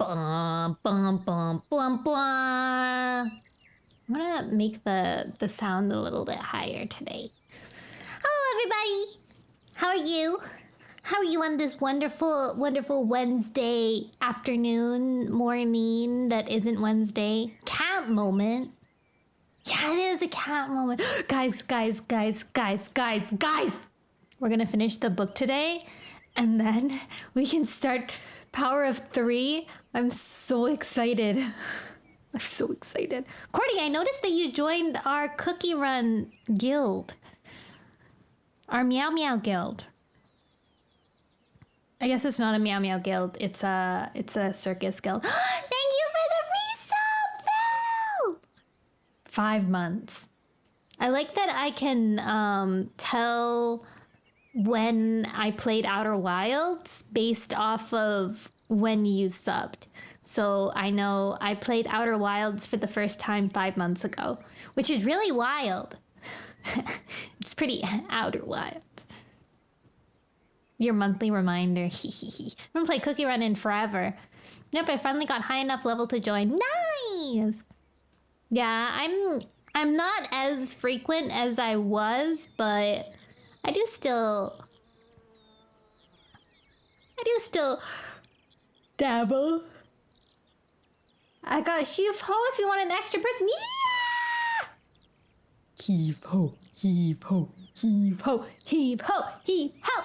Bum, bum, bum, bum, bum. I'm gonna make the sound a little bit higher today. Hello, everybody. How are you? How are you on this wonderful, wonderful Wednesday afternoon, morning that isn't Wednesday? Cat moment. Yeah, it is a cat moment. Guys. We're gonna finish the book today, and then we can start Power of 3. I'm so excited. I'm so excited. Cordy, I noticed that you joined our Cookie Run guild. Our Meow Meow guild. I guess it's not a Meow Meow guild. It's a circus guild. Thank you for the resub, Phil! 5 months. I like that I can tell when I played Outer Wilds based off of when you subbed. So I know I played Outer Wilds for the first time 5 months ago, which is really wild. It's pretty Outer Wilds. Your monthly reminder. I haven't played Cookie Run in forever. Nope, I finally got high enough level to join. Nice! Yeah, I'm not as frequent as I was, but I do still dabble. I got heave ho if you want an extra person. Yeah! Heave ho, heave ho, heave ho, heave ho, heave ho.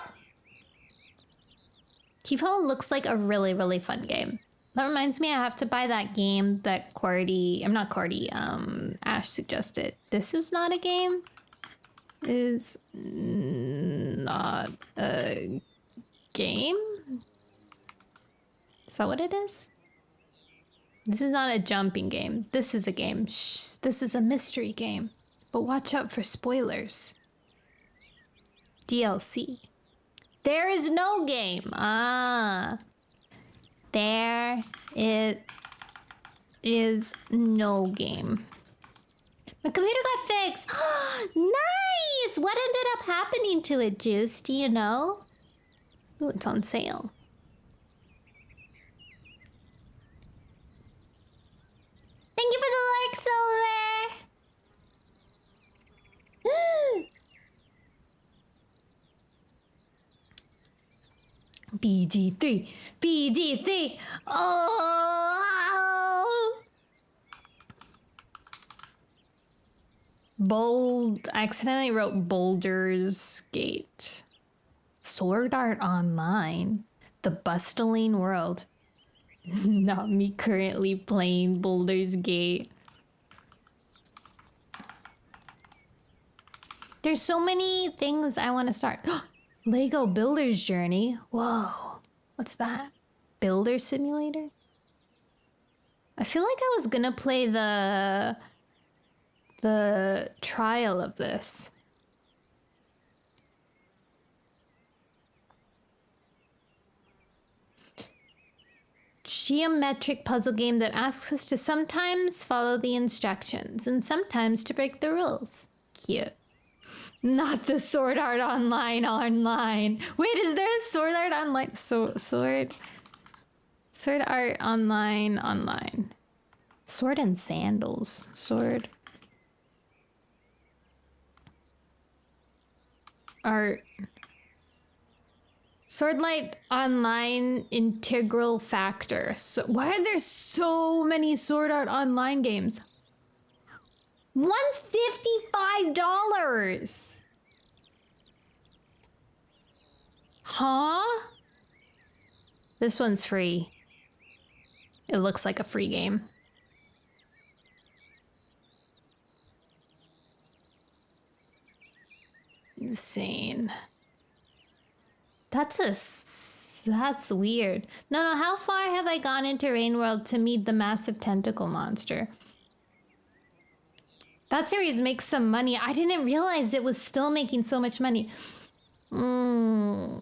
Heave ho looks like a really, really fun game. That reminds me, I have to buy that game that Ash suggested. This is not a game. Is not a game? Is that what it is? This is not a jumping game. This is a game. Shh, this is a mystery game. But watch out for spoilers. DLC. There is no game. There it is no game. My computer got fixed. Nice! What ended up happening to it, Juice? Do you know? Ooh, it's on sale. Thank you for the like, Silver! BG3! BG3! Oh! I accidentally wrote Boulder's Gate. Sword Art Online. The bustling world. Not me currently playing Boulder's Gate. There's so many things I want to start. Lego Builder's Journey. Whoa. What's that? Builder Simulator? I feel like I was gonna play the trial of this. Geometric puzzle game that asks us to sometimes follow the instructions and sometimes to break the rules. Cute. Not the Sword Art Online. Wait, is there a Sword Art Online? Sword Art Online. Sword and Sandals. Sword Art. Swordlight Online Integral Factor. So, why are there so many Sword Art Online games? One's $55. Huh? This one's free. It looks like a free game. Insane. That's weird. No, how far have I gone into Rain World to meet the massive tentacle monster? That series makes some money. I didn't realize it was still making so much money. I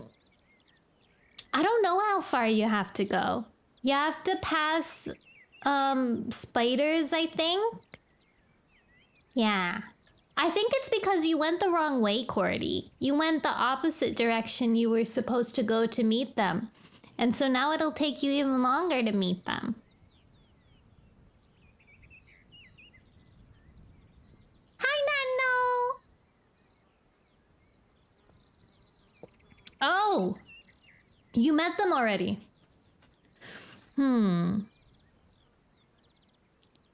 don't know how far you have to go. You have to pass spiders, I think. Yeah. I think it's because you went the wrong way, Cordy. You went the opposite direction you were supposed to go to meet them. And so now it'll take you even longer to meet them. Hi, Nano! Oh! You met them already.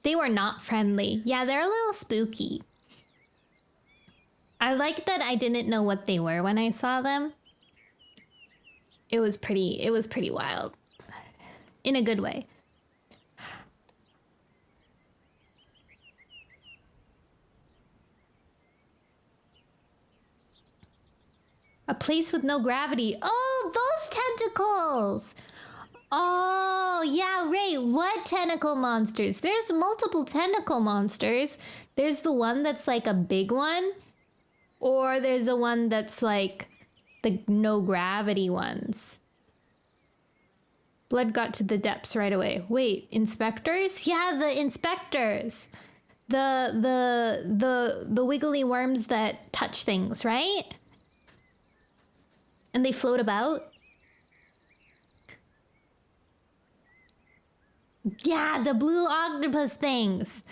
They were not friendly. Yeah, they're a little spooky. I like that I didn't know what they were when I saw them. It was pretty wild. In a good way. A place with no gravity. Oh, those tentacles! Oh, yeah, Ray, what tentacle monsters? There's multiple tentacle monsters. There's the one that's like a big one. Or there's a one that's like the no gravity ones. Blood got to the depths right away. Wait, inspectors? Yeah, the inspectors. The wiggly worms that touch things, right? And they float about. Yeah, the blue octopus things.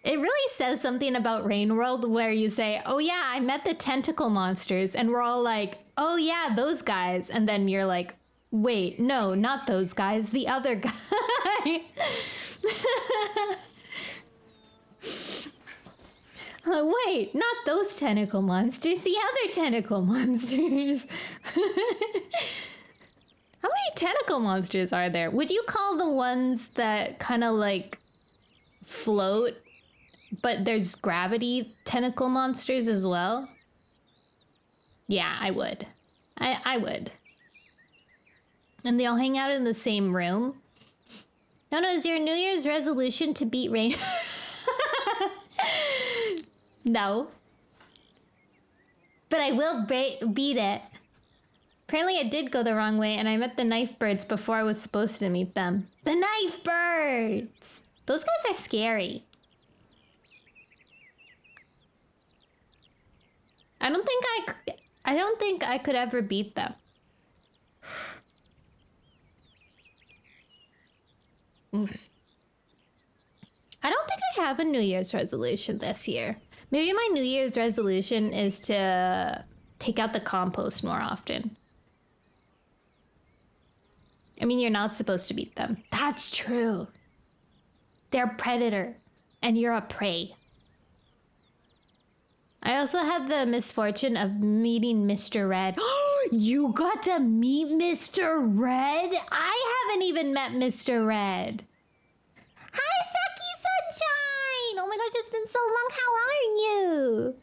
It really says something about Rain World where you say, oh yeah, I met the tentacle monsters. And we're all like, oh yeah, those guys. And then you're like, wait, no, not those guys, the other guy. Wait, not those tentacle monsters, the other tentacle monsters. How many tentacle monsters are there? Would you call the ones that kind of like float, but there's gravity tentacle monsters as well? Yeah, I would. I would. And they all hang out in the same room. No, is your New Year's resolution to beat Rain? No. But I will beat it. Apparently I did go the wrong way and I met the knife birds before I was supposed to meet them. The knife birds! Those guys are scary. I don't think I could ever beat them. Oops. I don't think I have a New Year's resolution this year. Maybe my New Year's resolution is to take out the compost more often. I mean, you're not supposed to beat them. That's true. They're a predator, and you're a prey. I also had the misfortune of meeting Mr. Red. You got to meet Mr. Red? I haven't even met Mr. Red. Hi, Saki Sunshine! Oh my gosh, it's been so long. How are you?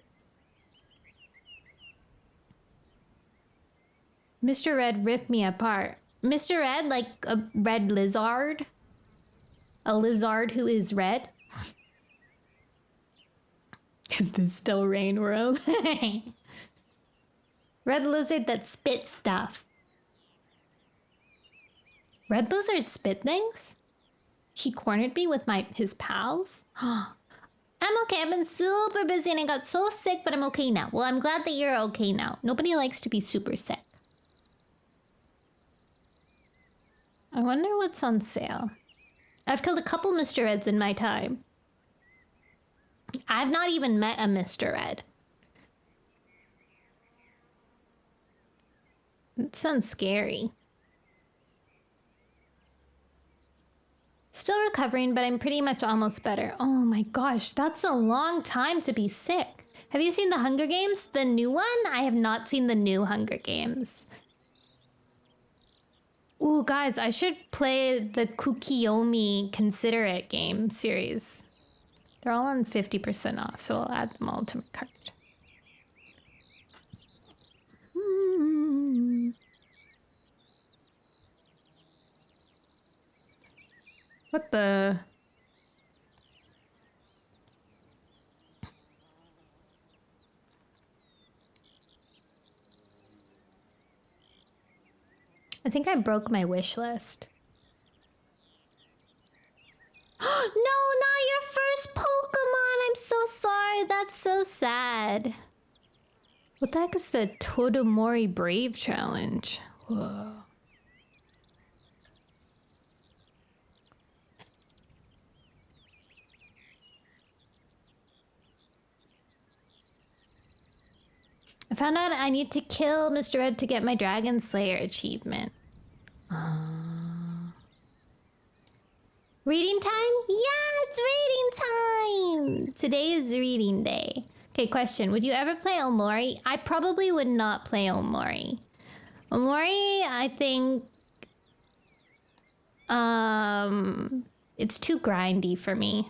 Mr. Red ripped me apart. Mr. Red, like a red lizard? A lizard who is red? Is this still Rain World? Red lizard that spit stuff. Red lizard spit things? He cornered me with his pals? I'm okay. I've been super busy and I got so sick, but I'm okay now. Well, I'm glad that you're okay now. Nobody likes to be super sick. I wonder what's on sale. I've killed a couple Mr. Reds in my time. I've not even met a Mr. Red. It sounds scary. Still recovering, but I'm pretty much almost better. Oh my gosh, that's a long time to be sick. Have you seen the Hunger Games? The new one? I have not seen the new Hunger Games. Ooh, guys, I should play the Kukiyomi Consider It game series. They're all on 50% off, so I'll add them all to my cart. What the? I think I broke my wish list. No, not your first Pokemon! I'm so sorry, that's so sad. What the heck is the Todamori Brave Challenge? Whoa. I found out I need to kill Mr. Red to get my Dragon Slayer achievement. Reading time? Yeah, it's reading time! Today is reading day. Okay, question. Would you ever play Omori? I probably would not play Omori. Omori, I think... it's too grindy for me.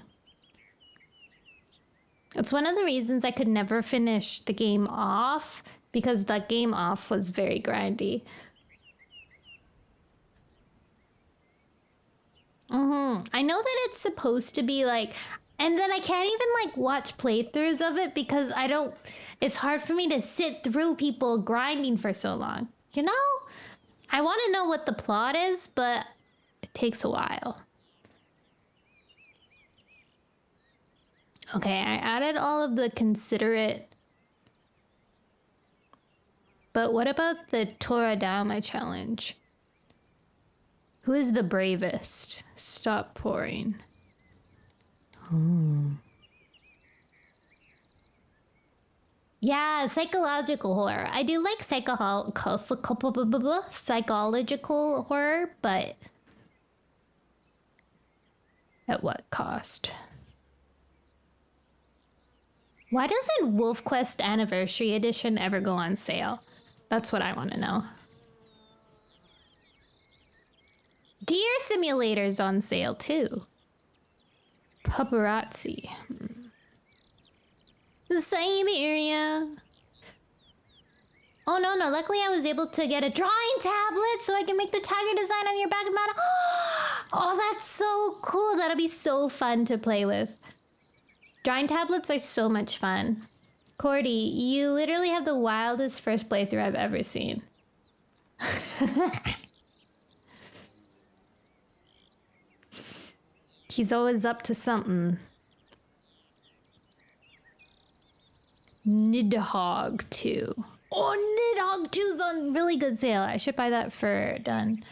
It's one of the reasons I could never finish the game off, because the game off was very grindy. I know that it's supposed to be like, and then I can't even like watch playthroughs of it because it's hard for me to sit through people grinding for so long. You know? I want to know what the plot is, but it takes a while. Okay, I added all of the considerate. But what about the Toradama challenge? Who is the bravest? Stop pouring. Yeah, psychological horror. I do like psychological horror, but at what cost? Why doesn't Wolf Quest Anniversary Edition ever go on sale? That's what I want to know. Deer Simulator's on sale too. Paparazzi. Siberia. Oh no, luckily I was able to get a drawing tablet so I can make the tiger design on your back of my... Oh, that's so cool. That'll be so fun to play with. Drawing tablets are so much fun. Cordy, you literally have the wildest first playthrough I've ever seen. He's always up to something. Nidhogg 2. Oh, Nidhogg 2's on really good sale. I should buy that for done.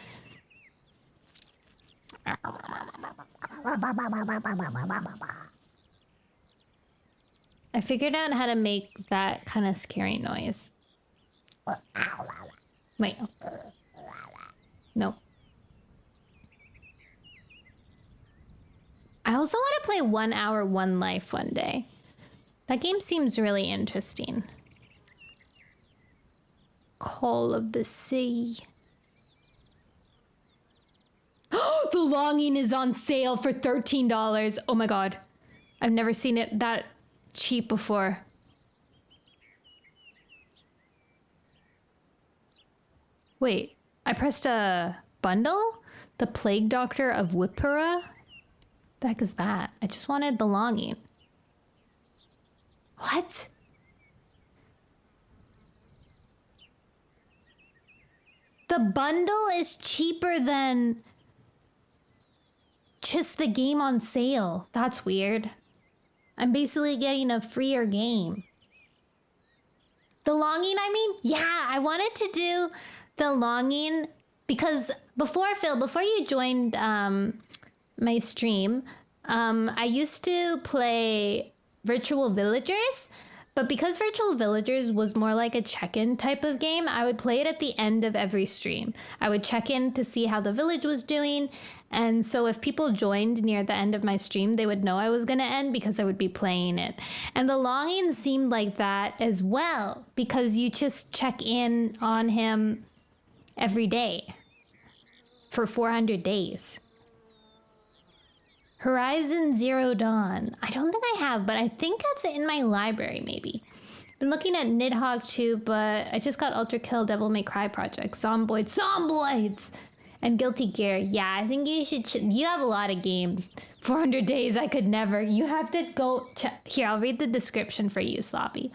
I figured out how to make that kind of scary noise. Wait. No. I also want to play 1 Hour, One Life one day. That game seems really interesting. Call of the Sea. The Longing is on sale for $13. Oh my god. I've never seen it that cheap before. Wait, I pressed a bundle? The Plague Doctor of Whippura? The heck is that? I just wanted The Longing. What? The bundle is cheaper than just the game on sale. That's weird. I'm basically getting a freer game. The Longing, I mean? Yeah, I wanted to do The Longing because before, Phil, before you joined my stream, I used to play Virtual Villagers, but because Virtual Villagers was more like a check-in type of game, I would play it at the end of every stream. I would check in to see how the village was doing, and so if people joined near the end of my stream, they would know I was going to end because I would be playing it. And The Longing seemed like that as well, because you just check in on him every day for 400 days. Horizon Zero Dawn. I don't think I have, but I think that's in my library, maybe. Been looking at Nidhogg 2, but I just got Ultra Kill Devil May Cry Project, Zomboids, and Guilty Gear. Yeah, I think you should... You have a lot of games. 400 days, I could never. You have to go... Here, I'll read the description for you, Sloppy.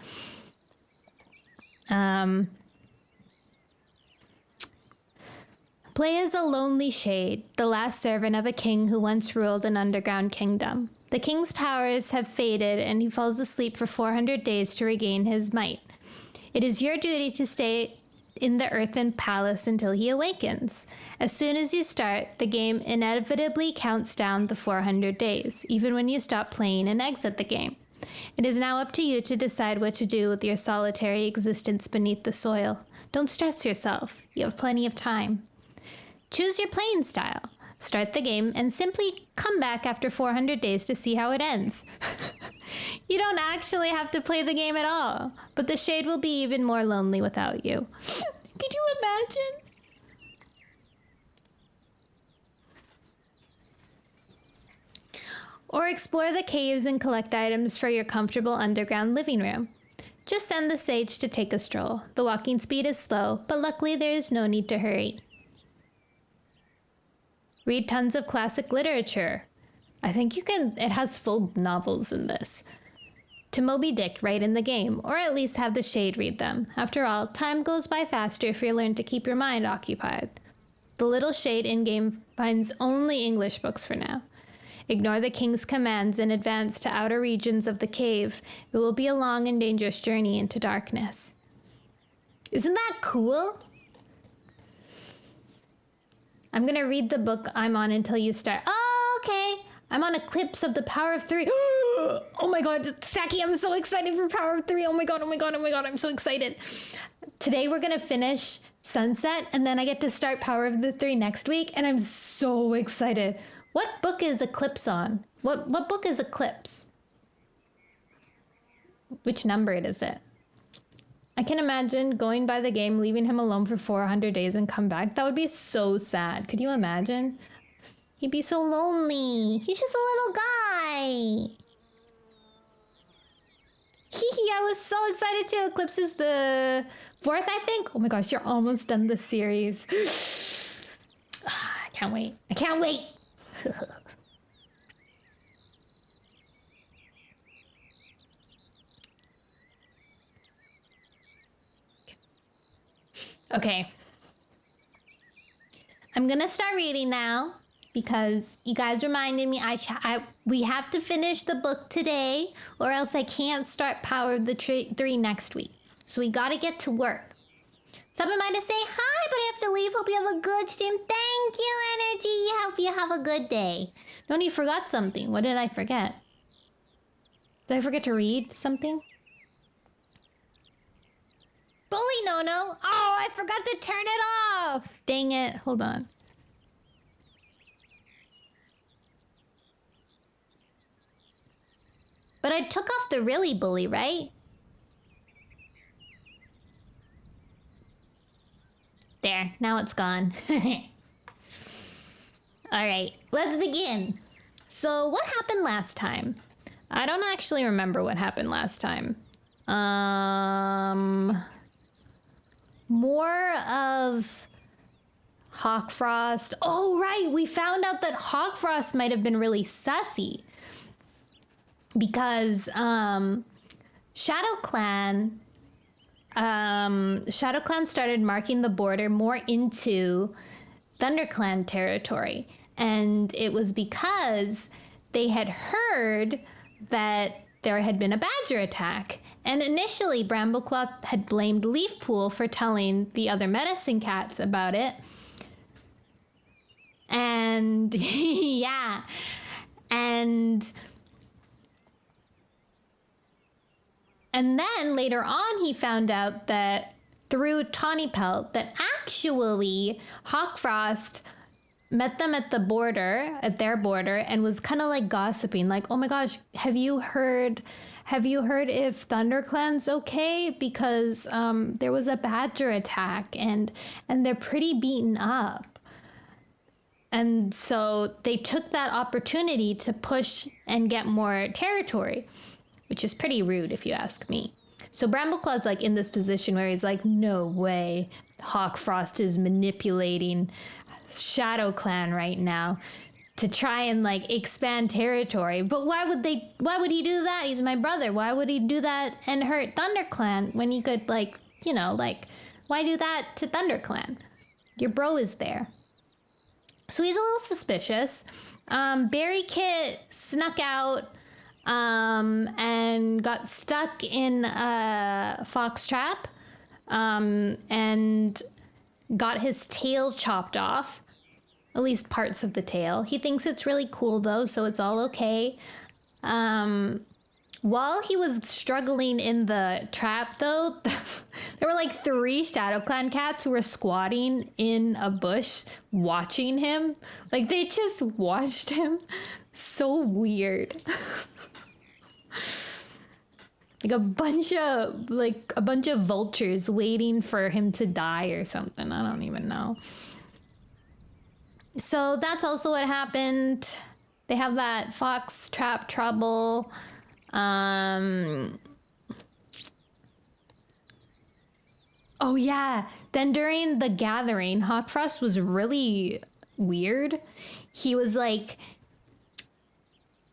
Play as a lonely shade, the last servant of a king who once ruled an underground kingdom. The king's powers have faded, and he falls asleep for 400 days to regain his might. It is your duty to stay in the earthen palace until he awakens. As soon as you start, the game inevitably counts down the 400 days, even when you stop playing and exit the game. It is now up to you to decide what to do with your solitary existence beneath the soil. Don't stress yourself. You have plenty of time. Choose your playing style. Start the game and simply come back after 400 days to see how it ends. You don't actually have to play the game at all, but the shade will be even more lonely without you. Could you imagine? Or explore the caves and collect items for your comfortable underground living room. Just send the sage to take a stroll. The walking speed is slow, but luckily there is no need to hurry. Read tons of classic literature. I think it has full novels in this. To Moby Dick right in the game, or at least have the shade read them. After all, time goes by faster if you learn to keep your mind occupied. The little shade in-game finds only English books for now. Ignore the king's commands and advance to outer regions of the cave. It will be a long and dangerous journey into darkness. Isn't that cool? I'm gonna read the book I'm on until you start. Oh, okay. I'm on Eclipse of the Power of Three. Oh my god, Saki, I'm so excited for Power of Three. Oh my god, I'm so excited. Today we're gonna finish Sunset, and then I get to start Power of the Three next week, and I'm so excited. What book is Eclipse on? What book is Eclipse? Which number is it? I can imagine going by the game, leaving him alone for 400 days and come back. That would be so sad. Could you imagine? He'd be so lonely. He's just a little guy. I was so excited too. Eclipse is the 4th, I think. Oh my gosh, you're almost done the series. I can't wait. I can't wait. Okay. I'm gonna start reading now because you guys reminded me we have to finish the book today or else I can't start Power of the Three next week. So we gotta get to work. Someone might say hi, but I have to leave. Hope you have a good stream. Thank you, Energy. Hope you have a good day. No, you forgot something. What did I forget? Did I forget to read something? Bully no. Oh, I forgot to turn it off. Dang it. Hold on. But I took off the really bully, right? There, now it's gone. All right, let's begin. So what happened last time? I don't actually remember what happened last time. More of Hawkfrost. Oh, right, we found out that Hawkfrost might have been really sussy. Because ShadowClan started marking the border more into ThunderClan territory. And it was because they had heard that there had been a badger attack. And initially, Brambleclaw had blamed Leafpool for telling the other medicine cats about it. And yeah. And then later on, he found out that through Tawny Pelt that actually Hawkfrost met them at the border, at their border, and was kind of like gossiping, like, oh my gosh, have you heard if ThunderClan's okay? Because there was a badger attack and they're pretty beaten up. And so they took that opportunity to push and get more territory, which is pretty rude if you ask me. So Brambleclaw's like in this position where he's like, no way, Hawkfrost is manipulating ShadowClan right now to try and like expand territory. But why would he do that? He's my brother. Why would he do that and hurt ThunderClan when he could why do that to ThunderClan? Your bro is there. So he's a little suspicious. Berry Kit snuck out and got stuck in a fox trap and got his tail chopped off, at least parts of the tail. He thinks it's really cool though, so it's all okay. While he was struggling in the trap, though, there were like 3 Shadow Clan cats who were squatting in a bush watching him. Like, they just watched him. So weird. Like a bunch of vultures waiting for him to die or something. I don't even know. So that's also what happened. They have that fox trap trouble. Oh yeah. Then during the gathering, Hawkfrost was really weird. He was like,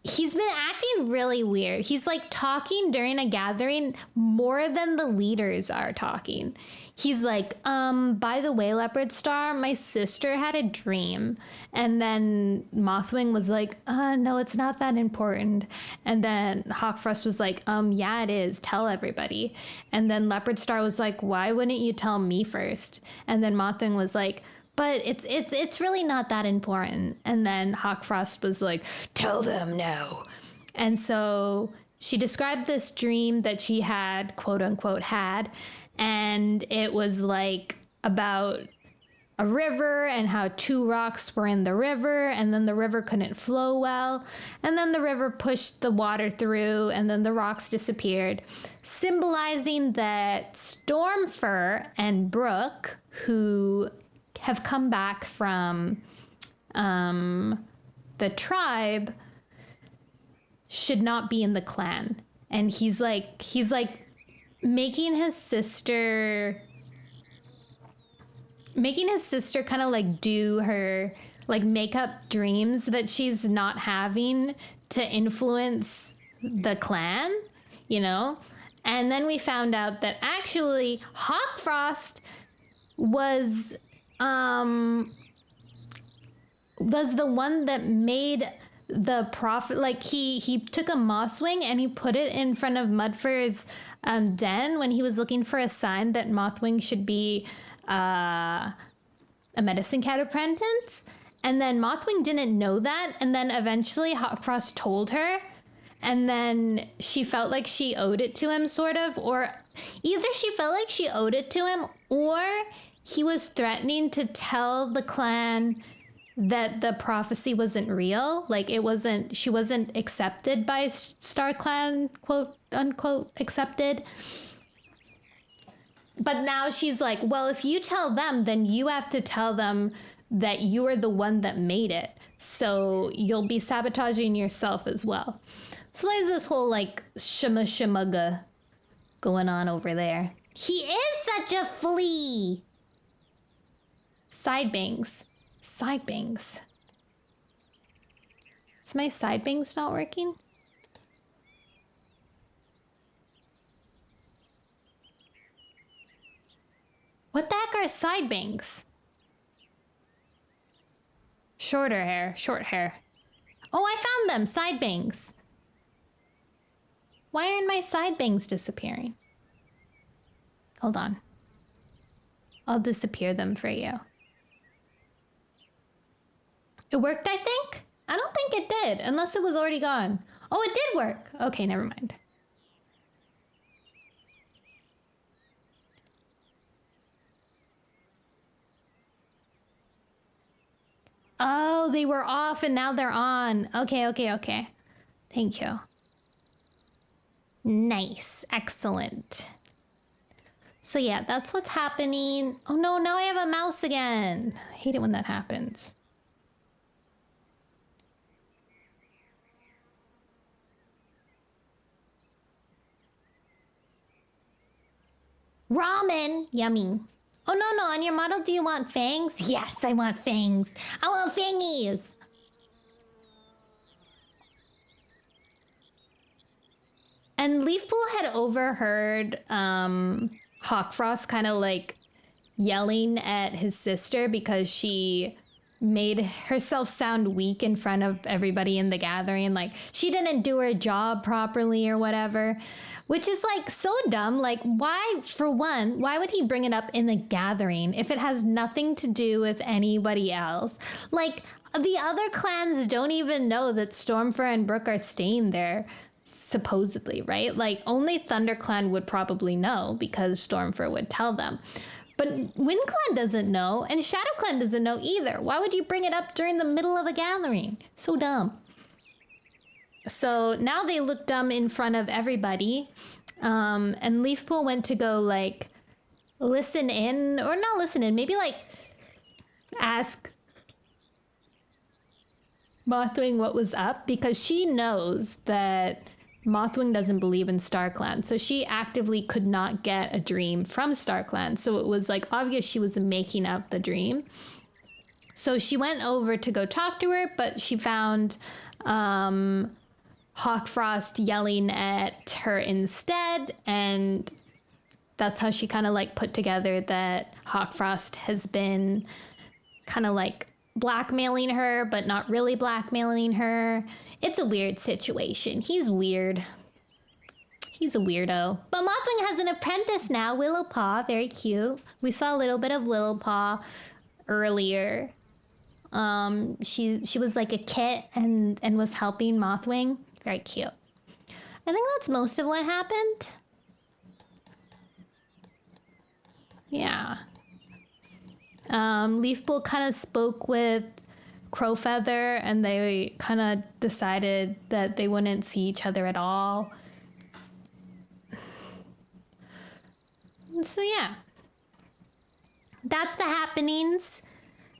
he's been acting really weird. He's like talking during a gathering more than the leaders are talking. He's like, by the way, Leopard Star, my sister had a dream. And then Mothwing was like, no, it's not that important. And then Hawkfrost was like, yeah, it is. Tell everybody. And then Leopard Star was like, why wouldn't you tell me first? And then Mothwing was like, but it's really not that important. And then Hawkfrost was like, tell them now. And so she described this dream that she had, quote unquote, had. And it was like about a river and how 2 rocks were in the river, and then the river couldn't flow well. And then the river pushed the water through, and then the rocks disappeared, symbolizing that Stormfur and Brooke, who have come back from the tribe, should not be in the clan. And he's like making his sister kind of like do her, like, make up dreams that she's not having to influence the clan, you know? And then we found out that actually Hawkfrost was the one that made the prophet. Like, he took a Mothwing and he put it in front of Mudfur's den when he was looking for a sign that Mothwing should be a medicine cat apprentice. And then Mothwing didn't know that, and then eventually Hawkfrost told her, and then she felt like she owed it to him, sort of, or either she felt like she owed it to him, or he was threatening to tell the clan that the prophecy wasn't real. Like, she wasn't accepted by Star Clan, quote unquote, accepted. But now she's like, well, if you tell them, then you have to tell them that you are the one that made it. So you'll be sabotaging yourself as well. So there's this whole, like, shimma going on over there. He is such a flea! Side bangs. Is my side bangs not working? What the heck are side bangs? Short hair. Oh, I found them, side bangs. Why aren't my side bangs disappearing? Hold on. I'll disappear them for you. It worked, I think? I don't think it did, unless it was already gone. Oh, it did work. Okay, never mind. Oh, they were off and now they're on. Okay. Thank you. Nice. Excellent. So yeah, that's what's happening. Oh no, now I have a mouse again. I hate it when that happens. Ramen. Yummy. Oh, no. On your model, do you want fangs? Yes, I want fangs. I want fangies. And Leafpool had overheard Hawkfrost kind of like yelling at his sister because she made herself sound weak in front of everybody in the gathering. Like, she didn't do her job properly or whatever. Which is, like, so dumb. Like, why, for one, why would he bring it up in the gathering if it has nothing to do with anybody else? Like, the other clans don't even know that Stormfur and Brooke are staying there. supposedly, right? Like, only ThunderClan would probably know because Stormfur would tell them. But WindClan doesn't know, and ShadowClan doesn't know either. Why would you bring it up during the middle of a gathering? So dumb. So now they look dumb in front of everybody. And Leafpool went to go, like, listen in, or not listen in, maybe, like, ask Mothwing what was up, because she knows that Mothwing doesn't believe in StarClan, so she actively could not get a dream from StarClan. So it was like obvious she was making up the dream. So she went over to go talk to her, but she found Hawkfrost yelling at her instead, and that's how she kind of like put together that Hawkfrost has been kind of like blackmailing her, but not really blackmailing her. It's a weird situation. He's weird. He's a weirdo. But Mothwing has an apprentice now, Willowpaw. Very cute. We saw a little bit of Willowpaw earlier. She was like a kit and was helping Mothwing. Very cute. I think that's most of what happened. Yeah. Leafpool kind of spoke with Crowfeather, and they kind of decided that they wouldn't see each other at all. So yeah, that's the happenings,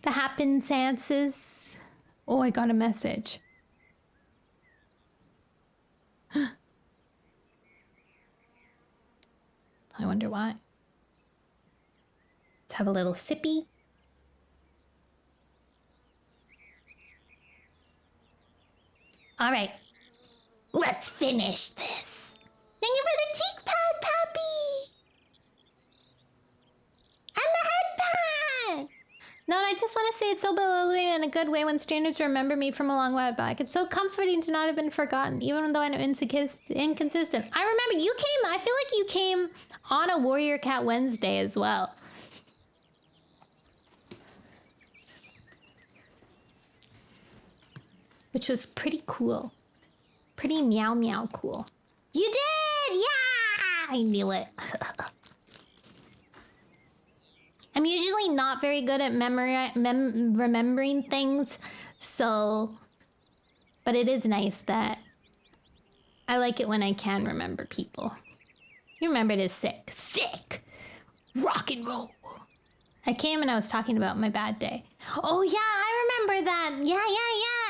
the happensances. Oh, I got a message. I wonder why. Let's have a little sippy. All right, let's finish this. Thank you for the cheek pad, Pappy. And the head pad. No, and I just want to say it's so bewildering in a good way when strangers remember me from a long while back. It's so comforting to not have been forgotten, even though I'm inconsistent. I remember you came, I feel like you came on a Warrior Cat Wednesday as well. Which was pretty cool. Pretty meow meow cool. You did! Yeah! I knew it. I'm usually not very good at remembering things, so... But it is nice that I like it when I can remember people. You remembered as sick. Sick! Rock and roll! I came and I was talking about my bad day. Oh yeah, I remember that. Yeah.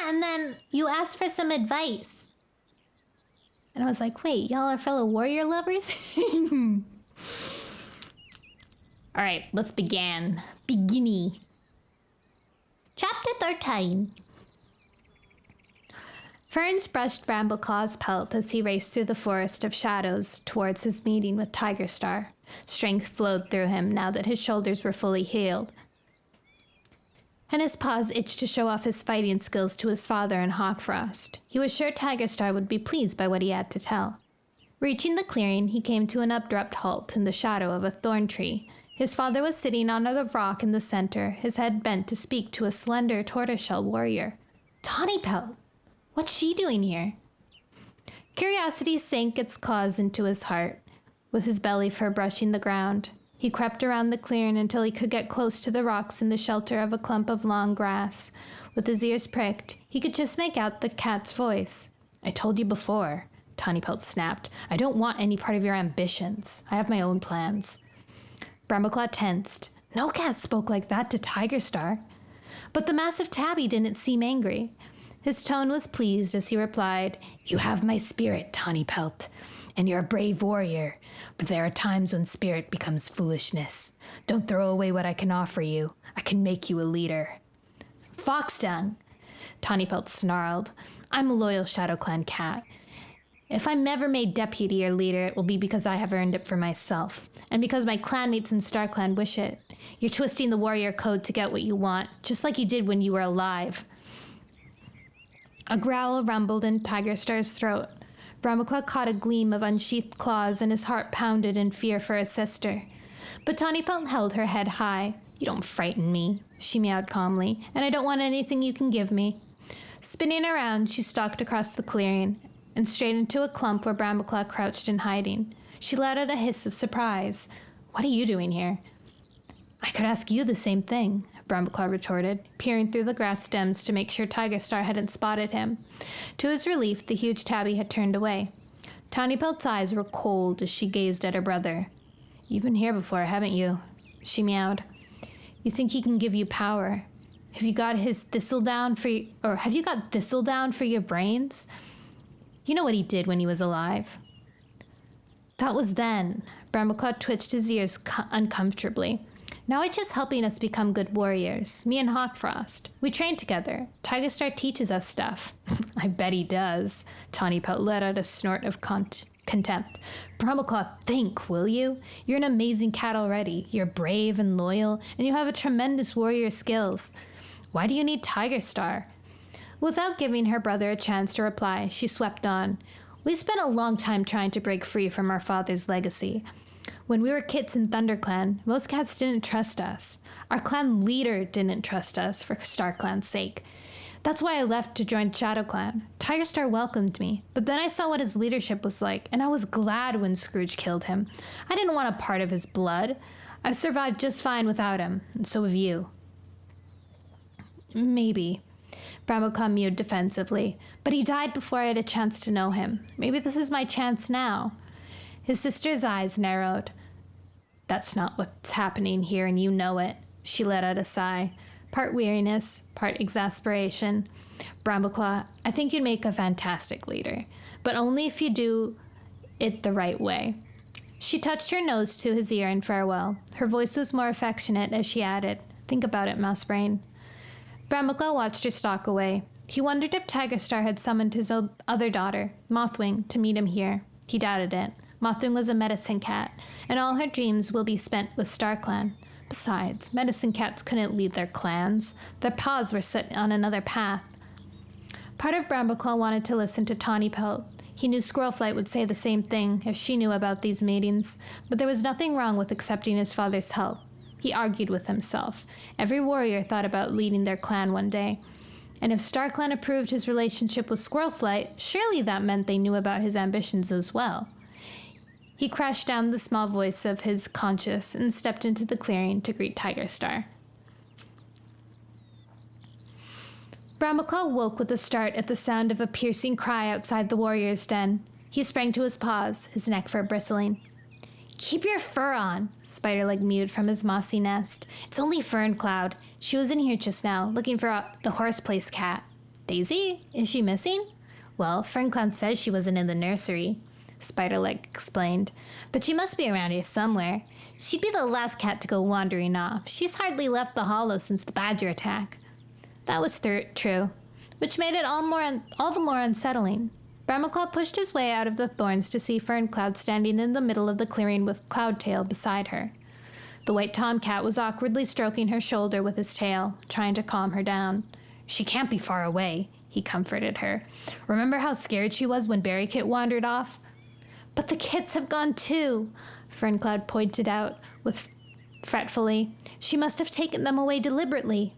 And then you asked for some advice. And I was like, wait, y'all are fellow warrior lovers? All right, let's begin. Beginny. Chapter 13. Ferns brushed Brambleclaw's pelt as he raced through the forest of shadows towards his meeting with Tigerstar. Strength flowed through him now that his shoulders were fully healed, and his paws itched to show off his fighting skills to his father and Hawkfrost. He was sure Tigerstar would be pleased by what he had to tell. Reaching the clearing, he came to an abrupt halt in the shadow of a thorn tree. His father was sitting on a rock in the center, his head bent to speak to a slender tortoiseshell warrior. Tawny Pelt! What's she doing here? Curiosity sank its claws into his heart, with his belly fur brushing the ground. He crept around the clearing until he could get close to the rocks in the shelter of a clump of long grass. With his ears pricked, he could just make out the cat's voice. I told you before, Tawnypelt snapped. I don't want any part of your ambitions. I have my own plans. Brambleclaw tensed. No cat spoke like that to Tigerstar. But the massive tabby didn't seem angry. His tone was pleased as he replied, You have my spirit, Tawnypelt, and you're a brave warrior, but there are times when spirit becomes foolishness. Don't throw away what I can offer you. I can make you a leader. Foxtongue, Tawnypelt snarled. I'm a loyal ShadowClan cat. If I'm ever made deputy or leader, it will be because I have earned it for myself, and because my clanmates in StarClan wish it. You're twisting the warrior code to get what you want, just like you did when you were alive. A growl rumbled in Tigerstar's throat. Brambleclaw caught a gleam of unsheathed claws, and his heart pounded in fear for his sister. But Tawnypelt held her head high. You don't frighten me, she meowed calmly, and I don't want anything you can give me. Spinning around, she stalked across the clearing. and straight into a clump where Brambleclaw crouched in hiding. She let out a hiss of surprise. "What are you doing here?" "I could ask you the same thing," Brambleclaw retorted, peering through the grass stems to make sure Tiger Star hadn't spotted him. To his relief, the huge tabby had turned away. Tawny Pelt's eyes were cold as she gazed at her brother. "You've been here before, haven't you?" she meowed. "You think he can give you power? Have you got thistledown for your brains? You know what he did when he was alive." "That was then." Brambleclaw twitched his ears uncomfortably. "Now it's just helping us become good warriors. Me and Hawkfrost. We train together. Tiger Star teaches us stuff." "I bet he does." Tawny Pelt let out a snort of contempt. "Brambleclaw, think, will you? You're an amazing cat already. You're brave and loyal, and you have a tremendous warrior skills. Why do you need Tiger Star?" Without giving her brother a chance to reply, she swept on. "We spent a long time trying to break free from our father's legacy. When we were kids in ThunderClan, most cats didn't trust us. Our clan leader didn't trust us for StarClan's sake. That's why I left to join ShadowClan. Tiger Star welcomed me, but then I saw what his leadership was like, and I was glad when Scrooge killed him. I didn't want a part of his blood. I've survived just fine without him, and so have you." "Maybe." Brambleclaw mewed defensively, "but he died before I had a chance to know him. Maybe this is my chance now." His sister's eyes narrowed. "That's not what's happening here, and you know it." She let out a sigh, part weariness, part exasperation. "Brambleclaw, I think you'd make a fantastic leader, but only if you do it the right way." She touched her nose to his ear in farewell. Her voice was more affectionate as she added, "Think about it, Mousebrain." Brambleclaw watched her stalk away. He wondered if Tiger Star had summoned his other daughter, Mothwing, to meet him here. He doubted it. Mothwing was a medicine cat, and all her dreams will be spent with StarClan. Besides, medicine cats couldn't lead their clans. Their paws were set on another path. Part of Brambleclaw wanted to listen to Tawny Pelt. He knew Squirrelflight would say the same thing if she knew about these meetings, but there was nothing wrong with accepting his father's help. He argued with himself. Every warrior thought about leading their clan one day. And if StarClan approved his relationship with Squirrelflight, surely that meant they knew about his ambitions as well. He crashed down the small voice of his conscience and stepped into the clearing to greet Tiger Star. Brambleclaw woke with a start at the sound of a piercing cry outside the warrior's den. He sprang to his paws, his neck fur bristling. "Keep your fur on," Spiderleg mewed from his mossy nest. "It's only Ferncloud. She was in here just now, looking for the horse-place cat." "Daisy? Is she missing?" "Well, Ferncloud says she wasn't in the nursery," Spiderleg explained. "But she must be around here somewhere. She'd be the last cat to go wandering off. She's hardly left the hollow since the badger attack." That was true, which made it all the more unsettling. Brambleclaw pushed his way out of the thorns to see Ferncloud standing in the middle of the clearing with Cloudtail beside her. The white tomcat was awkwardly stroking her shoulder with his tail, trying to calm her down. "She can't be far away," he comforted her. "Remember how scared she was when Berrykit wandered off?" "But the kits have gone too," Ferncloud pointed out fretfully. "She must have taken them away deliberately."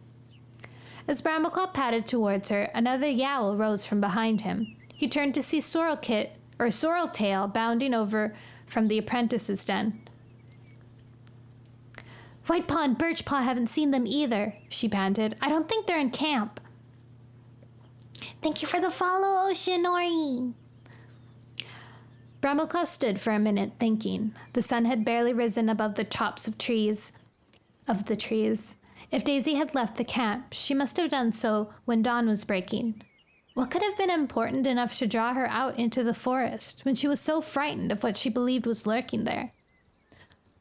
As Brambleclaw padded towards her, another yowl rose from behind him. He turned to see Sorreltail bounding over from the apprentice's den. "Whitepaw and Birchpaw haven't seen them either," she panted. "I don't think they're in camp." "Thank you for the follow, Oshinori." Brambleclaw stood for a minute thinking. The sun had barely risen above the tops of the trees. If Daisy had left the camp, she must have done so when dawn was breaking. What could have been important enough to draw her out into the forest when she was so frightened of what she believed was lurking there?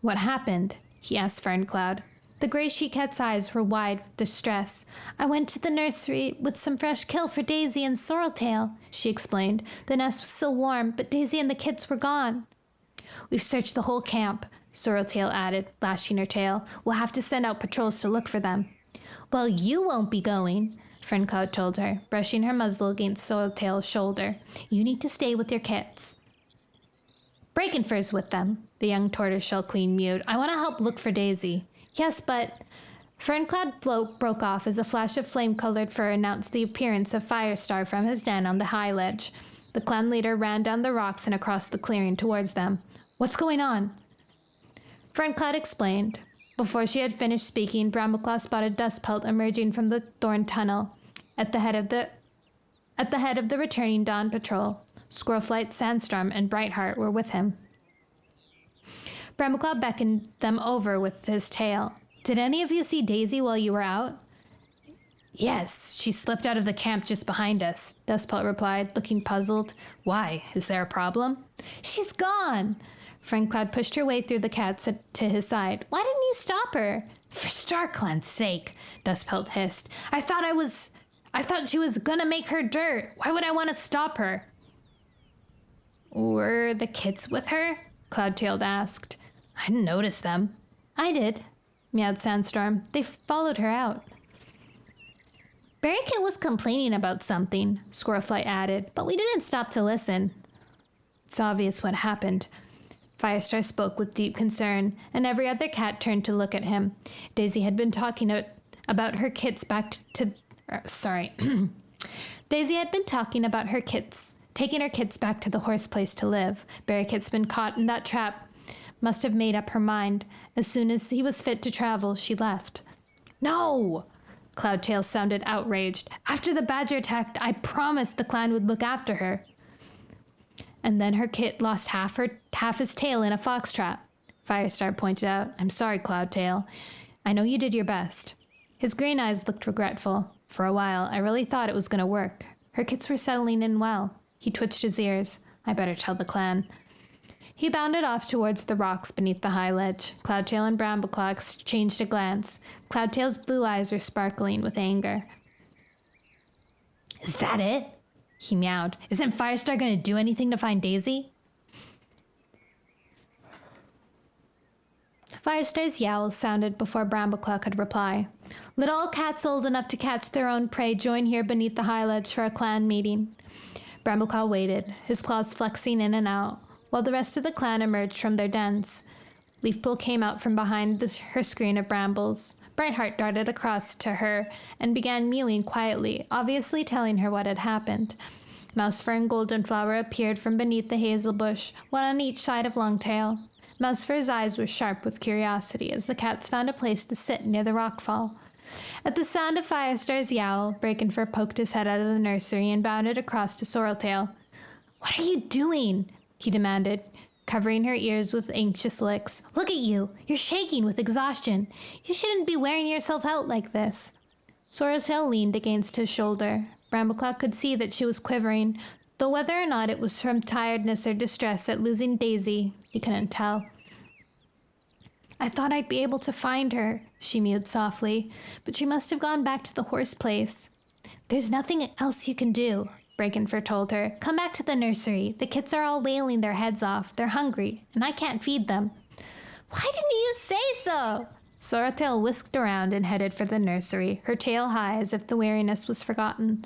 "What happened?" he asked Ferncloud. The gray she-cat's eyes were wide with distress. "I went to the nursery with some fresh kill for Daisy and Sorreltail," she explained. "The nest was still warm, but Daisy and the kits were gone." "We've searched the whole camp," Sorreltail added, lashing her tail. "We'll have to send out patrols to look for them." "Well, you won't be going," Ferncloud told her, brushing her muzzle against Sorreltail's shoulder. "You need to stay with your kits." "Brakenfur's with them," the young tortoiseshell queen mewed. "I want to help look for Daisy." "Yes, but—" Ferncloud broke off as a flash of flame-colored fur announced the appearance of Firestar from his den on the high ledge. The clan leader ran down the rocks and across the clearing towards them. What's going on? Friend Cloud explained. Before she had finished speaking, Brambleclaw spotted Dustpelt emerging from the thorn tunnel at the head of the returning dawn patrol. Squirrelflight, Sandstorm, and Brightheart were with him. Brambleclaw beckoned them over with his tail. Did any of you see Daisy while you were out? Yes, she slipped out of the camp just behind us, Dustpelt replied, looking puzzled. Why? Is there a problem? She's gone! Friend Cloud pushed her way through the cats to his side. Why didn't you stop her? For StarClan's sake, Dustpelt hissed. I thought she was gonna make her dirt. Why would I want to stop her? Were the kits with her? Cloudtail asked. I didn't notice them. I did, meowed Sandstorm. They followed her out. Barricade was complaining about something, Squirrelflight added, but we didn't stop to listen. It's obvious what happened. Firestar spoke with deep concern, and every other cat turned to look at him. Daisy had been talking about her kits Daisy had been talking about her kits, taking her kits back to the horse place to live. Barricade's been caught in that trap. Must have made up her mind. As soon as he was fit to travel, she left. No! Cloudtail sounded outraged. After the badger attacked, I promised the clan would look after her. And then her kit lost half his tail in a fox trap. Firestar pointed out. I'm sorry, Cloudtail. I know you did your best. His green eyes looked regretful. For a while, I really thought it was going to work. Her kits were settling in well. He twitched his ears. I better tell the clan. He bounded off towards the rocks beneath the high ledge. Cloudtail and Brambleclaw exchanged a glance. Cloudtail's blue eyes were sparkling with anger. Is that it? He meowed. Isn't Firestar going to do anything to find Daisy? Firestar's yowl sounded before Brambleclaw could reply. Let all cats old enough to catch their own prey join here beneath the high ledge for a clan meeting. Brambleclaw waited, his claws flexing in and out, while the rest of the clan emerged from their dens. Leafpool came out from behind her screen of brambles. Brightheart darted across to her and began mewing quietly, obviously telling her what had happened. Mousefur and Goldenflower appeared from beneath the hazel bush, one on each side of Longtail. Mousefur's eyes were sharp with curiosity as the cats found a place to sit near the rockfall. At the sound of Firestar's yowl, Breakenfur poked his head out of the nursery and bounded across to Sorreltail. What are you doing? He demanded, covering her ears with anxious licks. Look at you. You're shaking with exhaustion. You shouldn't be wearing yourself out like this. Sorreltail leaned against his shoulder. Brambleclaw could see that she was quivering, though whether or not it was from tiredness or distress at losing Daisy, he couldn't tell. I thought I'd be able to find her, she mewed softly, but she must have gone back to the horse place. There's nothing else you can do, Breakenfur told her. Come back to the nursery. The kits are all wailing their heads off. They're hungry, and I can't feed them. Why didn't you say so? Sorreltail whisked around and headed for the nursery, her tail high as if the weariness was forgotten.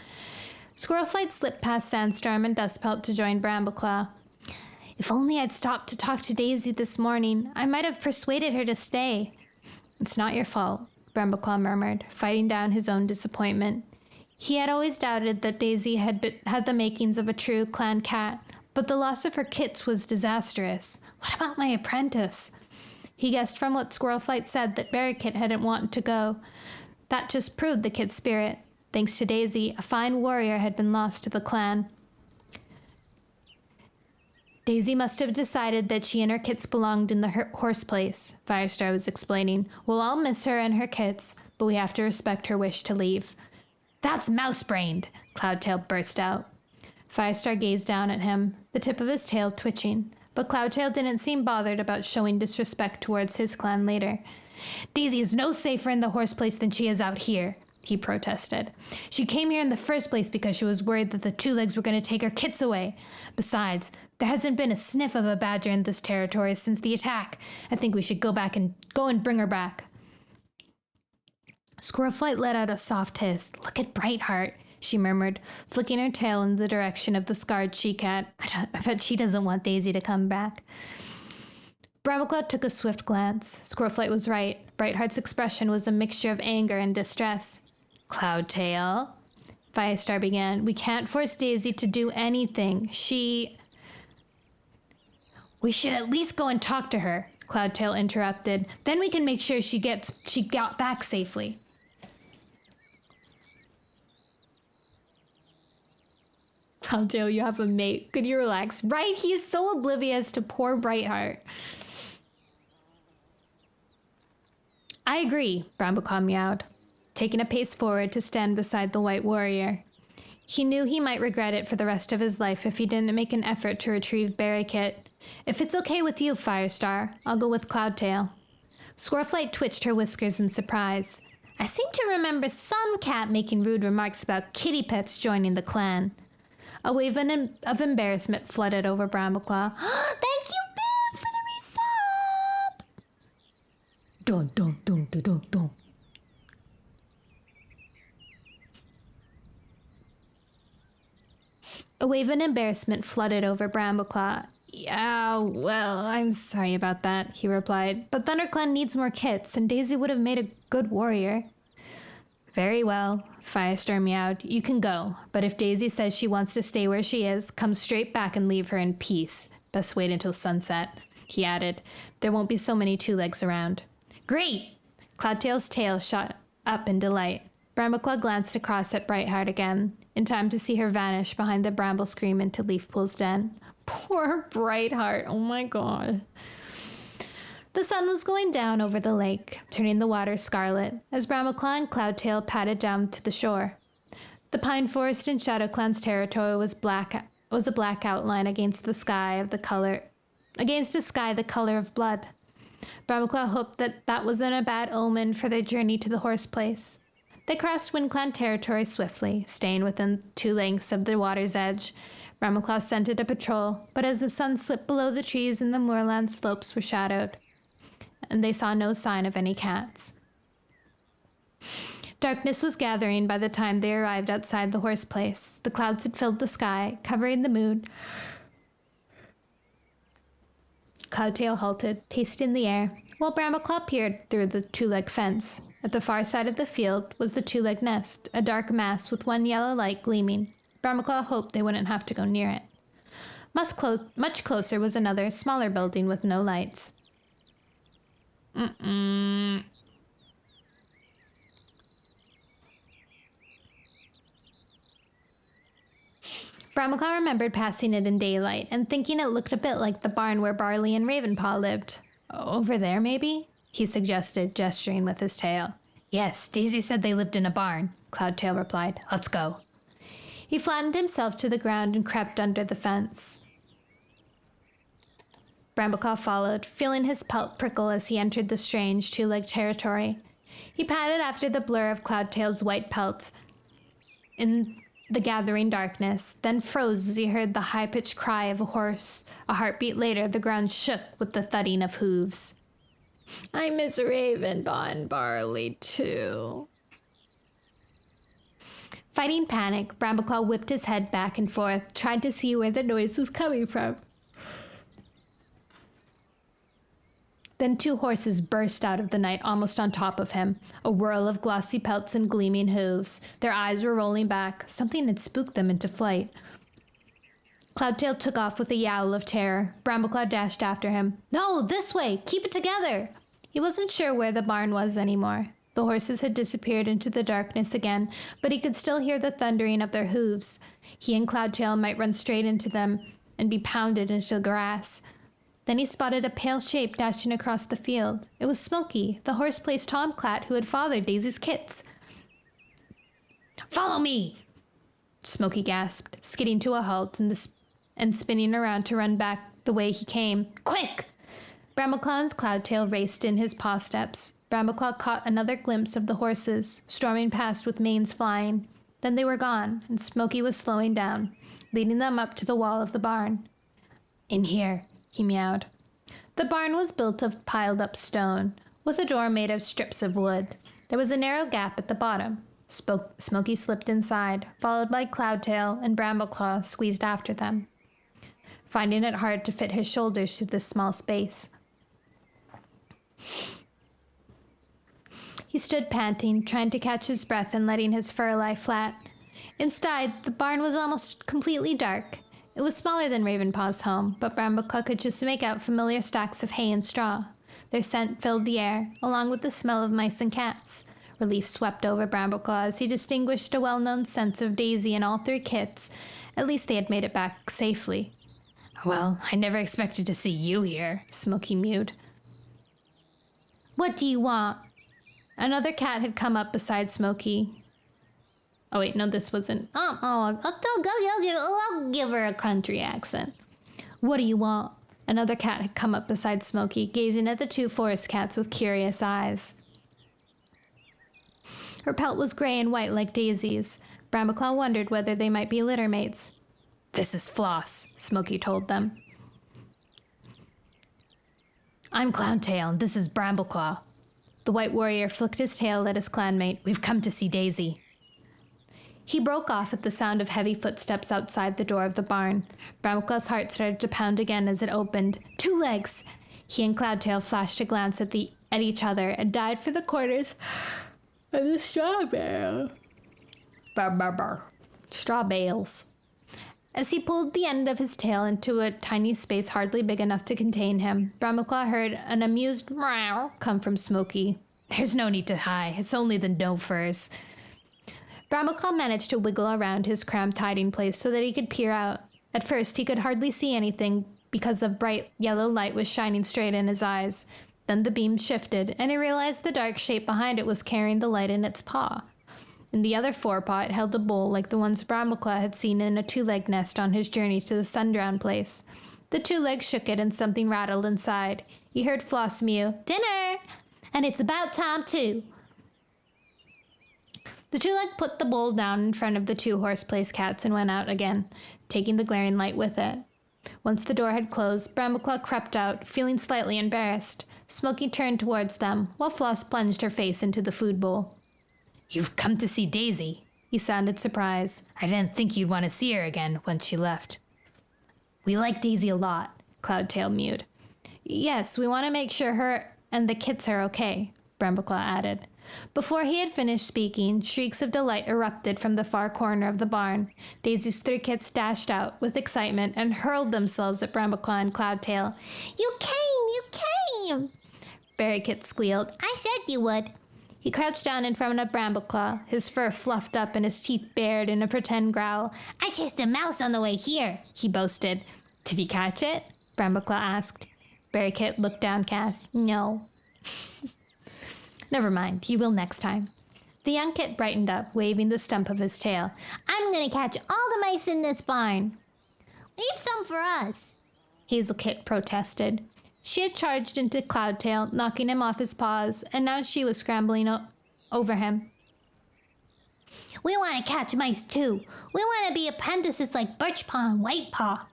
Squirrelflight slipped past Sandstorm and Dustpelt to join Brambleclaw. If only I'd stopped to talk to Daisy this morning, I might have persuaded her to stay. It's not your fault, Brambleclaw murmured, fighting down his own disappointment. He had always doubted that Daisy had the makings of a true clan cat, but the loss of her kits was disastrous. What about my apprentice? He guessed from what Squirrelflight said that Barricade hadn't wanted to go. That just proved the kit's spirit. Thanks to Daisy, a fine warrior had been lost to the clan. Daisy must have decided that she and her kits belonged in the horse place, Firestar was explaining. We'll all miss her and her kits, but we have to respect her wish to leave. That's mouse-brained, Cloudtail burst out. Firestar gazed down at him, the tip of his tail twitching, but Cloudtail didn't seem bothered about showing disrespect towards his clan leader. Daisy is no safer in the horse place than she is out here, he protested. She came here in the first place because she was worried that the two legs were going to take her kits away. Besides, there hasn't been a sniff of a badger in this territory since the attack. I think we should go and bring her back. Squirrelflight let out a soft hiss. Look at Brightheart, she murmured, flicking her tail in the direction of the scarred she-cat. I bet she doesn't want Daisy to come back. Brambleclaw took a swift glance. Squirrelflight was right. Brightheart's expression was a mixture of anger and distress. Cloudtail? Firestar began. We can't force Daisy to do anything. We should at least go and talk to her, Cloudtail interrupted. Then we can make sure she got back safely. Cloudtail, you have a mate. Could you relax? Right? He is so oblivious to poor Brightheart. I agree, Brambleclaw meowed, taking a pace forward to stand beside the White Warrior. He knew he might regret it for the rest of his life if he didn't make an effort to retrieve Barricade. If it's okay with you, Firestar, I'll go with Cloudtail. Squirrelflight twitched her whiskers in surprise. I seem to remember some cat making rude remarks about kitty pets joining the clan. A wave of embarrassment flooded over Brambleclaw. Thank you, Biv, for the resub! Dun, dun, dun, dun, dun, dun. A wave of embarrassment flooded over Brambleclaw. Yeah, well, I'm sorry about that, he replied. But ThunderClan needs more kits, and Daisy would have made a good warrior. Very well, Firestar meowed. You can go, but if Daisy says she wants to stay where she is, come straight back and leave her in peace. Best wait until sunset, he added. There won't be so many two legs around. Great! Cloudtail's tail shot up in delight. Brambleclaw glanced across at Brightheart again, in time to see her vanish behind the bramble scream into Leafpool's den. Poor Brightheart, oh my god. The sun was going down over the lake, turning the water scarlet, as Brambleclaw and Cloudtail padded down to the shore. The pine forest in ShadowClan's territory was a black outline against a sky the color of blood. Brambleclaw hoped that wasn't a bad omen for their journey to the horse place. They crossed WindClan territory swiftly, staying within 2 lengths of the water's edge. Brambleclaw scented a patrol, but as the sun slipped below the trees and the moorland slopes were shadowed, and they saw no sign of any cats. Darkness was gathering by the time they arrived outside the horse place. The clouds had filled the sky, covering the moon. Cloudtail halted, tasting the air, while Brambleclaw peered through the 2-leg fence. At the far side of the field was the 2-leg nest, a dark mass with 1 yellow light gleaming. Brambleclaw hoped they wouldn't have to go near it. Much closer was another, smaller building with no lights. Brambleclaw remembered passing it in daylight and thinking it looked a bit like the barn where Barley and Ravenpaw lived. Over there, maybe? He suggested, gesturing with his tail. Yes, Daisy said they lived in a barn, Cloudtail replied. Let's go. He flattened himself to the ground and crept under the fence. Brambleclaw followed, feeling his pelt prickle as he entered the strange 2-leg territory. He padded after the blur of Cloudtail's white pelt in the gathering darkness, then froze as he heard the high-pitched cry of a horse. A heartbeat later, the ground shook with the thudding of hooves. I miss Ravenpaw and Barley, too. Fighting panic, Brambleclaw whipped his head back and forth, tried to see where the noise was coming from. Then 2 horses burst out of the night almost on top of him, a whirl of glossy pelts and gleaming hooves. Their eyes were rolling back. Something had spooked them into flight. Cloudtail took off with a yowl of terror. Brambleclaw dashed after him. No, this way! Keep it together! He wasn't sure where the barn was anymore. The horses had disappeared into the darkness again, but he could still hear the thundering of their hooves. He and Cloudtail might run straight into them and be pounded into the grass. Then he spotted a pale shape dashing across the field. It was Smokey, the horse-placed tomcat who had fathered Daisy's kits. Follow me! Smokey gasped, skidding to a halt and spinning around to run back the way he came. Quick! Brambleclaw and Cloudtail raced in his paw steps. Brambleclaw caught another glimpse of the horses, storming past with manes flying. Then they were gone, and Smokey was slowing down, leading them up to the wall of the barn. In here, he meowed. The barn was built of piled-up stone, with a door made of strips of wood. There was a narrow gap at the bottom. Smokey slipped inside, followed by Cloudtail, and Brambleclaw squeezed after them, finding it hard to fit his shoulders through this small space. He stood panting, trying to catch his breath and letting his fur lie flat. Inside, the barn was almost completely dark. It was smaller than Ravenpaw's home, but Brambleclaw could just make out familiar stacks of hay and straw. Their scent filled the air, along with the smell of mice and cats. Relief swept over Brambleclaw as he distinguished a well-known sense of Daisy and all three kits. At least they had made it back safely. "Well, I never expected to see you here," Smokey mewed. "What do you want?" Another cat had come up beside Smokey. Oh wait, no, this wasn't. I'll give her a country accent. "What do you want?" Another cat had come up beside Smokey, gazing at the two forest cats with curious eyes. Her pelt was gray and white like Daisy's. Brambleclaw wondered whether they might be litter mates. "This is Floss," Smokey told them. "I'm Clowntail, and this is Brambleclaw." The white warrior flicked his tail at his clanmate. "We've come to see Daisy." He broke off at the sound of heavy footsteps outside the door of the barn. Brambleclaw's heart started to pound again as it opened. "Two legs!" He and Cloudtail flashed a glance at each other and dived for the corners of the straw bale. Straw bales. As he pulled the end of his tail into a tiny space hardly big enough to contain him, Brambleclaw heard an amused meow come from Smokey. "There's no need to hide. It's only the no-furs." Brambleclaw managed to wiggle around his cramped hiding place so that he could peer out. At first, he could hardly see anything because a bright yellow light was shining straight in his eyes. Then the beam shifted, and he realized the dark shape behind it was carrying the light in its paw. In the other forepaw, it held a bowl like the ones Brambleclaw had seen in a two-leg nest on his journey to the Sundrown place. The two legs shook it, and something rattled inside. He heard Floss mew, "Dinner! And it's about time, too!" The two-leg put the bowl down in front of the two horse-place cats and went out again, taking the glaring light with it. Once the door had closed, Brambleclaw crept out, feeling slightly embarrassed. Smokey turned towards them, while Floss plunged her face into the food bowl. "You've come to see Daisy?" He sounded surprised. "I didn't think you'd want to see her again once she left." "We like Daisy a lot," Cloudtail mewed. "Yes, we want to make sure her and the kits are okay," Brambleclaw added. Before he had finished speaking, shrieks of delight erupted from the far corner of the barn. Daisy's three kits dashed out with excitement and hurled themselves at Brambleclaw and Cloudtail. "You came! You came!" Berrykit squealed. "I said you would." He crouched down in front of Brambleclaw, his fur fluffed up and his teeth bared in a pretend growl. "I chased a mouse on the way here," he boasted. "Did you catch it?" Brambleclaw asked. Berrykit looked downcast. "No." "Never mind, you will next time." The young kit brightened up, waving the stump of his tail. "I'm gonna catch all the mice in this barn." "Leave some for us," Hazelkit protested. She had charged into Cloudtail, knocking him off his paws, and now she was scrambling over him. "We want to catch mice too. We want to be apprentices like Birchpaw and Whitepaw." "Are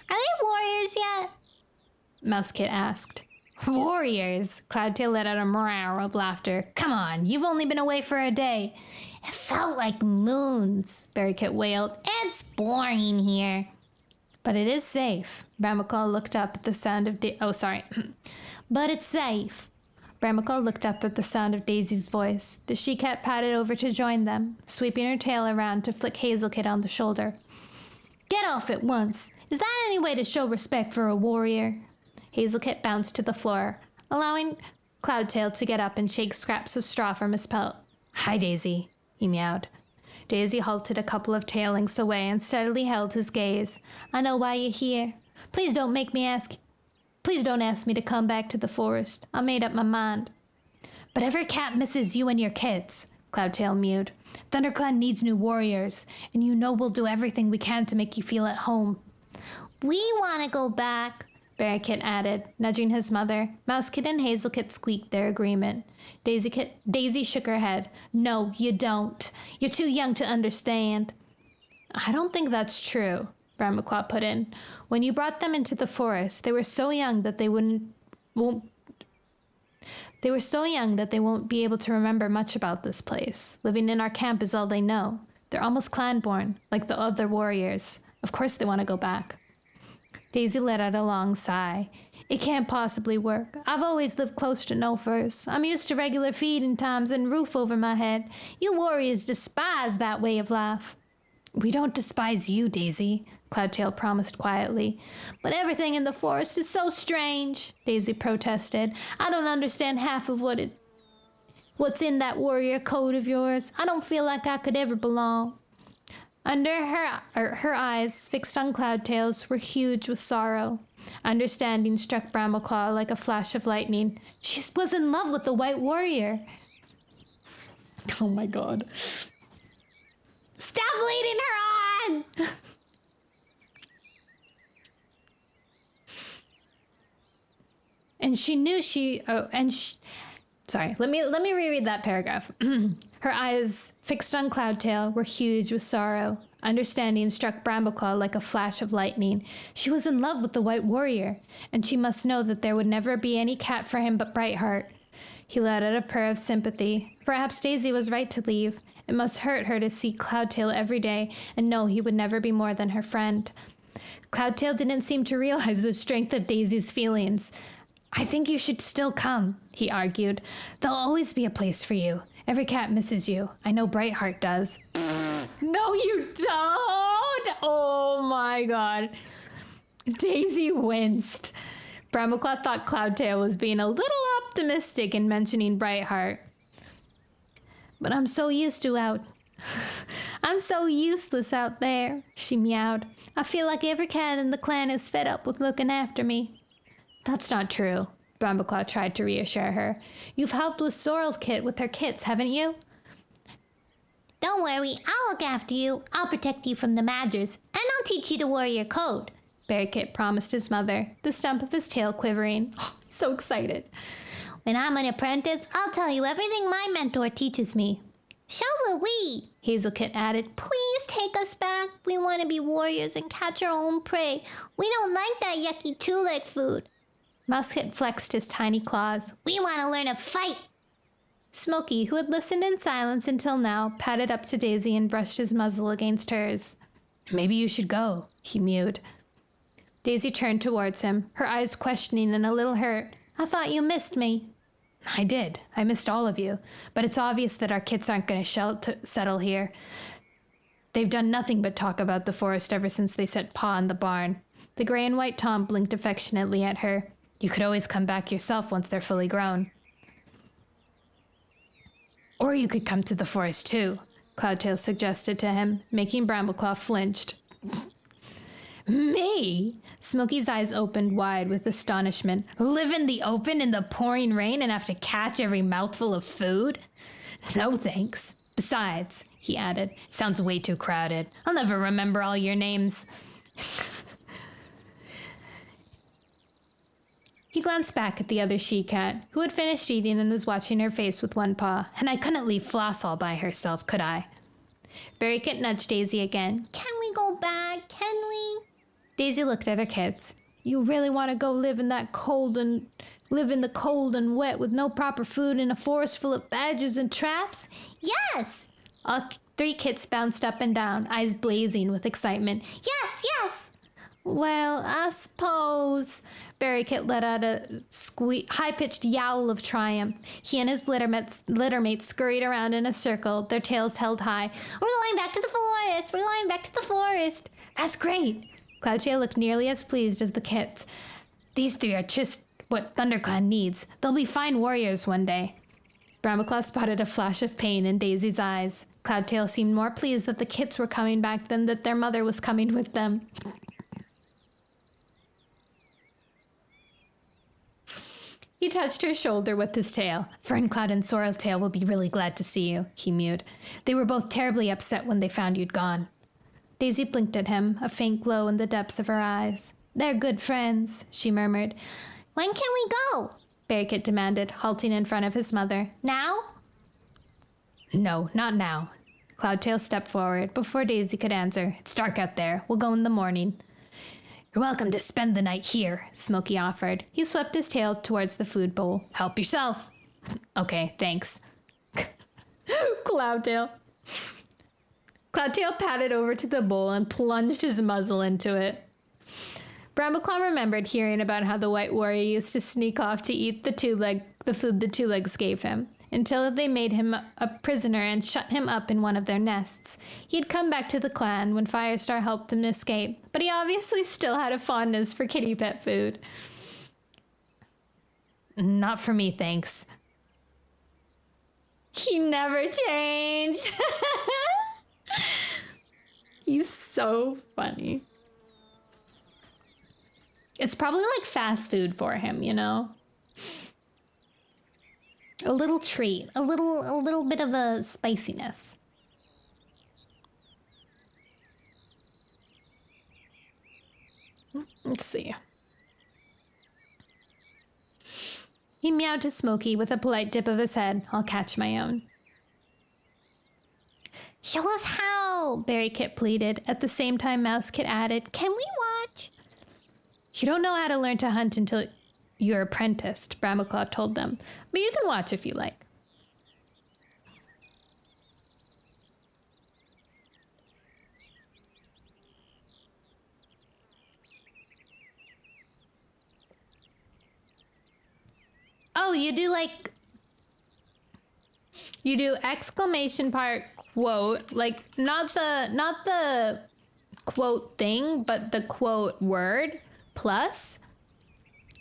they warriors yet?" Mousekit asked. "Warriors!" Cloudtail let out a meow of laughter. "Come on, you've only been away for a day." "It felt like moons," Berrykit wailed. "It's boring here." "But it is safe." Brambleclaw looked up at the sound of But it's safe. Brambleclaw looked up at the sound of Daisy's voice. The she-cat padded over to join them, sweeping her tail around to flick Hazelkit on the shoulder. "Get off at once. Is that any way to show respect for a warrior?" Hazelkit bounced to the floor, allowing Cloudtail to get up and shake scraps of straw from his pelt. "Hi, Daisy," he meowed. Daisy halted a couple of tail lengths away and steadily held his gaze. "I know why you're here. Please don't ask me to come back to the forest. I made up my mind." "But every cat misses you and your kids," Cloudtail mewed. "ThunderClan needs new warriors, and you know we'll do everything we can to make you feel at home." "We want to go back," Berrykit added, nudging his mother. Mousekit and Hazelkit squeaked their agreement. Daisy shook her head. "No, you don't. You're too young to understand." "I don't think that's true," Brambleclaw put in. "When you brought them into the forest, they were so young that they won't be able to remember much about this place. Living in our camp is all they know. They're almost clan-born, like the other warriors. Of course they want to go back." Daisy let out a long sigh. "It can't possibly work. I've always lived close to no-furs. I'm used to regular feeding times and roof over my head. You warriors despise that way of life." We don't despise you, Daisy, Cloudtail promised quietly. But everything in the forest is so strange, Daisy protested. I don't understand half of what's in that warrior code of yours. I don't feel like I could ever belong. Under her eyes, fixed on Cloudtail's, were huge with sorrow. Understanding struck Brambleclaw like a flash of lightning. She was in love with the white warrior. Oh my god. Stop leading her on! And she knew sorry, let me reread that paragraph. Her eyes, fixed on Cloudtail, were huge with sorrow. Understanding struck Brambleclaw like a flash of lightning. She was in love with the white warrior, and she must know that there would never be any cat for him but Brightheart. He let out a purr of sympathy. Perhaps Daisy was right to leave. It must hurt her to see Cloudtail every day and know he would never be more than her friend. Cloudtail didn't seem to realize the strength of Daisy's feelings. I think you should still come, he argued. There'll always be a place for you. Every cat misses you. I know Brightheart does. No, you don't! Oh my god. Daisy winced. Brambleclaw thought Cloudtail was being a little optimistic in mentioning Brightheart. But I'm so useless out there, she meowed. I feel like every cat in the clan is fed up with looking after me. That's not true, Brambleclaw tried to reassure her. You've helped with Sorrel-kit with her kits, haven't you? Don't worry, I'll look after you. I'll protect you from the Madgers, and I'll teach you the warrior code, Bearkit promised his mother, the stump of his tail quivering. So excited. When I'm an apprentice, I'll tell you everything my mentor teaches me. So will we, Hazelkit added. Please take us back. We want to be warriors and catch our own prey. We don't like that yucky two-leg food. Mousekit flexed his tiny claws. We want to learn to fight. Smokey, who had listened in silence until now, padded up to Daisy and brushed his muzzle against hers. Maybe you should go, he mewed. Daisy turned towards him, her eyes questioning and a little hurt. I thought you missed me. I did. I missed all of you. But it's obvious that our kits aren't going to settle here. They've done nothing but talk about the forest ever since they set paw in the barn. The gray and white Tom blinked affectionately at her. You could always come back yourself once they're fully grown. Or you could come to the forest too, Cloudtail suggested to him, making Brambleclaw flinched. Me? Smokey's eyes opened wide with astonishment. Live in the open in the pouring rain and have to catch every mouthful of food? No thanks. Besides, he added, sounds way too crowded. I'll never remember all your names. He glanced back at the other she-cat, who had finished eating and was watching her face with one paw. And I couldn't leave Floss all by herself, could I? Bearkit nudged Daisy again. Can we go back? Can we? Daisy looked at her kits. You really want to go live in the cold and wet with no proper food in a forest full of badgers and traps? Yes! All three kits bounced up and down, eyes blazing with excitement. Yes, yes! Well, I suppose... Bearkit let out a high-pitched yowl of triumph. He and his littermates scurried around in a circle, their tails held high. We're going back to the forest! We're going back to the forest! That's great! Cloudtail looked nearly as pleased as the kits. These three are just what ThunderClan needs. They'll be fine warriors one day. Brambleclaw spotted a flash of pain in Daisy's eyes. Cloudtail seemed more pleased that the kits were coming back than that their mother was coming with them. He touched her shoulder with his tail. Ferncloud and Sorreltail will be really glad to see you, he mewed. They were both terribly upset when they found you'd gone. Daisy blinked at him, a faint glow in the depths of her eyes. They're good friends, she murmured. When can we go? Bearkit demanded, halting in front of his mother. Now? No, not now. Cloudtail stepped forward before Daisy could answer. It's dark out there. We'll go in the morning. You're welcome to spend the night here, Smokey offered. He swept his tail towards the food bowl. Help yourself. Okay, thanks. Cloudtail padded over to the bowl and plunged his muzzle into it. Brambleclaw remembered hearing about how the White Warrior used to sneak off to eat the food the two legs gave him. until they made him a prisoner and shut him up in one of their nests. He had come back to the clan when Firestar helped him escape, but he obviously still had a fondness for kitty pet food. Not for me, thanks. He never changed. He's so funny. It's probably like fast food for him, you know? A little treat, a little bit of a spiciness. Let's see. He meowed to Smokey with a polite dip of his head. I'll catch my own. Show us how, Berry Kit pleaded. At the same time, Mouse Kit added, can we watch? You don't know how to learn to hunt until you're apprenticed, Brambleclaw told them. But you can watch if you like. Oh, you do exclamation part quote, like not the quote thing, but the quote word plus,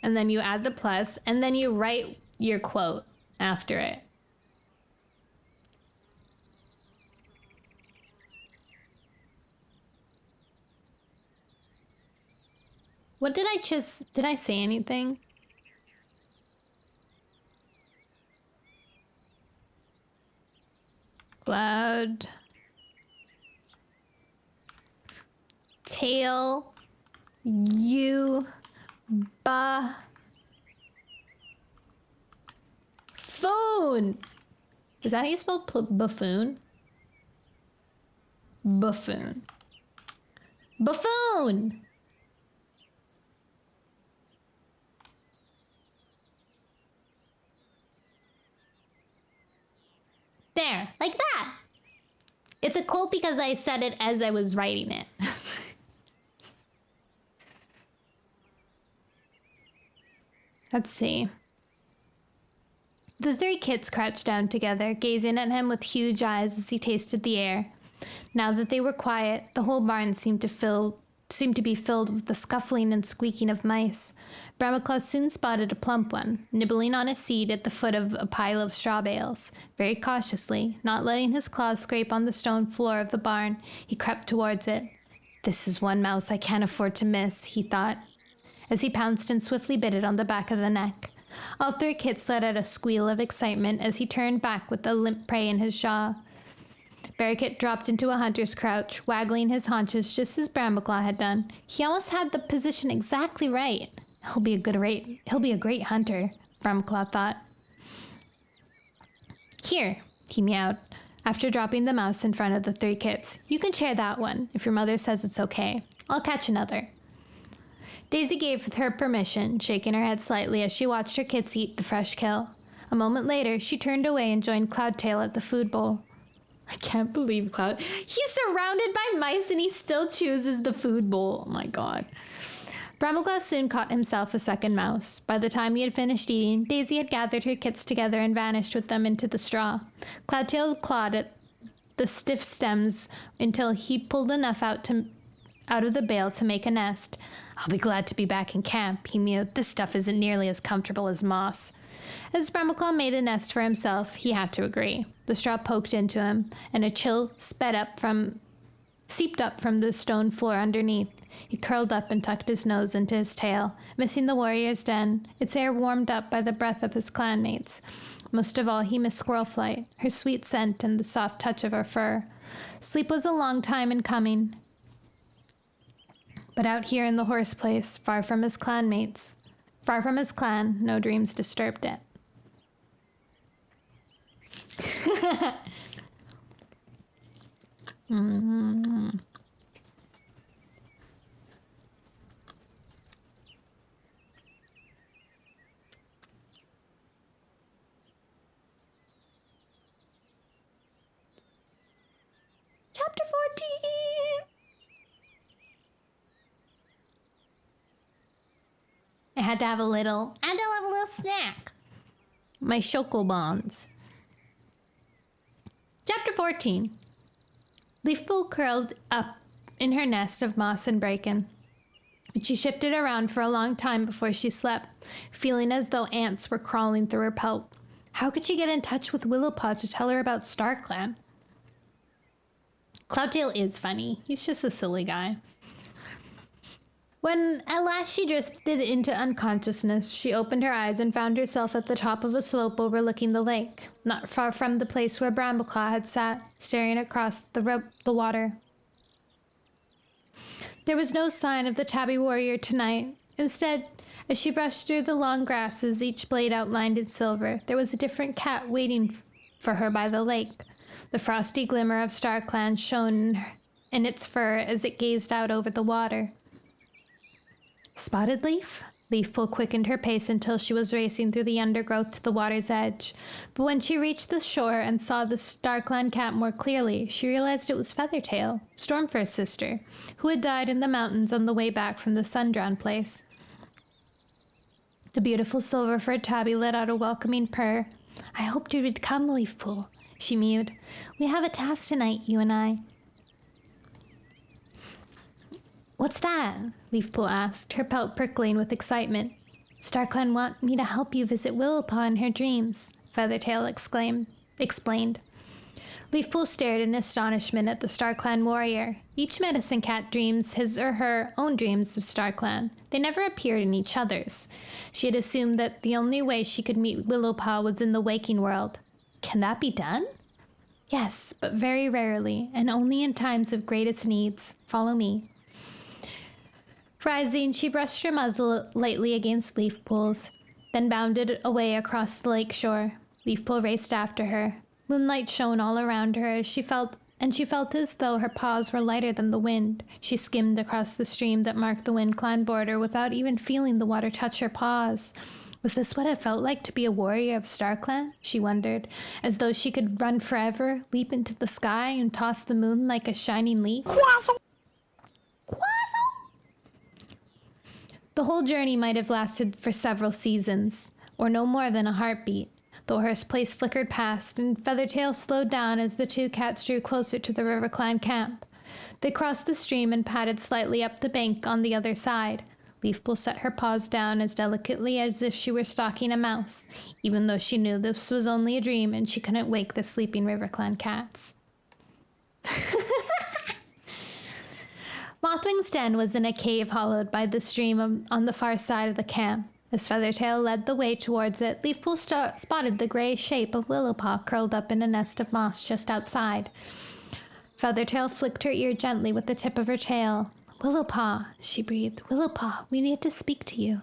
and then you add the plus, and then you write your quote after it. What did I say anything? Cloud. Tail. You. Buffoon. Is that how you spell buffoon? Buffoon. Buffoon. There, like that. It's a quote because I said it as I was writing it. Let's see. The three kits crouched down together, gazing at him with huge eyes as he tasted the air. Now that they were quiet, the whole barn seemed to be filled with the scuffling and squeaking of mice. Brambleclaw soon spotted a plump one, nibbling on a seed at the foot of a pile of straw bales. Very cautiously, not letting his claws scrape on the stone floor of the barn, he crept towards it. This is one mouse I can't afford to miss, he thought, as he pounced and swiftly bit it on the back of the neck. All three kits let out a squeal of excitement as he turned back with the limp prey in his jaw. Barricade dropped into a hunter's crouch, waggling his haunches just as Brambleclaw had done. He almost had the position exactly right. He'll be a great hunter, Brambleclaw thought. Here, he meowed, after dropping the mouse in front of the three kits. You can share that one, if your mother says it's okay. I'll catch another. Daisy gave her permission, shaking her head slightly as she watched her kits eat the fresh kill. A moment later, she turned away and joined Cloudtail at the food bowl. I can't believe Cloud. He's surrounded by mice and he still chooses the food bowl. Oh my god. Brambleclaw soon caught himself a second mouse. By the time he had finished eating, Daisy had gathered her kits together and vanished with them into the straw. Cloudtail clawed at the stiff stems until he pulled enough out of the bale to make a nest. I'll be glad to be back in camp, he mewed. This stuff isn't nearly as comfortable as moss. As Brambleclaw made a nest for himself, he had to agree. The straw poked into him, and a chill seeped up from the stone floor underneath. He curled up and tucked his nose into his tail, missing the warrior's den, its air warmed up by the breath of his clanmates. Most of all, he missed Squirrelflight, her sweet scent and the soft touch of her fur. Sleep was a long time in coming. But out here in the horse place, far from his clan, no dreams disturbed it. Mm-hmm. Chapter 14. I had to have a little snack. My chocobons. Chapter 14. Leafpool curled up in her nest of moss and bracken. She shifted around for a long time before she slept, feeling as though ants were crawling through her pelt. How could she get in touch with Willowpaw to tell her about StarClan? Cloudtail is funny. He's just a silly guy. When at last she drifted into unconsciousness, she opened her eyes and found herself at the top of a slope overlooking the lake, not far from the place where Brambleclaw had sat, staring across the water. There was no sign of the tabby warrior tonight. Instead, as she brushed through the long grasses, each blade outlined in silver, there was a different cat waiting for her by the lake. The frosty glimmer of StarClan shone in its fur as it gazed out over the water. Spotted Leaf? Leafpool quickened her pace until she was racing through the undergrowth to the water's edge. But when she reached the shore and saw the StarClan cat more clearly, she realized it was Feathertail, Stormfur's sister, who had died in the mountains on the way back from the Sundrown place. The beautiful silver-furred tabby let out a welcoming purr. "I hoped you would come, Leafpool," she mewed. "We have a task tonight, you and I." "What's that?" Leafpool asked, her pelt prickling with excitement. "StarClan want me to help you visit Willowpaw in her dreams," Feathertail explained. Leafpool stared in astonishment at the StarClan warrior. Each medicine cat dreams his or her own dreams of StarClan. They never appeared in each other's. She had assumed that the only way she could meet Willowpaw was in the waking world. Can that be done? Yes, but very rarely, and only in times of greatest needs. Follow me. Rising, she brushed her muzzle lightly against Leafpool's, then bounded away across the lake shore. Leafpool raced after her. Moonlight shone all around her as she felt as though her paws were lighter than the wind. She skimmed across the stream that marked the WindClan border without even feeling the water touch her paws. Was this what it felt like to be a warrior of StarClan? She wondered, as though she could run forever, leap into the sky, and toss the moon like a shining leaf. Quazzle! Quazzle! The whole journey might have lasted for several seasons, or no more than a heartbeat. The horse place flickered past, and Feathertail slowed down as the two cats drew closer to the RiverClan camp. They crossed the stream and padded slightly up the bank on the other side. Leafpool set her paws down as delicately as if she were stalking a mouse, even though she knew this was only a dream and she couldn't wake the sleeping RiverClan cats. Mothwing's den was in a cave hollowed by the stream on the far side of the camp. As Feathertail led the way towards it, Leafpool spotted the gray shape of Willowpaw curled up in a nest of moss just outside. Feathertail flicked her ear gently with the tip of her tail. "Willowpaw," she breathed. "Willowpaw, we need to speak to you."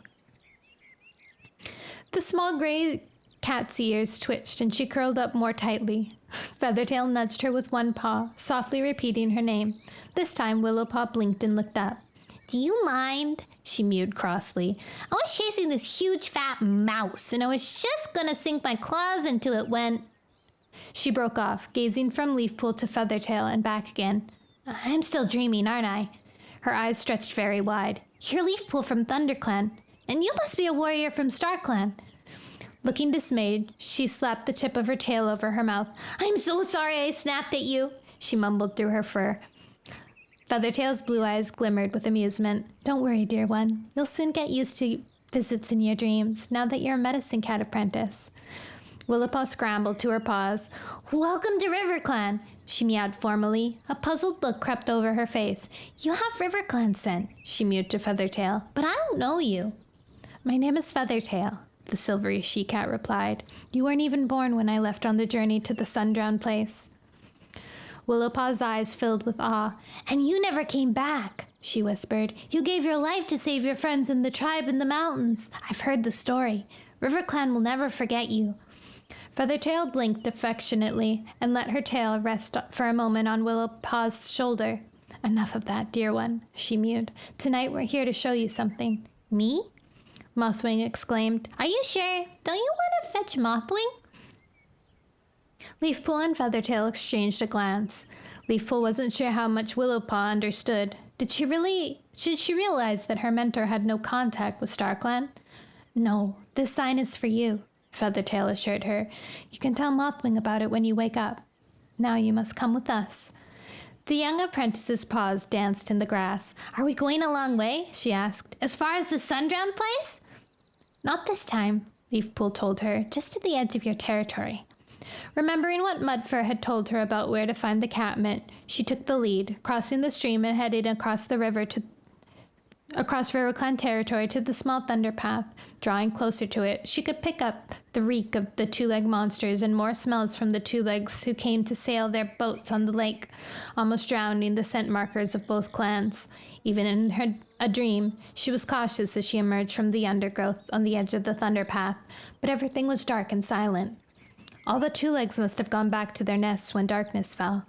The small gray cat's ears twitched and she curled up more tightly. Feathertail nudged her with one paw, softly repeating her name. This time Willowpaw blinked and looked up. "Do you mind?" she mewed crossly. "I was chasing this huge fat mouse, and I was just gonna sink my claws into it when—" She broke off, gazing from Leafpool to Feathertail and back again. "I'm still dreaming, aren't I?" Her eyes stretched very wide. "You're Leafpool from ThunderClan, and you must be a warrior from StarClan." Looking dismayed, she slapped the tip of her tail over her mouth. "I'm so sorry I snapped at you," she mumbled through her fur. Feathertail's blue eyes glimmered with amusement. "Don't worry, dear one. You'll soon get used to visits in your dreams, now that you're a medicine cat apprentice." Willowpaw scrambled to her paws. "Welcome to RiverClan," she meowed formally. A puzzled look crept over her face. "You have RiverClan scent," she mewed to Feathertail, "but I don't know you." "My name is Feathertail," the silvery she-cat replied. "You weren't even born when I left on the journey to the Sundrown place." Willowpaw's eyes filled with awe. "And you never came back," she whispered. "You gave your life to save your friends in the tribe in the mountains. I've heard the story. RiverClan will never forget you." Feathertail blinked affectionately and let her tail rest for a moment on Willowpaw's shoulder. "Enough of that, dear one," she mewed. "Tonight we're here to show you something." "Me?" Mothwing exclaimed. "Are you sure? Don't you want to fetch Mothwing?" Leafpool and Feathertail exchanged a glance. Leafpool wasn't sure how much Willowpaw understood. Did she realize that her mentor had no contact with StarClan? "No, this sign is for you," Feathertail assured her. "You can tell Mothwing about it when you wake up." Now you must come with us." The young apprentice's paws danced in the grass. "Are we going a long way?" she asked. "As far as the sun-drowned place?" "Not this time," Leafpool told her, "just to the edge of your territory." Remembering what Mudfur had told her about where to find the catmint, she took the lead, crossing the stream and heading across River Clan territory to the small thunder path. Drawing closer to it, she could pick up the reek of the two-leg monsters and more smells from the two-legs who came to sail their boats on the lake, almost drowning the scent markers of both clans. Even in a dream, she was cautious as she emerged from the undergrowth on the edge of the thunder path, but everything was dark and silent. All the two-legs must have gone back to their nests when darkness fell.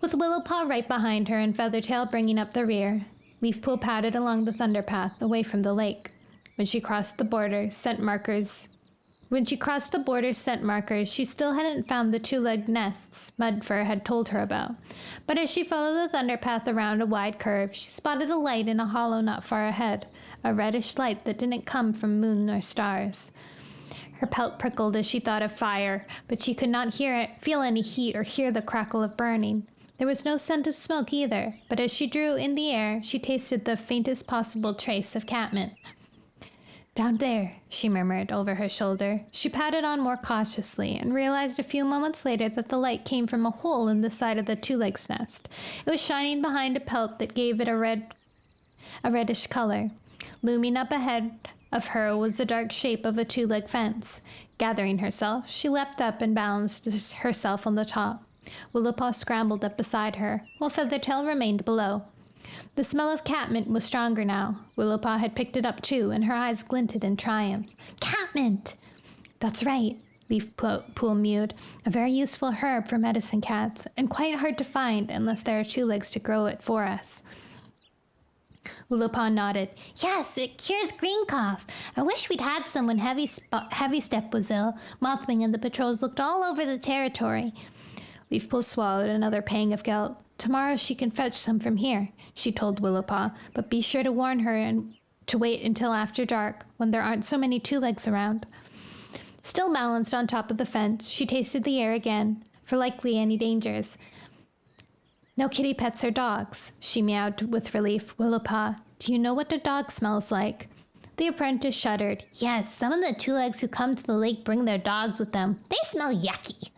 With Willowpaw right behind her and Feathertail bringing up the rear, Leafpool padded along the thunder path away from the lake. When she crossed the border scent markers, she still hadn't found the two-legged nests Mudfur had told her about. But as she followed the thunder path around a wide curve, she spotted a light in a hollow not far ahead, a reddish light that didn't come from moon or stars. Her pelt prickled as she thought of fire, but she could not feel any heat or hear the crackle of burning. There was no scent of smoke either, but as she drew in the air, she tasted the faintest possible trace of catmint. "Down there," she murmured over her shoulder. She padded on more cautiously and realized a few moments later that the light came from a hole in the side of the two-legs nest. It was shining behind a pelt that gave it a reddish color. Looming up ahead of her was the dark shape of a two-leg fence. Gathering herself, she leapt up and balanced herself on the top. Willowpaw scrambled up beside her, while Feathertail remained below. The smell of catmint was stronger now. Willowpaw had picked it up too, and her eyes glinted in triumph. "Catmint!" "That's right," Leafpool mewed. "A very useful herb for medicine cats, and quite hard to find unless there are two legs to grow it for us." Willowpaw nodded. "Yes, it cures green cough. I wish we'd had some when Heavy Step was ill. Mothwing and the patrols looked all over the territory." Leafpool swallowed another pang of guilt. "Tomorrow she can fetch some from here," she told Willowpaw, "but be sure to warn her and to wait until after dark, when there aren't so many two-legs around." Still balanced on top of the fence, she tasted the air again, for likely any dangers. "No kitty pets or dogs," she meowed with relief. "Willowpaw, do you know what a dog smells like?" The apprentice shuddered. "Yes, some of the two-legs who come to the lake bring their dogs with them. They smell yucky."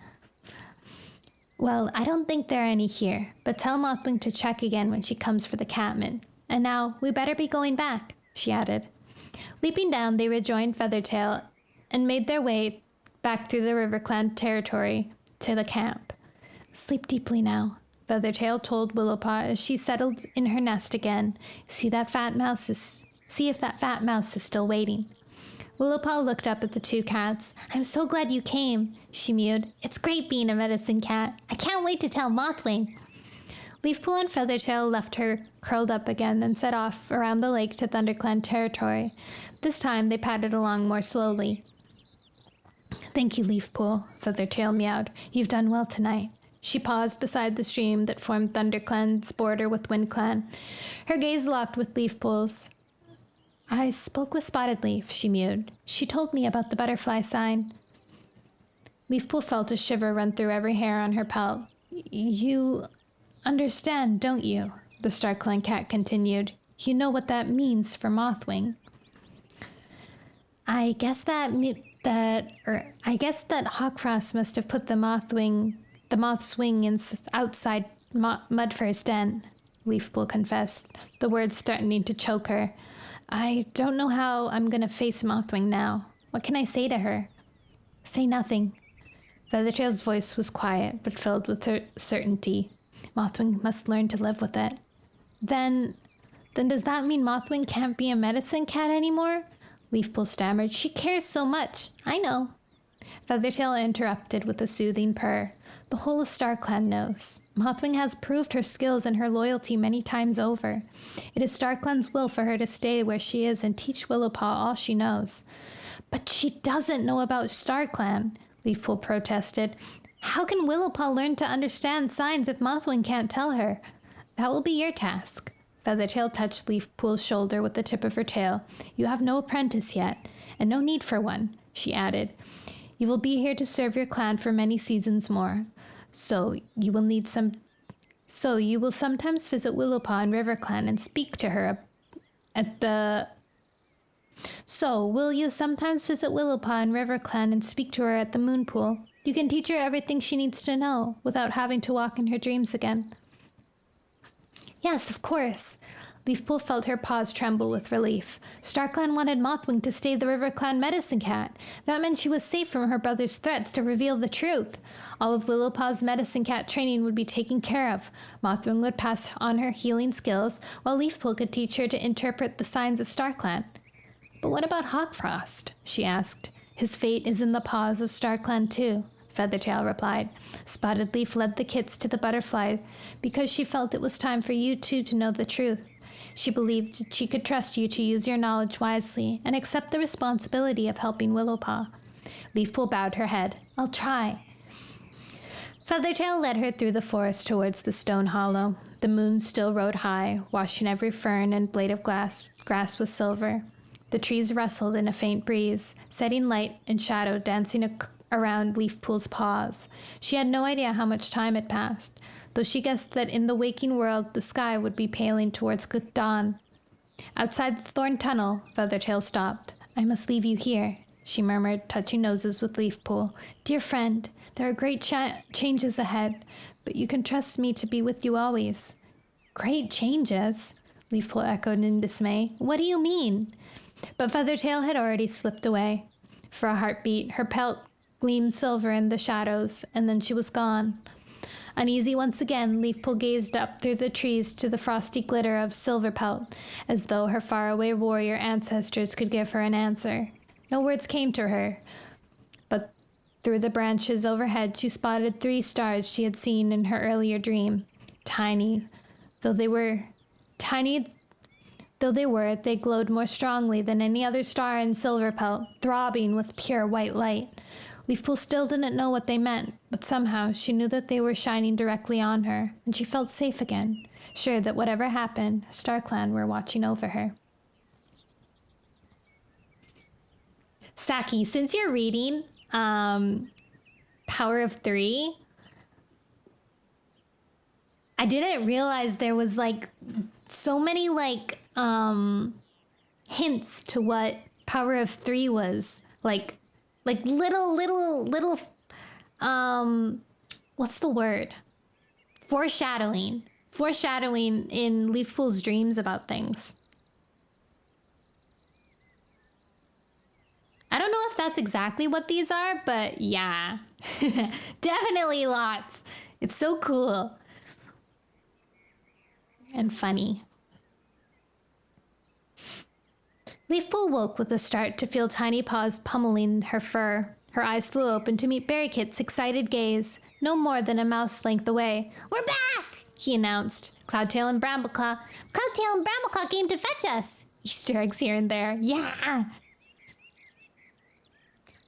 "Well, I don't think there are any here, but tell Mothwing to check again when she comes for the catmint. And now, we better be going back," she added. Leaping down, they rejoined Feathertail and made their way back through the River Clan territory to the camp. "Sleep deeply now," Feathertail told Willowpaw as she settled in her nest again. See if that fat mouse is still waiting." Willowpaw looked up at the two cats. "I'm so glad you came," she mewed. "It's great being a medicine cat. I can't wait to tell Mothwing." Leafpool and Feathertail left her curled up again and set off around the lake to ThunderClan territory. This time they padded along more slowly. "Thank you, Leafpool," Feathertail meowed. "You've done well tonight." She paused beside the stream that formed ThunderClan's border with WindClan. Her gaze locked with Leafpool's. "I spoke with Spotted Leaf," she mewed. "She told me about the butterfly sign." Leafpool felt a shiver run through every hair on her pelt. "You understand, don't you?" the StarClan cat continued. "You know what that means for Mothwing." I guess that Hawkfrost must have put the moth's wing outside Mudfur's den," Leafpool confessed, the words threatening to choke her. "I don't know how I'm going to face Mothwing now. What can I say to her?" "Say nothing." Feathertail's voice was quiet, but filled with certainty. "Mothwing must learn to live with it." Then does that mean Mothwing can't be a medicine cat anymore?" Leafpool stammered. "She cares so much." "I know." Feathertail interrupted with a soothing purr. "The whole of StarClan knows. Mothwing has proved her skills and her loyalty many times over. It is StarClan's will for her to stay where she is and teach Willowpaw all she knows." "But she doesn't know about StarClan," Leafpool protested. "How can Willowpaw learn to understand signs if Mothwing can't tell her?" "That will be your task." Feathertail touched Leafpool's shoulder with the tip of her tail. "You have no apprentice yet, and no need for one," she added. "You will be here to serve your clan for many seasons more. So you will sometimes visit Willowpaw and RiverClan and speak to her at the... So, will you sometimes visit Willowpaw and RiverClan and speak to her at the moon pool? You can teach her everything she needs to know without having to walk in her dreams again. Yes, of course. Leafpool felt her paws tremble with relief. StarClan wanted Mothwing to stay the RiverClan medicine cat. That meant she was safe from her brother's threats to reveal the truth. All of Willowpaw's medicine cat training would be taken care of. Mothwing would pass on her healing skills, while Leafpool could teach her to interpret the signs of StarClan. But what about Hawkfrost? She asked. His fate is in the paws of StarClan too, Feathertail replied. Spotted Leaf led the kits to the butterfly because she felt it was time for you two to know the truth. She believed that she could trust you to use your knowledge wisely and accept the responsibility of helping Willowpaw. Leafpool bowed her head. I'll try. Feathertail led her through the forest towards the stone hollow. The moon still rode high, washing every fern and blade of grass with silver. The trees rustled in a faint breeze, setting light and shadow dancing around Leafpool's paws. She had no idea how much time had passed, though she guessed that in the waking world the sky would be paling towards good dawn. Outside the thorn tunnel, Feathertail stopped. I must leave you here, she murmured, touching noses with Leafpool. Dear friend, there are great changes ahead, but you can trust me to be with you always. Great changes? Leafpool echoed in dismay. What do you mean? But Feathertail had already slipped away. For a heartbeat, her pelt gleamed silver in the shadows, and then she was gone. Uneasy once again, Leafpool gazed up through the trees to the frosty glitter of Silverpelt, as though her faraway warrior ancestors could give her an answer. No words came to her, but through the branches overhead she spotted 3 stars she had seen in her earlier dream. Tiny, they glowed more strongly than any other star in Silverpelt, throbbing with pure white light. Leafpool still didn't know what they meant, but somehow she knew that they were shining directly on her, and she felt safe again, sure that whatever happened, StarClan were watching over her. Saki, since you're reading Power of 3, I didn't realize there was so many hints to what Power of 3 was. Like little what's the word? Foreshadowing in Leafpool's dreams about things. I don't know if that's exactly what these are, but yeah. Definitely lots. It's so cool. And funny. Leafpool woke with a start to feel tiny paws pummeling her fur. Her eyes flew open to meet Barrykit's excited gaze, no more than a mouse length away. We're back, he announced. Cloudtail and Brambleclaw came to fetch us. Easter eggs here and there. Yeah.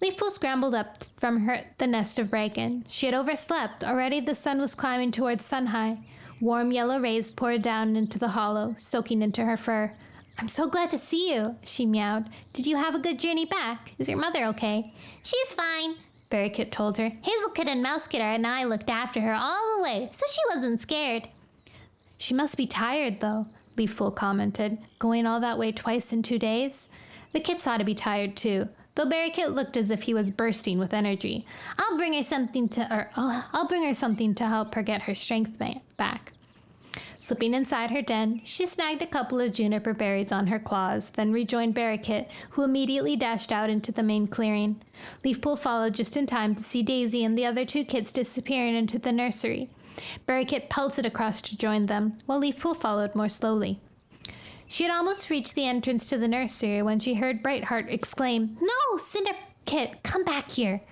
Leafpool scrambled up from the nest of bracken. She had overslept. Already the sun was climbing towards sun-high. Warm yellow rays poured down into the hollow, soaking into her fur. I'm so glad to see you, she meowed. Did you have a good journey back? Is your mother okay? She's fine, Barrykit told her. Hazelkit and Mousekit and I looked after her all the way, so she wasn't scared. She must be tired, though, Leafpool commented. Going all that way twice in 2 days? The kits ought to be tired, too, though Barrykit looked as if he was bursting with energy. I'll bring her something to help her get her strength back. Slipping inside her den, she snagged a couple of juniper berries on her claws, then rejoined Barrykit, who immediately dashed out into the main clearing. Leafpool followed just in time to see Daisy and the other 2 kits disappearing into the nursery. Barrykit pelted across to join them, while Leafpool followed more slowly. She had almost reached the entrance to the nursery when she heard Brightheart exclaim, No, Cinderkit, come back here.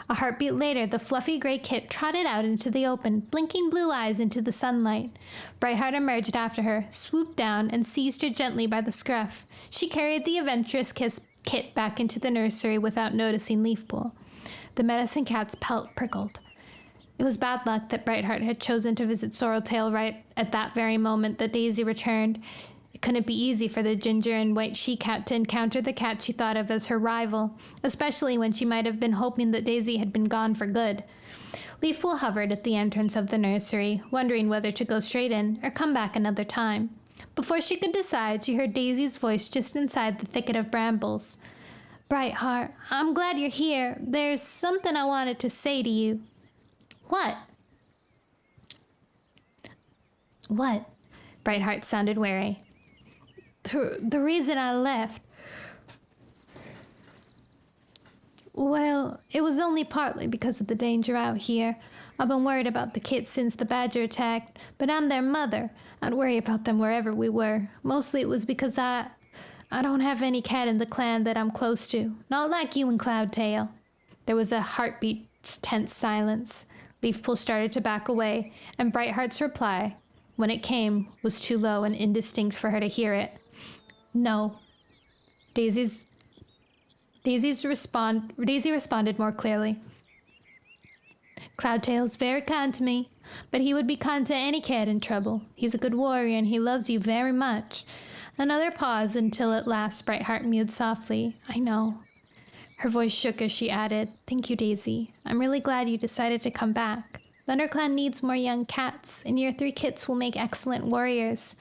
A heartbeat later, the fluffy gray kit trotted out into the open, blinking blue eyes into the sunlight. Brightheart emerged after her, swooped down, and seized her gently by the scruff. She carried the adventurous kit back into the nursery without noticing Leafpool. The medicine cat's pelt prickled. It was bad luck that Brightheart had chosen to visit Sorreltail right at that very moment that Daisy returned. It couldn't be easy for the ginger and white she-cat to encounter the cat she thought of as her rival, especially when she might have been hoping that Daisy had been gone for good. Leafpool hovered at the entrance of the nursery, wondering whether to go straight in or come back another time. Before she could decide, she heard Daisy's voice just inside the thicket of brambles. "Brightheart, I'm glad you're here. There's something I wanted to say to you." What? "What?" Brightheart sounded wary. The reason I left. Well, it was only partly because of the danger out here. I've been worried about the kids since the badger attacked, but I'm their mother. I'd worry about them wherever we were. Mostly it was because I don't have any cat in the clan that I'm close to. Not like you and Cloudtail." There was a heartbeat's tense silence. Leafpool started to back away, and Brightheart's reply, when it came, was too low and indistinct for her to hear it. "No." Daisy responded more clearly. "Cloudtail's very kind to me, but he would be kind to any cat in trouble. He's a good warrior and he loves you very much." Another pause until at last Brightheart mewed softly. "I know." Her voice shook as she added, "Thank you, Daisy. I'm really glad you decided to come back. ThunderClan needs more young cats, and your 3 kits will make excellent warriors."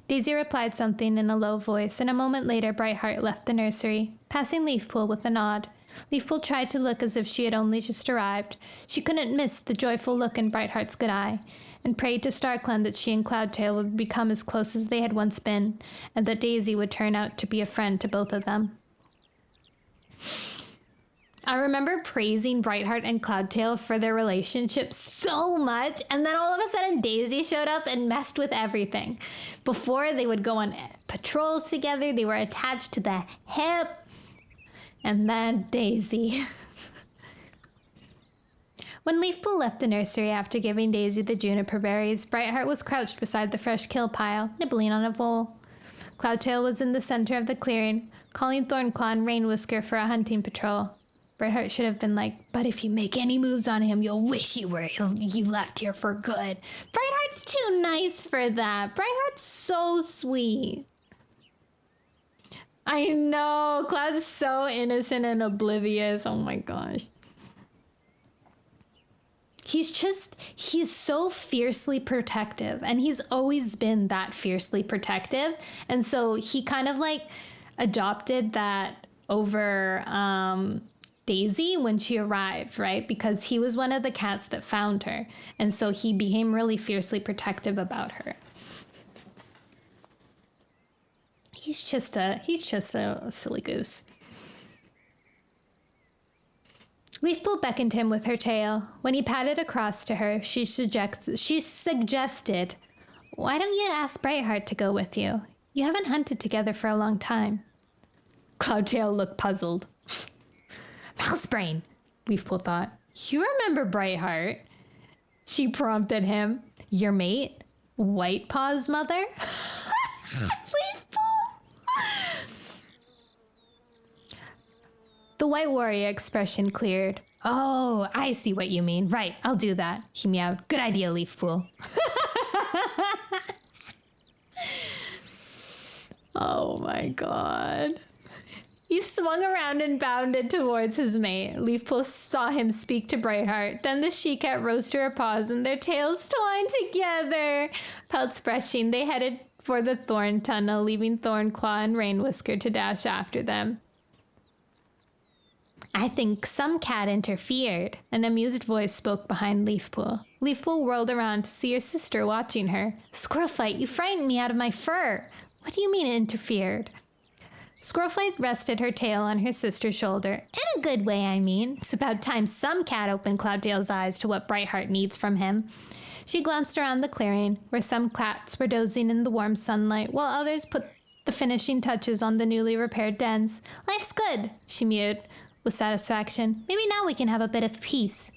Daisy replied something in a low voice, and a moment later Brightheart left the nursery, passing Leafpool with a nod. Leafpool tried to look as if she had only just arrived. She couldn't miss the joyful look in Brightheart's good eye, and prayed to StarClan that she and Cloudtail would become as close as they had once been, and that Daisy would turn out to be a friend to both of them. I remember praising Brightheart and Cloudtail for their relationship so much, and then all of a sudden Daisy showed up and messed with everything. Before, they would go on patrols together, they were attached to the hip, and then Daisy. When Leafpool left the nursery after giving Daisy the juniper berries, Brightheart was crouched beside the fresh kill pile, nibbling on a vole. Cloudtail was in the center of the clearing, calling Thornclaw and Rainwhisker for a hunting patrol. Brightheart should have been like, "But if you make any moves on him, you'll wish you left here for good." Brightheart's too nice for that. Brightheart's so sweet. I know, Cloud's so innocent and oblivious. Oh my gosh. He's so fiercely protective, and he's always been that fiercely protective. And so he kind of like adopted that over Daisy when she arrived, right? Because he was one of the cats that found her. And so he became really fiercely protective about her. He's just a silly goose. Leafpool beckoned him with her tail. When he patted across to her, she suggested, "Why don't you ask Brightheart to go with you? You haven't hunted together for a long time." Cloudtail looked puzzled. "Mousebrain," Leafpool thought. "You remember Brightheart?" She prompted him. "Your mate? Whitepaw's mother?" The White Warrior expression cleared. "Oh, I see what you mean. Right, I'll do that," he meowed. "Good idea, Leafpool." Oh my god. He swung around and bounded towards his mate. Leafpool saw him speak to Brightheart. Then the she-cat rose to her paws and their tails twined together. Pelts brushing, they headed for the thorn tunnel, leaving Thornclaw and Rainwhisker to dash after them. "I think some cat interfered," an amused voice spoke behind Leafpool. Leafpool whirled around to see her sister watching her. "Squirrelflight, you frightened me out of my fur." "What do you mean interfered?" Squirrelflight rested her tail on her sister's shoulder. "In a good way, I mean. It's about time some cat opened Cloudtail's eyes to what Brightheart needs from him." She glanced around the clearing, where some cats were dozing in the warm sunlight, while others put the finishing touches on the newly repaired dens. "Life's good," she mewed with satisfaction. "Maybe now we can have a bit of peace."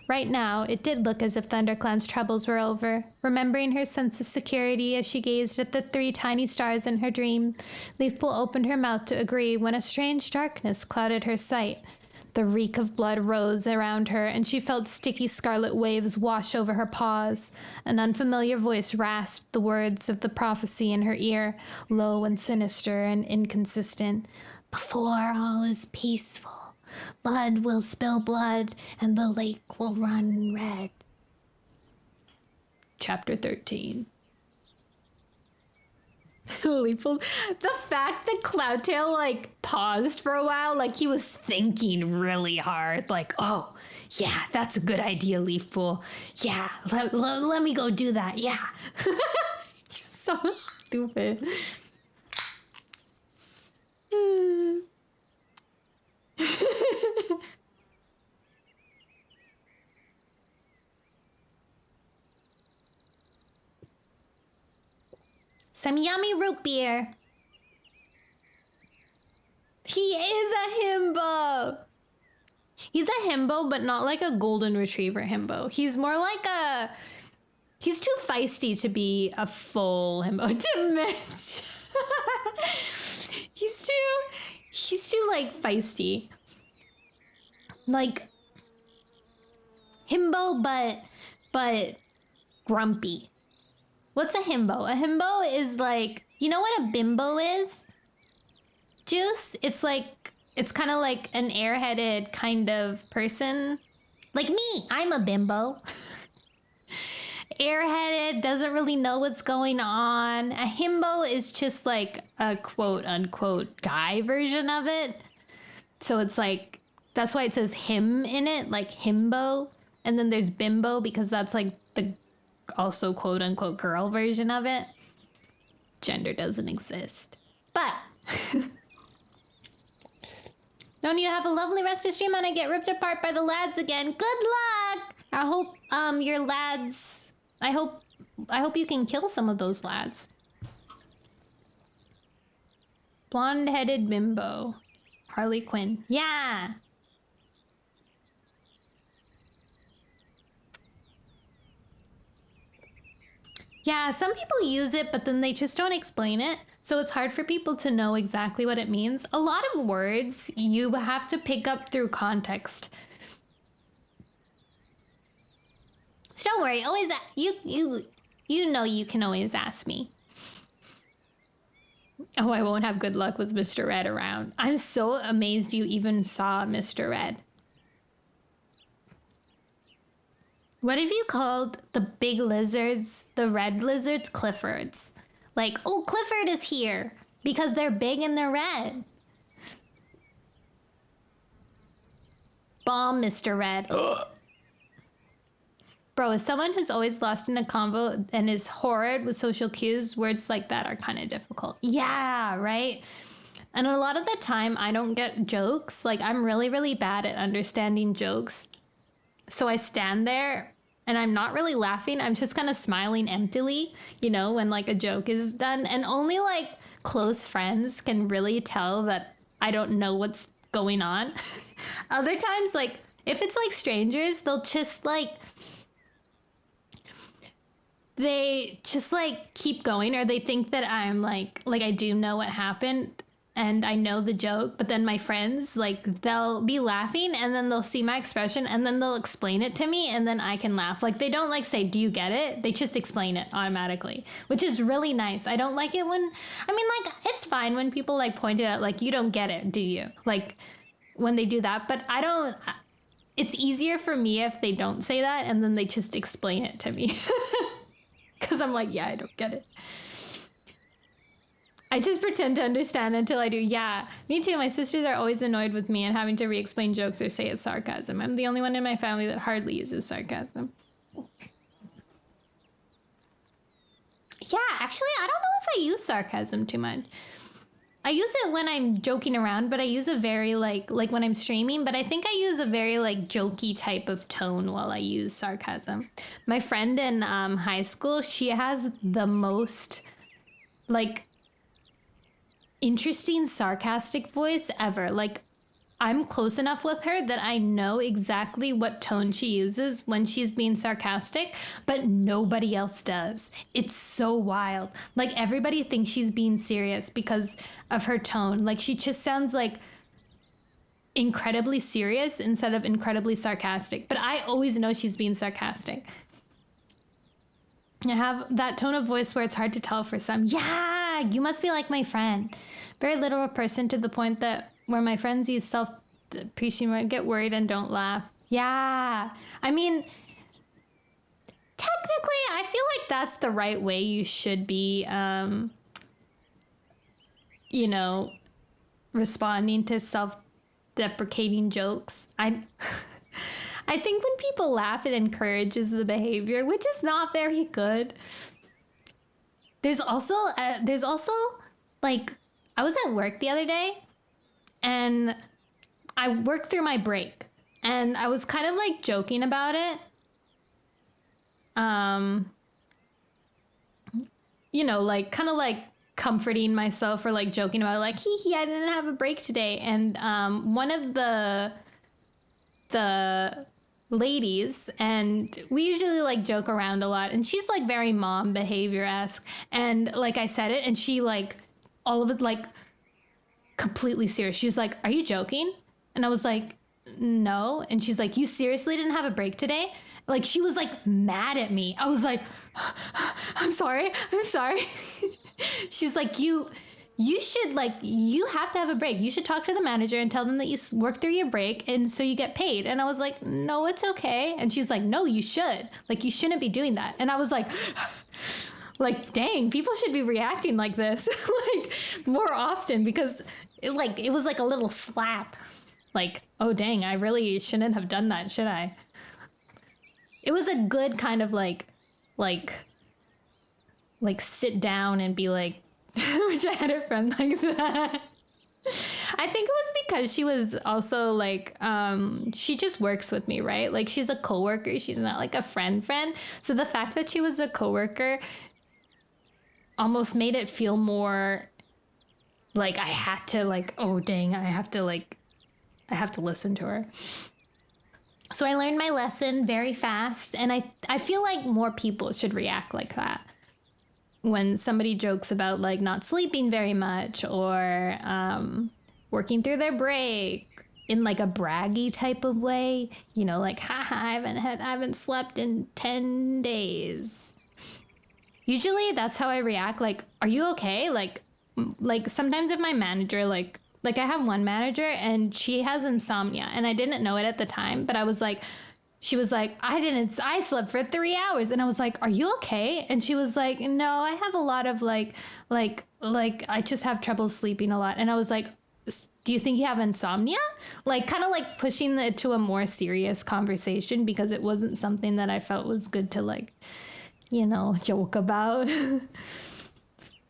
Right now, it did look as if ThunderClan's troubles were over. Remembering her sense of security as she gazed at the 3 tiny stars in her dream, Leafpool opened her mouth to agree when a strange darkness clouded her sight. The reek of blood rose around her, and she felt sticky scarlet waves wash over her paws. An unfamiliar voice rasped the words of the prophecy in her ear, low and sinister and inconsistent. "Before all is peaceful, Blood will spill blood, and the lake will run red. Chapter 13. The fact that Cloudtail like paused for a while, like he was thinking really hard, like, oh yeah, that's a good idea, Leafpool. Yeah, let me go do that. Yeah. He's so stupid. Some yummy root beer. He is a himbo. He's a himbo, but not like a golden retriever himbo. He's more like a... He's too feisty to be a full himbo. Dementia. He's too like feisty. Like himbo, but grumpy. What's a himbo? A himbo is like, you know what a bimbo is? Juice? It's kind of like an airheaded kind of person. Like me, I'm a bimbo. Airheaded, doesn't really know what's going on. A himbo is just like a quote unquote guy version of it. So it's like, that's why it says him in it, like himbo. And then there's bimbo because that's like the also quote unquote girl version of it. Gender doesn't exist. But don't you have a lovely rest of stream and I get ripped apart by the lads again. Good luck. I hope your lads, I hope you can kill some of those lads. Blonde-headed bimbo. Harley Quinn. Yeah. Yeah, some people use it, but then they just don't explain it. So it's hard for people to know exactly what it means. A lot of words you have to pick up through context. So don't worry, always you know you can always ask me. Oh, I won't have good luck with Mr. Red around. I'm so amazed you even saw Mr. Red. What if you called the big lizards, the red lizards, Cliffords? Like, oh, Clifford is here because they're big and they're red. Bomb, Mr. Red. Bro, as someone who's always lost in a convo and is horrid with social cues, words like that are kind of difficult. Yeah, right? And a lot of the time, I don't get jokes. Like, I'm really, really bad at understanding jokes. So I stand there and I'm not really laughing. I'm just kind of smiling emptily, you know, when like a joke is done. And only like close friends can really tell that I don't know what's going on. Other times, like if it's like strangers, they'll just like, they just like keep going, or they think that I'm like I do know what happened and I know the joke, but then my friends, like they'll be laughing and then they'll see my expression and then they'll explain it to me and then I can laugh. Like they don't like say, do you get it? They just explain it automatically, which is really nice. I don't like it when, I mean, like it's fine when people like point it out, like you don't get it, do you? Like when they do that, but I don't, it's easier for me if they don't say that and then they just explain it to me. Because I'm like, yeah, I don't get it. I just pretend to understand until I do. Yeah, me too. My sisters are always annoyed with me and having to re-explain jokes or say it's sarcasm. I'm the only one in my family that hardly uses sarcasm. Yeah, actually, I don't know if I use sarcasm too much. I use it when I'm joking around, but I use a very like when I'm streaming, but I think I use a very like jokey type of tone while I use sarcasm. My friend in high school, she has the most like interesting sarcastic voice ever. Like I'm close enough with her that I know exactly what tone she uses when she's being sarcastic, but nobody else does. It's so wild. Like everybody thinks she's being serious because of her tone. Like she just sounds like incredibly serious instead of incredibly sarcastic, but I always know she's being sarcastic. I have that tone of voice where it's hard to tell for some. Yeah, you must be like my friend. Very literal person to the point that where my friends use Appreciate might get worried and don't laugh. Yeah. I mean, technically, I feel like that's the right way you should be, you know, responding to self-deprecating jokes. I think when people laugh, it encourages the behavior, which is not very good. There's also like, I was at work the other day and I worked through my break and I was kind of like joking about it. You know, like kind of like comforting myself or like joking about it, like, hee hee, I didn't have a break today. And one of the ladies, and we usually like joke around a lot, and she's like very mom behavior-esque, and like I said it and she like all of it like completely serious. She's like, are you joking? And I was like, no. And she's like, you seriously didn't have a break today? Like she was like mad at me. I was like, I'm sorry. She's like, you should, like, you have to have a break. You should talk to the manager and tell them that you work through your break and so you get paid. And I was like, no, it's okay. And she's like, no, you should. Like, you shouldn't be doing that. And I was like, dang, people should be reacting like this, like, more often, because it was like a little slap. Like, oh, dang, I really shouldn't have done that, should I? It was a good kind of like sit down and be like, wish I had a friend like that. I think it was because she was also like, she just works with me, right? Like she's a coworker. She's not like a friend. So the fact that she was a coworker almost made it feel more like I had to like, oh dang, I have to listen to her. So I learned my lesson very fast, and I feel like more people should react like that. When somebody jokes about like not sleeping very much or working through their break in like a braggy type of way, you know, like, haha, I haven't slept in 10 days. Usually that's how I react. Like, are you okay? Like sometimes if my manager, like I have one manager and she has insomnia and I didn't know it at the time, but I was like, she was like, I slept for 3 hours. And I was like, are you okay? And she was like, no, I have a lot of like, I just have trouble sleeping a lot. And I was like, do you think you have insomnia? Like kind of like pushing it to a more serious conversation because it wasn't something that I felt was good to like, you know, joke about.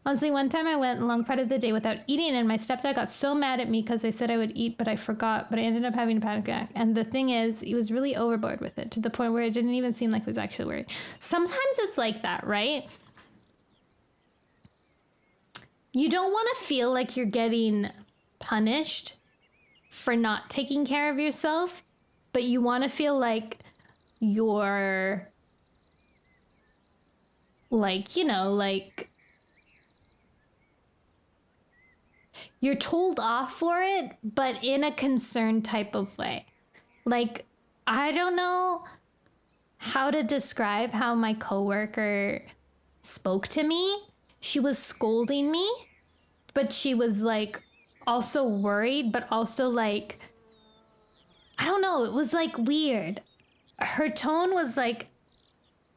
Honestly, one time I went a long part of the day without eating, and my stepdad got so mad at me because I said I would eat, but I forgot. But I ended up having a panic attack. And the thing is, he was really overboard with it to the point where it didn't even seem like he was actually worried. Sometimes it's like that, right? You don't want to feel like you're getting punished for not taking care of yourself, but you want to feel like you're, like, you know, like, you're told off for it, but in a concerned type of way. Like, I don't know how to describe how my coworker spoke to me. She was scolding me, but she was like also worried, but also like, I don't know, it was like weird. Her tone was like,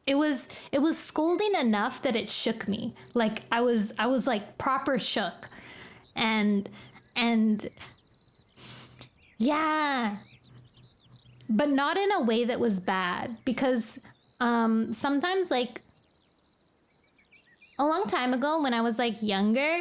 it was scolding enough that it shook me. Like I was like proper shook. And yeah, but not in a way that was bad, because sometimes, like a long time ago when I was like younger,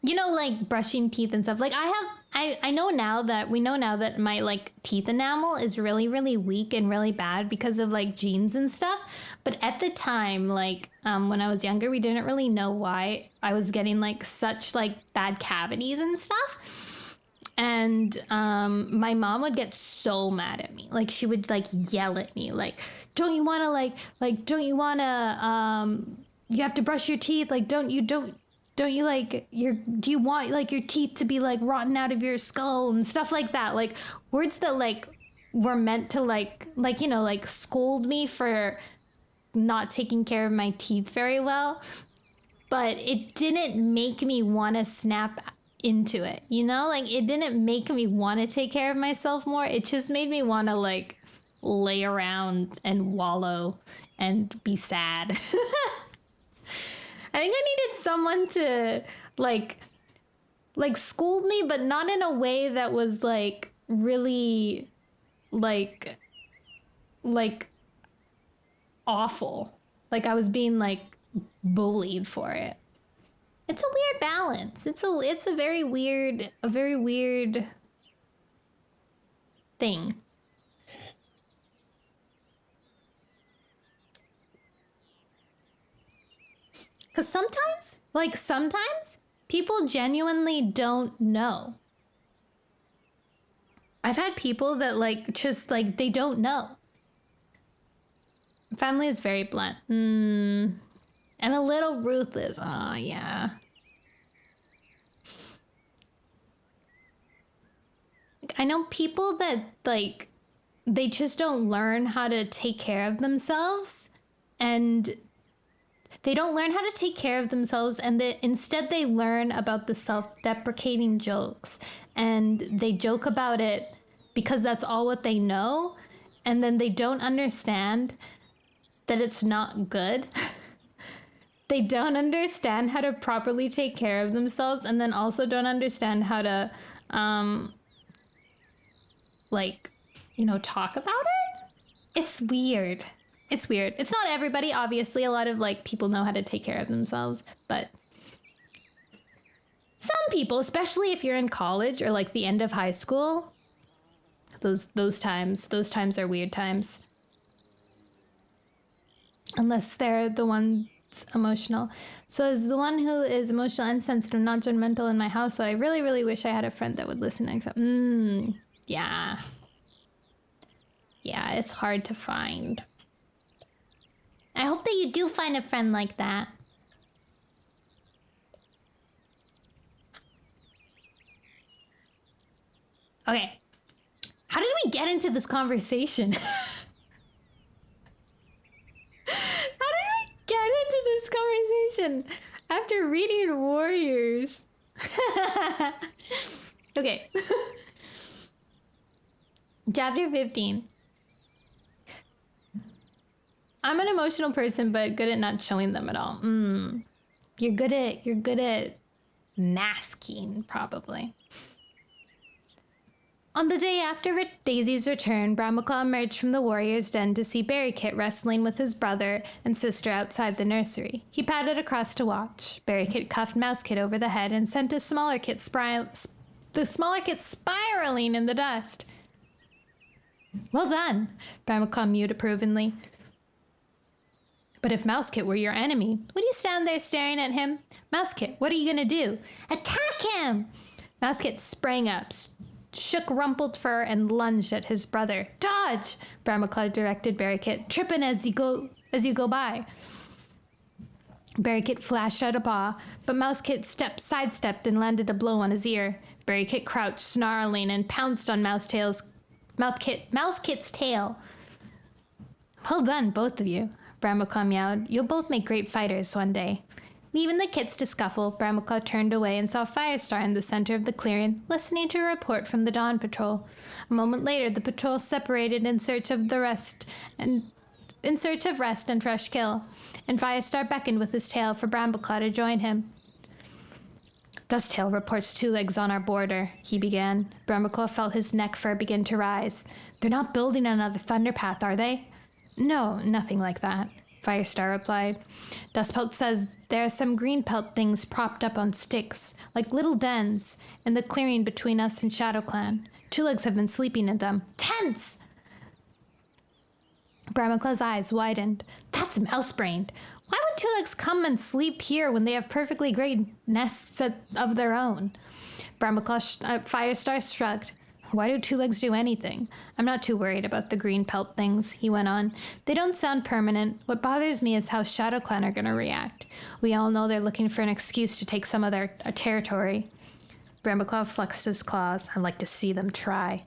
you know, like brushing teeth and stuff, like I know now that my like teeth enamel is really, really weak and really bad because of like genes and stuff. But at the time, like when I was younger, we didn't really know why I was getting like such like bad cavities and stuff. And my mom would get so mad at me. Like she would like yell at me, like, don't you want to don't you want to you have to brush your teeth, like do you like do you want like your teeth to be like rotten out of your skull and stuff like that, like words that like were meant to like you know, like scold me for not taking care of my teeth very well, but it didn't make me want to snap into it, you know? Like, it didn't make me want to take care of myself more. It just made me want to, like, lay around and wallow and be sad. I think I needed someone to, like scold me, but not in a way that was, like, really, like awful. Like, I was being, like, bullied for it. It's a weird balance. It's a very weird thing. Because sometimes people genuinely don't know. I've had people that, like, just, like, they don't know. Family is very blunt. And a little ruthless. Oh, yeah. I know people that, like, they just don't learn how to take care of themselves. And they don't learn how to take care of themselves. And instead they learn about the self-deprecating jokes. And they joke about it because that's all what they know. And then they don't understand that it's not good. They don't understand how to properly take care of themselves, and then also don't understand how to, like, you know, talk about it. It's weird. It's weird. It's not everybody, obviously. A lot of, like, people know how to take care of themselves, but some people, especially if you're in college or, like, the end of high school, those times are weird times. Unless they're the ones emotional. So as the one who is emotional and sensitive, not judgmental in my household, I really, really wish I had a friend that would listen and accept. Yeah. Yeah, it's hard to find. I hope that you do find a friend like that. Okay. How did we get into this conversation? Get into this conversation after reading Warriors. Okay. Chapter 15. I'm an emotional person, but good at not showing them at all. You're good at masking, probably. On the day after Daisy's return, Bramaclaw emerged from the warrior's den to see Berrykit wrestling with his brother and sister outside the nursery. He padded across to watch. Berrykit cuffed Mousekit over the head and sent the smaller kit spiraling in the dust. Well done, Bramaclaw mewed approvingly. But if Mousekit were your enemy, would you stand there staring at him? Mousekit, what are you going to do? Attack him! Mousekit sprang up, shook rumpled fur, and lunged at his brother. Dodge! Bramaclaw directed Berrykit, tripping as you go by. Berrykit flashed out a paw, but Mousekit sidestepped and landed a blow on his ear. Berrykit crouched, snarling, and pounced on Mousekit's tail. Well done, both of you, Bramaclaw meowed. You'll both make great fighters one day. Leaving the kits to scuffle, Bramaclaw turned away and saw Firestar in the center of the clearing, listening to a report from the Dawn Patrol. A moment later, the patrol separated in search of rest and fresh kill, and Firestar beckoned with his tail for Bramaclaw to join him. Dusttail reports 2 legs on our border, he began. Bramaclaw felt his neck fur begin to rise. They're not building another Thunderpath, are they? No, nothing like that, Firestar replied. Dustpelt says there are some green pelt things propped up on sticks, like little dens, in the clearing between us and ShadowClan. 2 legs have been sleeping in them. Tents! Bramaclaw's eyes widened. That's mouse-brained. Why would 2 legs come and sleep here when they have perfectly great nests of their own? Firestar shrugged. Why do 2 legs do anything? I'm not too worried about the green pelt things, he went on. They don't sound permanent. What bothers me is how ShadowClan are going to react. We all know they're looking for an excuse to take some of their territory. Bramaclaw flexed his claws. I'd like to see them try.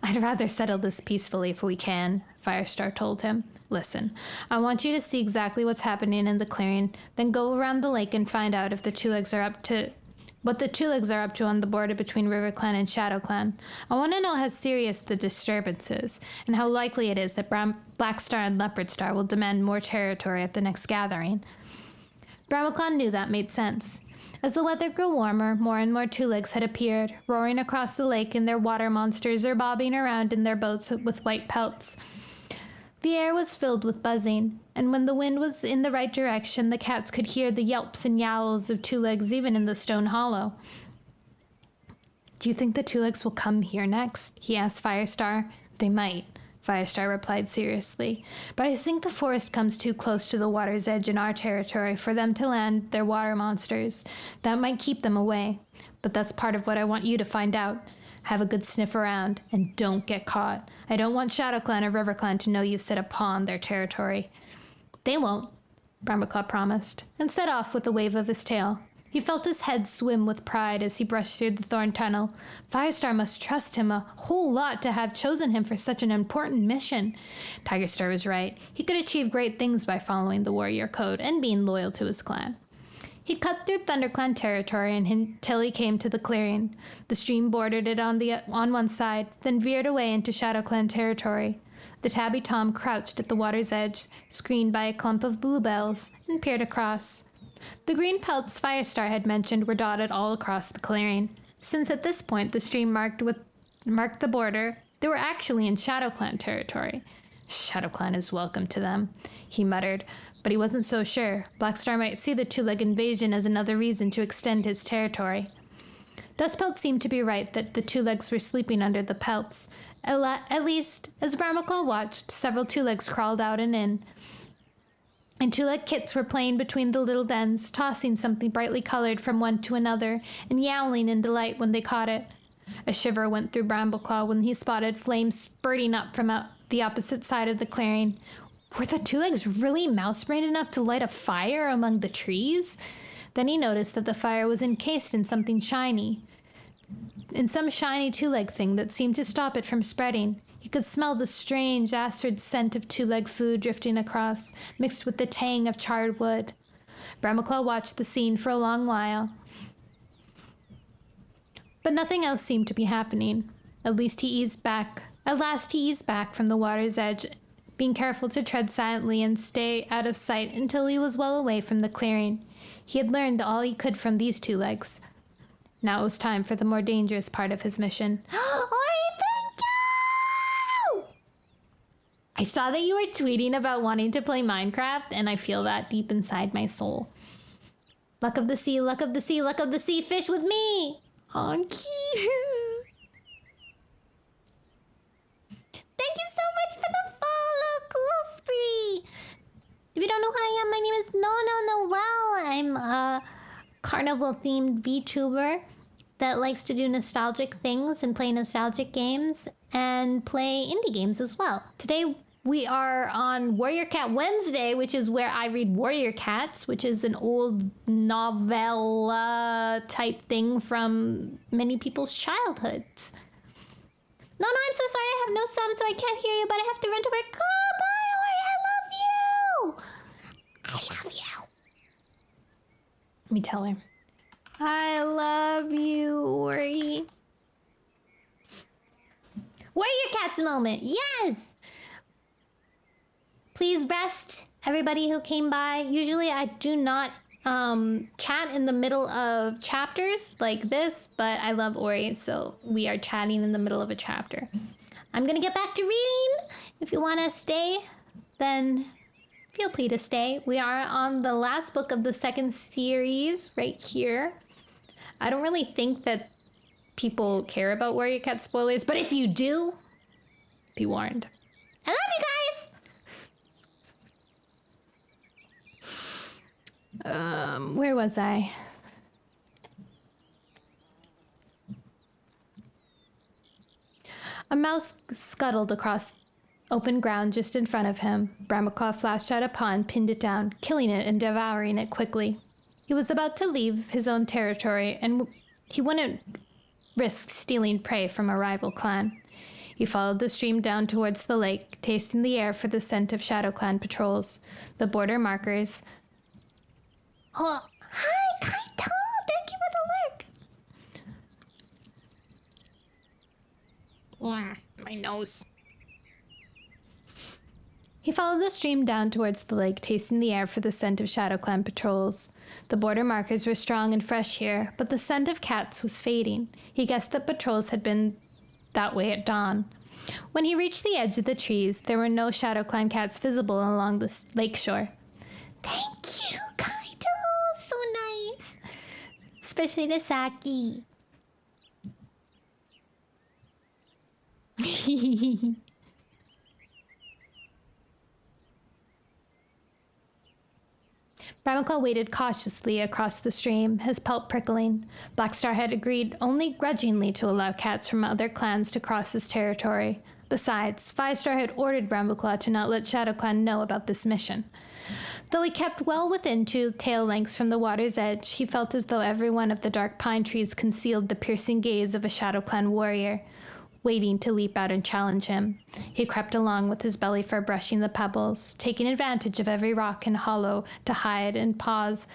I'd rather settle this peacefully if we can, Firestar told him. Listen, I want you to see exactly what's happening in the clearing, then go around the lake and find out if the 2 legs are up to what the two legs are up to on the border between River Clan and Shadow Clan. I want to know how serious the disturbance is, and how likely it is that Black Star and Leopard Star will demand more territory at the next gathering. Bramble Clan knew that made sense. As the weather grew warmer, more and more two legs had appeared, roaring across the lake in their water monsters or bobbing around in their boats with white pelts. The air was filled with buzzing, and when the wind was in the right direction, the cats could hear the yelps and yowls of two legs even in the stone hollow. Do you think the two legs will come here next? He asked Firestar. They might, Firestar replied seriously, but I think the forest comes too close to the water's edge in our territory for them to land their water monsters. That might keep them away, but that's part of what I want you to find out. Have a good sniff around, and don't get caught. I don't want Shadow Clan or River Clan to know you've set upon their territory. They won't, Brambleclaw promised, and set off with a wave of his tail. He felt his head swim with pride as he brushed through the thorn tunnel. Firestar must trust him a whole lot to have chosen him for such an important mission. Tigerstar was right. He could achieve great things by following the warrior code and being loyal to his clan. He cut through ThunderClan territory until he came to the clearing. The stream bordered it on one side, then veered away into ShadowClan territory. The tabby Tom crouched at the water's edge, screened by a clump of bluebells, and peered across. The green pelts Firestar had mentioned were dotted all across the clearing. Since at this point the stream marked the border, they were actually in ShadowClan territory. ShadowClan is welcome to them, he muttered. But he wasn't so sure. Blackstar might see the two-leg invasion as another reason to extend his territory. Dustpelt seemed to be right that the two legs were sleeping under the pelts. At least, as Brambleclaw watched, several two legs crawled out and in. And two-leg kits were playing between the little dens, tossing something brightly colored from one to another, and yowling in delight when they caught it. A shiver went through Brambleclaw when he spotted flames spurting up from the opposite side of the clearing. Were the two legs really mouse-brained enough to light a fire among the trees? Then he noticed that the fire was encased in something shiny. In some shiny two-leg thing that seemed to stop it from spreading. He could smell the strange, acrid scent of two-leg food drifting across, mixed with the tang of charred wood. Brambleclaw watched the scene for a long while. But nothing else seemed to be happening. At last he eased back from the water's edge, being careful to tread silently and stay out of sight until he was well away from the clearing. He had learned all he could from these two legs. Now it was time for the more dangerous part of his mission. Ori, thank you! I saw that you were tweeting about wanting to play Minecraft, and I feel that deep inside my soul. Luck of the sea, luck of the sea, luck of the sea, fish with me! Oh, cute. Thank you so much for the follow, Cool Spree! If you don't know who I am, my name is Noel. I'm a carnival-themed VTuber that likes to do nostalgic things and play nostalgic games and play indie games as well. Today we are on Warrior Cat Wednesday, which is where I read Warrior Cats, which is an old novella type thing from many people's childhoods. No, I'm so sorry. I have no sound, so I can't hear you, but I have to run to work. Goodbye, Ori. I love you. I love you. Let me tell her. I love you, Ori. Warrior Cats moment. Yes. Please rest, everybody who came by. Usually I do not chat in the middle of chapters like this, but I love Ori, so we are chatting in the middle of a chapter. I'm gonna get back to reading. If you want to stay, then feel free to stay. We are on the last book of the second series right here. I don't really think that people care about Warrior Cat spoilers, but if you do, be warned. I love you guys. Where was I? A mouse scuttled across open ground just in front of him. Brambleclaw flashed out a paw and pinned it down, killing it and devouring it quickly. He was about to leave his own territory, and he wouldn't risk stealing prey from a rival clan. He followed the stream down towards the lake, tasting the air for the scent of Shadow Clan patrols, the border markers. Oh, hi, Kaito! Thank you for the lurk. My nose. He followed the stream down towards the lake, tasting the air for the scent of Shadow Clan patrols. The border markers were strong and fresh here, but the scent of cats was fading. He guessed that patrols had been that way at dawn. When he reached the edge of the trees, there were no Shadow Clan cats visible along the lake shore. Thank you, Kaido. So nice. Especially the Saki. Brahmaclaw waded cautiously across the stream, his pelt prickling. Blackstar had agreed only grudgingly to allow cats from other clans to cross his territory. Besides, 5-Star had ordered Brambleclaw to not let Shadow Clan know about this mission. Though he kept well within 2 tail lengths from the water's edge, he felt as though every one of the dark pine trees concealed the piercing gaze of a Shadow Clan warrior, waiting to leap out and challenge him. He crept along with his belly fur brushing the pebbles, taking advantage of every rock and hollow to hide and pause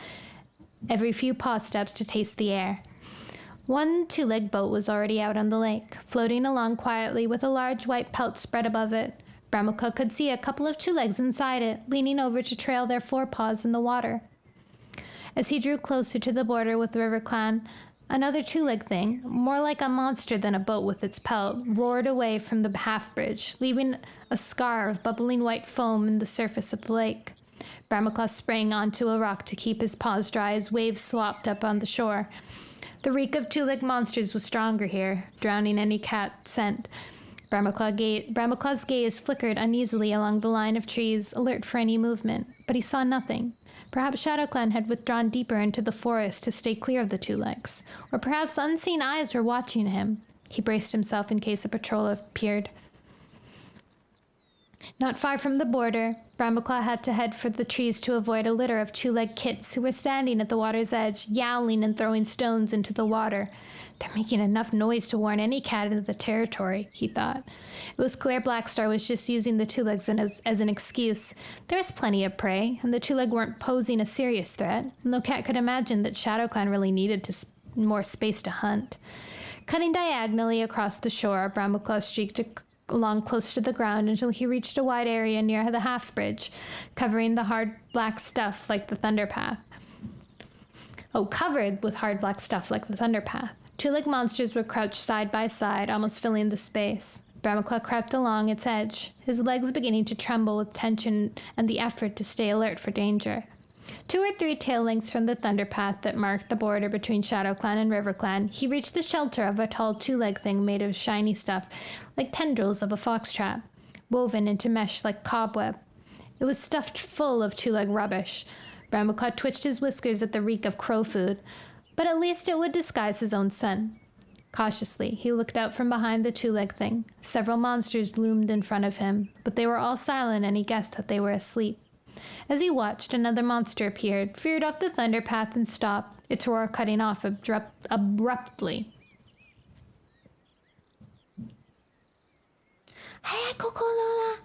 every few paw steps to taste the air. One 2-leg boat was already out on the lake, floating along quietly with a large white pelt spread above it. Brambleclaw could see a couple of 2-legs inside it, leaning over to trail their forepaws in the water. As he drew closer to the border with the River Clan, another 2-leg thing, more like a monster than a boat with its pelt, roared away from the half-bridge, leaving a scar of bubbling white foam in the surface of the lake. Brambleclaw sprang onto a rock to keep his paws dry as waves slopped up on the shore. The reek of 2-leg monsters was stronger here, drowning any cat scent. Brambleclaw's gaze flickered uneasily along the line of trees, alert for any movement, but he saw nothing. Perhaps Shadow Clan had withdrawn deeper into the forest to stay clear of the 2-legs, or perhaps unseen eyes were watching him. He braced himself in case a patrol appeared. Not far from the border, Brambleclaw had to head for the trees to avoid a litter of 2-leg kits who were standing at the water's edge, yowling and throwing stones into the water. They're making enough noise to warn any cat into the territory, he thought. It was clear Blackstar was just using the 2-legs as an excuse. There was plenty of prey, and the 2-leg weren't posing a serious threat, and no cat could imagine that Shadow Clan really needed more space to hunt. Cutting diagonally across the shore, Brambleclaw streaked along close to the ground until he reached a wide area near the half-bridge, covering the hard black stuff like the Thunderpath. Covered with hard black stuff like the Thunderpath. 2-leg monsters were crouched side by side, almost filling the space. Brambleclaw crept along its edge, his legs beginning to tremble with tension and the effort to stay alert for danger. 2 or 3 tail lengths from the Thunderpath that marked the border between Shadow Clan and River Clan, he reached the shelter of a tall 2-leg thing made of shiny stuff, like tendrils of a foxtrap, woven into mesh like cobweb. It was stuffed full of 2-leg rubbish. Brambleclaw twitched his whiskers at the reek of crow food, but at least it would disguise his own scent. Cautiously, he looked out from behind the 2-leg thing. Several monsters loomed in front of him, but they were all silent and he guessed that they were asleep. As he watched, another monster appeared, veered up the Thunderpath and stopped, its roar cutting off abruptly. Hey, Kokolola.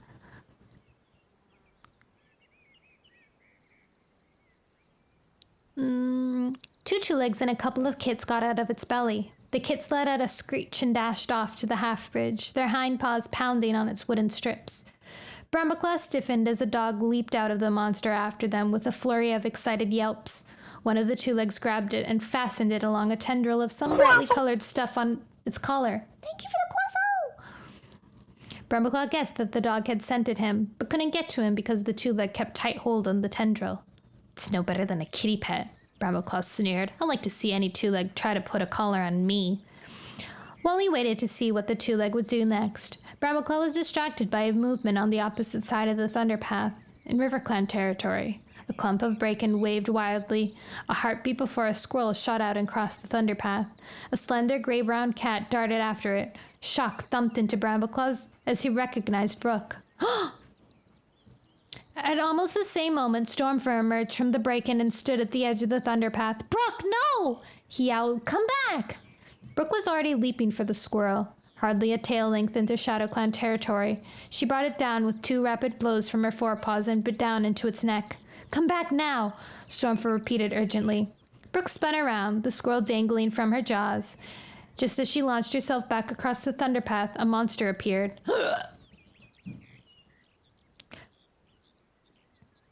2 2-legs and a couple of kits got out of its belly. The kits let out a screech and dashed off to the half-bridge, their hind paws pounding on its wooden strips. Brambleclaw stiffened as a dog leaped out of the monster after them with a flurry of excited yelps. One of the 2-legs grabbed it and fastened it along a tendril of some brightly colored stuff on its collar. Thank you for the quasso. Brambleclaw guessed that the dog had scented him, but couldn't get to him because the 2-leg kept tight hold on the tendril. It's no better than a kitty pet, Brambleclaw sneered. I'd like to see any 2-leg try to put a collar on me. While he waited to see what the 2-leg would do next, Brambleclaw was distracted by a movement on the opposite side of the Thunderpath, in River Clan territory. A clump of bracken waved wildly. A heartbeat before a squirrel shot out and crossed the Thunderpath. A slender gray-brown cat darted after it. Shock thumped into Brambleclaw as he recognized Brook. At almost the same moment, Stormfur emerged from the bracken and stood at the edge of the Thunderpath. Brook, no! He yowled. Come back! Brook was already leaping for the squirrel. Hardly a tail length into Shadow Clan territory, she brought it down with 2 rapid blows from her forepaws and bit down into its neck. Come back now, Stormfur repeated urgently. Brook spun around, the squirrel dangling from her jaws. Just as she launched herself back across the thunderpath, a monster appeared.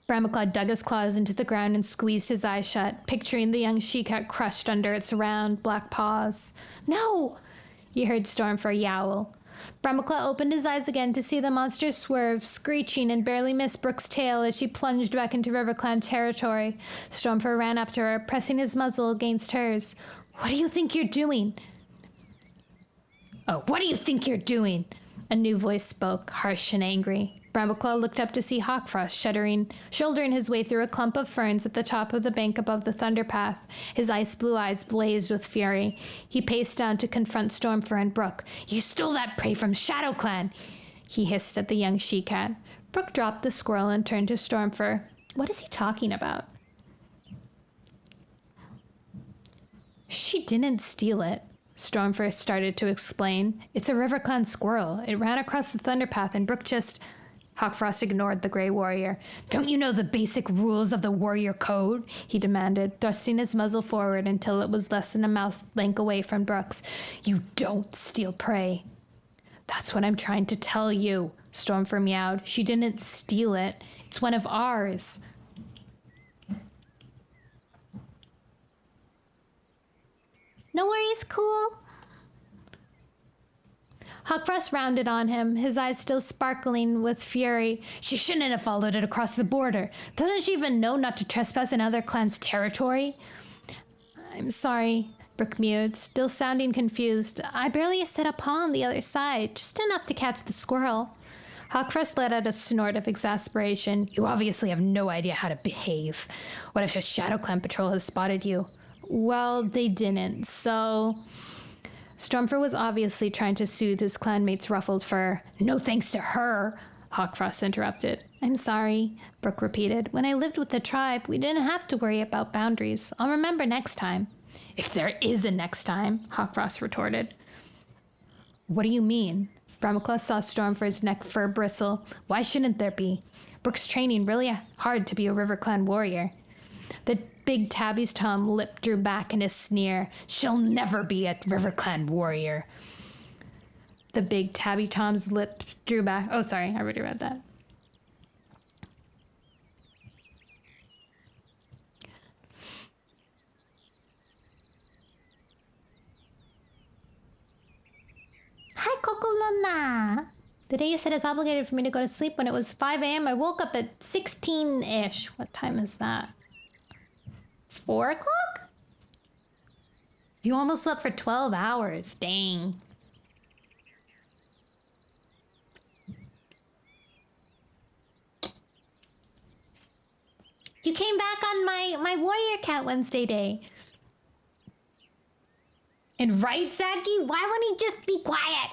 Bramaclaw dug his claws into the ground and squeezed his eyes shut, picturing the young she-cat crushed under its round, black paws. "No!" He heard Stormfur yowl. Bramaclaw opened his eyes again to see the monster swerve, screeching, and barely miss Brooke's tail as she plunged back into RiverClan territory. Stormfur ran up to her, pressing his muzzle against hers. "What do you think you're doing?" "Oh, what do you think you're doing?" A new voice spoke, harsh and angry. Bramaclaw looked up to see Hawkfrost shouldering his way through a clump of ferns at the top of the bank above the thunderpath. His ice-blue eyes blazed with fury. He paced down to confront Stormfur and Brooke. "You stole that prey from ShadowClan!" he hissed at the young she-cat. Brooke dropped the squirrel and turned to Stormfur. "What is he talking about?" "She didn't steal it," Stormfur started to explain. "It's a RiverClan squirrel. It ran across the thunderpath and Brooke just..." Hawkfrost ignored the Grey Warrior. "Don't you know the basic rules of the Warrior Code?" he demanded, thrusting his muzzle forward until it was less than a mouth length away from Brooke's. "You don't steal prey." "That's what I'm trying to tell you," Stormfur meowed. "She didn't steal it. It's one of ours." "No worries, cool." Hawkfrost rounded on him, his eyes still sparkling with fury. "She shouldn't have followed it across the border. Doesn't she even know not to trespass in other clans' territory?" "I'm sorry," Brooke mewed, still sounding confused. "I barely set a paw on the other side, just enough to catch the squirrel." Hawkfrost let out a snort of exasperation. "You obviously have no idea how to behave. What if a ShadowClan patrol has spotted you?" "Well, they didn't, so..." Stormfur was obviously trying to soothe his clanmate's ruffled fur. "No thanks to her," Hawkfrost interrupted. "I'm sorry," Brooke repeated. "When I lived with the tribe, we didn't have to worry about boundaries. I'll remember next time." "If there is a next time," Hawkfrost retorted. "What do you mean?" Bramaclaw saw Stormfur's neck fur bristle. "Why shouldn't there be? Brooke's training really hard to be a RiverClan warrior." The big tabby's Tom lip drew back in a sneer. "She'll never be a RiverClan warrior." The big tabby Tom's lip drew back. Oh, sorry, I already read that. Hi, Cocolona. The day you said it's obligated for me to go to sleep when it was 5 a.m., I woke up at 16-ish. What time is that? 4 o'clock? You almost slept for 12 hours. Dang. You came back on my Warrior Cat Wednesday day. And right, Zaki? Why wouldn't he just be quiet?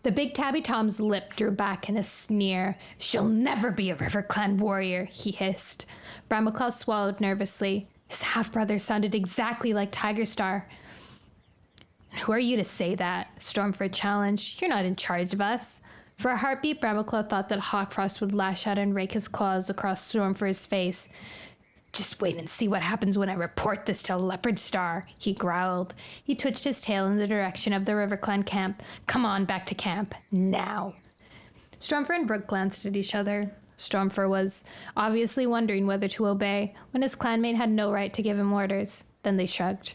The big tabby Tom's lip drew back in a sneer. "She'll never be a RiverClan warrior," he hissed. Bramaclaw swallowed nervously. His half-brother sounded exactly like Tigerstar. "Who are you to say that?" Stormfur challenged. "You're not in charge of us." For a heartbeat, Bramaclaw thought that Hawkfrost would lash out and rake his claws across Stormfur's face. "Just wait and see what happens when I report this to Leopardstar," he growled. He twitched his tail in the direction of the RiverClan camp. "Come on, back to camp. Now." Stormfur and Brooke glanced at each other. Stormfur was obviously wondering whether to obey when his clanmate had no right to give him orders. Then they shrugged.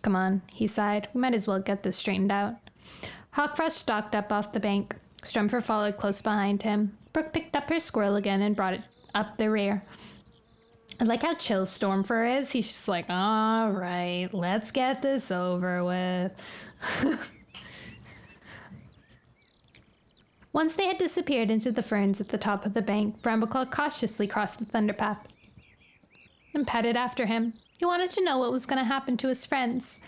"Come on," he sighed. "We might as well get this straightened out." Hawkfrost stalked up off the bank. Stormfur followed close behind him. Brooke picked up her squirrel again and brought it up the rear. I like how chill Stormfur is. He's just like, "All right, let's get this over with." Once they had disappeared into the ferns at the top of the bank, Bramaclaw cautiously crossed the thunderpath and padded after him. He wanted to know what was going to happen to his friends.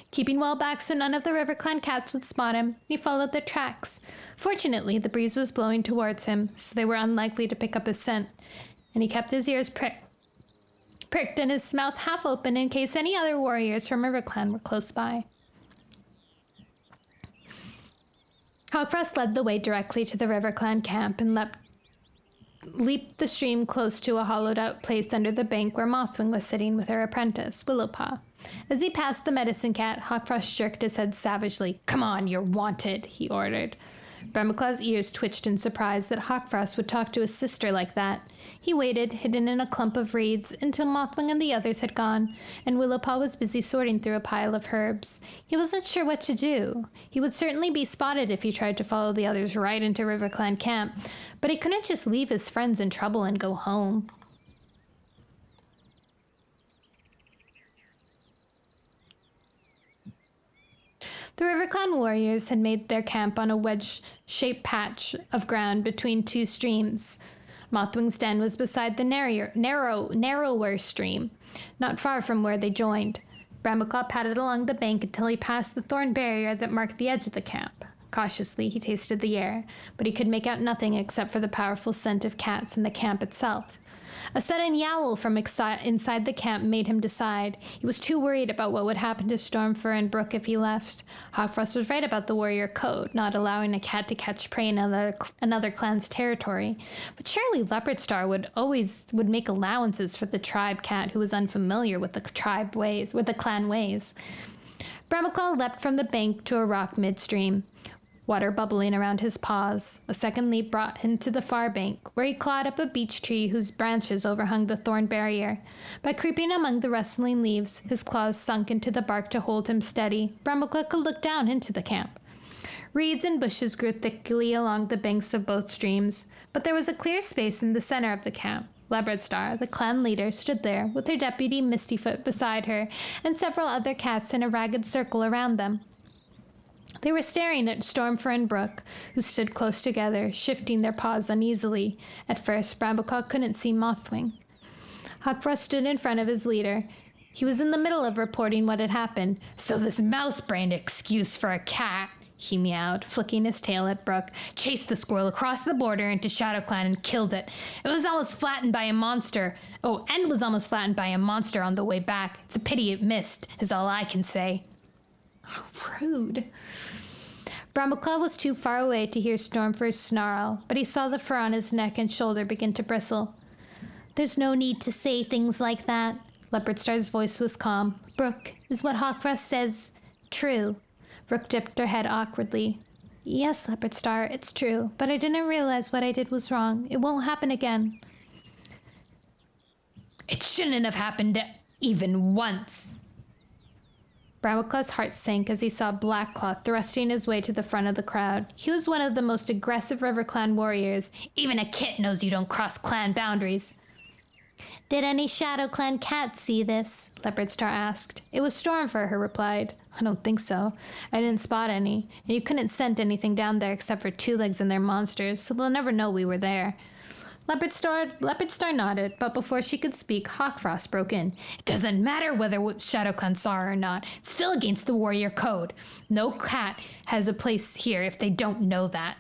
Keeping well back so none of the RiverClan cats would spot him, he followed their tracks. Fortunately, the breeze was blowing towards him, so they were unlikely to pick up his scent, and he kept his ears pricked and his mouth half open in case any other warriors from RiverClan were close by. Hawkfrost led the way directly to the RiverClan camp and leapt leaped the stream close to a hollowed-out place under the bank where Mothwing was sitting with her apprentice, Willowpaw. As he passed the medicine cat, Hawkfrost jerked his head savagely. "Come on, you're wanted," he ordered. Brambleclaw's ears twitched in surprise that Hawkfrost would talk to his sister like that. He waited, hidden in a clump of reeds, until Mothwing and the others had gone, and Willowpaw was busy sorting through a pile of herbs. He wasn't sure what to do. He would certainly be spotted if he tried to follow the others right into RiverClan camp, but he couldn't just leave his friends in trouble and go home. The RiverClan warriors had made their camp on a wedge-shaped patch of ground between two streams. Mothwing's den was beside the narrower stream, not far from where they joined. Brambleclaw padded along the bank until he passed the thorn barrier that marked the edge of the camp. Cautiously, he tasted the air, but he could make out nothing except for the powerful scent of cats in the camp itself. A sudden yowl from inside the camp made him decide. He was too worried about what would happen to Stormfur and Brook if he left. Hawkfrost was right about the warrior code, not allowing a cat to catch prey in another clan's territory. But surely Leopardstar would make allowances for the tribe cat who was unfamiliar with the clan ways. Brambleclaw leapt from the bank to a rock midstream, water bubbling around his paws. A second leap brought him to the far bank, where he clawed up a beech tree whose branches overhung the thorn barrier. By creeping among the rustling leaves, his claws sunk into the bark to hold him steady, Brambleclaw could look down into the camp. Reeds and bushes grew thickly along the banks of both streams, but there was a clear space in the center of the camp. Leopardstar, the clan leader, stood there, with her deputy Mistyfoot beside her, and several other cats in a ragged circle around them. They were staring at Stormfur and Brook, who stood close together, shifting their paws uneasily. At first, Brambleclaw couldn't see Mothwing. Hawkfrost stood in front of his leader. He was in the middle of reporting what had happened. "So this mouse-brained excuse for a cat," he meowed, flicking his tail at Brook, "chased the squirrel across the border into ShadowClan and killed it. It was almost flattened by a monster. Was almost flattened by a monster on the way back. It's a pity it missed, is all I can say." Rude. Brambleclaw was too far away to hear Stormfur's snarl, but he saw the fur on his neck and shoulder begin to bristle. "There's no need to say things like that." Leopardstar's voice was calm. "Brook, is what Hawkfrost says true?" Brook dipped her head awkwardly. "Yes, Leopardstar, it's true, but I didn't realize what I did was wrong. It won't happen again." "It shouldn't have happened even once." Brambleclaw's heart sank as he saw Blackclaw thrusting his way to the front of the crowd. He was one of the most aggressive RiverClan warriors. "Even a kit knows you don't cross clan boundaries." "Did any ShadowClan cats see this?" Leopardstar asked. It was Stormfur who replied. "I don't think so. I didn't spot any, and you couldn't scent anything down there except for two legs and their monsters, so they'll never know we were there." Leopardstar nodded, but before she could speak, Hawkfrost broke in. "It doesn't matter whether ShadowClan saw her or not. It's still against the warrior code. No cat has a place here if they don't know that."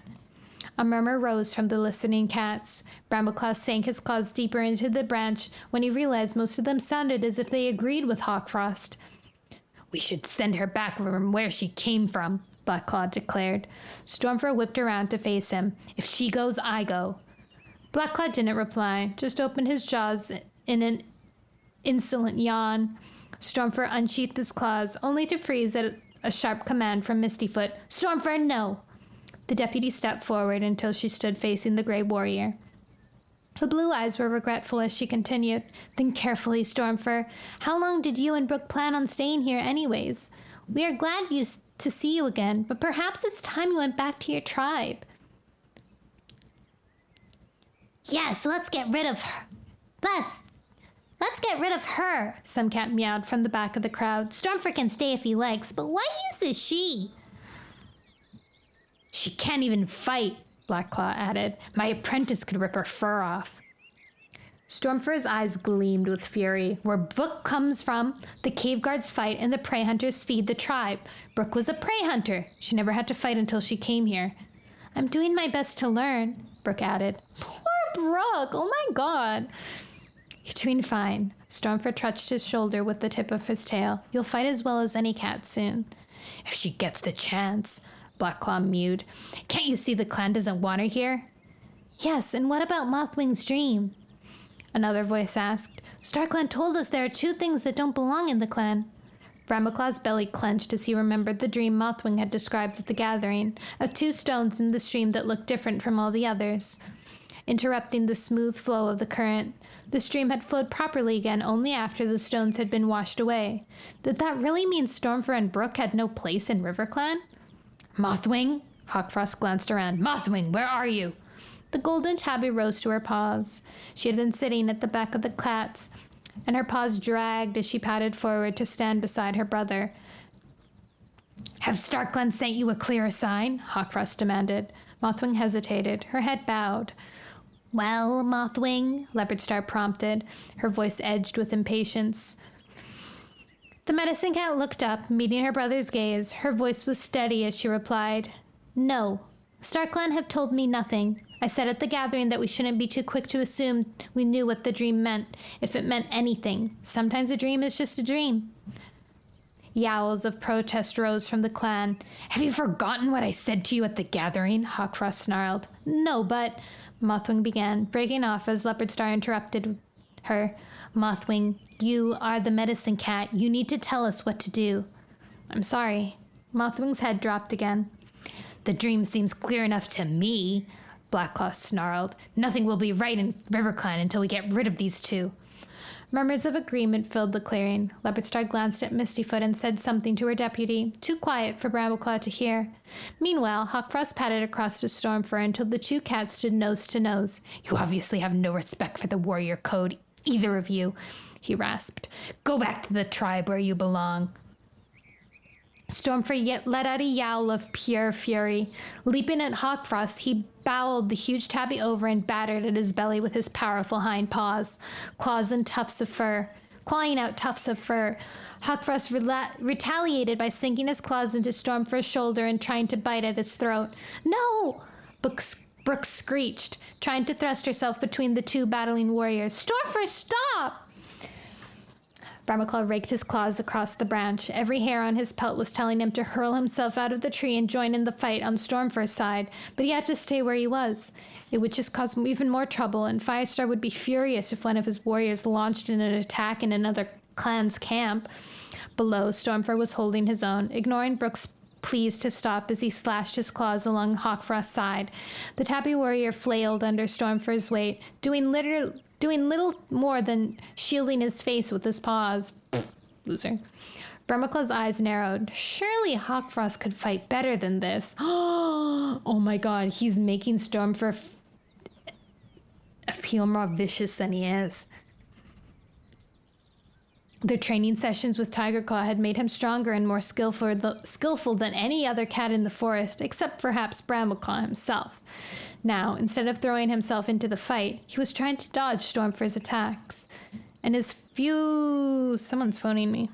A murmur rose from the listening cats. Brambleclaw sank his claws deeper into the branch when he realized most of them sounded as if they agreed with Hawkfrost. "We should send her back from where she came from," Blackclaw declared. Stormfur whipped around to face him. "If she goes, I go." Blackclaw didn't reply, just opened his jaws in an insolent yawn. Stormfur unsheathed his claws, only to freeze at a sharp command from Mistyfoot. "Stormfur, no!" The deputy stepped forward until she stood facing the gray warrior. Her blue eyes were regretful as she continued. "Think carefully, Stormfur. How long did you and Brook plan on staying here anyways? We are glad to see you again, but perhaps it's time you went back to your tribe." "Yes, let's get rid of her. Let's get rid of her," some cat meowed from the back of the crowd. "Stormfur can stay if he likes, but what use is she?" "She can't even fight," Blackclaw added. "My apprentice could rip her fur off." Stormfur's eyes gleamed with fury. "Where Brook comes from, the cave guards fight and the prey hunters feed the tribe. Brook was a prey hunter. She never had to fight until she came here." "I'm doing my best to learn," Brook added. "Poor Brook, oh my god." "You're doing fine." Stormfur touched his shoulder with the tip of his tail. "You'll fight as well as any cat soon." "If she gets the chance," Blackclaw mewed. "Can't you see the clan doesn't want her here?" Yes, and what about Mothwing's dream? Another voice asked. StarClan told us there are 2 things that don't belong in the clan. Brambleclaw's belly clenched as he remembered the dream Mothwing had described at the gathering, of 2 stones in the stream that looked different from all the others, interrupting the smooth flow of the current. The stream had flowed properly again only after the stones had been washed away. Did that really mean Stormfur and Brook had no place in RiverClan? Mothwing? Hawkfrost glanced around. Mothwing, where are you? The golden tabby rose to her paws. She had been sitting at the back of the clats, and her paws dragged as she padded forward to stand beside her brother. Have StarClan sent you a clearer sign? Hawkfrost demanded. Mothwing hesitated, her head bowed. Well, Mothwing, Leopardstar prompted, her voice edged with impatience. The medicine cat looked up, meeting her brother's gaze. Her voice was steady as she replied, No, StarClan have told me nothing. I said at the gathering that we shouldn't be too quick to assume we knew what the dream meant, if it meant anything. Sometimes a dream is just a dream. Yowls of protest rose from the clan. Have you forgotten what I said to you at the gathering? Hawkfrost snarled. No, but... Mothwing began, breaking off as Leopardstar interrupted her. Mothwing, you are the medicine cat. You need to tell us what to do. I'm sorry. Mothwing's head dropped again. The dream seems clear enough to me, Blackclaw snarled. Nothing will be right in RiverClan until we get rid of these 2. Murmurs of agreement filled the clearing. Leopardstar glanced at Mistyfoot and said something to her deputy, too quiet for Brambleclaw to hear. Meanwhile, Hawkfrost padded across to Stormfur until the 2 cats stood nose to nose. You obviously have no respect for the warrior code, either of you, he rasped. Go back to the tribe where you belong. Stormfur yet let out a yowl of pure fury. Leaping at Hawkfrost, he bowled the huge tabby over and battered at his belly with his powerful hind paws, clawing out tufts of fur. Hawkfrost retaliated by sinking his claws into Stormfur's shoulder and trying to bite at his throat. No! Brooke screeched, trying to thrust herself between the 2 battling warriors. Stormfur, stop! Brambleclaw raked his claws across the branch. Every hair on his pelt was telling him to hurl himself out of the tree and join in the fight on Stormfur's side, but he had to stay where he was. It would just cause even more trouble, and Firestar would be furious if one of his warriors launched in an attack in another clan's camp. Below, Stormfur was holding his own, ignoring Brooke's pleas to stop as he slashed his claws along Hawkfrost's side. The tabby warrior flailed under Stormfur's weight, doing little more than shielding his face with his paws. Loser. Brambleclaw's eyes narrowed. Surely Hawkfrost could fight better than this. Oh my god, he's making Stormfur feel more vicious than he is. Their training sessions with Tigerclaw had made him stronger and more skillful than any other cat in the forest, except perhaps Brambleclaw himself. Now, instead of throwing himself into the fight, he was trying to dodge Stormfur's attacks. And his few... Someone's phoning me.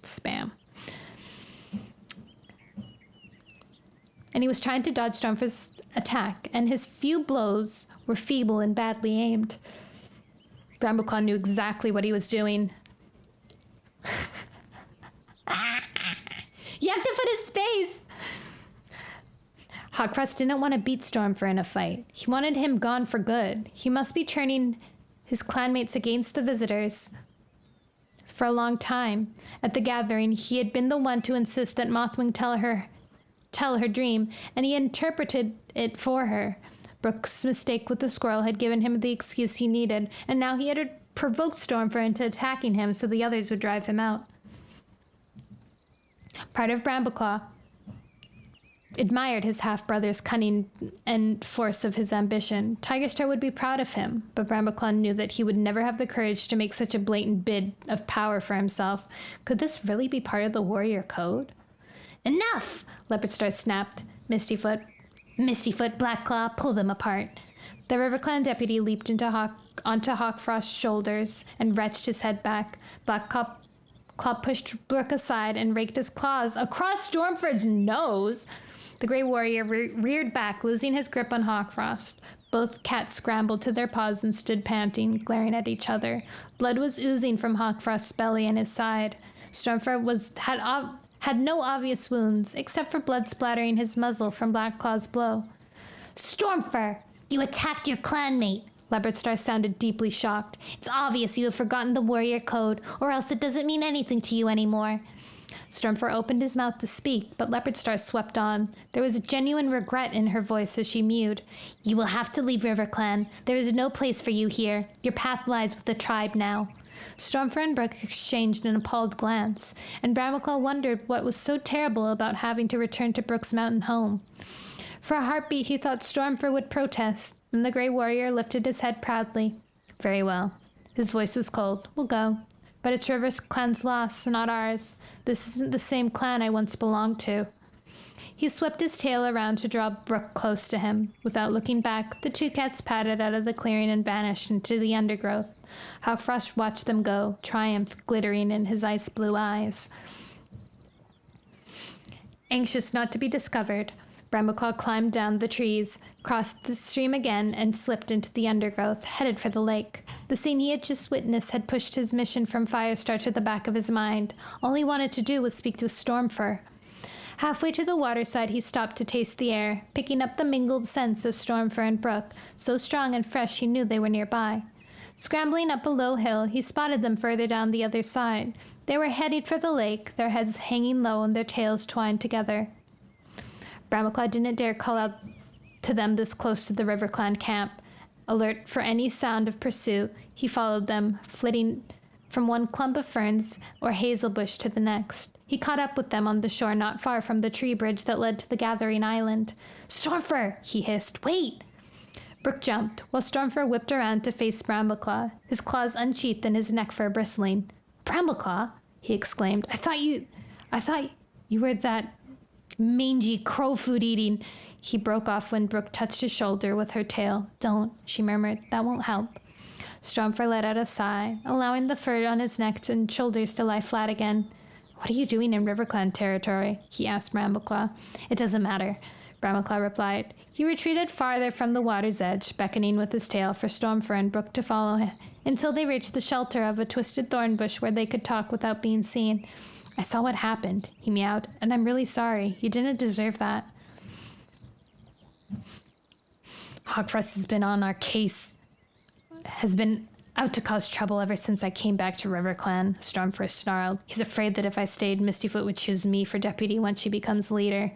Spam. And he was trying to dodge Stormfur's attack, and his few blows were feeble and badly aimed. Brambleclaw knew exactly what he was doing. You have to put his face! Hawkfrost didn't want to beat Stormfur in a fight. He wanted him gone for good. He must be turning his clanmates against the visitors. For a long time, at the gathering, he had been the one to insist that Mothwing tell her dream, and he interpreted it for her. Brooke's mistake with the squirrel had given him the excuse he needed, and now he had provoked Stormfur into attacking him so the others would drive him out. Part of Brambleclaw admired his half-brother's cunning and force of his ambition. Tigerstar would be proud of him, but Brambleclaw knew that he would never have the courage to make such a blatant bid of power for himself. Could this really be part of the warrior code? Enough! Leopardstar snapped. Mistyfoot, Blackclaw, pull them apart. The RiverClan deputy leaped onto Hawkfrost's shoulders and wrenched his head back. Blackclaw pushed Brooke aside and raked his claws across Stormfur's nose. The Grey Warrior reared back, losing his grip on Hawkfrost. Both cats scrambled to their paws and stood panting, glaring at each other. Blood was oozing from Hawkfrost's belly and his side. Stormfur had no obvious wounds, except for blood splattering his muzzle from Blackclaw's blow. Stormfur! You attacked your clanmate. Leopardstar sounded deeply shocked. It's obvious you have forgotten the warrior code, or else it doesn't mean anything to you anymore. Stormfur opened his mouth to speak, but Leopardstar swept on. There was a genuine regret in her voice as she mewed. You will have to leave RiverClan. There is no place for you here. Your path lies with the tribe now. Stormfur and Brook exchanged an appalled glance, and Bramaclaw wondered what was so terrible about having to return to Brook's mountain home. For a heartbeat, he thought Stormfur would protest, and the Grey Warrior lifted his head proudly. Very well. His voice was cold. We'll go. But it's RiverClan's loss, not ours. This isn't the same clan I once belonged to. He swept his tail around to draw Brook close to him. Without looking back, the two cats padded out of the clearing and vanished into the undergrowth. Hawkfrost watched them go, triumph glittering in his ice-blue eyes. Anxious not to be discovered, Bramaclaw climbed down the trees, crossed the stream again, and slipped into the undergrowth, headed for the lake. The scene he had just witnessed had pushed his mission from Firestar to the back of his mind. All he wanted to do was speak to Stormfur. Halfway to the waterside, he stopped to taste the air, picking up the mingled scents of Stormfur and Brook, so strong and fresh he knew they were nearby. Scrambling up a low hill, he spotted them further down the other side. They were headed for the lake, their heads hanging low and their tails twined together. Bramaclaw didn't dare call out to them this close to the RiverClan camp. Alert for any sound of pursuit, he followed them, flitting from one clump of ferns or hazel bush to the next. He caught up with them on the shore not far from the tree bridge that led to the gathering island. Stormfur, he hissed. Wait! Brook jumped, while Stormfur whipped around to face Bramaclaw, his claws unsheathed and his neck fur bristling. Bramaclaw, he exclaimed. I thought you were that mangy crow food eating. He broke off when Brook touched his shoulder with her tail. Don't, she murmured. That won't help. Stormfur let out a sigh, allowing the fur on his neck and shoulders to lie flat again. What are you doing in RiverClan territory? He asked Bramaclaw. It doesn't matter, Bramaclaw replied. He retreated farther from the water's edge, beckoning with his tail for Stormfur and Brook to follow him, until they reached the shelter of a twisted thorn bush where they could talk without being seen. I saw what happened, he meowed, and I'm really sorry. You didn't deserve that. Hawkfrost has been on our case, has been out to cause trouble ever since I came back to RiverClan, Stormfur snarled. He's afraid that if I stayed, Mistyfoot would choose me for deputy once she becomes leader.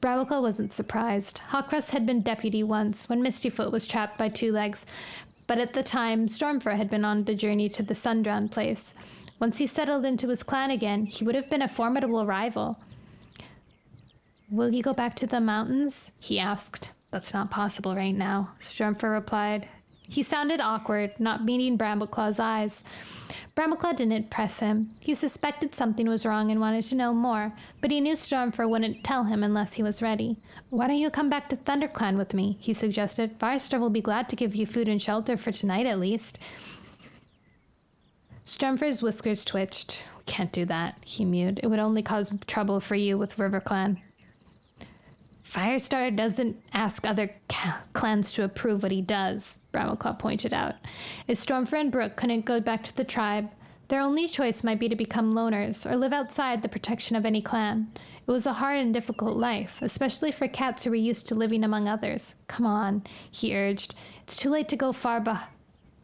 Bramaclaw wasn't surprised. Hawkfrost had been deputy once, when Mistyfoot was trapped by Two Legs, but at the time, Stormfur had been on the journey to the Sundrown place. Once he settled into his clan again, he would have been a formidable rival. Will you go back to the mountains? He asked. That's not possible right now, Stormfur replied. He sounded awkward, not meeting Bramaclaw's eyes. Bramaclaw didn't press him. He suspected something was wrong and wanted to know more, but he knew Stormfur wouldn't tell him unless he was ready. Why don't you come back to ThunderClan with me? He suggested. Firestar will be glad to give you food and shelter for tonight at least. Stormfur's whiskers twitched. We can't do that, he mewed. It would only cause trouble for you with RiverClan. Firestar doesn't ask other clans to approve what he does, Bramaclaw pointed out. If Stormfur and Brook couldn't go back to the tribe, their only choice might be to become loners or live outside the protection of any clan. It was a hard and difficult life, especially for cats who were used to living among others. Come on, he urged. It's too late to go far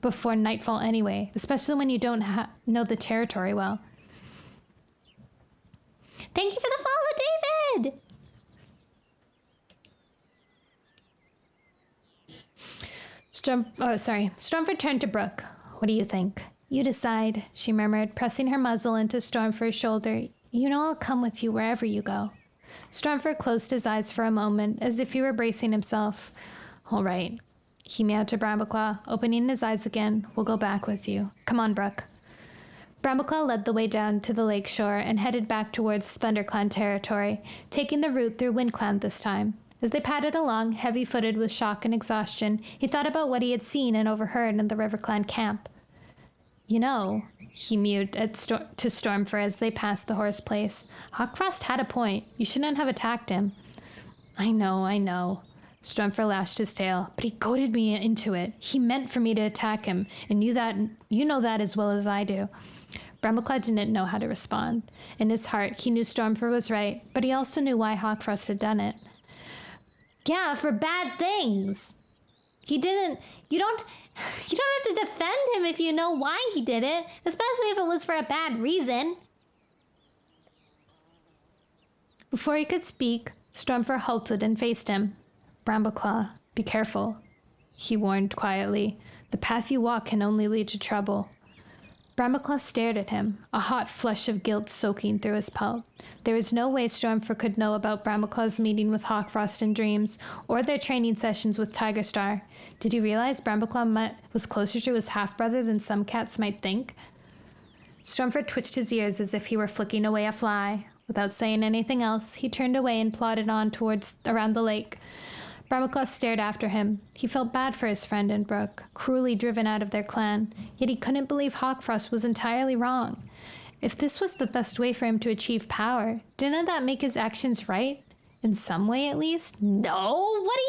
before nightfall anyway, especially when you don't know the territory well. Thank you for the follow, David! Stormfur turned to Brook. What do you think? You decide, she murmured, pressing her muzzle into Stormfur's shoulder. You know I'll come with you wherever you go. Stormfur closed his eyes for a moment, as if he were bracing himself. All right, he meowed to Bramaclaw, opening his eyes again. We'll go back with you. Come on, Brook. Bramaclaw led the way down to the lake shore and headed back towards ThunderClan territory, taking the route through WindClan this time. As they padded along, heavy-footed with shock and exhaustion, he thought about what he had seen and overheard in the RiverClan camp. You know, he mewed to Stormfur as they passed the horse place. Hawkfrost had a point. You shouldn't have attacked him. I know. Stormfur lashed his tail, but he goaded me into it. He meant for me to attack him, and you know that as well as I do. Bramaclaw didn't know how to respond. In his heart, he knew Stormfur was right, but he also knew why Hawkfrost had done it. Yeah, for bad things. He didn't. You don't have to defend him if you know why he did it, especially if it was for a bad reason. Before he could speak, Stormfur halted and faced him. Brambleclaw, be careful, he warned quietly. The path you walk can only lead to trouble. Brambleclaw stared at him, a hot flush of guilt soaking through his pelt. There was no way Stormfur could know about Brambleclaw's meeting with Hawkfrost in dreams, or their training sessions with Tigerstar. Did he realize Brambleclaw was closer to his half-brother than some cats might think? Stormfur twitched his ears as if he were flicking away a fly. Without saying anything else, he turned away and plodded on around the lake. Brambleclaw stared after him. He felt bad for his friend and Brooke, cruelly driven out of their clan, yet he couldn't believe Hawkfrost was entirely wrong. If this was the best way for him to achieve power, didn't that make his actions right? In some way, at least? No! What do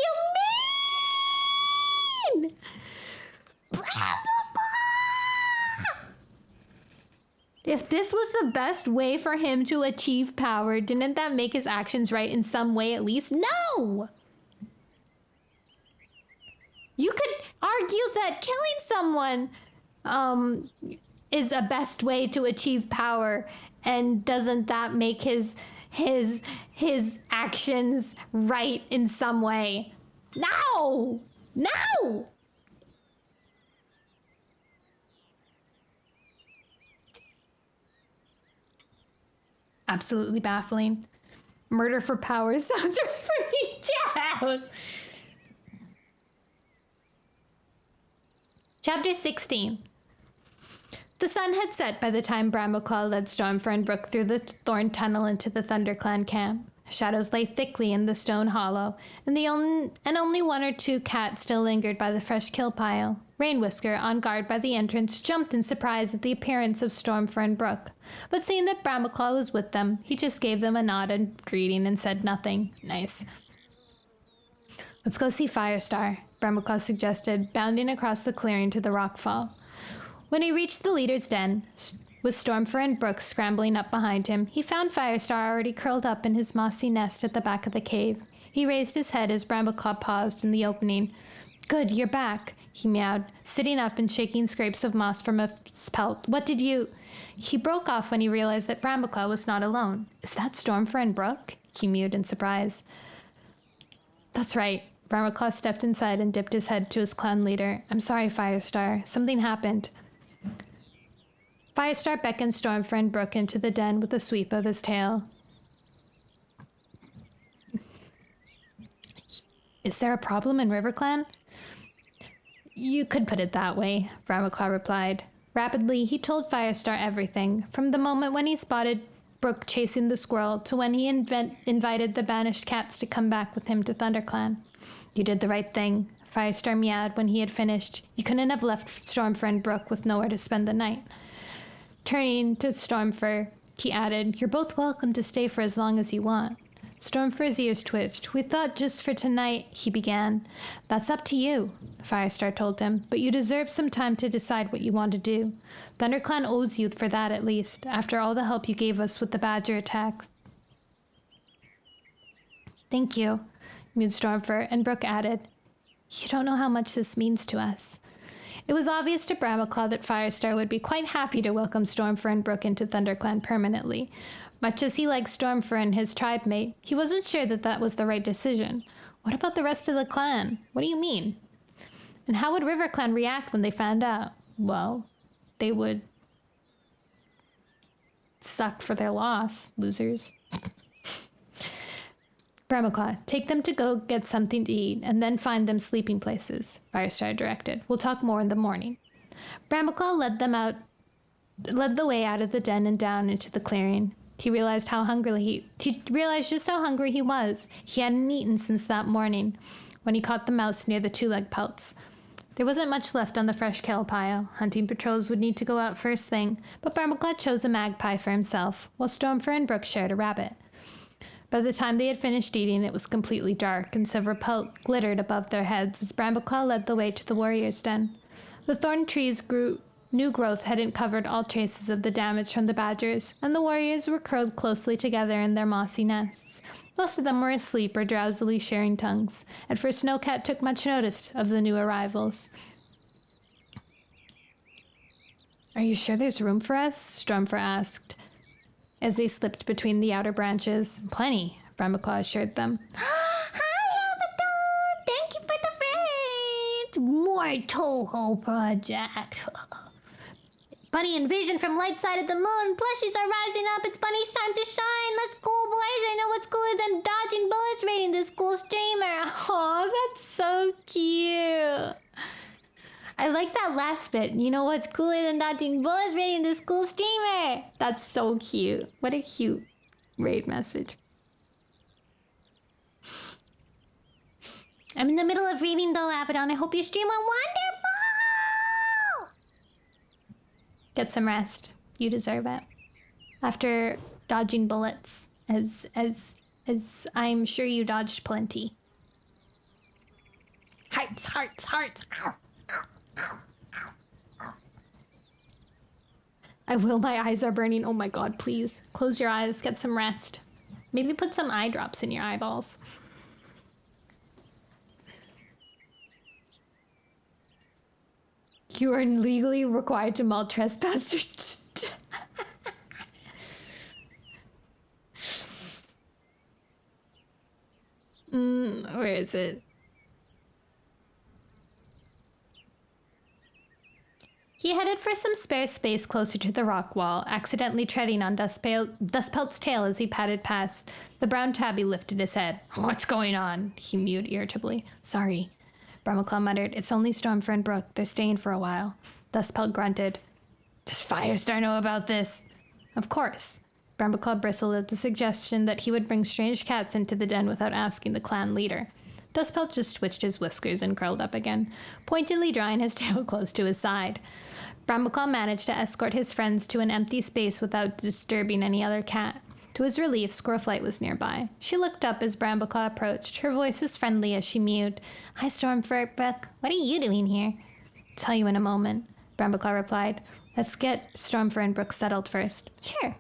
you mean? Brambleclaw! If this was the best way for him to achieve power, didn't that make his actions right in some way, at least? No! You could argue that killing someone is a best way to achieve power, and doesn't that make his actions right in some way? No! No! Absolutely baffling. Murder for power sounds right for me, Jazz. Chapter 16. The sun had set by the time Brambleclaw led Stormfur and Brooke through the thorn tunnel into the ThunderClan camp. Shadows lay thickly in the stone hollow, and only one or two cats still lingered by the fresh kill pile. Rainwhisker, on guard by the entrance, jumped in surprise at the appearance of Stormfur and Brooke. But seeing that Brambleclaw was with them, he just gave them a nod and greeting and said nothing. Nice. Let's go see Firestar, Brambleclaw suggested, bounding across the clearing to the rockfall. When he reached the leader's den, with Stormfur and Brooke scrambling up behind him, he found Firestar already curled up in his mossy nest at the back of the cave. He raised his head as Brambleclaw paused in the opening. Good, you're back, he meowed, sitting up and shaking scrapes of moss from his pelt. What did you... He broke off when he realized that Brambleclaw was not alone. Is that Stormfur and Brooke? He mewed in surprise. That's right. Brambleclaw stepped inside and dipped his head to his clan leader. I'm sorry, Firestar. Something happened. Firestar beckoned Stormfur and Brooke into the den with a sweep of his tail. Is there a problem in RiverClan? You could put it that way, Brambleclaw replied. Rapidly, he told Firestar everything, from the moment when he spotted Brooke chasing the squirrel to when he invited the banished cats to come back with him to ThunderClan. You did the right thing, Firestar meowed when he had finished. You couldn't have left Stormfur and Brooke with nowhere to spend the night. Turning to Stormfur, he added, You're both welcome to stay for as long as you want. Stormfur's ears twitched. We thought just for tonight, he began. That's up to you, Firestar told him, but you deserve some time to decide what you want to do. ThunderClan owes you for that at least, after all the help you gave us with the Badger attacks. Thank you, mewed Stormfur, and Brooke added, You don't know how much this means to us. It was obvious to Brambleclaw that Firestar would be quite happy to welcome Stormfur and Brooke into ThunderClan permanently. Much as he liked Stormfur and his tribe mate, he wasn't sure that that was the right decision. What about the rest of the clan? What do you mean? And how would RiverClan react when they found out? Well, they would suck for their loss, losers. Brambleclaw, take them to go get something to eat, and then find them sleeping places, Firestar directed. We'll talk more in the morning. Brambleclaw led the way out of the den and down into the clearing. He realized just how hungry he was. He hadn't eaten since that morning, when he caught the mouse near the two-leg pelts. There wasn't much left on the fresh kale pile. Hunting patrols would need to go out first thing, but Brambleclaw chose a magpie for himself, while Stormfur and Brooke shared a rabbit. By the time they had finished eating, it was completely dark, and silver pelt glittered above their heads as Brambleclaw led the way to the warrior's den. The thorn trees grew New growth hadn't covered all traces of the damage from the badgers, and the warriors were curled closely together in their mossy nests. Most of them were asleep or drowsily sharing tongues. At first, no cat took much notice of the new arrivals. "Are you sure there's room for us?" Stormfur asked, as they slipped between the outer branches. "Plenty," Brambleclaw assured them. Hi, Abaddon! Thank you for the raid! More Toho project. Bunny and Vision from Light Side of the Moon. Plushies are rising up. It's Bunny's time to shine. Let's go, boys. I know what's cooler than dodging bullets raiding this cool streamer. Aw, that's so cute. I like that last bit. You know what's cooler than dodging bullets raiding this cool streamer? That's so cute. What a cute raid message. I'm in the middle of reading though, Abaddon. I hope your stream went wonderful. Get some rest. You deserve it. After dodging bullets, as I'm sure you dodged plenty. Hearts, hearts, hearts. Ow, ow, ow, ow, ow. I will. My eyes are burning. Oh my god, please. Close your eyes. Get some rest. Maybe put some eye drops in your eyeballs. You are legally required to maul trespassers. Where is it? He headed for some spare space closer to the rock wall, accidentally treading on Dustpelt's tail as he padded past. The brown tabby lifted his head. "What's going on?" he mewed irritably. "Sorry." Brambleclaw muttered. "It's only Stormfur and Brook. They're staying for a while." Dustpelt grunted. "Does Firestar know about this?" "Of course." Brambleclaw bristled at the suggestion that he would bring strange cats into the den without asking the clan leader. Dustpelt just twitched his whiskers and curled up again, pointedly drawing his tail close to his side. Brambleclaw managed to escort his friends to an empty space without disturbing any other cat. To his relief, Squirrelflight was nearby. She looked up as Brambleclaw approached. Her voice was friendly as she mewed. "Hi, Stormfur. Brook, what are you doing here?" "Tell you in a moment," Brambleclaw replied. "Let's get Stormfur and Brook settled first." "Sure."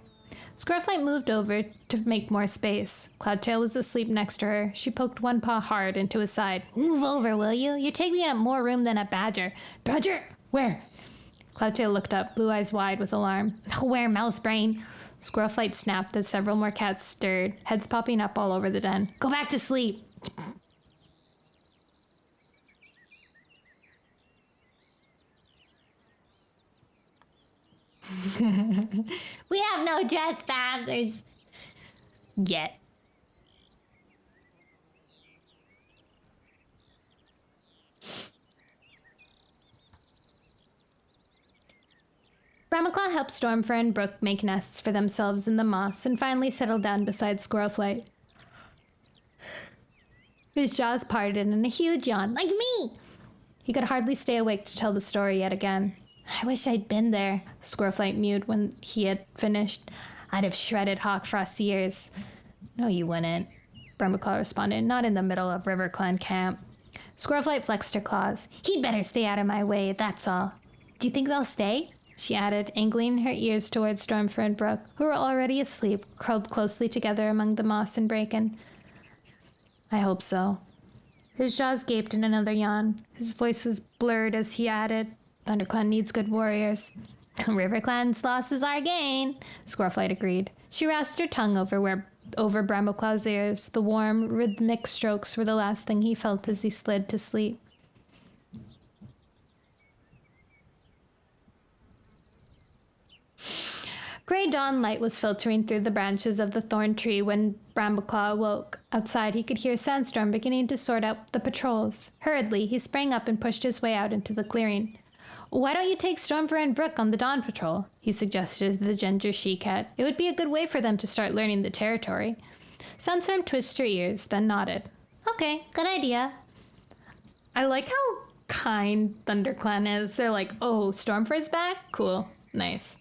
Squirrelflight moved over to make more space. Cloudtail was asleep next to her. She poked one paw hard into his side. "Move over, will you? You're taking up more room than a badger." "Badger? Where?" Cloudtail looked up, blue eyes wide with alarm. "Where, Mousebrain?" Squirrelflight snapped as several more cats stirred, heads popping up all over the den. "Go back to sleep." We have no trespassers. Yet. Brambleclaw helped Stormfur and Brook make nests for themselves in the moss and finally settled down beside Squirrelflight. His jaws parted in a huge yawn. "Like me!" He could hardly stay awake to tell the story yet again. "I wish I'd been there," Squirrelflight mewed when he had finished. "I'd have shredded Hawkfrost's ears." "No, you wouldn't," Brambleclaw responded. "Not in the middle of RiverClan camp." Squirrelflight flexed her claws. "He'd better stay out of my way, that's all." "Do you think they'll stay?" she added, angling her ears towards Stormfur and Brook, who were already asleep, curled closely together among the moss and bracken. "I hope so." His jaws gaped in another yawn. His voice was blurred as he added, "ThunderClan needs good warriors." "RiverClan's loss is our gain," Squirrelflight agreed. She rasped her tongue over Brambleclaw's ears. The warm, rhythmic strokes were the last thing he felt as he slid to sleep. Gray dawn light was filtering through the branches of the thorn tree when Brambleclaw awoke. Outside, he could hear Sandstorm beginning to sort out the patrols. Hurriedly, he sprang up and pushed his way out into the clearing. "Why don't you take Stormfur and Brook on the dawn patrol?" he suggested to the ginger she-cat. "It would be a good way for them to start learning the territory." Sandstorm twitched her ears, then nodded. "Okay, good idea." I like how kind ThunderClan is. They're like, "Oh, Stormfur's back? Cool. Nice."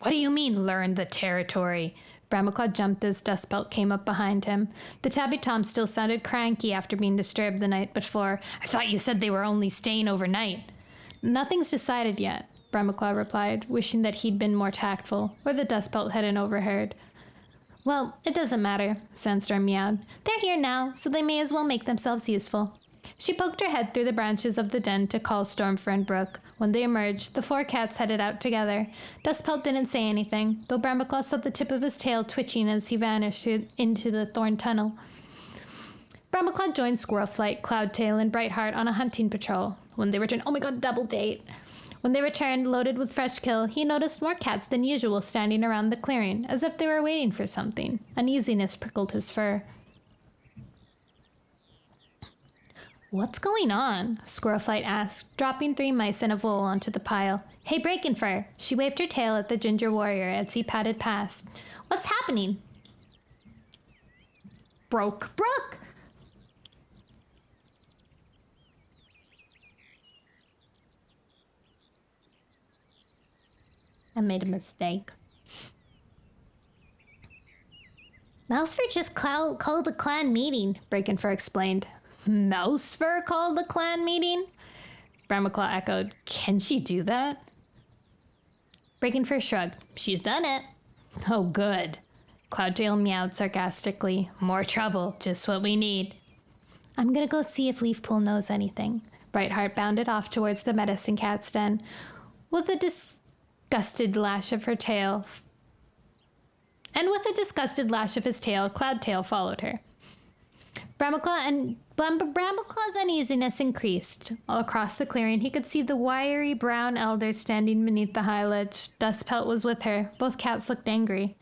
"What do you mean, learn the territory?" Brambleclaw jumped as Dustpelt came up behind him. The tabby tom still sounded cranky after being disturbed the night before. I thought you said they were only staying overnight. Nothing's decided yet, Brambleclaw replied, wishing that he'd been more tactful, or that Dustpelt hadn't overheard. Well, it doesn't matter, Sandstorm meowed. They're here now, so they may as well make themselves useful. She poked her head through the branches of the den to call Stormfur and Brook. When they emerged, the 4 cats headed out together. Dustpelt didn't say anything, though Brambleclaw saw the tip of his tail twitching as he vanished into the thorn tunnel. Brambleclaw joined Squirrelflight, Cloudtail, and Brightheart on a hunting patrol. When they returned, oh my god, double date! When they returned, loaded with fresh kill, he noticed more cats than usual standing around the clearing, as if they were waiting for something. Uneasiness prickled his fur. What's going on? Squirrelflight asked, dropping 3 mice and a vole onto the pile. Hey, Breakinfur! She waved her tail at the ginger warrior as he padded past. What's happening? Brook! I made a mistake. Mousefur just called a clan meeting, Breakinfur explained. Mousefur called the clan meeting? Brambleclaw echoed. Can she do that? Breakinfur shrugged. She's done it. Oh, good. Cloudtail meowed sarcastically. More trouble, just what we need. I'm gonna go see if Leafpool knows anything. Brightheart bounded off towards the medicine cat's den. With a disgusted lash of her tail, Cloudtail followed her. Brambleclaw's uneasiness increased. All across the clearing, he could see the wiry brown elder standing beneath the high ledge. Dustpelt was with her. Both cats looked angry.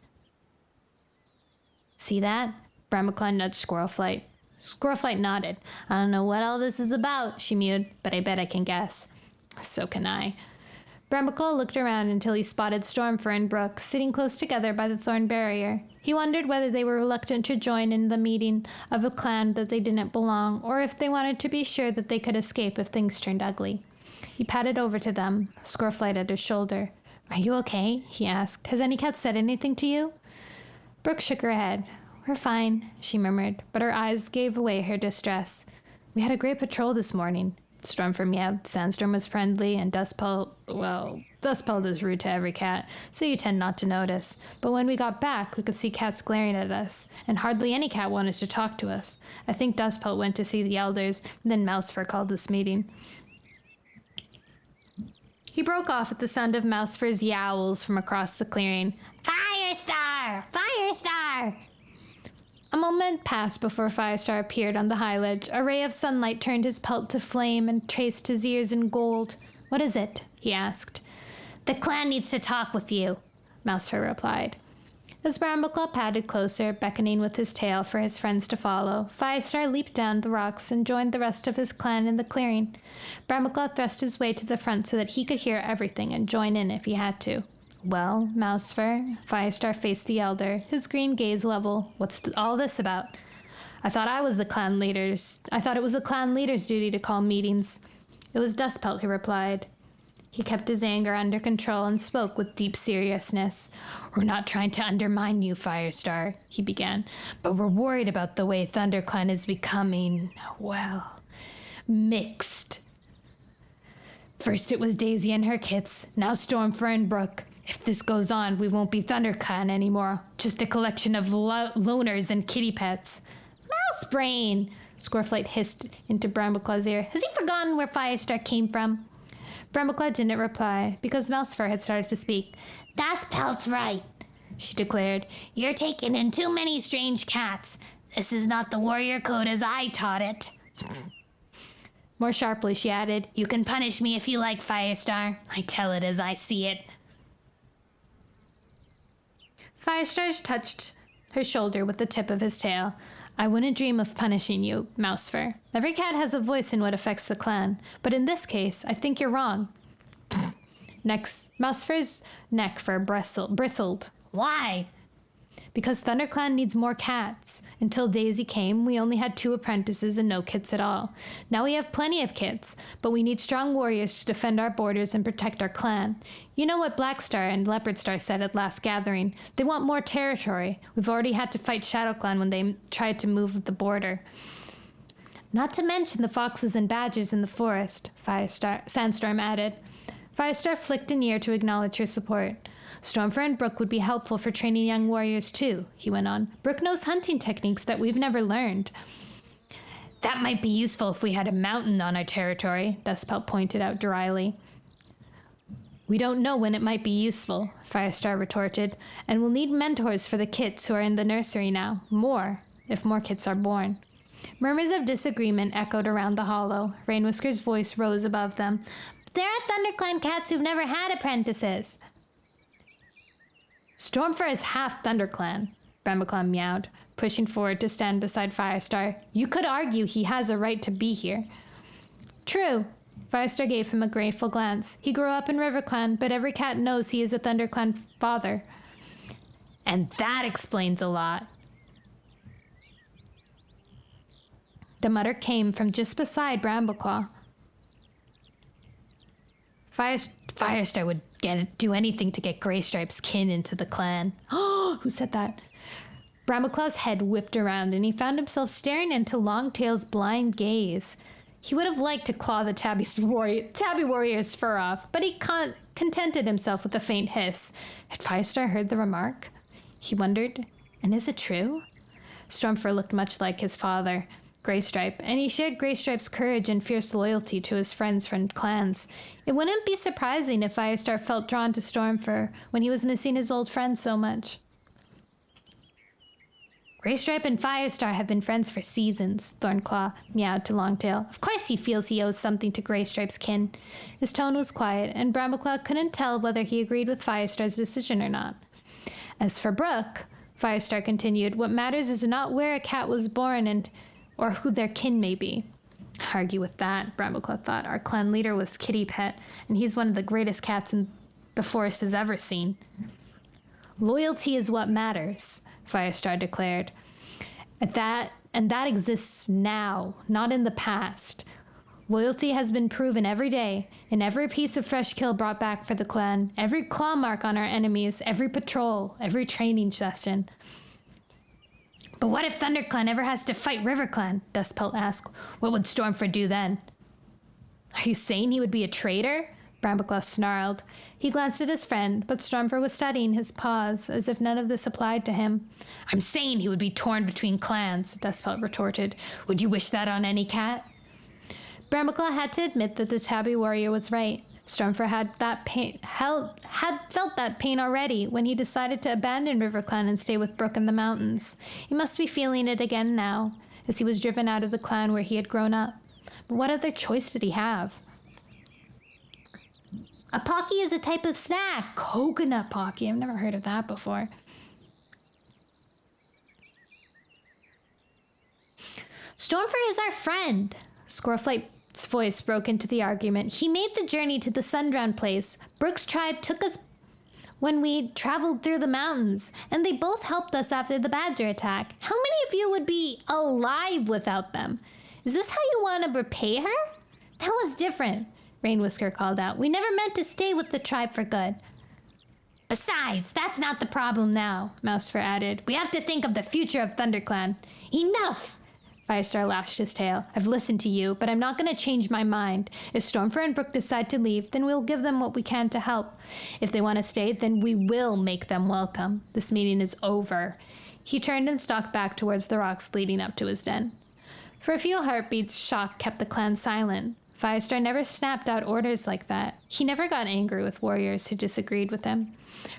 See that? Brambleclaw nudged Squirrelflight. Squirrelflight nodded. I don't know what all this is about, she mewed, but I bet I can guess. So can I. Brambleclaw looked around until he spotted Stormfur and Brook sitting close together by the thorn barrier. He wondered whether they were reluctant to join in the meeting of a clan that they didn't belong, or if they wanted to be sure that they could escape if things turned ugly. He padded over to them, Squirrelflight at his shoulder. Are you okay? He asked. Has any cat said anything to you? Brook shook her head. We're fine, she murmured, but her eyes gave away her distress. We had a great patrol this morning. Stormfur meowed. Sandstorm was friendly, and Dustpelt is rude to every cat, so you tend not to notice. But when we got back, we could see cats glaring at us, and hardly any cat wanted to talk to us. I think Dustpelt went to see the elders, and then Mousefur called this meeting. He broke off at the sound of Mousefur's yowls from across the clearing. Firestar! Firestar! A moment passed before Firestar appeared on the high ledge. A ray of sunlight turned his pelt to flame and traced his ears in gold. What is it? He asked. The clan needs to talk with you, Mousefur replied. As Brambleclaw padded closer, beckoning with his tail for his friends to follow, Firestar leaped down the rocks and joined the rest of his clan in the clearing. Brambleclaw thrust his way to the front so that he could hear everything and join in if he had to. Well, Mousefur, Firestar faced the elder, his green gaze level. What's all this about? I thought it was the clan leader's duty to call meetings. It was Dustpelt who replied. He kept his anger under control and spoke with deep seriousness. We're not trying to undermine you, Firestar, he began, but we're worried about the way ThunderClan is becoming, well, mixed. First it was Daisy and her kits, now Stormfur and Brook. If this goes on, we won't be ThunderClan anymore. Just a collection of loners and kitty pets. Mousebrain! Squirrelflight hissed into Brambleclaw's ear. Has he forgotten where Firestar came from? Brambleclaw didn't reply, because Mousefur had started to speak. Dustpelt's right, she declared. You're taking in too many strange cats. This is not the warrior code as I taught it. More sharply, she added, You can punish me if you like, Firestar. I tell it as I see it. Firestar touched her shoulder with the tip of his tail. I wouldn't dream of punishing you, Mousefur. Every cat has a voice in what affects the clan, but in this case, I think you're wrong. Next, Mousefur's neck fur bristled. Why? Because ThunderClan needs more cats. Until Daisy came, we only had 2 apprentices and no kits at all. Now we have plenty of kits, but we need strong warriors to defend our borders and protect our clan. You know what Blackstar and Leopardstar said at last gathering. They want more territory. We've already had to fight ShadowClan when they tried to move the border. Not to mention the foxes and badgers in the forest, Sandstorm added. Firestar flicked an ear to acknowledge her support. Stormfur and Brook would be helpful for training young warriors too, he went on. Brook knows hunting techniques that we've never learned. That might be useful if we had a mountain on our territory, Dustpelt pointed out dryly. We don't know when it might be useful, Firestar retorted, and we'll need mentors for the kits who are in the nursery now. More, if more kits are born. Murmurs of disagreement echoed around the hollow. Rainwhisker's voice rose above them. There are ThunderClan cats who've never had apprentices. Stormfur is half ThunderClan, Brambleclaw meowed, pushing forward to stand beside Firestar. You could argue he has a right to be here. True. Firestar gave him a grateful glance. He grew up in RiverClan, but every cat knows he is a ThunderClan father. And that explains a lot. The mutter came from just beside Brambleclaw. Firestar would do anything to get Greystripe's kin into the clan. Oh, who said that? Brambleclaw's head whipped around, and he found himself staring into Longtail's blind gaze. He would have liked to claw the tabby warrior's fur off, but he contented himself with a faint hiss. Had Firestar heard the remark? He wondered, and is it true? Stormfur looked much like his father, Greystripe, and he shared Greystripe's courage and fierce loyalty to his friends from clans. It wouldn't be surprising if Firestar felt drawn to Stormfur when he was missing his old friend so much. Greystripe and Firestar have been friends for seasons, Thornclaw meowed to Longtail. Of course he feels he owes something to Greystripe's kin. His tone was quiet, and Brambleclaw couldn't tell whether he agreed with Firestar's decision or not. As for Brook, Firestar continued, what matters is not where a cat was born or who their kin may be. Argue with that, Brambleclaw thought. Our clan leader was Kitty Pet, and he's one of the greatest cats the forest has ever seen. Loyalty is what matters, Firestar declared. And that exists now, not in the past. Loyalty has been proven every day, in every piece of fresh kill brought back for the clan, every claw mark on our enemies, every patrol, every training session. But what if ThunderClan ever has to fight RiverClan? Dustpelt asked. What would Stormfur do then? Are you saying he would be a traitor? Brambleclaw snarled. He glanced at his friend, but Stormfur was studying his paws, as if none of this applied to him. I'm saying he would be torn between clans, Dustpelt retorted. Would you wish that on any cat? Brambleclaw had to admit that the tabby warrior was right. Stormfur had felt that pain already when he decided to abandon RiverClan and stay with Brook in the mountains. He must be feeling it again now, as he was driven out of the clan where he had grown up. But what other choice did he have? A Pocky is a type of snack. Coconut Pocky. I've never heard of that before. Stormfur is our friend. Squirrelflight's voice broke into the argument. He made the journey to the Sundrown place. Brook's tribe took us when we traveled through the mountains, and they both helped us after the badger attack. How many of you would be alive without them? Is this how you want to repay her? That was different, Rainwhisker called out. We never meant to stay with the tribe for good. Besides, that's not the problem now, Mousefur added. We have to think of the future of ThunderClan. Enough! Firestar lashed his tail. I've listened to you, but I'm not going to change my mind. If Stormfur and Brook decide to leave, then we'll give them what we can to help. If they want to stay, then we will make them welcome. This meeting is over. He turned and stalked back towards the rocks leading up to his den. For a few heartbeats, shock kept the clan silent. Firestar never snapped out orders like that. He never got angry with warriors who disagreed with him.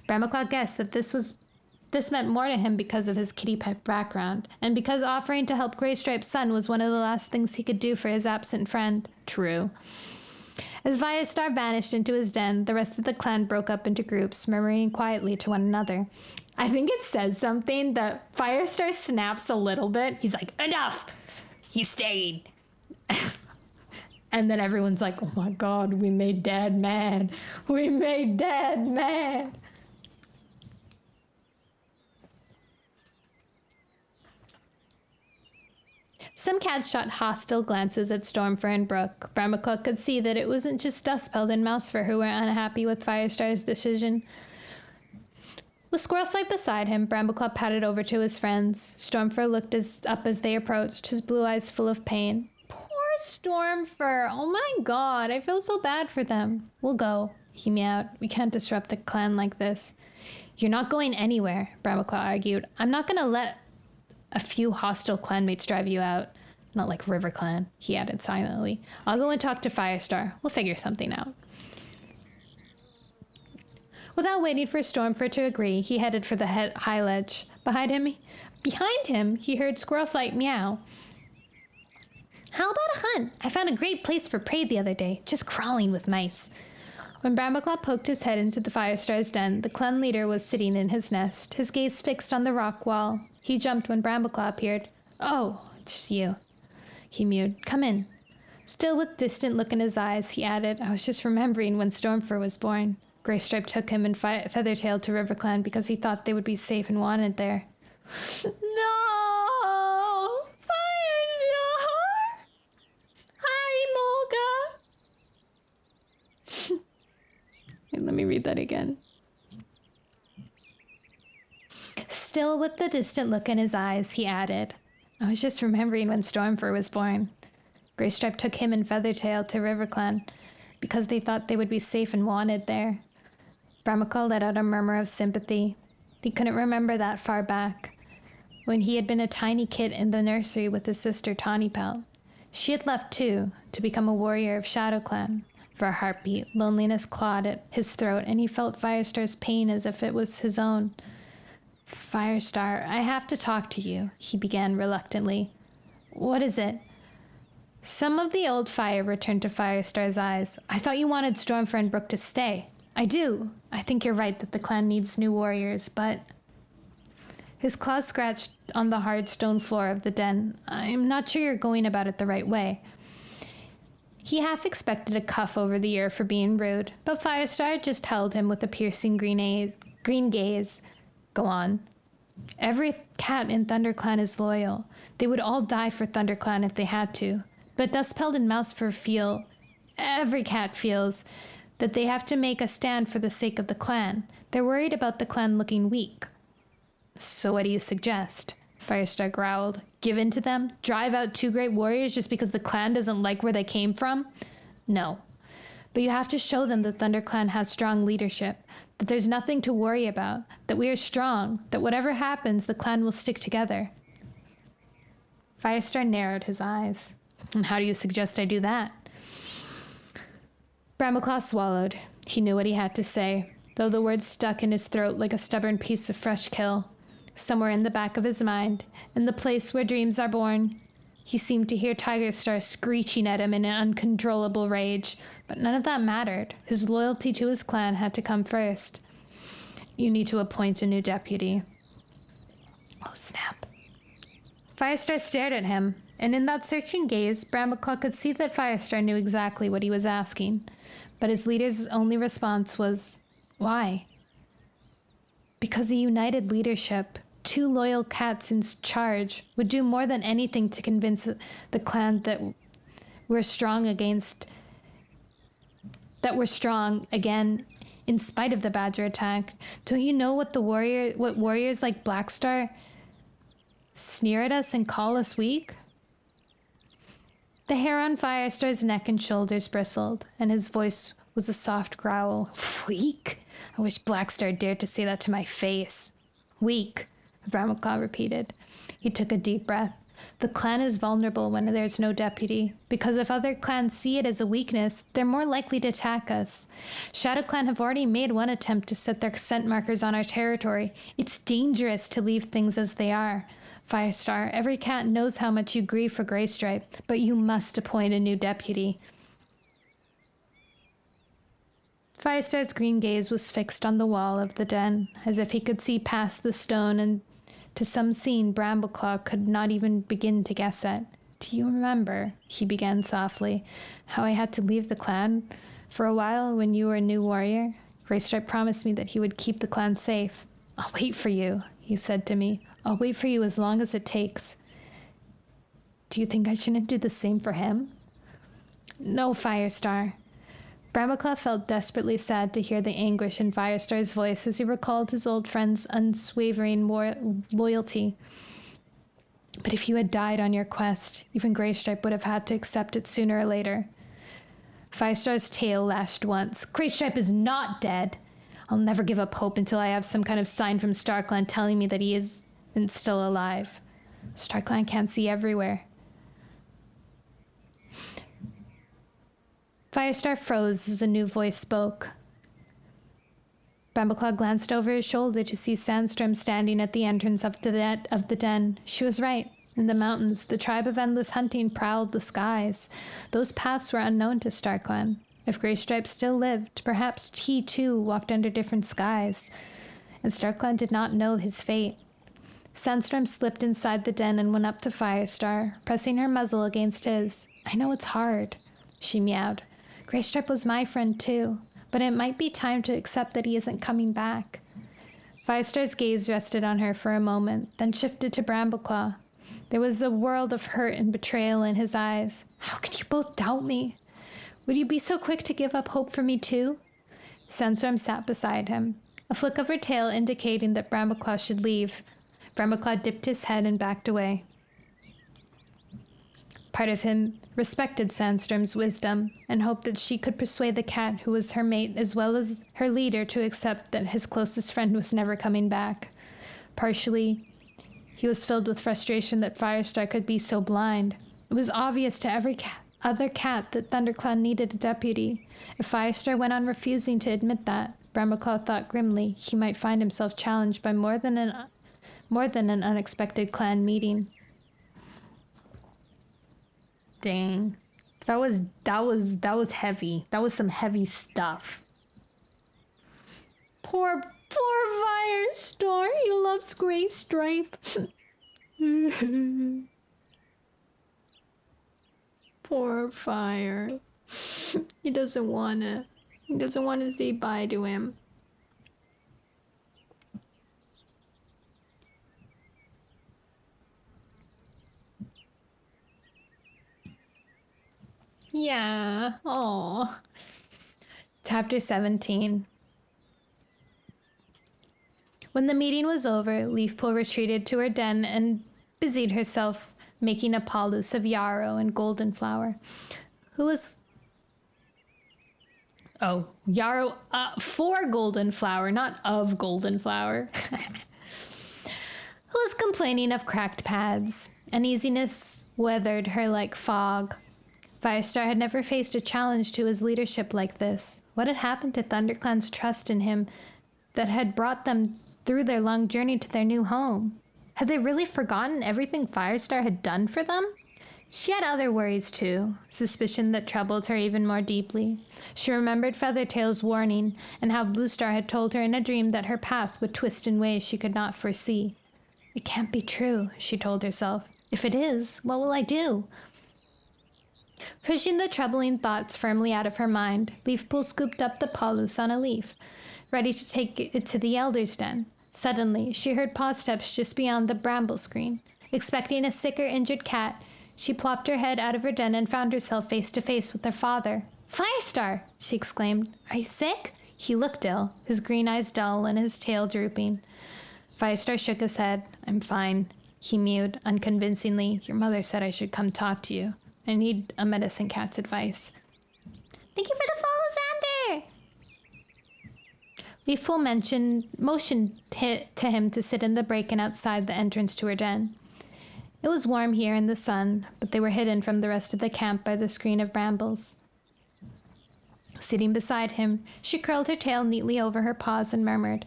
Brambleclaw guessed that this meant more to him because of his kitty pet background, and because offering to help Greystripe's son was one of the last things he could do for his absent friend. True. As Firestar vanished into his den, the rest of the clan broke up into groups, murmuring quietly to one another. I think it says something that Firestar snaps a little bit. He's like, enough! He stayed. And then everyone's like, oh my God, we made Dad mad. We made Dad mad. Some cats shot hostile glances at Stormfur and Brooke. Brambleclaw could see that it wasn't just Dustpelt and Mousefur who were unhappy with Firestar's decision. With Squirrelflight beside him, Brambleclaw padded over to his friends. Stormfur looked up as they approached, his blue eyes full of pain. Poor Stormfur! Oh my god, I feel so bad for them. We'll go, he meowed. We can't disrupt a clan like this. You're not going anywhere, Brambleclaw argued. I'm not gonna let a few hostile clanmates drive you out. Not like River Clan, he added silently. I'll go and talk to Firestar. We'll figure something out. Without waiting for Stormfur to agree, he headed for the high ledge. Behind him, he heard Squirrelflight meow. How about a hunt? I found a great place for prey the other day, just crawling with mice. When Brambleclaw poked his head into the Firestar's den, the clan leader was sitting in his nest, his gaze fixed on the rock wall. He jumped when Brambleclaw appeared. Oh, it's you, he mewed. Come in. Still with distant look in his eyes, he added, I was just remembering when Stormfur was born. Greystripe took him and Feathertail to RiverClan because he thought they would be safe and wanted there. No! Firestar! Hi, Moga! Let me read that again. Still with the distant look in his eyes, he added, I was just remembering when Stormfur was born. Greystripe took him and Feathertail to RiverClan because they thought they would be safe and wanted there. Brambleclaw let out a murmur of sympathy. He couldn't remember that far back, when he had been a tiny kid in the nursery with his sister Tawnypelt. She had left too, to become a warrior of ShadowClan. For a heartbeat, loneliness clawed at his throat, and he felt Firestar's pain as if it was his own. Firestar, I have to talk to you, he began reluctantly. What is it? Some of the old fire returned to Firestar's eyes. I thought you wanted Stormfur and Brooke to stay. I do. I think you're right that the clan needs new warriors, but... His claws scratched on the hard stone floor of the den. I'm not sure you're going about it the right way. He half expected a cuff over the ear for being rude, but Firestar just held him with a piercing green gaze. Go on. Every cat in ThunderClan is loyal. They would all die for ThunderClan if they had to. But Dustpelt and Mousefur every cat feels, that they have to make a stand for the sake of the clan. They're worried about the clan looking weak. So what do you suggest? Firestar growled. Give in to them? Drive out 2 great warriors just because the clan doesn't like where they came from? No. But you have to show them that ThunderClan has strong leadership, that there's nothing to worry about, that we are strong, that whatever happens, the clan will stick together. Firestar narrowed his eyes. And how do you suggest I do that? Brambleclaw swallowed. He knew what he had to say, though the words stuck in his throat like a stubborn piece of fresh kill. Somewhere in the back of his mind, in the place where dreams are born, he seemed to hear Tigerstar screeching at him in an uncontrollable rage, but none of that mattered. His loyalty to his clan had to come first. You need to appoint a new deputy. Oh, snap. Firestar stared at him, and in that searching gaze, Brambleclaw could see that Firestar knew exactly what he was asking. But his leader's only response was, why? Because a united leadership, 2 loyal cats in charge, would do more than anything to convince the clan that we're strong again, in spite of the Badger attack. Don't you know what warriors like Blackstar sneer at us and call us weak? The hair on Firestar's neck and shoulders bristled, and his voice was a soft growl. Weak? I wish Blackstar dared to say that to my face. Weak, Brambleclaw repeated. He took a deep breath. The clan is vulnerable when there's no deputy, because if other clans see it as a weakness, they're more likely to attack us. ShadowClan have already made one attempt to set their scent markers on our territory. It's dangerous to leave things as they are. Firestar, every cat knows how much you grieve for Greystripe, but you must appoint a new deputy. Firestar's green gaze was fixed on the wall of the den, as if he could see past the stone and to some scene Brambleclaw could not even begin to guess at. Do you remember, he began softly, how I had to leave the clan for a while when you were a new warrior? Greystripe promised me that he would keep the clan safe. I'll wait for you, he said to me. I'll wait for you as long as it takes. Do you think I shouldn't do the same for him? No, Firestar. Brambleclaw felt desperately sad to hear the anguish in Firestar's voice as he recalled his old friend's unswavering loyalty. But if you had died on your quest, even Greystripe would have had to accept it sooner or later. Firestar's tail lashed once. Greystripe is not dead. I'll never give up hope until I have some kind of sign from StarClan telling me that he is still alive. StarClan can't see everywhere. Firestar froze as a new voice spoke. Brambleclaw glanced over his shoulder to see Sandstorm standing at the entrance of the den. She was right. In the mountains, the tribe of Endless Hunting prowled the skies. Those paths were unknown to StarClan. If Greystripe still lived, perhaps he too walked under different skies. And StarClan did not know his fate. Sandstorm slipped inside the den and went up to Firestar, pressing her muzzle against his. I know it's hard, she meowed. Greystripe was my friend too, but it might be time to accept that he isn't coming back. Firestar's gaze rested on her for a moment, then shifted to Brambleclaw. There was a world of hurt and betrayal in his eyes. How could you both doubt me? Would you be so quick to give up hope for me too? Sandstorm sat beside him, a flick of her tail indicating that Brambleclaw should leave. Brambleclaw dipped his head and backed away. Part of him respected Sandstorm's wisdom and hoped that she could persuade the cat who was her mate as well as her leader to accept that his closest friend was never coming back. Partially, he was filled with frustration that Firestar could be so blind. It was obvious to every other cat that ThunderClan needed a deputy. If Firestar went on refusing to admit that, Brambleclaw thought grimly he might find himself challenged by more than an unexpected clan meeting. Dang. That was heavy. That was some heavy stuff. Poor Firestar. He loves Greystripe. Poor Fire. He doesn't want to say bye to him. Yeah. Oh. Chapter 17. When the meeting was over, Leafpool retreated to her den and busied herself making a palus of yarrow and goldenflower. Yarrow for goldenflower, not of goldenflower. Who was complaining of cracked pads? Uneasiness weathered her like fog. Firestar had never faced a challenge to his leadership like this. What had happened to ThunderClan's trust in him that had brought them through their long journey to their new home? Had they really forgotten everything Firestar had done for them? She had other worries too, suspicion that troubled her even more deeply. She remembered Feathertail's warning and how Bluestar had told her in a dream that her path would twist in ways she could not foresee. It can't be true, she told herself. If it is, what will I do? Pushing the troubling thoughts firmly out of her mind, Leafpool scooped up the palus on a leaf, ready to take it to the Elder's Den. Suddenly, she heard paw steps just beyond the bramble screen. Expecting a sick or injured cat, she plopped her head out of her den and found herself face to face with her father. Firestar! She exclaimed. Are you sick? He looked ill, his green eyes dull and his tail drooping. Firestar shook his head. I'm fine, he mewed unconvincingly. Your mother said I should come talk to you. I need a medicine cat's advice. Thank you for the follow, Xander! Leafpool motioned to him to sit in the break-in outside the entrance to her den. It was warm here in the sun, but they were hidden from the rest of the camp by the screen of brambles. Sitting beside him, she curled her tail neatly over her paws and murmured,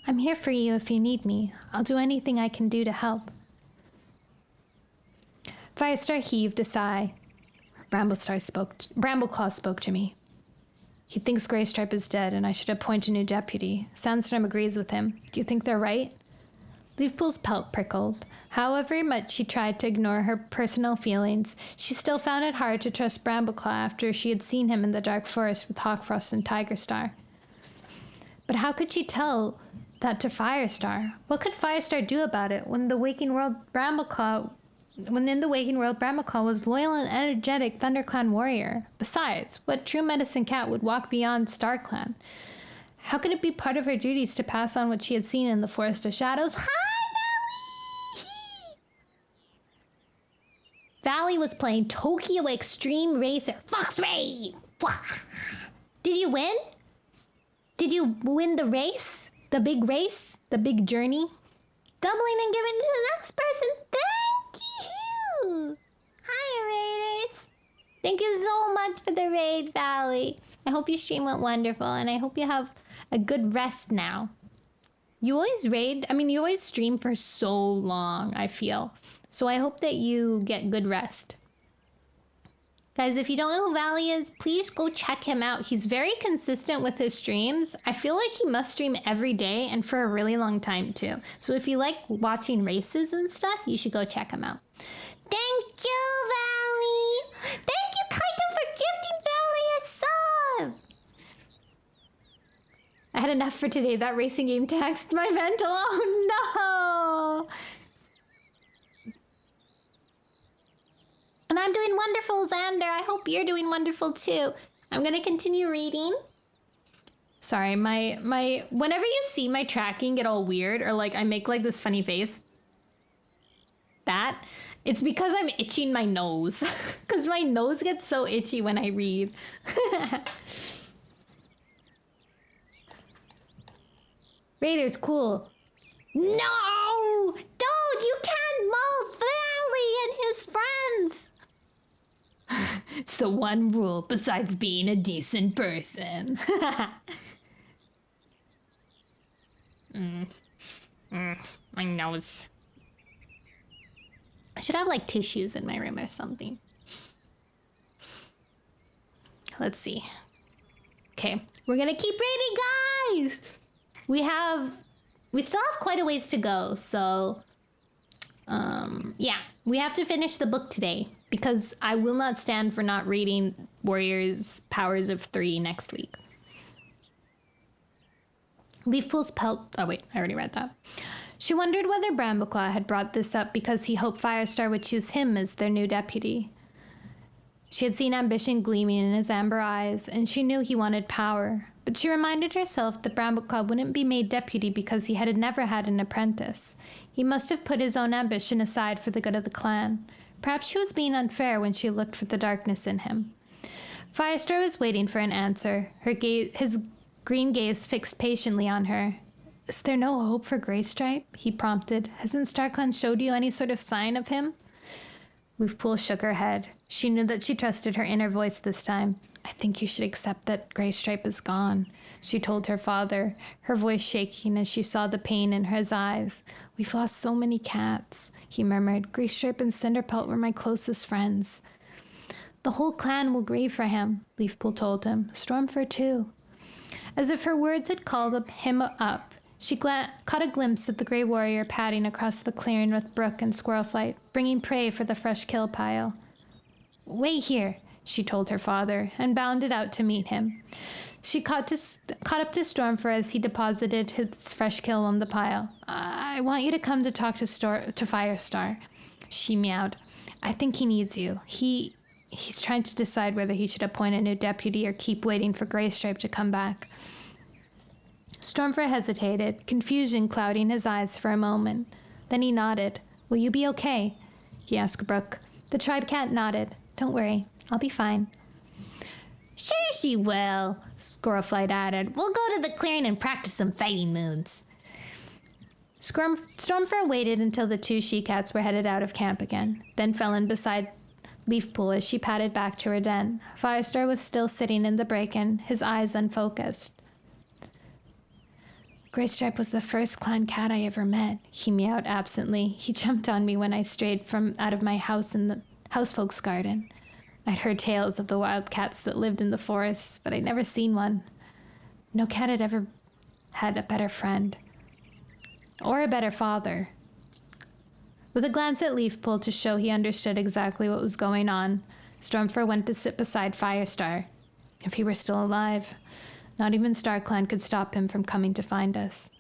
I'm here for you if you need me. I'll do anything I can do to help. Firestar heaved a sigh. Brambleclaw spoke to me. He thinks Greystripe is dead and I should appoint a new deputy. Sandstorm agrees with him. Do you think they're right? Leafpool's pelt prickled. However much she tried to ignore her personal feelings, she still found it hard to trust Brambleclaw after she had seen him in the dark forest with Hawkfrost and Tigerstar. But how could she tell that to Firestar? What could Firestar do about it when the waking world Brambleclaw when in the waking world, Bramaclaw was loyal and energetic ThunderClan warrior. Besides, what true medicine cat would walk beyond StarClan? How could it be part of her duties to pass on what she had seen in the Forest of Shadows? Hi, Valley! Valley was playing Tokyo Extreme Racer. Fox Ray! Did you win? Did you win the race? The big race? The big journey? Doubling and giving to the next person. Thank you! Hi, Raiders! Thank you so much for the raid, Valley. I hope your stream went wonderful, and I hope you have a good rest now. You always you always stream for so long, I feel. So I hope that you get good rest. Guys, if you don't know who Valley is, please go check him out. He's very consistent with his streams. I feel like he must stream every day and for a really long time too. So if you like watching races and stuff, you should go check him out. Thank you, Valley! Thank you, Kaito, for gifting Valley a sub! I had enough for today. That racing game taxed my mental. Oh no! And I'm doing wonderful, Xander. I hope you're doing wonderful too. I'm gonna continue reading. Sorry, my whenever you see my tracking get all weird or like I make like this funny face, it's because I'm itching my nose. Because my nose gets so itchy when I read. Raider's cool. No! Don't! You can't mold Valley and his friends! It's the one rule besides being a decent person. My nose. I should have like tissues in my room or something. Let's see. Okay, we're gonna keep reading, guys! We still have quite a ways to go, so yeah, we have to finish the book today because I will not stand for not reading Warriors Powers of 3 next week. Leafpool's pelt. Oh wait, I already read that. She wondered whether Brambleclaw had brought this up because he hoped Firestar would choose him as their new deputy. She had seen ambition gleaming in his amber eyes, and she knew he wanted power. But she reminded herself that Brambleclaw wouldn't be made deputy because he had never had an apprentice. He must have put his own ambition aside for the good of the clan. Perhaps she was being unfair when she looked for the darkness in him. Firestar was waiting for an answer, his green gaze fixed patiently on her. Is there no hope for Greystripe? He prompted. Hasn't StarClan showed you any sort of sign of him? Leafpool shook her head. She knew that she trusted her inner voice this time. I think you should accept that Greystripe is gone, she told her father, her voice shaking as she saw the pain in his eyes. We've lost so many cats, he murmured. Greystripe and Cinderpelt were my closest friends. The whole clan will grieve for him, Leafpool told him. Stormfur too. As if her words had called him up, she caught a glimpse of the Grey Warrior padding across the clearing with Brook and Squirrelflight, bringing prey for the fresh kill pile. Wait here, she told her father, and bounded out to meet him. She caught up to Stormfur as he deposited his fresh kill on the pile. I want you to come to talk to Firestar, she meowed. I think he needs you. He's trying to decide whether he should appoint a new deputy or keep waiting for Greystripe to come back. Stormfur hesitated, confusion clouding his eyes for a moment. Then he nodded. Will you be okay? He asked Brook. The tribe cat nodded. Don't worry, I'll be fine. Sure she will, Squirrelflight added. We'll go to the clearing and practice some fighting moves. Stormfur waited until the two she-cats were headed out of camp again, then fell in beside Leafpool as she padded back to her den. Firestar was still sitting in the break-in, his eyes unfocused. Greystripe was the first clan cat I ever met, he meowed absently. He jumped on me when I strayed out of my house in the housefolk's garden. I'd heard tales of the wild cats that lived in the forest, but I'd never seen one. No cat had ever had a better friend. Or a better father. With a glance at Leafpool to show he understood exactly what was going on, Stormfur went to sit beside Firestar. If he were still alive, not even StarClan could stop him from coming to find us.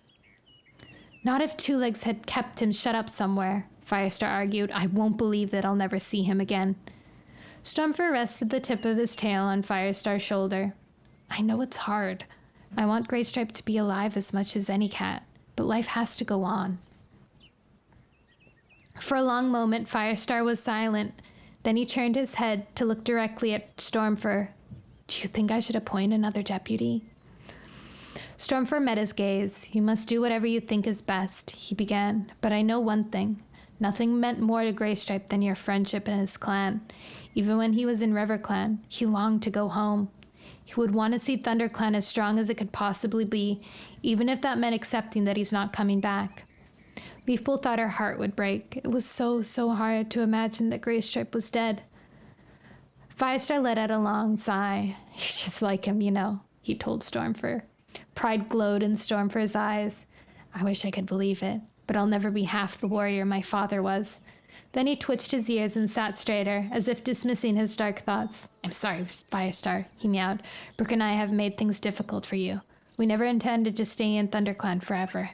Not if Two Legs had kept him shut up somewhere. Firestar argued. I won't believe that I'll never see him again. Stormfur rested the tip of his tail on Firestar's shoulder. I know it's hard. I want Graystripe to be alive as much as any cat, but life has to go on. For a long moment, Firestar was silent. Then he turned his head to look directly at Stormfur. Do you think I should appoint another deputy? Stormfur met his gaze. You must do whatever you think is best, he began. But I know one thing. Nothing meant more to Graystripe than your friendship and his clan. Even when he was in RiverClan, he longed to go home. He would want to see ThunderClan as strong as it could possibly be, even if that meant accepting that he's not coming back. Leafpool thought her heart would break. It was so hard to imagine that Graystripe was dead. Firestar let out a long sigh. You're just like him, he told Stormfur. Pride glowed in Stormfur's eyes. I wish I could believe it, but I'll never be half the warrior my father was. Then he twitched his ears and sat straighter, as if dismissing his dark thoughts. I'm sorry, Firestar, he meowed. Brooke and I have made things difficult for you. We never intended to stay in ThunderClan forever.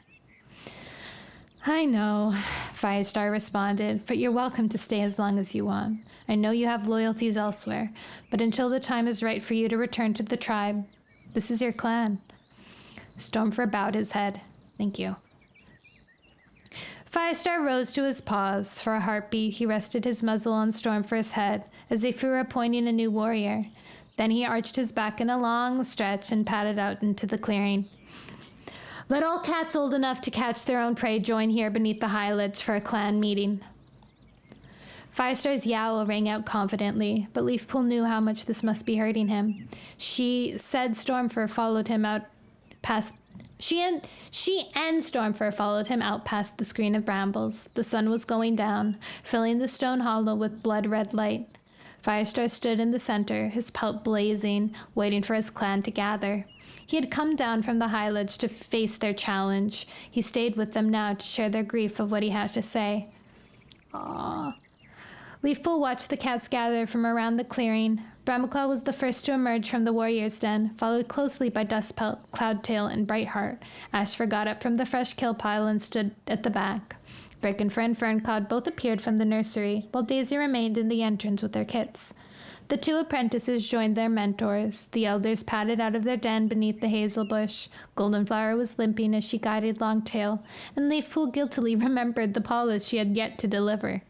I know, Firestar responded, but you're welcome to stay as long as you want. I know you have loyalties elsewhere, but until the time is right for you to return to the tribe, this is your clan. Stormfur bowed his head. Thank you. Firestar rose to his paws. For a heartbeat, he rested his muzzle on Stormfur's head, as if he were appointing a new warrior. Then he arched his back in a long stretch and padded out into the clearing. Let all cats old enough to catch their own prey join here beneath the high ledge for a clan meeting. Firestar's yowl rang out confidently, but Leafpool knew how much this must be hurting him. She and Stormfur followed him out past the screen of brambles. The sun was going down, filling the stone hollow with blood-red light. Firestar stood in the center, his pelt blazing, waiting for his clan to gather. He had come down from the high ledge to face their challenge. He stayed with them now to share their grief of what he had to say. Aww. Leafpool watched the cats gather from around the clearing. Bramaclaw was the first to emerge from the warrior's den, followed closely by Dustpelt, Cloudtail, and Brightheart. Ashfur got up from the fresh kill pile and stood at the back. Breakenfur and Ferncloud both appeared from the nursery, while Daisy remained in the entrance with their kits. The two apprentices joined their mentors. The elders padded out of their den beneath the hazel bush. Goldenflower was limping as she guided Longtail, and Leafpool guiltily remembered the polish she had yet to deliver.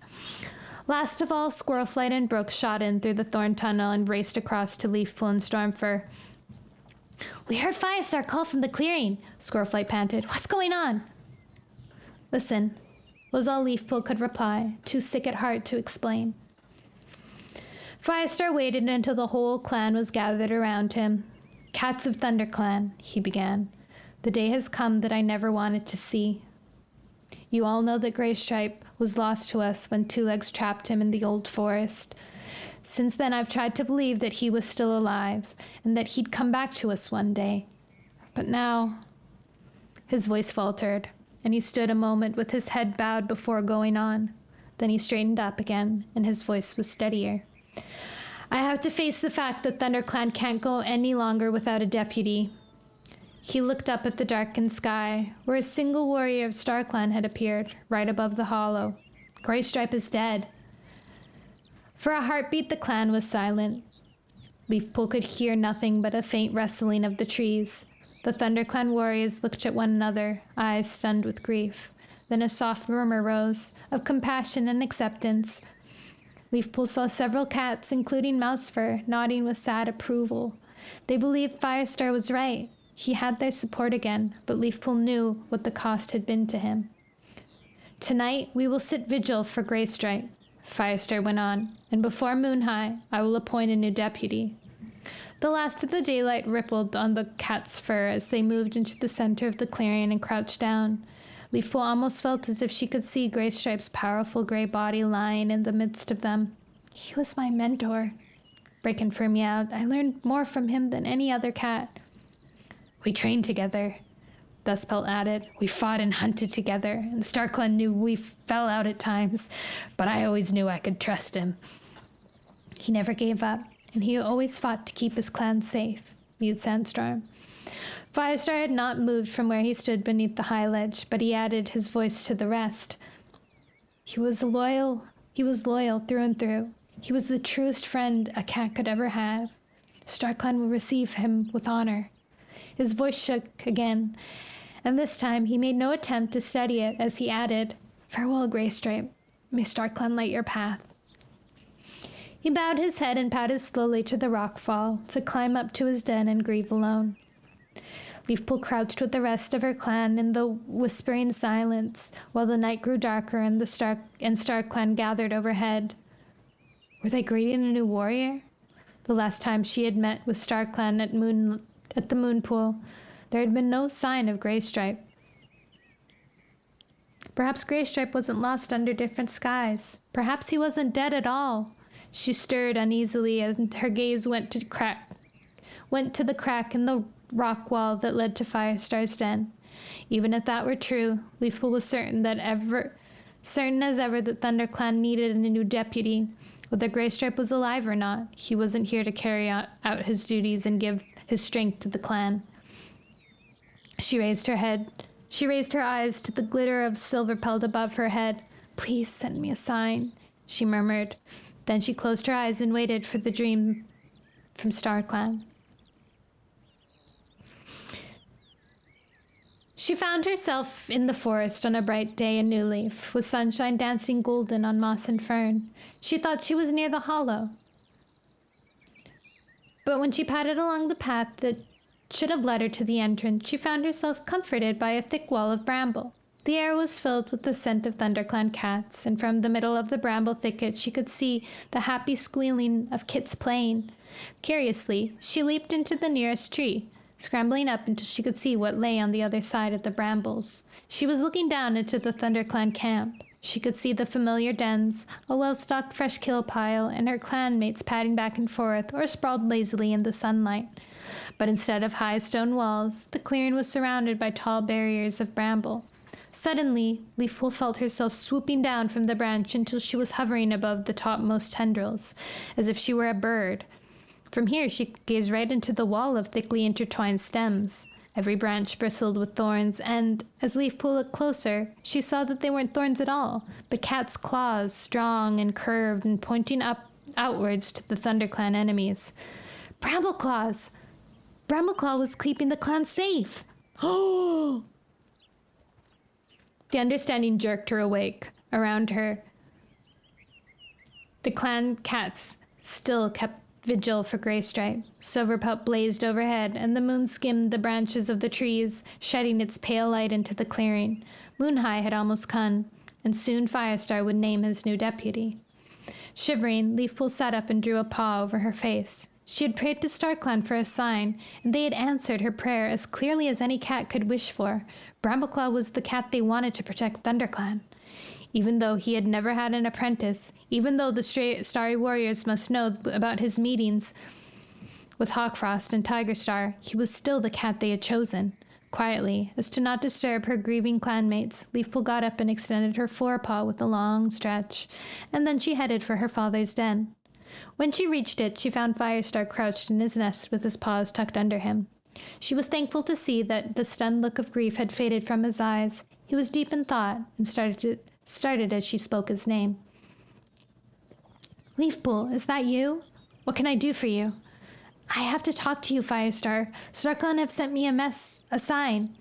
Last of all, Squirrelflight and Brooke shot in through the thorn tunnel and raced across to Leafpool and Stormfur. We heard Firestar call from the clearing, Squirrelflight panted. What's going on? Listen, was all Leafpool could reply, too sick at heart to explain. Firestar waited until the whole clan was gathered around him. Cats of ThunderClan, he began. The day has come that I never wanted to see. You all know that Graystripe was lost to us when Two Legs trapped him in the old forest. Since then, I've tried to believe that he was still alive and that he'd come back to us one day. But now... His voice faltered, and he stood a moment with his head bowed before going on. Then he straightened up again, and his voice was steadier. I have to face the fact that ThunderClan can't go any longer without a deputy. He looked up at the darkened sky, where a single warrior of StarClan had appeared, right above the hollow. Graystripe is dead. For a heartbeat, the clan was silent. Leafpool could hear nothing but a faint rustling of the trees. The ThunderClan warriors looked at one another, eyes stunned with grief. Then a soft murmur rose, of compassion and acceptance. Leafpool saw several cats, including Mousefur, nodding with sad approval. They believed Firestar was right. He had their support again, but Leafpool knew what the cost had been to him. Tonight, we will sit vigil for Graystripe, Firestar went on, and before moonhigh, I will appoint a new deputy. The last of the daylight rippled on the cat's fur as they moved into the center of the clearing and crouched down. Leafpool almost felt as if she could see Graystripe's powerful gray body lying in the midst of them. He was my mentor. Breakenfur meowed. I learned more from him than any other cat. We trained together, Dustpelt added. We fought and hunted together, and StarClan knew we fell out at times, but I always knew I could trust him. He never gave up, and he always fought to keep his clan safe, mewed Sandstorm. Firestar had not moved from where he stood beneath the high ledge, but he added his voice to the rest. He was loyal through and through. He was the truest friend a cat could ever have. StarClan will receive him with honor. His voice shook again, and this time he made no attempt to steady it as he added, "Farewell, Greystripe. May StarClan light your path." He bowed his head and padded slowly to the rock fall to climb up to his den and grieve alone. Leafpool crouched with the rest of her clan in the whispering silence while the night grew darker and StarClan gathered overhead. Were they greeting a new warrior? The last time she had met with StarClan at the moon pool, there had been no sign of Greystripe. Perhaps Greystripe wasn't lost under different skies. Perhaps he wasn't dead at all. She stirred uneasily as her gaze went to the crack in the rock wall that led to Firestar's den. Even if that were true, Leafpool was certain as ever that ThunderClan needed a new deputy. Whether Greystripe was alive or not, he wasn't here to carry out his duties and give his strength to the clan. She raised her eyes to the glitter of silverpelt above her head. "Please send me a sign," she murmured. Then she closed her eyes and waited for the dream from StarClan. She found herself in the forest on a bright day in New Leaf, with sunshine dancing golden on moss and fern. She thought she was near the hollow. But when she padded along the path that should have led her to the entrance, she found herself comforted by a thick wall of bramble. The air was filled with the scent of ThunderClan cats, and from the middle of the bramble thicket she could see the happy squealing of kits playing. Curiously, she leaped into the nearest tree, scrambling up until she could see what lay on the other side of the brambles. She was looking down into the ThunderClan camp. She could see the familiar dens, a well-stocked fresh kill pile, and her clanmates padding back and forth or sprawled lazily in the sunlight. But instead of high stone walls, the clearing was surrounded by tall barriers of bramble. Suddenly, Leafpool felt herself swooping down from the branch until she was hovering above the topmost tendrils, as if she were a bird. From here she could gaze right into the wall of thickly intertwined stems. Every branch bristled with thorns, and, as Leafpool looked closer, she saw that they weren't thorns at all, but cat's claws, strong and curved and pointing outwards to the ThunderClan enemies. Bramble-claws! Brambleclaw was keeping the clan safe! Oh! The understanding jerked her awake. Around her, the clan cats still kept vigil for Greystripe. Silverpelt blazed overhead, and the moon skimmed the branches of the trees, shedding its pale light into the clearing. Moonhigh had almost come, and soon Firestar would name his new deputy. Shivering, Leafpool sat up and drew a paw over her face. She had prayed to StarClan for a sign, and they had answered her prayer as clearly as any cat could wish for. Brambleclaw was the cat they wanted to protect ThunderClan. Even though he had never had an apprentice, even though the Starry Warriors must know about his meetings with Hawkfrost and Tigerstar, he was still the cat they had chosen. Quietly, as to not disturb her grieving clanmates, Leafpool got up and extended her forepaw with a long stretch, and then she headed for her father's den. When she reached it, she found Firestar crouched in his nest with his paws tucked under him. She was thankful to see that the stunned look of grief had faded from his eyes. He was deep in thought and started as she spoke his name. "Leafpool, is that you? What can I do for you?" "I have to talk to you, Firestar. StarClan have sent me a sign."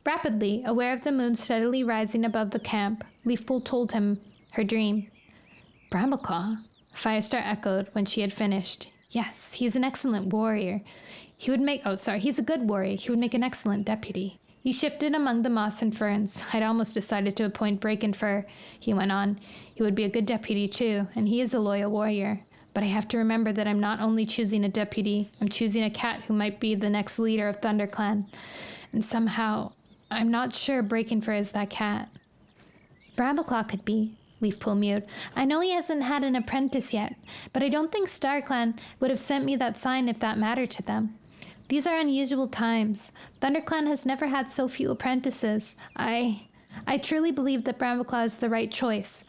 Rapidly, aware of the moon steadily rising above the camp, Leafpool told him her dream. "Brambleclaw?" Firestar echoed when she had finished. "Yes, he's an excellent warrior. He's a good warrior. He would make an excellent deputy." He shifted among the moss and ferns. "I'd almost decided to appoint Breakenfur," he went on. "He would be a good deputy too, and he is a loyal warrior. But I have to remember that I'm not only choosing a deputy, I'm choosing a cat who might be the next leader of ThunderClan. And somehow, I'm not sure Breakenfur is that cat." "Brambleclaw could be," Leafpool mewed. "I know he hasn't had an apprentice yet, but I don't think StarClan would have sent me that sign if that mattered to them. These are unusual times. ThunderClan has never had so few apprentices. I truly believe that Brambleclaw is the right choice."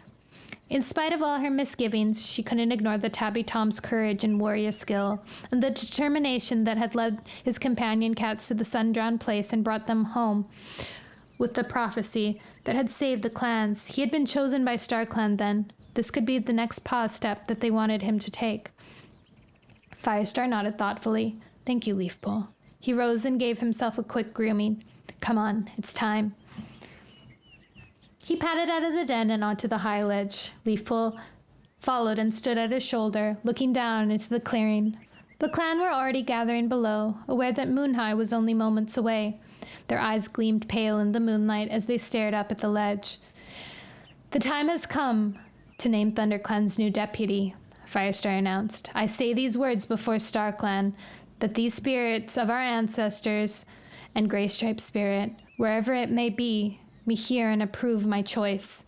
In spite of all her misgivings, she couldn't ignore the Tabby Tom's courage and warrior skill, and the determination that had led his companion cats to the sun-drowned place and brought them home with the prophecy that had saved the clans. He had been chosen by StarClan then. This could be the next pause step that they wanted him to take. Firestar nodded thoughtfully. Thank you, Leafpool. He rose and gave himself a quick grooming. Come on, it's time. He padded out of the den and onto the high ledge. Leafpool followed and stood at his shoulder, looking down into the clearing. The clan were already gathering below, aware that Moonhigh was only moments away. Their eyes gleamed pale in the moonlight as they stared up at the ledge. The time has come to name ThunderClan's new deputy, Firestar announced. I say these words before StarClan, that these spirits of our ancestors and Greystripe's spirit, wherever it may be, me hear and approve my choice.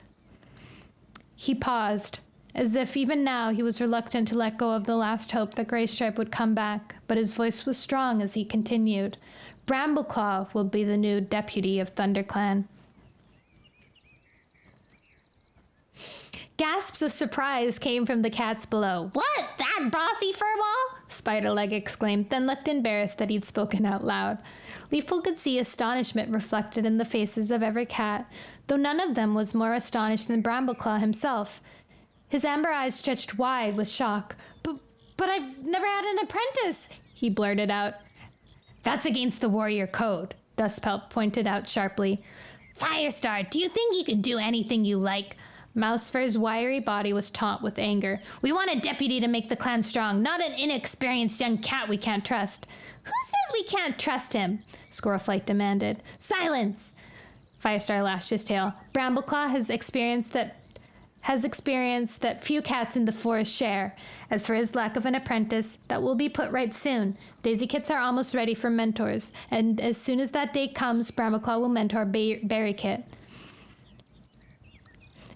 He paused, as if even now he was reluctant to let go of the last hope that Greystripe would come back, but his voice was strong as he continued. Brambleclaw will be the new deputy of ThunderClan. Gasps of surprise came from the cats below. What? That bossy furball? Spiderleg exclaimed, then looked embarrassed that he'd spoken out loud. Leafpool could see astonishment reflected in the faces of every cat, though none of them was more astonished than Brambleclaw himself. His amber eyes stretched wide with shock. But I've never had an apprentice, he blurted out. That's against the warrior code, Dustpelt pointed out sharply. Firestar, do you think you can do anything you like? Mousefur's wiry body was taut with anger. We want a deputy to make the clan strong, not an inexperienced young cat we can't trust. Who says we can't trust him? Squirrelflight demanded. Silence! Firestar lashed his tail. Brambleclaw has experienced that few cats in the forest share. As for his lack of an apprentice, that will be put right soon. Daisy Kits are almost ready for mentors, and as soon as that day comes, Brambleclaw will mentor Berry Kit.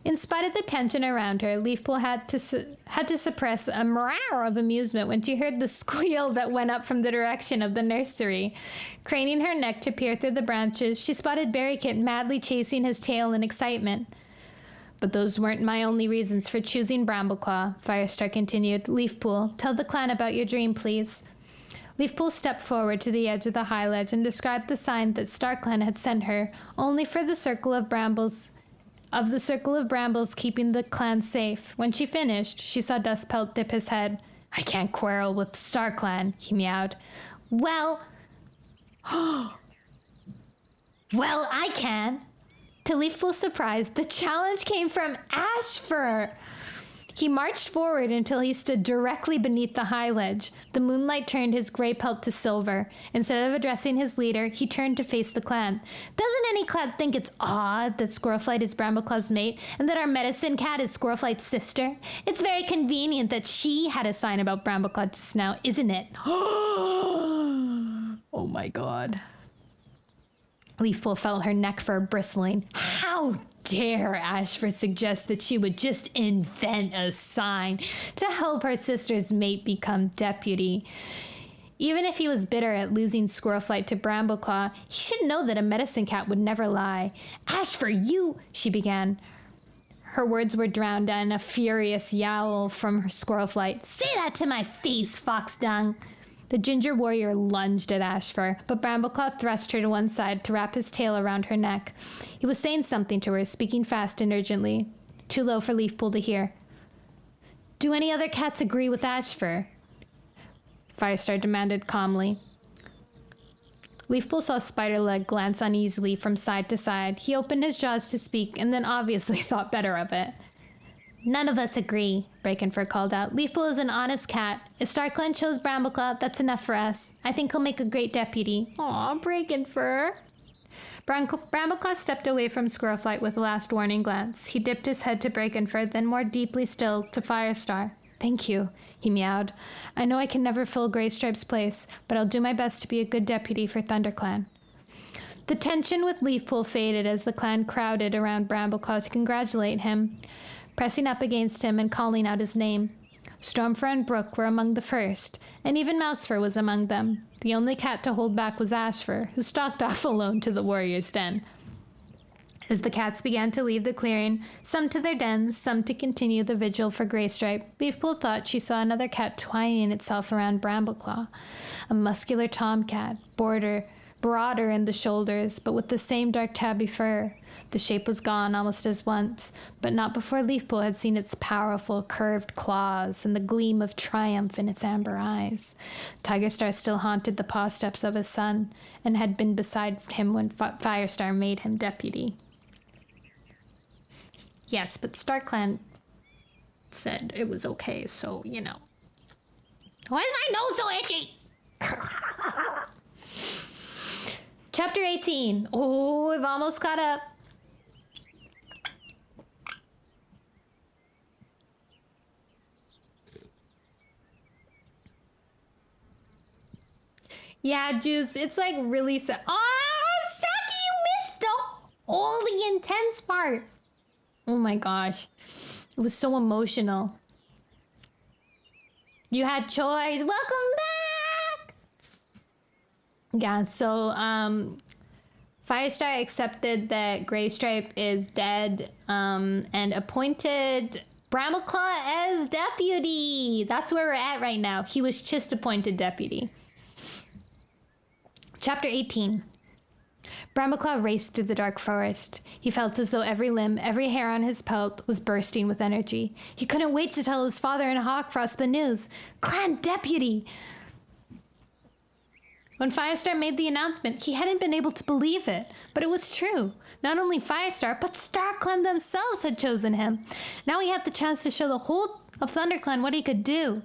In spite of the tension around her, Leafpool had to suppress a meow of amusement when she heard the squeal that went up from the direction of the nursery. Craning her neck to peer through the branches, she spotted Berry Kit madly chasing his tail in excitement. But those weren't my only reasons for choosing Brambleclaw, Firestar continued. Leafpool, tell the clan about your dream, please. Leafpool stepped forward to the edge of the high ledge and described the sign that StarClan had sent her, only for the circle of brambles keeping the clan safe. When she finished, she saw Dustpelt dip his head. I can't quarrel with StarClan, he meowed. Well, I can. To Leafpool's surprise, the challenge came from Ashfur. He marched forward until he stood directly beneath the high ledge. The moonlight turned his gray pelt to silver. Instead of addressing his leader, he turned to face the clan. Doesn't any clan think it's odd that Squirrelflight is Brambleclaw's mate and that our medicine cat is Squirrelflight's sister? It's very convenient that she had a sign about Brambleclaw just now, isn't it? Oh my god. Leafpool felt her neck fur bristling. How dare Ashfur suggest that she would just invent a sign to help her sister's mate become deputy? Even if he was bitter at losing Squirrelflight to Brambleclaw, he should know that a medicine cat would never lie. Ashfur, you, she began. Her words were drowned in a furious yowl from her Squirrelflight. Say that to my face, Foxdung. The ginger warrior lunged at Ashfur, but Brambleclaw thrust her to one side to wrap his tail around her neck. He was saying something to her, speaking fast and urgently, too low for Leafpool to hear. Do any other cats agree with Ashfur? Firestar demanded calmly. Leafpool saw Spiderleg glance uneasily from side to side. He opened his jaws to speak, and then obviously thought better of it. None of us agree, Brakenfur called out. Leafpool is an honest cat. If StarClan chose Brambleclaw, that's enough for us. I think he'll make a great deputy. Aw, Brakenfur. Brambleclaw stepped away from Squirrelflight with a last warning glance. He dipped his head to Brakenfur, then more deeply still to Firestar. Thank you, he meowed. I know I can never fill Greystripe's place, but I'll do my best to be a good deputy for ThunderClan. The tension with Leafpool faded as the clan crowded around Brambleclaw to congratulate him, pressing up against him and calling out his name. Stormfur and Brook were among the first, and even Mousefur was among them. The only cat to hold back was Ashfur, who stalked off alone to the warrior's den. As the cats began to leave the clearing, some to their dens, some to continue the vigil for Greystripe, Leafpool thought she saw another cat twining itself around Brambleclaw. A muscular tomcat, broader in the shoulders, but with the same dark tabby fur. The shape was gone almost as once, but not before Leafpool had seen its powerful, curved claws and the gleam of triumph in its amber eyes. Tigerstar still haunted the paw steps of his son, and had been beside him when Firestar made him deputy. Yes, but StarClan said it was okay, so, you know. Why is my nose so itchy? Chapter 18. Oh, we've almost caught up. Yeah, Juice, it's like really sad. Oh, Saki, you missed all the intense part. Oh my gosh. It was so emotional. You had choice. Welcome back. Yeah, so Firestar accepted that Graystripe is dead and appointed Brambleclaw as deputy. That's where we're at right now. He was just appointed deputy. Chapter 18. Brambleclaw raced through the dark forest. He felt as though every limb, every hair on his pelt was bursting with energy. He couldn't wait to tell his father and Hawkfrost the news. Clan deputy! When Firestar made the announcement, he hadn't been able to believe it, but it was true. Not only Firestar, but StarClan themselves had chosen him. Now he had the chance to show the whole of ThunderClan what he could do.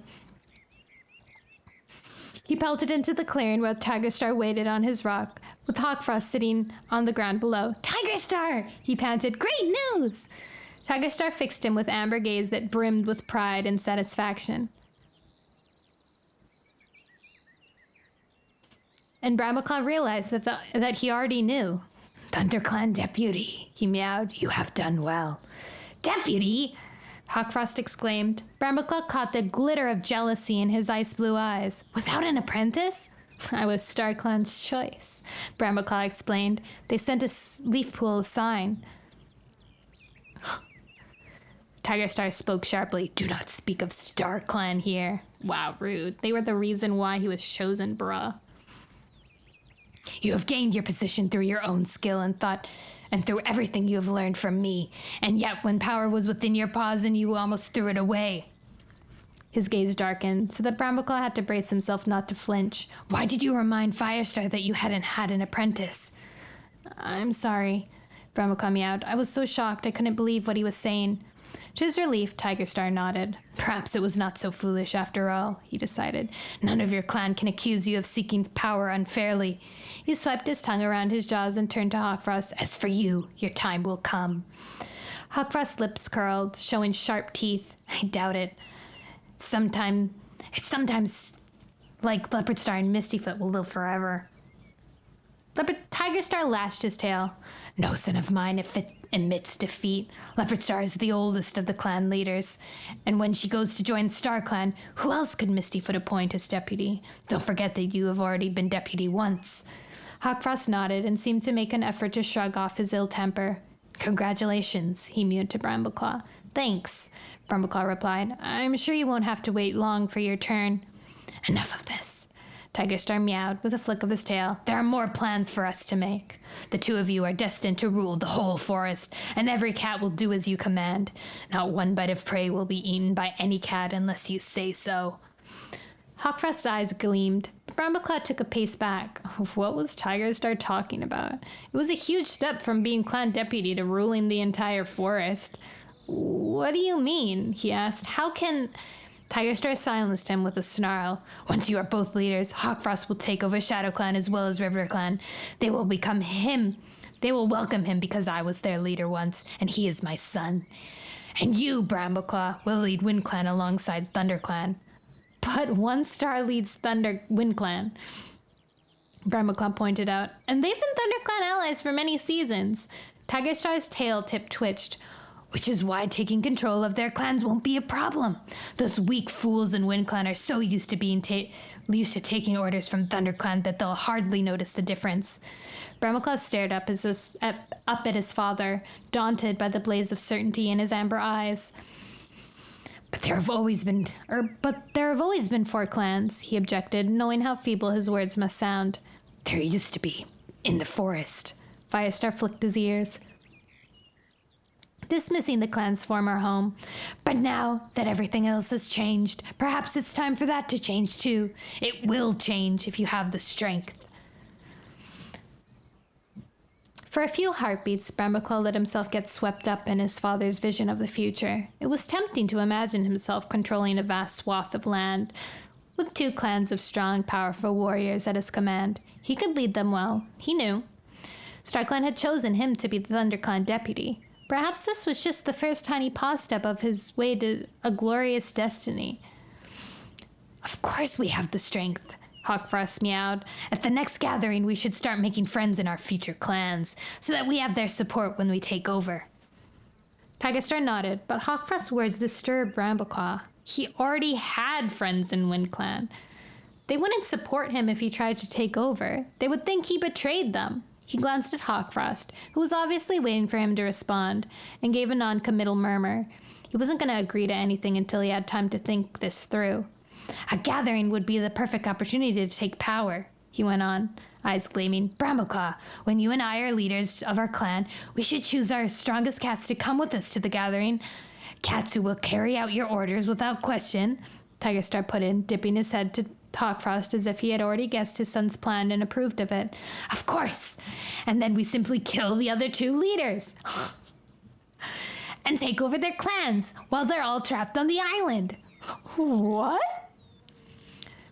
He pelted into the clearing where Tigerstar waited on his rock, with Hawkfrost sitting on the ground below. Tigerstar! He panted. Great news! Tigerstar fixed him with amber gaze that brimmed with pride and satisfaction. And Brambleclaw realized that he already knew. ThunderClan deputy, he meowed. You have done well. Deputy? Hawkfrost exclaimed. Brambleclaw caught the glitter of jealousy in his ice blue eyes. Without an apprentice? I was StarClan's choice, Brambleclaw explained. They sent a Leafpool a sign. Tigerstar spoke sharply. Do not speak of StarClan here. Wow, rude. They were the reason why he was chosen, bruh. You have gained your position through your own skill and thought, and through everything you have learned from me, and yet when power was within your paws and you almost threw it away. His gaze darkened, so that Brambleclaw had to brace himself not to flinch. Why did you remind Firestar that you hadn't had an apprentice? I'm sorry, Brambleclaw meowed. I was so shocked I couldn't believe what he was saying. To his relief, Tigerstar nodded. Perhaps it was not so foolish after all, he decided. None of your clan can accuse you of seeking power unfairly. He swiped his tongue around his jaws and turned to Hawkfrost. As for you, your time will come. Hawkfrost's lips curled, showing sharp teeth. I doubt it. It's sometimes like Leopardstar and Mistyfoot will live forever. Tigerstar lashed his tail. No son of mine if it admits defeat. Leopardstar is the oldest of the clan leaders, and when she goes to join StarClan, who else could Mistyfoot appoint as deputy? Don't forget that you have already been deputy once. Hawkfrost nodded and seemed to make an effort to shrug off his ill temper. Congratulations, he mewed to Brambleclaw. Thanks, Brambleclaw replied. I'm sure you won't have to wait long for your turn. Enough of this. Tigerstar meowed with a flick of his tail. There are more plans for us to make. The two of you are destined to rule the whole forest, and every cat will do as you command. Not one bite of prey will be eaten by any cat unless you say so. Hawkfrost's eyes gleamed. Brambleclaw took a pace back. What was Tigerstar talking about? It was a huge step from being clan deputy to ruling the entire forest. What do you mean? He asked. How can... Tigerstar silenced him with a snarl. Once you are both leaders, Hawkfrost will take over ShadowClan as well as RiverClan. They will become him. They will welcome him because I was their leader once, and he is my son. And you, Brambleclaw, will lead WindClan alongside ThunderClan. But one star leads WindClan, Brambleclaw pointed out. And they've been ThunderClan allies for many seasons. Tigerstar's tail tip twitched. Which is why taking control of their clans won't be a problem. Those weak fools in WindClan are so used to taking orders from ThunderClan that they'll hardly notice the difference. Brambleclaw stared up at his father, daunted by the blaze of certainty in his amber eyes. But there have always been 4 clans, he objected, knowing how feeble his words must sound. There used to be, in the forest. Firestar flicked his ears, dismissing the clan's former home. But now that everything else has changed, perhaps it's time for that to change too. It will change if you have the strength. For a few heartbeats, Brambleclaw let himself get swept up in his father's vision of the future. It was tempting to imagine himself controlling a vast swath of land, with 2 clans of strong, powerful warriors at his command. He could lead them well, he knew. StarClan had chosen him to be the ThunderClan deputy. Perhaps this was just the first tiny paw step of his way to a glorious destiny. Of course we have the strength, Hawkfrost meowed. At the next gathering, we should start making friends in our future clans, so that we have their support when we take over. Tigerstar nodded, but Hawkfrost's words disturbed Brambleclaw. He already had friends in WindClan. They wouldn't support him if he tried to take over. They would think he betrayed them. He glanced at Hawkfrost, who was obviously waiting for him to respond, and gave a non-committal murmur. He wasn't going to agree to anything until he had time to think this through. A gathering would be the perfect opportunity to take power, he went on, eyes gleaming. Brambleclaw, when you and I are leaders of our clan, we should choose our strongest cats to come with us to the gathering. Cats who will carry out your orders without question, Tigerstar put in, dipping his head to Hawkfrost as if he had already guessed his son's plan and approved of it. Of course! And then we simply kill the other 2 leaders. And take over their clans while they're all trapped on the island. What?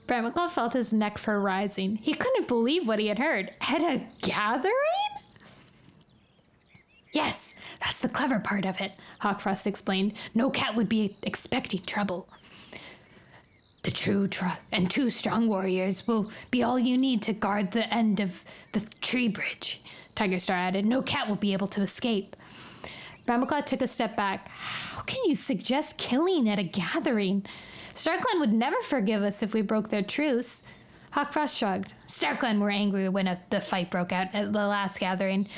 Brambleclaw felt his neck fur rising. He couldn't believe what he had heard. At a gathering? Yes, that's the clever part of it, Hawkfrost explained. No cat would be expecting trouble. The true and 2 strong warriors will be all you need to guard the end of the tree bridge, Tigerstar added. No cat will be able to escape. Brambleclaw took a step back. How can you suggest killing at a gathering? StarClan would never forgive us if we broke their truce. Hawkfrost shrugged. StarClan were angry when the fight broke out at the last gathering,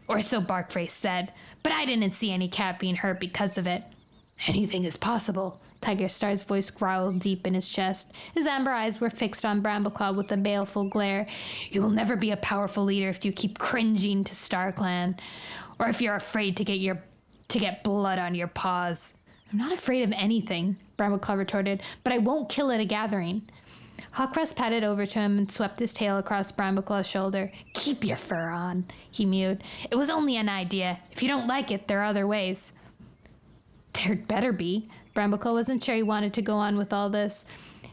or so Barkface said, but I didn't see any cat being hurt because of it. Anything is possible. Tigerstar's voice growled deep in his chest. His amber eyes were fixed on Brambleclaw with a baleful glare. You will never be a powerful leader if you keep cringing to StarClan, or if you're afraid to get blood on your paws. I'm not afraid of anything, Brambleclaw retorted, but I won't kill at a gathering. Hawkfrost patted over to him and swept his tail across Brambleclaw's shoulder. Keep your fur on, he mewed. It was only an idea. If you don't like it, there are other ways. There'd better be. Brambleclaw wasn't sure he wanted to go on with all this,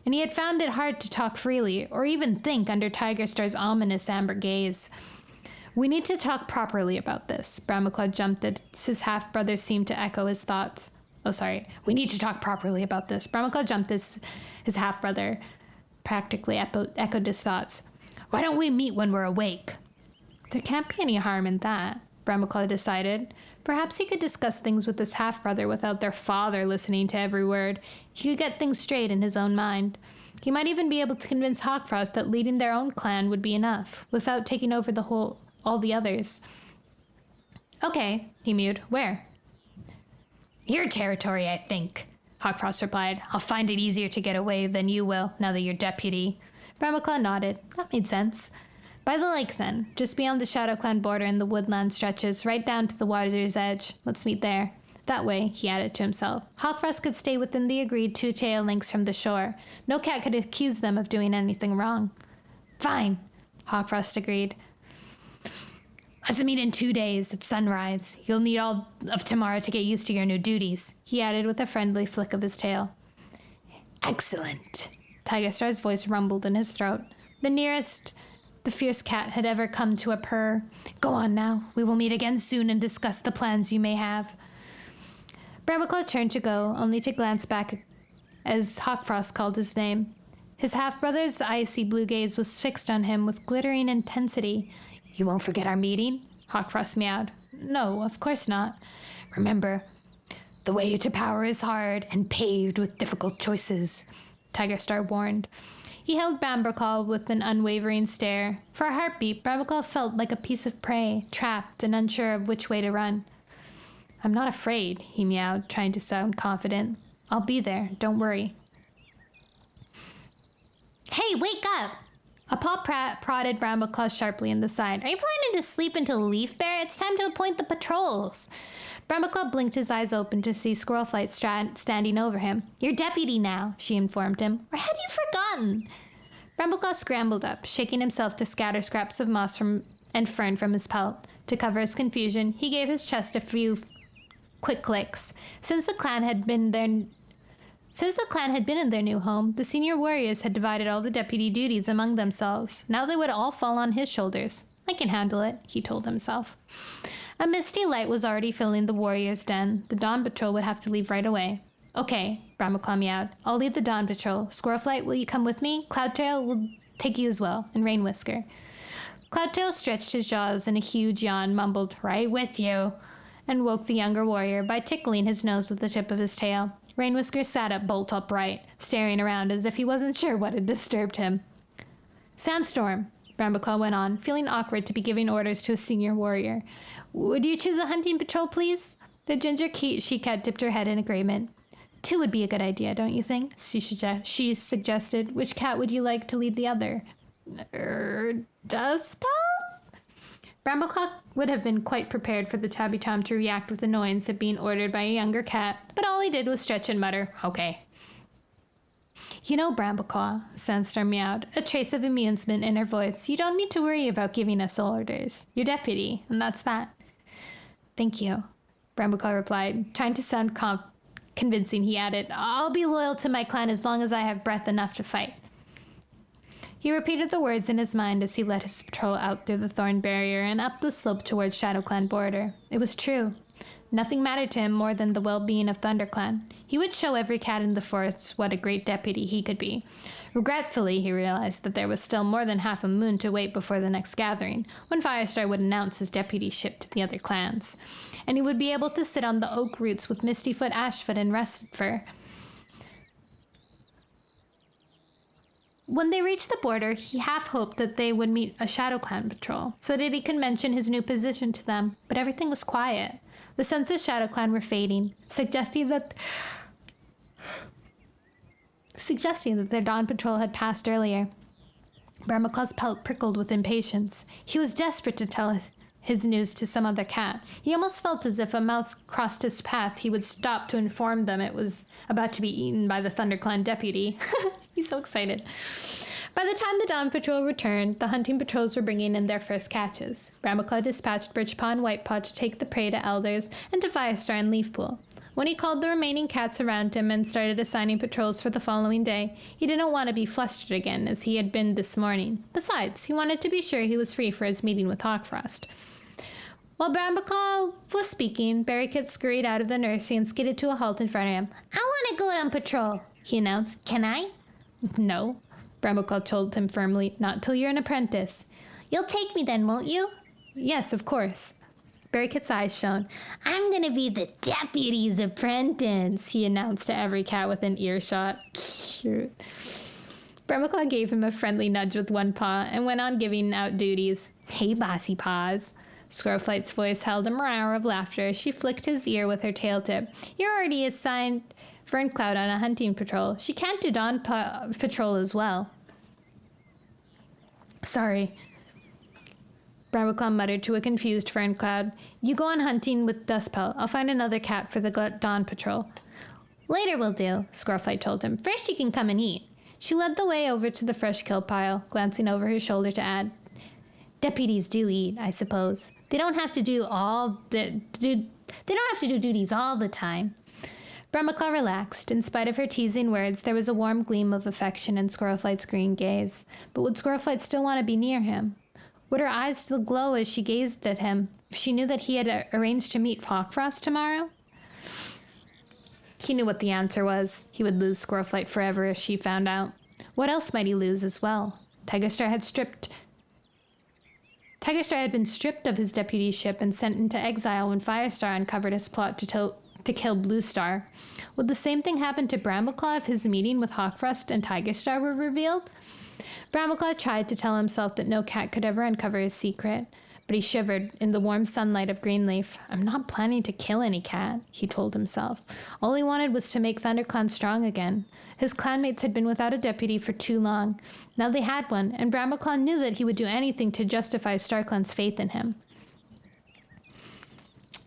and he had found it hard to talk freely, or even think under Tigerstar's ominous amber gaze. We need to talk properly about this. Brambleclaw jumped as his half-brother seemed to echo his thoughts. We need to talk properly about this. Brambleclaw jumped as his half-brother practically echoed his thoughts. Why don't we meet when we're awake? There can't be any harm in that, Brambleclaw decided. Perhaps he could discuss things with his half-brother without their father listening to every word. He could get things straight in his own mind. He might even be able to convince Hawkfrost that leading their own clan would be enough, without taking over all the others. Okay, he mewed. Where? Your territory, I think, Hawkfrost replied. I'll find it easier to get away than you will, now that you're deputy. Brambleclaw nodded. That made sense. By the lake, then, just beyond the ShadowClan border and the woodland stretches, right down to the water's edge. Let's meet there. That way, he added to himself, Hawkfrost could stay within the agreed 2-tail lengths from the shore. No cat could accuse them of doing anything wrong. Fine, Hawkfrost agreed. Let's meet in 2 days at sunrise. You'll need all of tomorrow to get used to your new duties, he added with a friendly flick of his tail. Excellent. Tigerstar's voice rumbled in his throat. The nearest the fierce cat had ever come to a purr. Go on now. We will meet again soon and discuss the plans you may have. Brambleclaw turned to go, only to glance back as Hawkfrost called his name. His half-brother's icy blue gaze was fixed on him with glittering intensity. You won't forget our meeting? Hawkfrost meowed. No, of course not. Remember, the way to power is hard and paved with difficult choices, Tigerstar warned. He held Brambleclaw with an unwavering stare. For a heartbeat, Brambleclaw felt like a piece of prey, trapped and unsure of which way to run. I'm not afraid, he meowed, trying to sound confident. I'll be there, don't worry. Hey, wake up! A paw prodded Brambleclaw sharply in the side. Are you planning to sleep until Leaf Bear? It's time to appoint the patrols. Brambleclaw blinked his eyes open to see Squirrelflight standing over him. You're deputy now, she informed him. Or had you forgotten? Brambleclaw scrambled up, shaking himself to scatter scraps of moss and fern from his pelt. To cover his confusion, he gave his chest a few quick clicks. Since the clan had been in their new home, the senior warriors had divided all the deputy duties among themselves. Now they would all fall on his shoulders. I can handle it, he told himself. A misty light was already filling the warriors' den. The dawn patrol would have to leave right away. Okay, Brambleclaw meowed. I'll lead the dawn patrol. Squirrelflight, will you come with me? Cloudtail will take you as well, and Rainwhisker. Cloudtail stretched his jaws in a huge yawn, mumbled, right with you, and woke the younger warrior by tickling his nose with the tip of his tail. Rainwhisker sat up bolt upright, staring around as if he wasn't sure what had disturbed him. Sandstorm, Brambleclaw went on, feeling awkward to be giving orders to a senior warrior. Would you choose a hunting patrol, please? The ginger she-cat dipped her head in agreement. 2 would be a good idea, don't you think? She suggested. Which cat would you like to lead the other? Dustpelt? Brambleclaw would have been quite prepared for the Tabby Tom to react with annoyance at being ordered by a younger cat, but all he did was stretch and mutter, okay. You know, Brambleclaw, Sandstorm meowed, a trace of amusement in her voice, you don't need to worry about giving us orders. You're deputy, and that's that. Thank you, Brambleclaw replied, trying to sound convincing. He added, I'll be loyal to my clan as long as I have breath enough to fight. He repeated the words in his mind as he led his patrol out through the thorn barrier and up the slope towards ShadowClan border. It was true. Nothing mattered to him more than the well-being of ThunderClan. He would show every cat in the forest what a great deputy he could be. Regretfully, he realized that there was still more than half a moon to wait before the next gathering, when Firestar would announce his deputyship to the other clans, and he would be able to sit on the oak roots with Mistyfoot, Ashfoot, and Rustfur. When they reached the border, he half hoped that they would meet a ShadowClan patrol, so that he could mention his new position to them, but everything was quiet. The scents of ShadowClan were fading, suggesting that their dawn patrol had passed earlier. Brambleclaw's pelt prickled with impatience. He was desperate to tell his news to some other cat. He almost felt as if a mouse crossed his path, he would stop to inform them it was about to be eaten by the ThunderClan deputy. He's so excited. By the time the dawn patrol returned, the hunting patrols were bringing in their first catches. Brambleclaw dispatched Bridgepaw and Whitepaw to take the prey to Elders and to Firestar and Leafpool. When he called the remaining cats around him and started assigning patrols for the following day, he didn't want to be flustered again as he had been this morning. Besides, he wanted to be sure he was free for his meeting with Hawkfrost. While Brambleclaw was speaking, Barrykit scurried out of the nursery and skidded to a halt in front of him. I want to go on patrol, he announced. Can I? No, Brambleclaw told him firmly, not till you're an apprentice. You'll take me then, won't you? Yes, of course. Barrykit's eyes shone. I'm gonna be the deputy's apprentice, he announced to every cat within earshot. Shoot. Brambleclaw gave him a friendly nudge with one paw and went on giving out duties. Hey, bossy paws. Squirrelflight's voice held a murmur of laughter as she flicked his ear with her tail tip. You're already assigned Ferncloud on a hunting patrol. She can't do dawn patrol as well. Sorry, Brambleclaw muttered to a confused Ferncloud. You go on hunting with Dustpelt. I'll find another cat for the dawn patrol. Later will do, Squirrelflight told him. First you can come and eat. She led the way over to the fresh kill pile, glancing over her shoulder to add, Deputies do eat, I suppose. They don't have to do duties all the time. Brambleclaw relaxed. In spite of her teasing words, there was a warm gleam of affection in Squirrelflight's green gaze. But would Squirrelflight still want to be near him? Would her eyes still glow as she gazed at him if she knew that he had arranged to meet Hawkfrost tomorrow? He knew what the answer was. He would lose Squirrelflight forever if she found out. What else might he lose as well? Tigerstar had been stripped of his deputyship and sent into exile when Firestar uncovered his plot to kill Bluestar. Would the same thing happen to Brambleclaw if his meeting with Hawkfrost and Tigerstar were revealed? Brambleclaw tried to tell himself that no cat could ever uncover his secret, but he shivered in the warm sunlight of Greenleaf. I'm not planning to kill any cat, he told himself. All he wanted was to make ThunderClan strong again. His clanmates had been without a deputy for too long. Now they had one, and BrambleClan knew that he would do anything to justify StarClan's faith in him.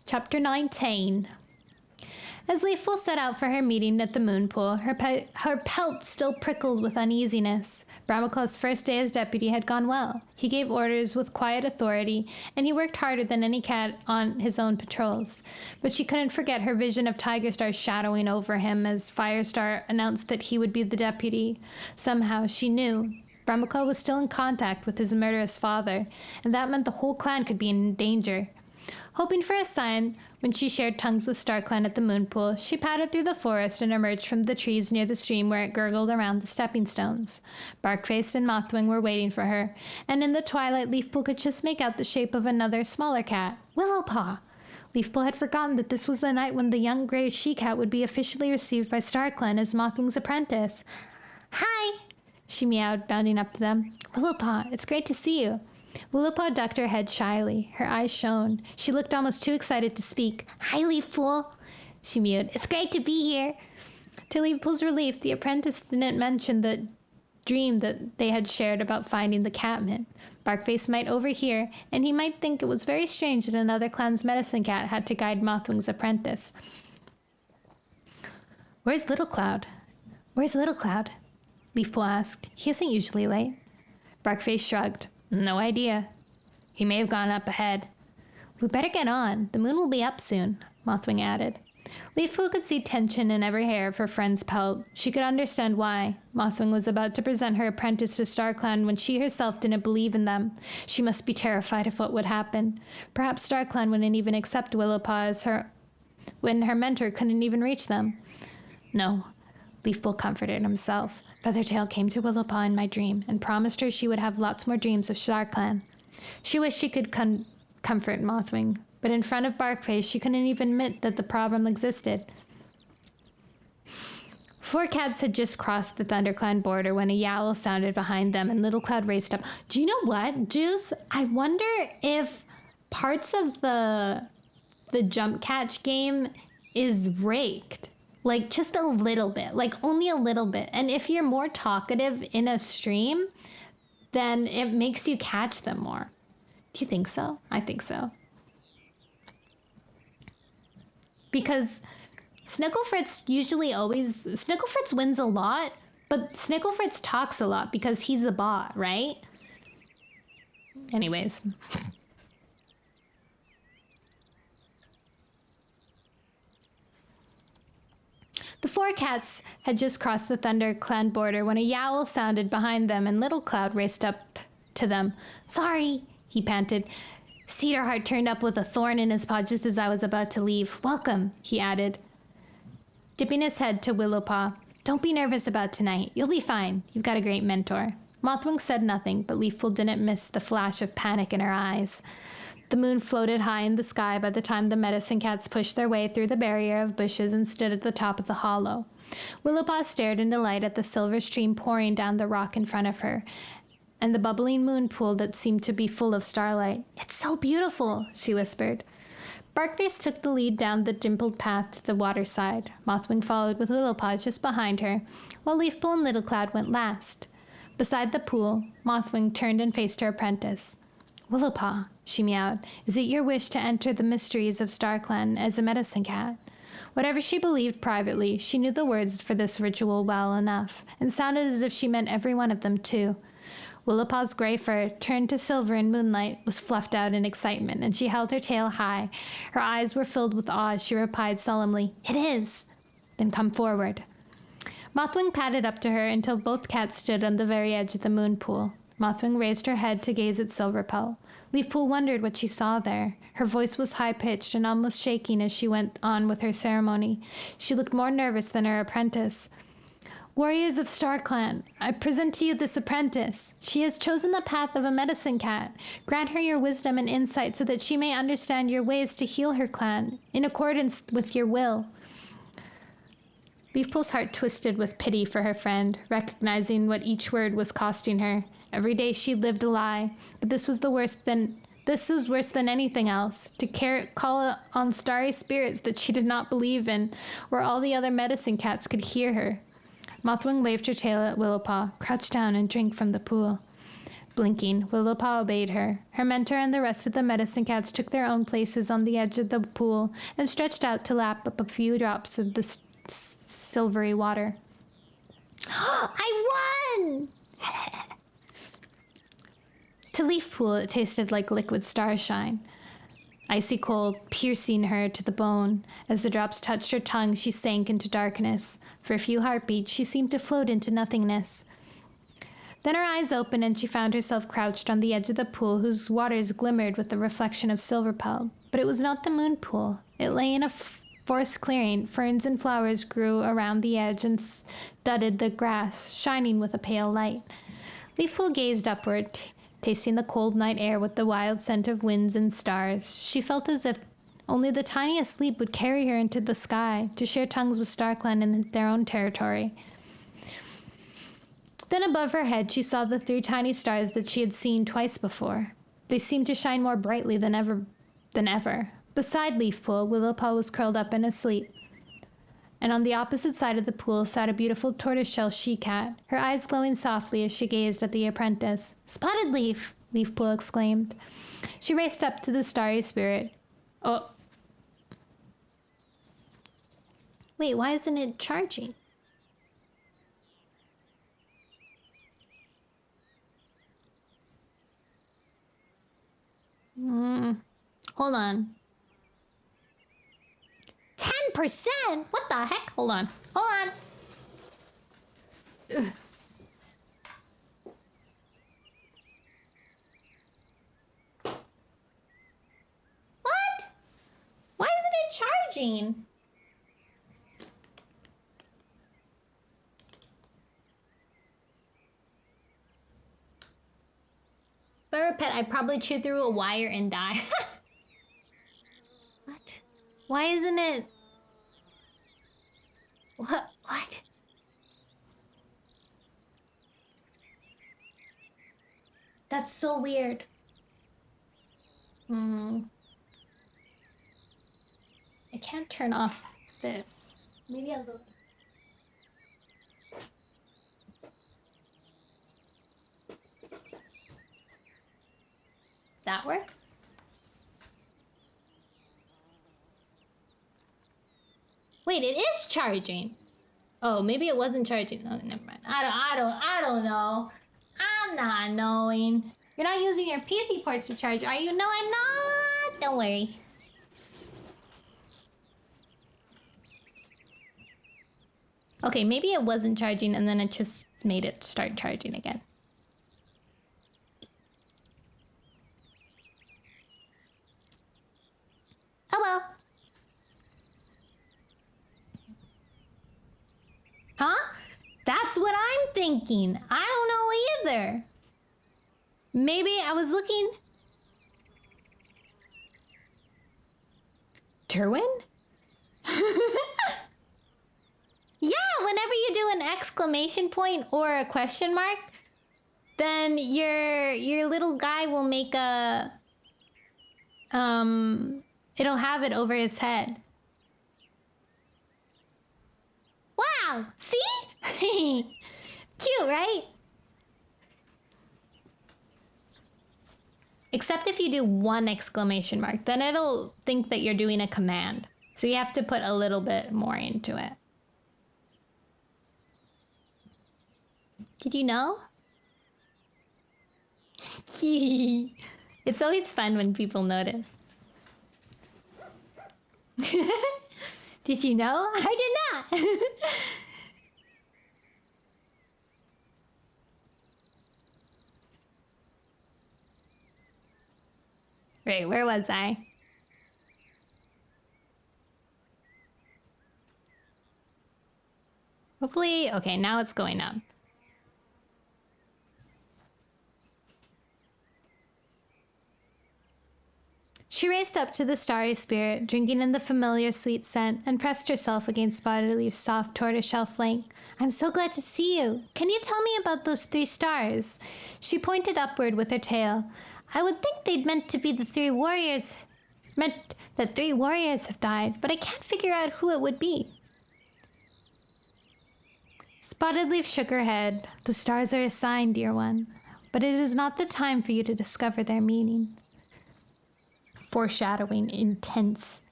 Chapter 19. As Leafpool set out for her meeting at the Moonpool, her pelt still prickled with uneasiness. BrambleClaw's first day as deputy had gone well. He gave orders with quiet authority, and he worked harder than any cat on his own patrols. But she couldn't forget her vision of Tigerstar shadowing over him as Firestar announced that he would be the deputy. Somehow, she knew BrambleClaw was still in contact with his murderous father, and that meant the whole clan could be in danger. Hoping for a sign, when she shared tongues with StarClan at the Moonpool, she padded through the forest and emerged from the trees near the stream where it gurgled around the stepping stones. Barkface and Mothwing were waiting for her, and in the twilight Leafpool could just make out the shape of another, smaller cat, Willowpaw. Leafpool had forgotten that this was the night when the young gray she-cat would be officially received by StarClan as Mothwing's apprentice. Hi, she meowed, bounding up to them. Willowpaw, it's great to see you. Willowpaw ducked her head shyly. Her eyes shone. She looked almost too excited to speak. Hi, Leafpool, she mewed. It's great to be here. To Leafpool's relief, the apprentice didn't mention the dream that they had shared about finding the Catman. Barkface might overhear, and he might think it was very strange that another clan's medicine cat had to guide Mothwing's apprentice. Where's Little Cloud? Leafpool asked. He isn't usually late. Barkface shrugged. No idea. He may have gone up ahead. We better get on. The moon will be up soon, Mothwing added. Leafpool could see tension in every hair of her friend's pelt. She could understand why. Mothwing was about to present her apprentice to StarClan when she herself didn't believe in them. She must be terrified of what would happen. Perhaps StarClan wouldn't even accept Willowpaw as when her mentor couldn't even reach them. No, Leafpool comforted himself. Feathertail came to Willowpaw in my dream and promised her she would have lots more dreams of StarClan. She wished she could comfort Mothwing, but in front of Barkface she couldn't even admit that the problem existed. 4 cats had just crossed the ThunderClan border when a yowl sounded behind them and Little Cloud raced up. Do you know what, Juice? I wonder if parts of the jump catch game is raked. Like, just a little bit. Like, only a little bit. And if you're more talkative in a stream, then it makes you catch them more. Do you think so? I think so. Because Snicklefritz Snicklefritz wins a lot, but Snicklefritz talks a lot because he's a bot, right? Anyways. The 4 cats had just crossed the ThunderClan border when a yowl sounded behind them and Little Cloud raced up to them. Sorry, he panted. Cedarheart turned up with a thorn in his paw just as I was about to leave. Welcome, he added, dipping his head to Willowpaw. Don't be nervous about tonight. You'll be fine. You've got a great mentor. Mothwing said nothing, but Leafpool didn't miss the flash of panic in her eyes. The moon floated high in the sky by the time the medicine cats pushed their way through the barrier of bushes and stood at the top of the hollow. Willowpaw stared in delight at the silver stream pouring down the rock in front of her, and the bubbling moon pool that seemed to be full of starlight. It's so beautiful, she whispered. Barkface took the lead down the dimpled path to the waterside. Mothwing followed with Willowpaw just behind her, while Leafpool and Little Cloud went last. Beside the pool, Mothwing turned and faced her apprentice. Willowpaw, she meowed, is it your wish to enter the mysteries of StarClan as a medicine cat? Whatever she believed privately, she knew the words for this ritual well enough, and sounded as if she meant every one of them too. Willowpaw's gray fur, turned to silver in moonlight, was fluffed out in excitement, and she held her tail high. Her eyes were filled with awe as she replied solemnly, It is! Then come forward. Mothwing padded up to her until both cats stood on the very edge of the moon pool. Mothwing raised her head to gaze at Silverpelt. Leafpool wondered what she saw there. Her voice was high-pitched and almost shaking as she went on with her ceremony. She looked more nervous than her apprentice. Warriors of StarClan, I present to you this apprentice. She has chosen the path of a medicine cat. Grant her your wisdom and insight so that she may understand your ways to heal her clan, in accordance with your will. Leafpool's heart twisted with pity for her friend, recognizing what each word was costing her. Every day she lived a lie, but this was worse than This was worse than anything else. To call on starry spirits that she did not believe in, where all the other medicine cats could hear her. Mothwing waved her tail at Willowpaw, crouched down and drank from the pool. Blinking, Willowpaw obeyed her. Her mentor and the rest of the medicine cats took their own places on the edge of the pool and stretched out to lap up a few drops of the silvery water. I won! To Leaf Pool, it tasted like liquid starshine. Icy cold, piercing her to the bone. As the drops touched her tongue, she sank into darkness. For a few heartbeats, she seemed to float into nothingness. Then her eyes opened and she found herself crouched on the edge of the pool whose waters glimmered with the reflection of silverpelt. But it was not the moon pool. It lay in a forest clearing. Ferns and flowers grew around the edge and studded the grass, shining with a pale light. Leafpool gazed upward, tasting the cold night air with the wild scent of winds and stars. She felt as if only the tiniest leap would carry her into the sky to share tongues with StarClan in their own territory. Then above her head, she saw the 3 tiny stars that she had seen twice before. They seemed to shine more brightly than ever. Beside Leafpool, Willowpaw was curled up and asleep. And on the opposite side of the pool sat a beautiful tortoiseshell she-cat, her eyes glowing softly as she gazed at the apprentice. "Spotted Leaf!" Leafpool exclaimed. She raced up to the starry spirit. Oh. Wait, why isn't it charging? Hold on. 10%? What the heck? Hold on. Hold on. What? Why isn't it charging? If I were a pet, I'd probably chew through a wire and die. What? Why isn't it? What? That's so weird. I can't turn off this. Maybe I'll go. That work? Wait, it is charging. Oh, maybe it wasn't charging. Oh, never mind. I don't know. I'm not knowing. You're not using your PC ports to charge, are you? No, I'm not. Don't worry. Okay, maybe it wasn't charging and then it just made it start charging again. Oh well. Huh? That's what I'm thinking. I don't know either. Maybe I was looking... Terwin? Yeah, whenever you do an exclamation point or a question mark, then your little guy will make a... It'll have it over his head. wow, see? Cute, right? Except if you do one exclamation mark, then it'll think that you're doing a command. So you have to put a little bit more into it. Did you know? It's always fun when people notice. Did you know? I did not. Wait, where was I? Hopefully, okay, now it's going up. She raced up to the starry spirit, drinking in the familiar sweet scent, and pressed herself against Spotted Leaf's soft tortoiseshell flank. "I'm so glad to see you. Can you tell me about those 3 stars?" She pointed upward with her tail. I would think they'd meant that 3 warriors have died, but I can't figure out who it would be. Spotted Leaf shook her head. The stars are a sign, dear one, but it is not the time for you to discover their meaning. Foreshadowing intense.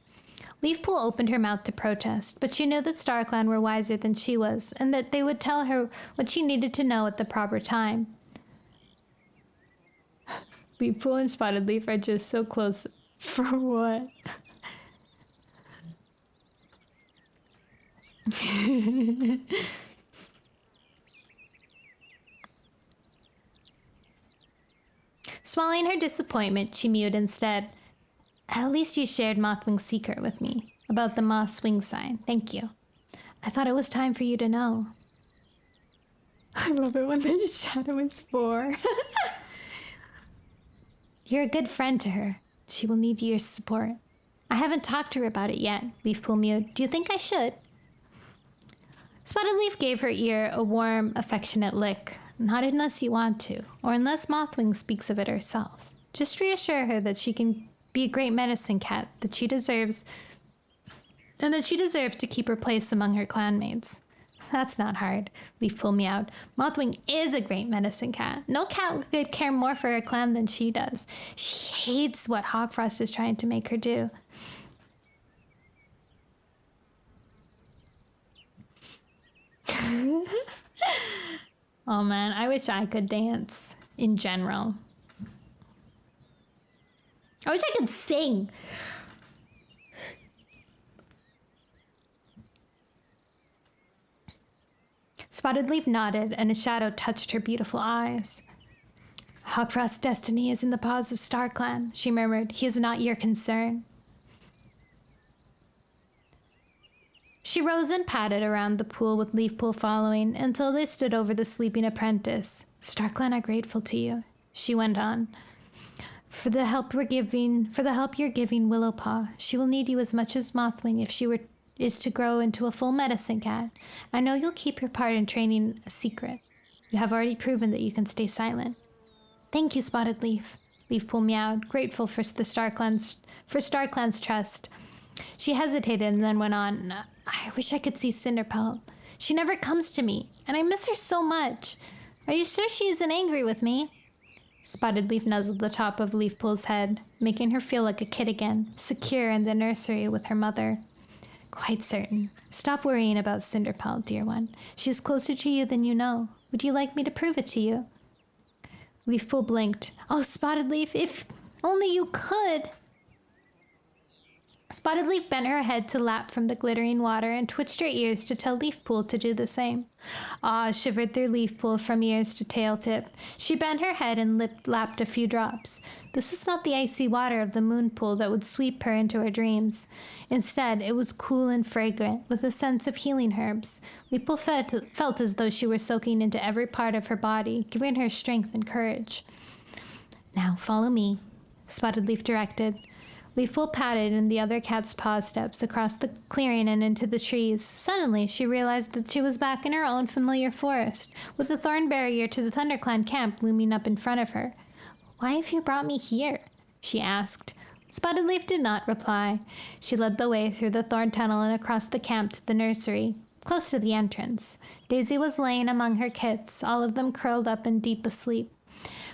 Leafpool opened her mouth to protest, but she knew that StarClan were wiser than she was, and that they would tell her what she needed to know at the proper time. Leafpool and Spotted Leaf are just so close. For what? Swallowing her disappointment, she mewed instead. At least you shared Mothwing's secret with me about the moth's wing sign. Thank you. I thought it was time for you to know. I love it when the shadow is 4. You're a good friend to her. She will need your support. I haven't talked to her about it yet, Leafpool mewed. Do you think I should? Spotted Leaf gave her ear a warm, affectionate lick. Not unless you want to, or unless Mothwing speaks of it herself. Just reassure her that she can be a great medicine cat, that she deserves to keep her place among her clanmates. That's not hard, Leafpool meowed. Mothwing is a great medicine cat. No cat could care more for her clan than she does. She hates what Hawkfrost is trying to make her do. Oh man, I wish I could dance in general. I wish I could sing. Spotted Leaf nodded, and a shadow touched her beautiful eyes. Hawkfrost's destiny is in the paws of StarClan, she murmured. He is not your concern. She rose and padded around the pool with Leafpool following until they stood over the sleeping apprentice. StarClan are grateful to you, she went on. For the help you're giving Willowpaw, she will need you as much as Mothwing if she is to grow into a full medicine cat. I know you'll keep your part in training a secret. You have already proven that you can stay silent. Thank you, Spotted Leaf. Leafpool meowed, grateful for StarClan's trust. She hesitated and then went on. I wish I could see Cinderpelt. She never comes to me, and I miss her so much. Are you sure she isn't angry with me? Spotted Leaf nuzzled the top of Leafpool's head, making her feel like a kid again, secure in the nursery with her mother. Quite certain. Stop worrying about Cinderpelt, dear one. She is closer to you than you know. Would you like me to prove it to you? Leafpool blinked. Oh, Spotted Leaf, if only you could. Spotted Leaf bent her head to lap from the glittering water and twitched her ears to tell Leafpool to do the same. Awe shivered through Leafpool from ears to tail tip. She bent her head and lapped a few drops. This was not the icy water of the moon pool that would sweep her into her dreams. Instead, it was cool and fragrant, with a sense of healing herbs. Leafpool felt as though she were soaking into every part of her body, giving her strength and courage. Now, follow me, Spotted Leaf directed. Leafpool padded in the other cat's paw steps across the clearing and into the trees. Suddenly, she realized that she was back in her own familiar forest, with the thorn barrier to the ThunderClan camp looming up in front of her. Why have you brought me here? She asked. Spotted Leaf did not reply. She led the way through the thorn tunnel and across the camp to the nursery, close to the entrance. Daisy was laying among her kits, all of them curled up and deep asleep.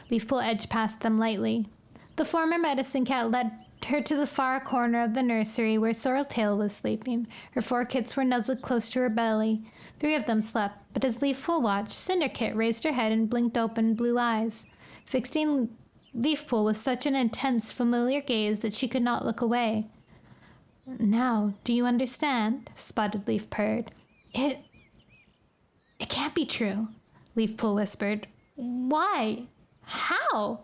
Leafpool edged past them lightly. The former medicine cat led her to the far corner of the nursery where Sorreltail was sleeping. Her 4 kits were nuzzled close to her belly. 3 of them slept, but as Leafpool watched, Cinderkit raised her head and blinked open blue eyes, fixing Leafpool with such an intense, familiar gaze that she could not look away. Now, do you understand? Spotted Leaf purred. It can't be true, Leafpool whispered. Why? How?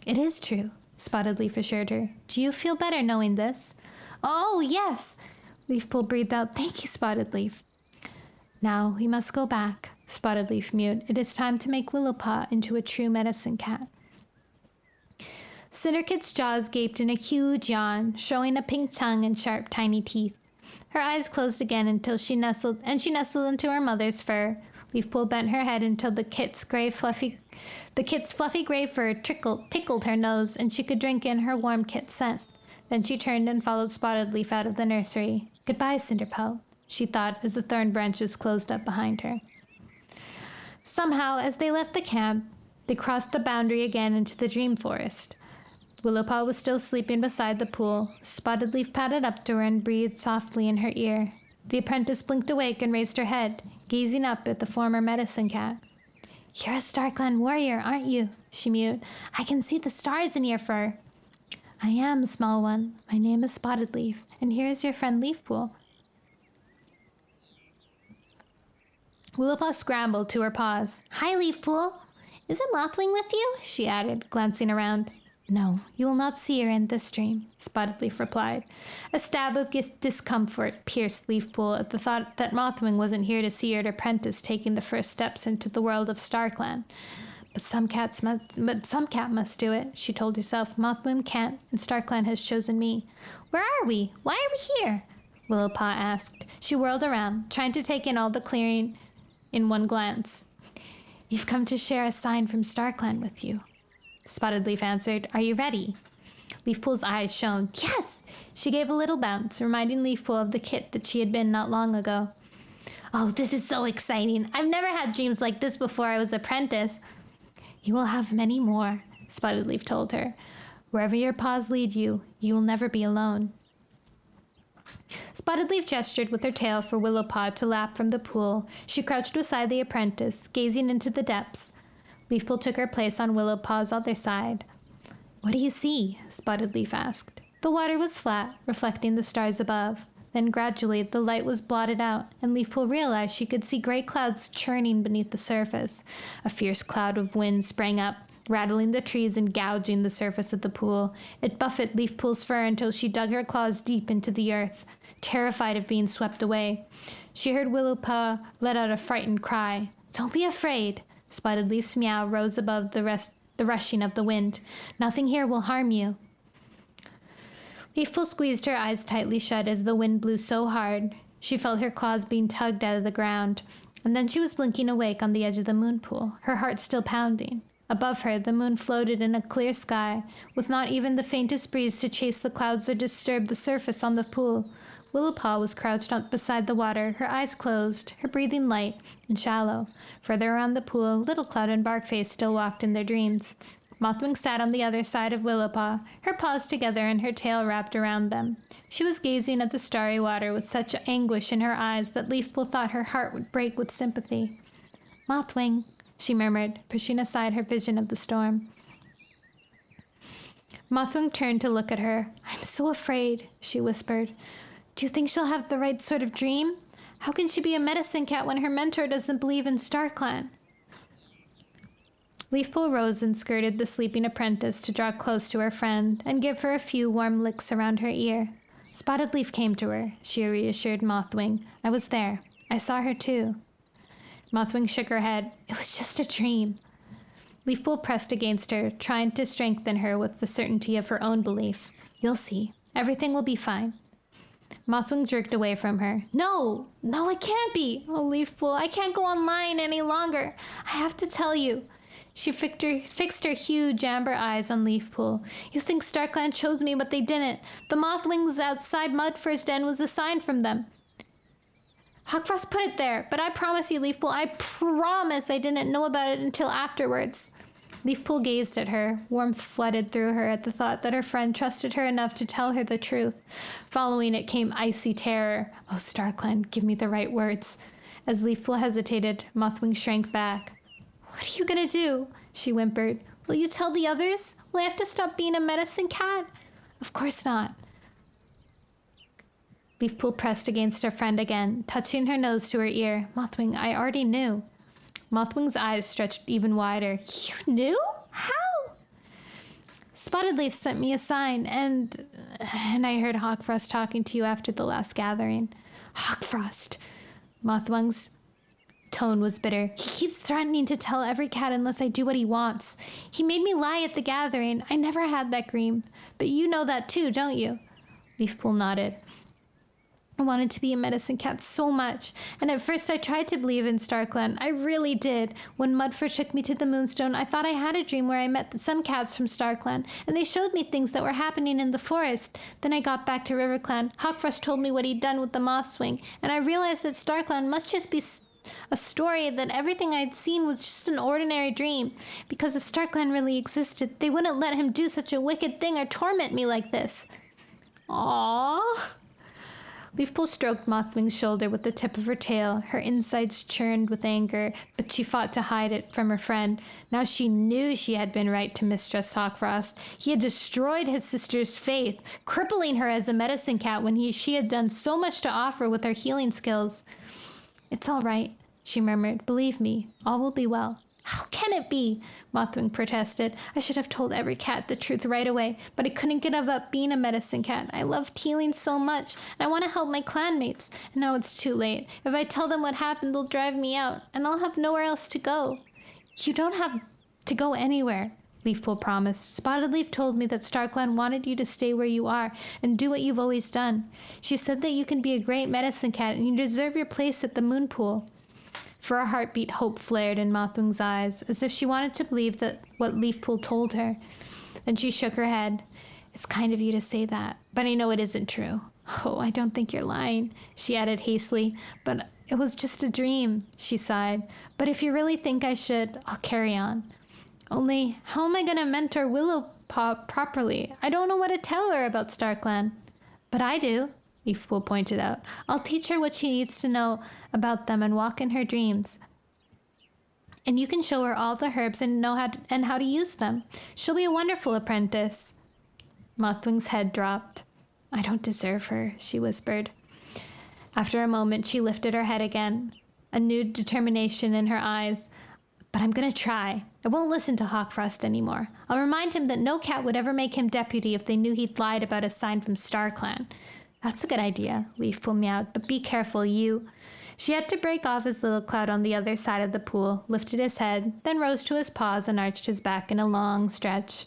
It is true, Spotted Leaf assured her. Do you feel better knowing this? Oh, yes, Leafpool breathed out. Thank you, Spotted Leaf. Now we must go back, Spotted Leaf mewed. It is time to make Willowpaw into a true medicine cat. Cinderkit's jaws gaped in a huge yawn, showing a pink tongue and sharp, tiny teeth. Her eyes closed again until she nestled into her mother's fur. Leafpool bent her head until the kit's gray, fluffy The kit's fluffy gray fur tickled her nose, and she could drink in her warm kit scent. Then she turned and followed Spotted Leaf out of the nursery. Goodbye, Cinderpelt, she thought as the thorn branches closed up behind her. Somehow, as they left the camp, they crossed the boundary again into the dream forest. Willowpaw was still sleeping beside the pool. Spotted Leaf padded up to her and breathed softly in her ear. The apprentice blinked awake and raised her head, gazing up at the former medicine cat. You're a StarClan warrior, aren't you? She mewed. I can see the stars in your fur. I am, small one. My name is Spotted Leaf, and here is your friend Leafpool. Willowpaw scrambled to her paws. Hi, Leafpool. Is it Mothwing with you? She added, glancing around. No, you will not see her in this dream, Spotted Leaf replied. A stab of discomfort pierced Leafpool at the thought that Mothwing wasn't here to see her apprentice taking the first steps into the world of StarClan. But some cat must do it, she told herself. Mothwing can't, and StarClan has chosen me. Where are we? Why are we here? Willowpaw asked. She whirled around, trying to take in all the clearing in one glance. You've come to share a sign from StarClan with you, Spotted Leaf answered. Are you ready? Leafpool's eyes shone. Yes! She gave a little bounce, reminding Leafpool of the kit that she had been not long ago. Oh, this is so exciting. I've never had dreams like this before I was apprentice. You will have many more, Spotted Leaf told her. Wherever your paws lead you, you will never be alone. Spotted Leaf gestured with her tail for Willowpaw to lap from the pool. She crouched beside the apprentice, gazing into the depths. Leafpool took her place on Willowpaw's other side. What do you see? Spotted Leaf asked. The water was flat, reflecting the stars above. Then gradually the light was blotted out, and Leafpool realized she could see gray clouds churning beneath the surface. A fierce cloud of wind sprang up, rattling the trees and gouging the surface of the pool. It buffeted Leafpool's fur until she dug her claws deep into the earth, terrified of being swept away. She heard Willowpaw let out a frightened cry. Don't be afraid. Spotted Leaf's meow rose above the rushing of the wind. Nothing here will harm you. Leafpool squeezed her eyes tightly shut as the wind blew so hard. She felt her claws being tugged out of the ground, and then she was blinking awake on the edge of the moon pool, her heart still pounding. Above her, the moon floated in a clear sky, with not even the faintest breeze to chase the clouds or disturb the surface on the pool. Willowpaw was crouched up beside the water, her eyes closed, her breathing light and shallow. Further around the pool, Little Cloud and Barkface still walked in their dreams. Mothwing sat on the other side of Willowpaw, her paws together and her tail wrapped around them. She was gazing at the starry water with such anguish in her eyes that Leafpool thought her heart would break with sympathy. Mothwing, she murmured, pushing aside her vision of the storm. Mothwing turned to look at her. I'm so afraid, she whispered. Do you think she'll have the right sort of dream? How can she be a medicine cat when her mentor doesn't believe in StarClan? Leafpool rose and skirted the sleeping apprentice to draw close to her friend and give her a few warm licks around her ear. Spotted Leaf came to her, she reassured Mothwing. I was there. I saw her too. Mothwing shook her head. It was just a dream. Leafpool pressed against her, trying to strengthen her with the certainty of her own belief. You'll see. Everything will be fine. Mothwing jerked away from her. No, it can't be. Oh, Leafpool, I can't go online any longer. I have to tell you. She fixed her huge amber eyes on Leafpool. You think StarClan chose me, but they didn't. The Mothwings outside Mudfur's den was a sign from them. Hawkfrost put it there, but I promise you, Leafpool, I promise I didn't know about it until afterwards. Leafpool gazed at her. Warmth flooded through her at the thought that her friend trusted her enough to tell her the truth. Following it came icy terror. Oh, StarClan, give me the right words. As Leafpool hesitated, Mothwing shrank back. What are you gonna do? She whimpered. Will you tell the others? Will I have to stop being a medicine cat? Of course not. Leafpool pressed against her friend again, touching her nose to her ear. Mothwing, I already knew. Mothwing's eyes stretched even wider. You knew? How? Spotted Leaf sent me a sign, and I heard Hawkfrost talking to you after the last gathering. Hawkfrost! Mothwing's tone was bitter. He keeps threatening to tell every cat unless I do what he wants. He made me lie at the gathering. I never had that dream. But you know that too, don't you? Leafpool nodded. I wanted to be a medicine cat so much, and at first I tried to believe in Starkland. I really did. When Mudford took me to the Moonstone, I thought I had a dream where I met some cats from Starkland, and they showed me things that were happening in the forest. Then I got back to Riverclan. Hawkfrost told me what he'd done with the Mothswing, and I realized that Starkland must just be a story, that everything I'd seen was just an ordinary dream. Because if Starkland really existed, they wouldn't let him do such a wicked thing or torment me like this. Aww. Leafpool stroked Mothwing's shoulder with the tip of her tail. Her insides churned with anger, but she fought to hide it from her friend. Now she knew she had been right to mistrust Hawkfrost. He had destroyed his sister's faith, crippling her as a medicine cat when she had done so much to offer with her healing skills. "It's all right," she murmured. "Believe me, all will be well." "How can it be?" Mothwing protested. "I should have told every cat the truth right away, but I couldn't get up being a medicine cat. I loved healing so much, and I want to help my clanmates. And now it's too late. If I tell them what happened, they'll drive me out, and I'll have nowhere else to go." "You don't have to go anywhere," Leafpool promised. "Spotted Leaf told me that Starkland wanted you to stay where you are and do what you've always done. She said that you can be a great medicine cat, and you deserve your place at the moon pool." For a heartbeat, hope flared in Mothwing's eyes, as if she wanted to believe that what Leafpool told her. Then she shook her head. "It's kind of you to say that, but I know it isn't true." "Oh, I don't think you're lying," she added hastily. "But it was just a dream," she sighed. "But if you really think I should, I'll carry on. Only, how am I going to mentor Willowpaw properly? I don't know what to tell her about Starkland." "But I do," Leafpool pointed out. "I'll teach her what she needs to know about them and walk in her dreams. And you can show her all the herbs and how to use them. She'll be a wonderful apprentice." Mothwing's head dropped. "I don't deserve her," she whispered. After a moment, she lifted her head again, a new determination in her eyes. "But I'm going to try. I won't listen to Hawkfrost anymore. I'll remind him that no cat would ever make him deputy if they knew he'd lied about a sign from StarClan." "That's a good idea," Leafpool meowed, "but be careful, you." She had to break off his little cloud on the other side of the pool, lifted his head, then rose to his paws and arched his back in a long stretch.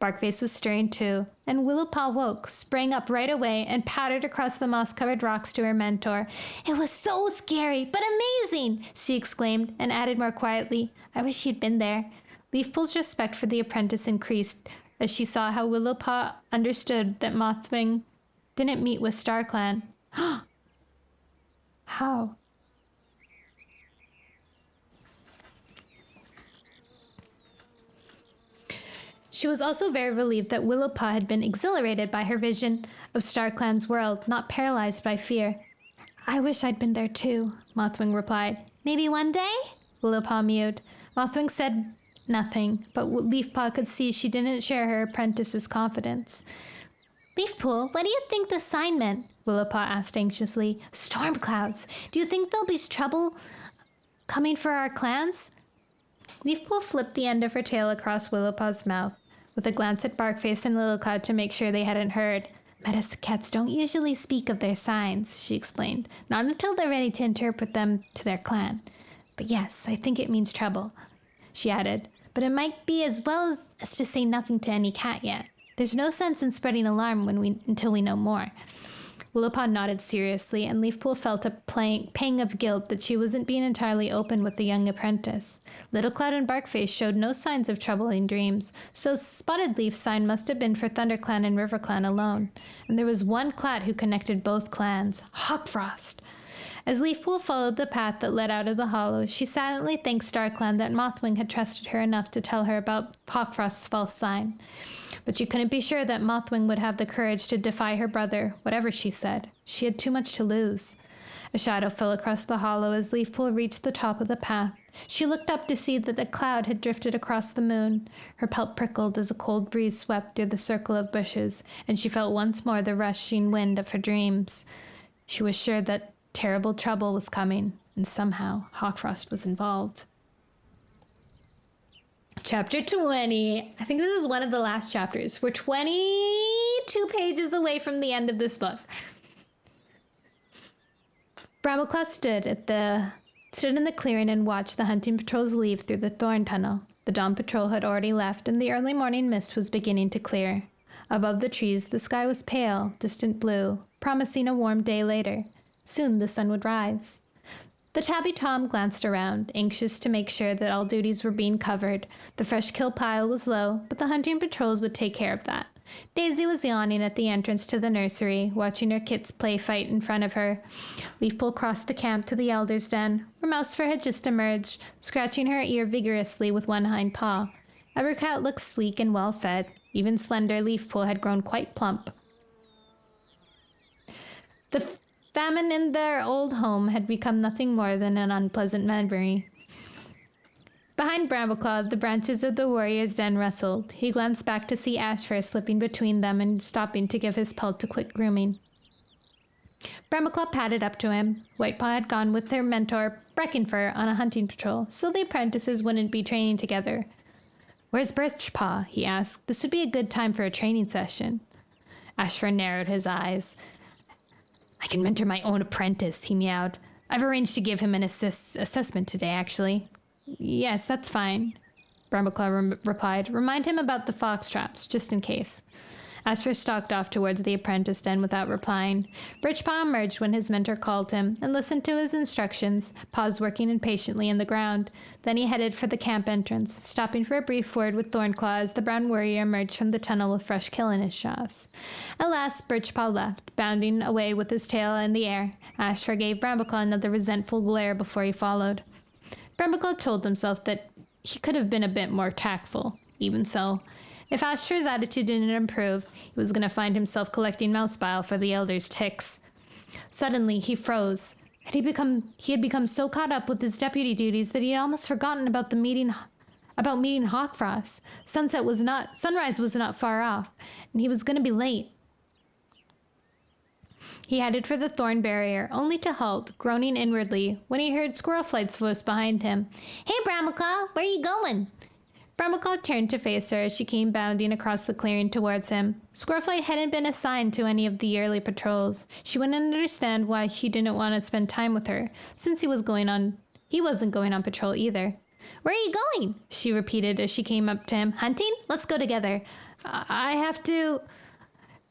Barkface was stirring too, and Willowpaw woke, sprang up right away, and pattered across the moss-covered rocks to her mentor. "It was so scary, but amazing!" she exclaimed, and added more quietly, "I wish you'd been there." Leafpool's respect for the apprentice increased as she saw how Willowpaw understood that Mothwing didn't meet with StarClan. How? She was also very relieved that Willowpaw had been exhilarated by her vision of StarClan's world, not paralyzed by fear. "I wish I'd been there too," Mothwing replied. "Maybe one day?" Willowpaw mewed. Mothwing said nothing, but Leafpaw could see she didn't share her apprentice's confidence. "Leafpool, what do you think the sign meant?" Willowpaw asked anxiously. "Storm clouds. Do you think there'll be trouble coming for our clans?" Leafpool flipped the end of her tail across Willowpaw's mouth, with a glance at Barkface and Littlecloud to make sure they hadn't heard. "Medicine cats don't usually speak of their signs," she explained. "Not until they're ready to interpret them to their clan. But yes, I think it means trouble," she added. "But it might be as well as to say nothing to any cat yet. There's no sense in spreading alarm until we know more." Willowpaw nodded seriously, and Leafpool felt a pang of guilt that she wasn't being entirely open with the young apprentice. Littlecloud and Barkface showed no signs of troubling dreams, so Spotted Leaf's sign must have been for ThunderClan and RiverClan alone. And there was one clat who connected both clans, Hawkfrost. As Leafpool followed the path that led out of the hollow, she silently thanked StarClan that Mothwing had trusted her enough to tell her about Hawkfrost's false sign. But she couldn't be sure that Mothwing would have the courage to defy her brother, whatever she said. She had too much to lose. A shadow fell across the hollow as Leafpool reached the top of the path. She looked up to see that a cloud had drifted across the moon. Her pelt prickled as a cold breeze swept through the circle of bushes, and she felt once more the rushing wind of her dreams. She was sure that terrible trouble was coming, and somehow Hawkfrost was involved. Chapter 20. I think this is one of the last chapters. We're 22 pages away from the end of this book. Brambleclaw stood in the clearing and watched the hunting patrols leave through the thorn tunnel. The dawn patrol had already left, and the early morning mist was beginning to clear. Above the trees, the sky was pale, distant blue, promising a warm day later. Soon the sun would rise. The tabby Tom glanced around, anxious to make sure that all duties were being covered. The fresh kill pile was low, but the hunting patrols would take care of that. Daisy was yawning at the entrance to the nursery, watching her kits play fight in front of her. Leafpool crossed the camp to the elder's den, where Mousefur had just emerged, scratching her ear vigorously with one hind paw. Evercat looked sleek and well-fed. Even slender Leafpool had grown quite plump. The famine in their old home had become nothing more than an unpleasant memory. Behind Brambleclaw, the branches of the warrior's den rustled. He glanced back to see Ashfur slipping between them and stopping to give his pelt a quick grooming. Brambleclaw padded up to him. Whitepaw had gone with their mentor, Breckenfur, on a hunting patrol, so the apprentices wouldn't be training together. "Where's Birchpaw?" he asked. "This would be a good time for a training session." Ashfur narrowed his eyes. "I can mentor my own apprentice," he meowed. "I've arranged to give him an assessment today, actually." "Yes, that's fine," Brambleclaw replied. "Remind him about the fox traps, just in case." Ashfur stalked off towards the apprentice den without replying. Birchpaw emerged when his mentor called him and listened to his instructions, paws working impatiently in the ground. Then he headed for the camp entrance, stopping for a brief word with Thornclaw as the brown warrior emerged from the tunnel with fresh kill in his jaws. At last, Birchpaw left, bounding away with his tail in the air. Ashfur gave Brambleclaw another resentful glare before he followed. Brambleclaw told himself that he could have been a bit more tactful. Even so, if Ashfur's attitude didn't improve, he was going to find himself collecting mouse bile for the elder's ticks. Suddenly, he froze. He had become so caught up with his deputy duties that he had almost forgotten about meeting Hawkfrost. Sunrise was not far off, and he was going to be late. He headed for the thorn barrier, only to halt, groaning inwardly, when he heard Squirrelflight's voice behind him. "Hey, Brambleclaw, where you going?" Brambleclaw turned to face her as she came bounding across the clearing towards him. Squirrelflight hadn't been assigned to any of the yearly patrols. She wouldn't understand why he didn't want to spend time with her, since he wasn't going on patrol either. "Where are you going?" she repeated as she came up to him. "Hunting? Let's go together." I have to..."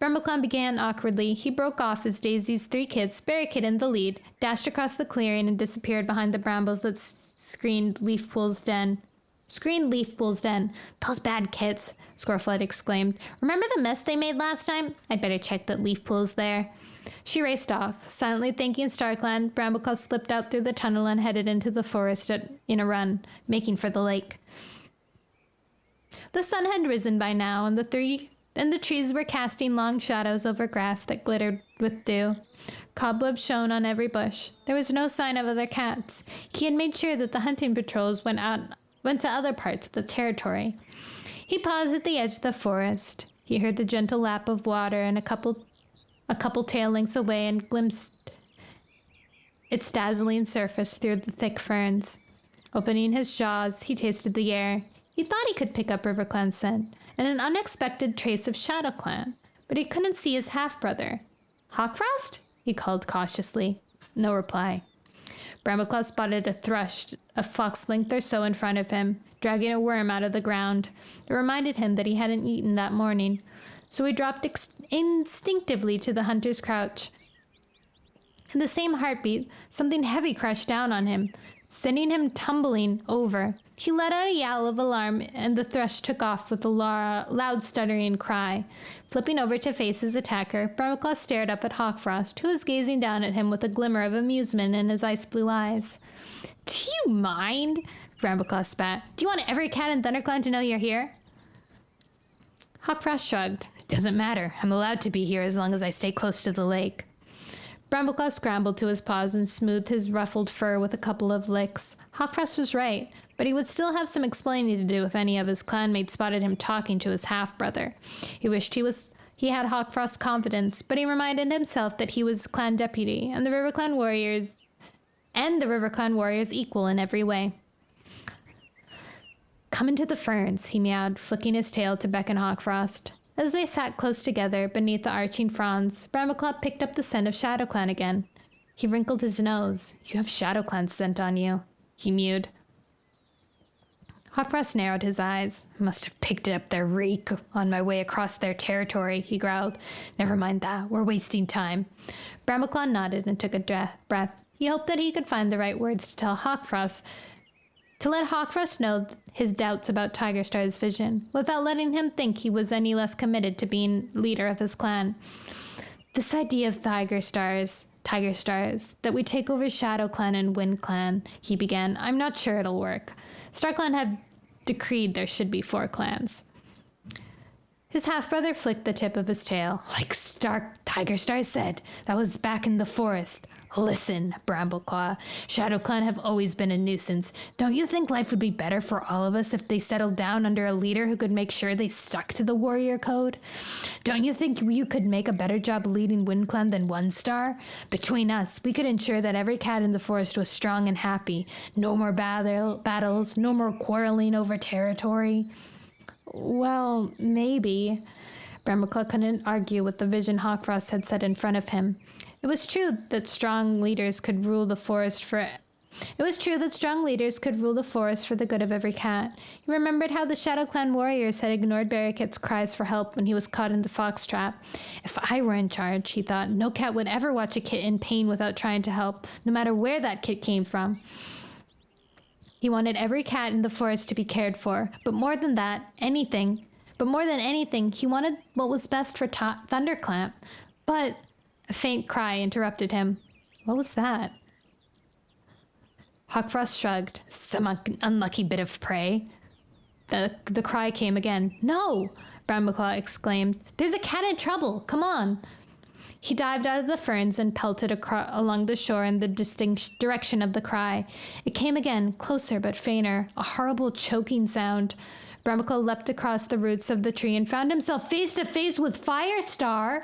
Brambleclaw began awkwardly. He broke off as Daisy's 3 kids, barricaded the lead, dashed across the clearing and disappeared behind the brambles that screened Leafpool's den. "Those bad kids," Squirrelflight exclaimed. "Remember the mess they made last time? I'd better check that Leafpool's there." She raced off. Silently thanking StarClan, Brambleclaw slipped out through the tunnel and headed into the forest in a run, making for the lake. The sun had risen by now, and the trees were casting long shadows over grass that glittered with dew. Cobwebs shone on every bush. There was no sign of other cats. He had made sure that the hunting patrols went to other parts of the territory. He paused at the edge of the forest. He heard the gentle lap of water and a couple tail lengths away and glimpsed its dazzling surface through the thick ferns. Opening his jaws, he tasted the air. He thought he could pick up RiverClan scent and an unexpected trace of ShadowClan, but he couldn't see his half-brother. "Hawkfrost?" he called cautiously. No reply. Brambleclaw spotted a thrush a fox length or so in front of him, dragging a worm out of the ground. It reminded him that he hadn't eaten that morning, so he dropped instinctively to the hunter's crouch. In the same heartbeat, something heavy crashed down on him, sending him tumbling over. He let out a yowl of alarm, and the thrush took off with a loud stuttering cry. Flipping over to face his attacker, Brambleclaw stared up at Hawkfrost, who was gazing down at him with a glimmer of amusement in his ice-blue eyes. "Do you mind?" Brambleclaw spat. "Do you want every cat in ThunderClan to know you're here?" Hawkfrost shrugged. "It doesn't matter. I'm allowed to be here as long as I stay close to the lake." Brambleclaw scrambled to his paws and smoothed his ruffled fur with a couple of licks. Hawkfrost was right, but he would still have some explaining to do if any of his clanmates spotted him talking to his half-brother. He wished he had Hawkfrost's confidence, but he reminded himself that he was clan deputy, and the RiverClan warriors equal in every way. "Come into the ferns," he meowed, flicking his tail to beckon Hawkfrost. As they sat close together beneath the arching fronds, Brambleclaw picked up the scent of ShadowClan again. He wrinkled his nose. "You have ShadowClan scent on you," he mewed. Hawkfrost narrowed his eyes. Must have picked up their reek on my way across their territory, he growled. Never mind that. We're wasting time. Brambleclaw nodded and took a breath. He hoped that he could find the right words to tell Hawkfrost, to let Hawkfrost know his doubts about Tigerstar's vision, without letting him think he was any less committed to being leader of his clan. This idea of Tigerstars, that we take over Shadow Clan and Wind Clan, he began. I'm not sure it'll work. StarClan have decreed there should be 4 clans. His half-brother flicked the tip of his tail. Like Tigerstar said, that was back in the forest. Listen, Brambleclaw, Shadow Clan have always been a nuisance. Don't you think life would be better for all of us if they settled down under a leader who could make sure they stuck to the warrior code? Don't you think you could make a better job leading Wind Clan than One Star? Between us, we could ensure that every cat in the forest was strong and happy. No more battles, no more quarreling over territory. Well, maybe. Brambleclaw couldn't argue with the vision Hawkfrost had set in front of him. It was true that strong leaders could rule the forest for the good of every cat. He remembered how the Shadow Clan warriors had ignored Barricat's cries for help when he was caught in the fox trap. If I were in charge, he thought, no cat would ever watch a kit in pain without trying to help, no matter where that kit came from. He wanted every cat in the forest to be cared for, but more than anything, he wanted what was best for Thunderclamp. But a faint cry interrupted him. What was that? Hawkfrost shrugged. Some unlucky bit of prey. The cry came again. No! Brambleclaw exclaimed. There's a cat in trouble! Come on! He dived out of the ferns and pelted along the shore in the distinct direction of the cry. It came again, closer but fainter, a horrible choking sound. Brambleclaw leapt across the roots of the tree and found himself face to face with Firestar.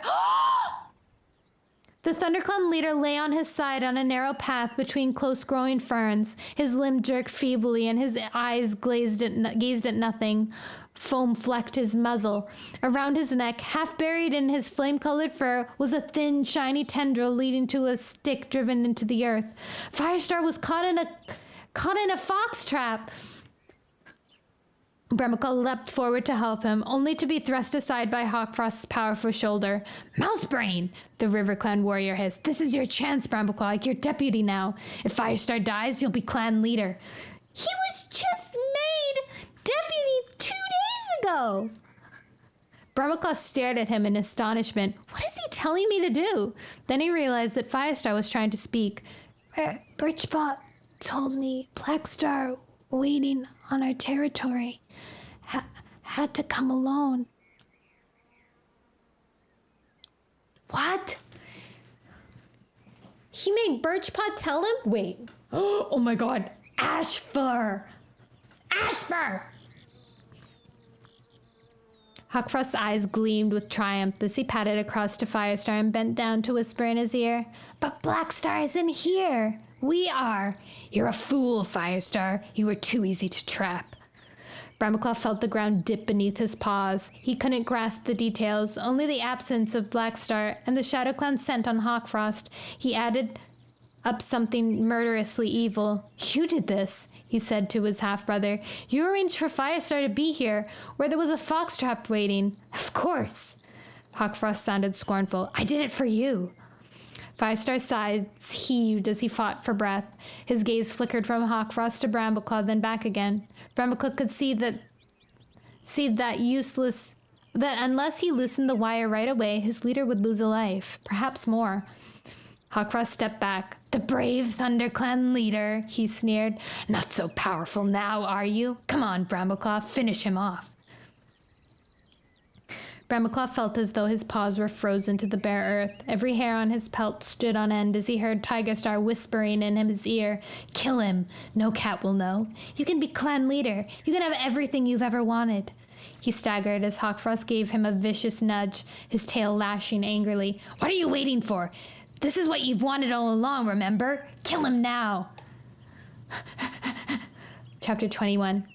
The ThunderClan leader lay on his side on a narrow path between close-growing ferns. His limb jerked feebly and his eyes gazed at nothing. Foam flecked his muzzle. Around his neck, half buried in his flame-colored fur, was a thin, shiny tendril leading to a stick driven into the earth. Firestar was caught in a fox trap. Brambleclaw leapt forward to help him, only to be thrust aside by Hawkfrost's powerful shoulder. Mousebrain! The River Clan warrior hissed. This is your chance, Brambleclaw. You're deputy now. If Firestar dies, you'll be clan leader. He was just made deputy 2 days ago. Brambleclaw stared at him in astonishment. What is he telling me to do? Then he realized that Firestar was trying to speak. Birchpaw told me Blackstar waiting on our territory had to come alone. What? He made Birchpaw tell him? Wait. Oh my god. Ashfur! Ashfur! Hawkfrost's eyes gleamed with triumph as he padded across to Firestar and bent down to whisper in his ear. But Blackstar isn't here. We are. You're a fool, Firestar. You were too easy to trap. Brambleclaw felt the ground dip beneath his paws. He couldn't grasp the details, only the absence of Blackstar and the Shadow Clan scent on Hawkfrost. He added up something murderously evil. You did this, he said to his half-brother. You arranged for Firestar to be here, where there was a fox trap waiting. Of course. Hawkfrost sounded scornful. I did it for you. Firestar's sides heaved as he fought for breath. His gaze flickered from Hawkfrost to Brambleclaw, then back again. Brambleclaw could see that unless he loosened the wire right away, his leader would lose a life, perhaps more. Hawkfrost stepped back. The brave ThunderClan leader, he sneered. Not so powerful now, are you? Come on, Brambleclaw, finish him off. Brambleclaw felt as though his paws were frozen to the bare earth. Every hair on his pelt stood on end as he heard Tigerstar whispering in his ear, Kill him. No cat will know. You can be clan leader. You can have everything you've ever wanted. He staggered as Hawkfrost gave him a vicious nudge, his tail lashing angrily. What are you waiting for? This is what you've wanted all along, remember? Kill him now. Chapter 21.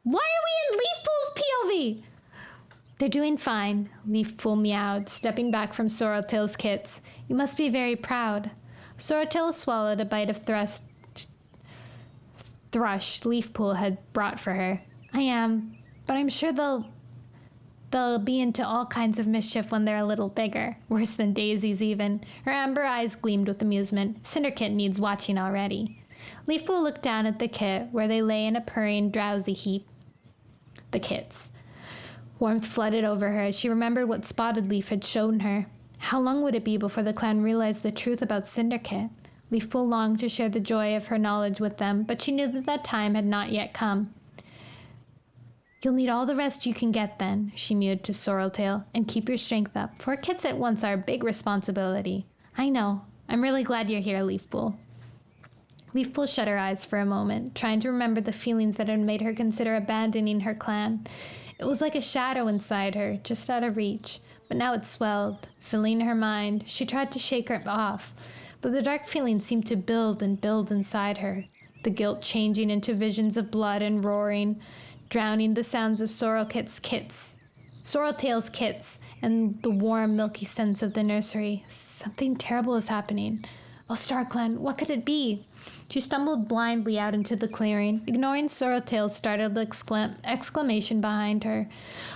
Why are we in Leafpool's POV? They're doing fine, Leafpool meowed, stepping back from Sorreltail's kits. You must be very proud. Sorreltail swallowed a bite of thrush Leafpool had brought for her. I am, but I'm sure they'll be into all kinds of mischief when they're a little bigger. Worse than daisies, even. Her amber eyes gleamed with amusement. Cinderkit needs watching already. Leafpool looked down at the kit, where they lay in a purring, drowsy heap. The kits. Warmth flooded over her as she remembered what Spotted Leaf had shown her. How long would it be before the clan realized the truth about Cinderkit? Leafpool longed to share the joy of her knowledge with them, but she knew that time had not yet come. You'll need all the rest you can get then, she mewed to Sorreltail, and keep your strength up, for kits at once are a big responsibility. I know. I'm really glad you're here, Leafpool. Leafpool shut her eyes for a moment, trying to remember the feelings that had made her consider abandoning her clan. It was like a shadow inside her, just out of reach, but now it swelled, filling her mind. She tried to shake it off, but the dark feeling seemed to build and build inside her, the guilt changing into visions of blood and roaring, drowning the sounds of Sorreltail's kits, and the warm, milky scents of the nursery. Something terrible is happening. Oh, StarClan, what could it be? She stumbled blindly out into the clearing, ignoring Sorreltail's startled exclamation behind her.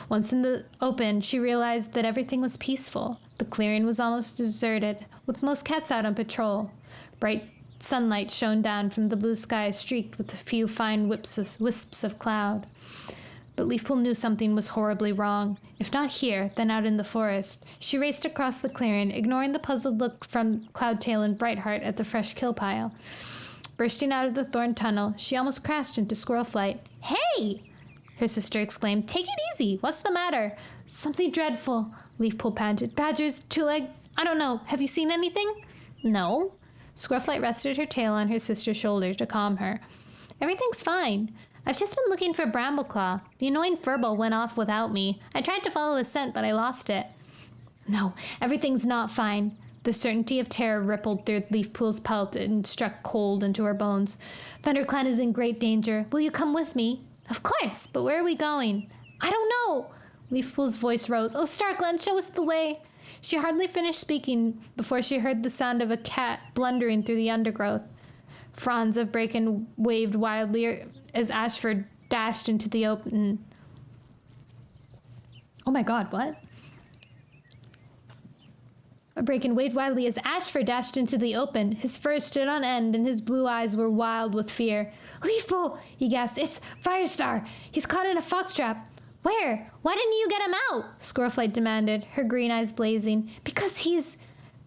Once in the open, she realized that everything was peaceful. The clearing was almost deserted, with most cats out on patrol. Bright sunlight shone down from the blue sky, streaked with a few fine wisps of cloud. But Leafpool knew something was horribly wrong. If not here, then out in the forest. She raced across the clearing, ignoring the puzzled look from Cloudtail and Brightheart at the fresh kill pile. Bursting out of the thorn tunnel, she almost crashed into Squirrel Flight. Hey! Her sister exclaimed. Take it easy. What's the matter? Something dreadful, Leafpool panted. Badgers, two-leg, I don't know. Have you seen anything? No. Squirrelflight rested her tail on her sister's shoulder to calm her. Everything's fine. I've just been looking for Brambleclaw. The annoying furball went off without me. I tried to follow the scent, but I lost it. No, everything's not fine. The certainty of terror rippled through Leafpool's pelt and struck cold into her bones. ThunderClan is in great danger. Will you come with me? Of course, but where are we going? I don't know. Leafpool's voice rose. Oh, StarClan, show us the way. She hardly finished speaking before she heard the sound of a cat blundering through the undergrowth. Fronds of bracken waved wildly as Ashford dashed into the open. Oh my god, what? A bracken waved wildly as Ashford dashed into the open. His fur stood on end and his blue eyes were wild with fear. Leafpool, he gasped. It's Firestar. He's caught in a foxtrap. Where? Why didn't you get him out? Squirrelflight demanded, her green eyes blazing. Because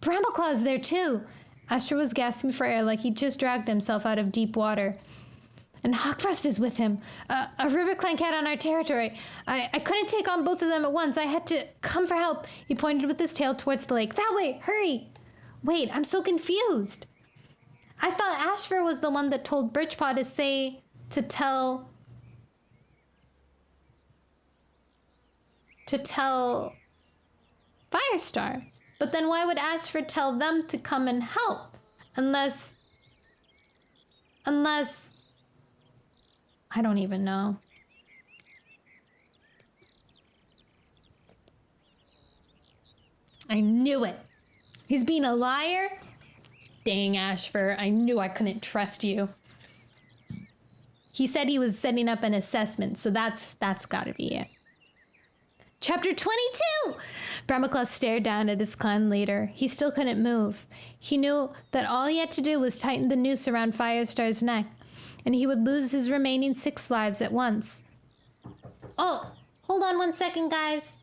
Brambleclaw's there too. Ashford was gasping for air like he'd just dragged himself out of deep water. And Hawkfrost is with him. A river clan cat on our territory. I couldn't take on both of them at once. I had to come for help. He pointed with his tail towards the lake. That way! Hurry! Wait, I'm so confused. I thought Ashford was the one that told Birchpaw to tell Firestar. But then why would Ashford tell them to come and help? Unless... I don't even know. I knew it. He's being a liar? Dang, Ashford, I knew I couldn't trust you. He said he was setting up an assessment, so that's gotta be it. Chapter 22! Brambleclaw stared down at his clan leader. He still couldn't move. He knew that all he had to do was tighten the noose around Firestar's neck, and he would lose his remaining 6 lives at once. Oh, hold on 1 second, guys.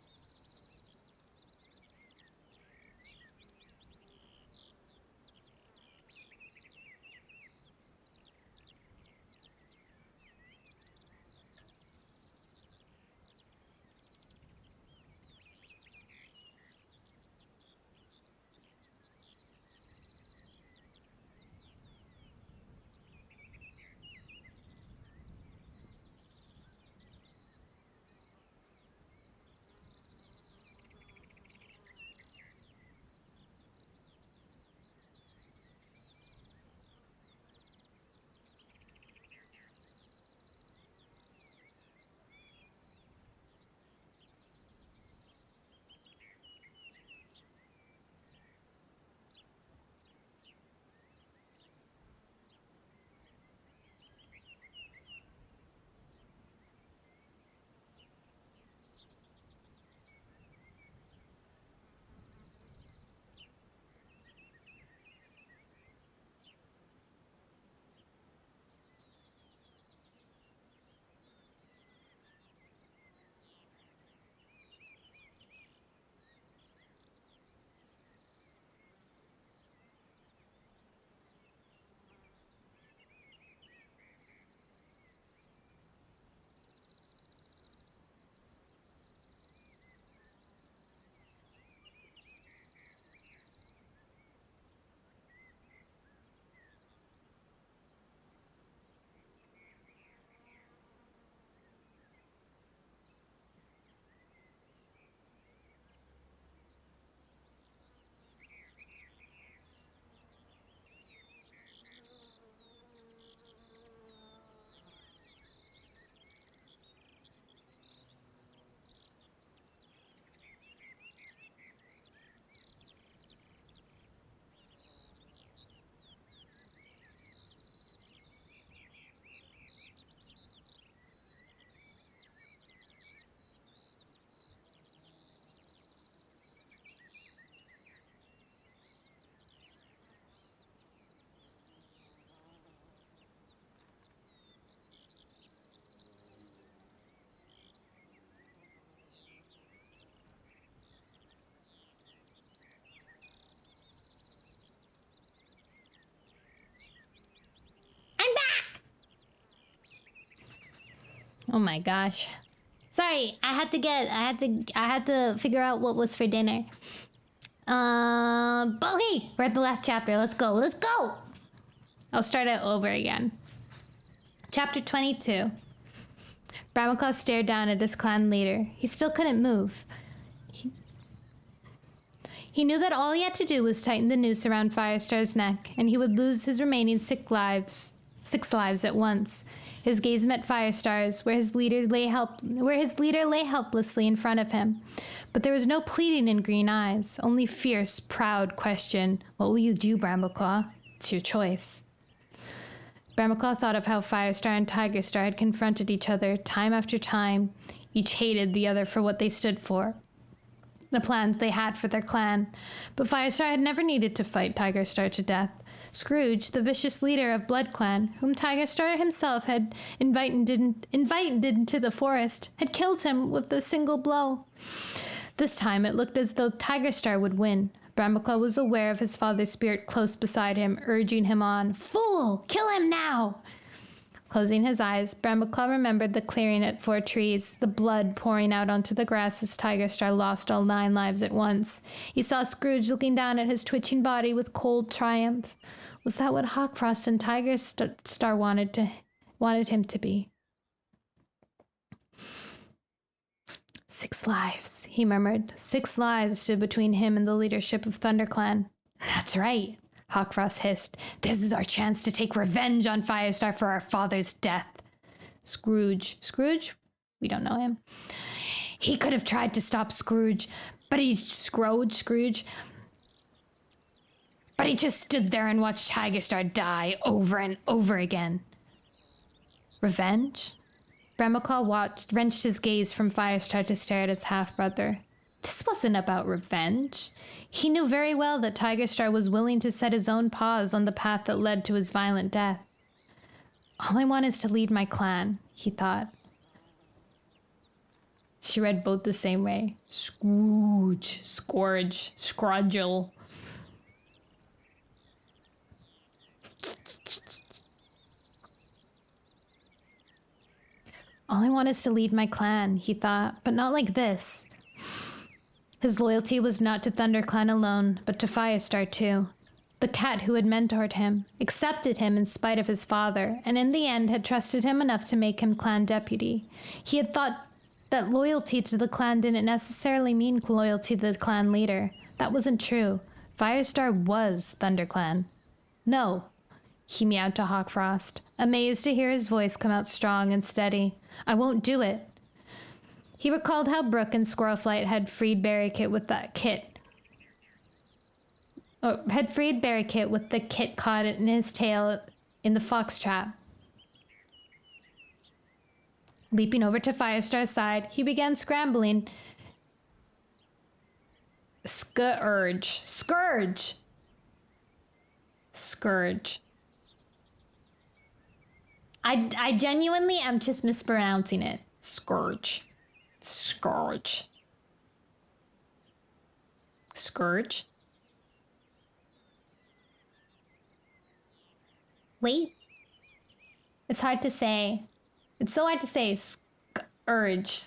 Oh my gosh. Sorry, I had to figure out what was for dinner. But okay, we're at the last chapter. Let's go. I'll start it over again. Chapter 22. Bramaclaw stared down at his clan leader. He still couldn't move. He knew that all he had to do was tighten the noose around Firestar's neck, and he would lose his remaining six lives at once. His gaze met Firestar's, where his leader lay helplessly in front of him. But there was no pleading in green eyes, only fierce, proud question. What will you do, Bramaclaw? It's your choice. Bramaclaw thought of how Firestar and Tigerstar had confronted each other time after time. Each hated the other for what they stood for, the plans they had for their clan. But Firestar had never needed to fight Tigerstar to death. Scrooge, the vicious leader of Blood Clan, whom Tigerstar himself had invited into the forest, had killed him with a single blow. This time it looked as though Tigerstar would win. Bramaclaw was aware of his father's spirit close beside him, urging him on. Fool! Kill him now! Closing his eyes, Bramaclaw remembered the clearing at Four Trees, the blood pouring out onto the grass as Tigerstar lost all 9 lives at once. He saw Scrooge looking down at his twitching body with cold triumph. Was that what Hawkfrost and Tigerstar wanted him to be? 6 lives, he murmured. 6 lives stood between him and the leadership of ThunderClan. That's right, Hawkfrost hissed. This is our chance to take revenge on Firestar for our father's death. Scrooge? We don't know him. He could have tried to stop Scrooge, but he just stood there and watched Tigerstar die over and over again. Revenge? Bramaclaw wrenched his gaze from Firestar to stare at his half-brother. This wasn't about revenge. He knew very well that Tigerstar was willing to set his own paws on the path that led to his violent death. All I want is to lead my clan, he thought. She read both the same way. Scrooge, Scourge, Scrodgel. All I want is to lead my clan, he thought, but not like this. His loyalty was not to ThunderClan alone, but to Firestar too. The cat who had mentored him, accepted him in spite of his father, and in the end had trusted him enough to make him clan deputy. He had thought that loyalty to the clan didn't necessarily mean loyalty to the clan leader. That wasn't true. Firestar was ThunderClan. No, he meowed to Hawkfrost, amazed to hear his voice come out strong and steady. I won't do it. He recalled how Brooke and Squirrelflight had freed Barrykit with the kit caught in his tail in the fox trap. Leaping over to Firestar's side, he began scrambling. Scourge. I genuinely am just mispronouncing it. Scourge. Wait. It's hard to say. It's so hard to say. Scourge.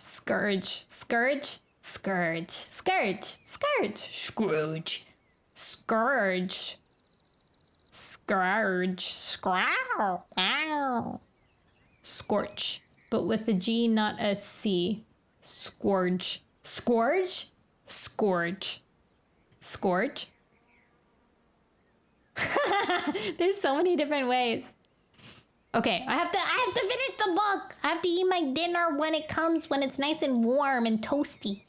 Scorch, but with a G, not a C. Scourge. There's so many different ways. Okay, I have to finish the book. I have to eat my dinner when it's nice and warm and toasty.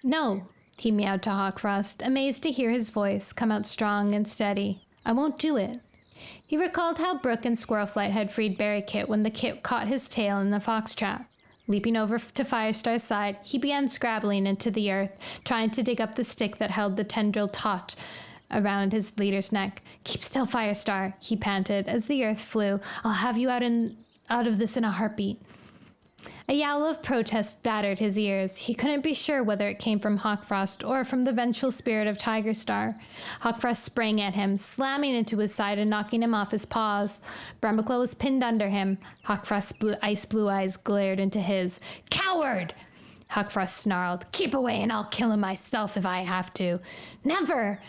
No, he meowed to Hawkfrost, amazed to hear his voice come out strong and steady. I won't do it. He recalled how Brooke and Squirrelflight had freed Barrykit when the kit caught his tail in the fox trap. Leaping over to Firestar's side, he began scrabbling into the earth, trying to dig up the stick that held the tendril taut around his leader's neck. Keep still, Firestar, he panted as the earth flew. I'll have you out of this in a heartbeat. A yowl of protest battered his ears. He couldn't be sure whether it came from Hawkfrost or from the vengeful spirit of Tigerstar. Hawkfrost sprang at him, slamming into his side and knocking him off his paws. Brambleclaw was pinned under him. Hawkfrost's ice blue eyes glared into his. "Coward!" Hawkfrost snarled. "Keep away and I'll kill him myself if I have to." "Never!"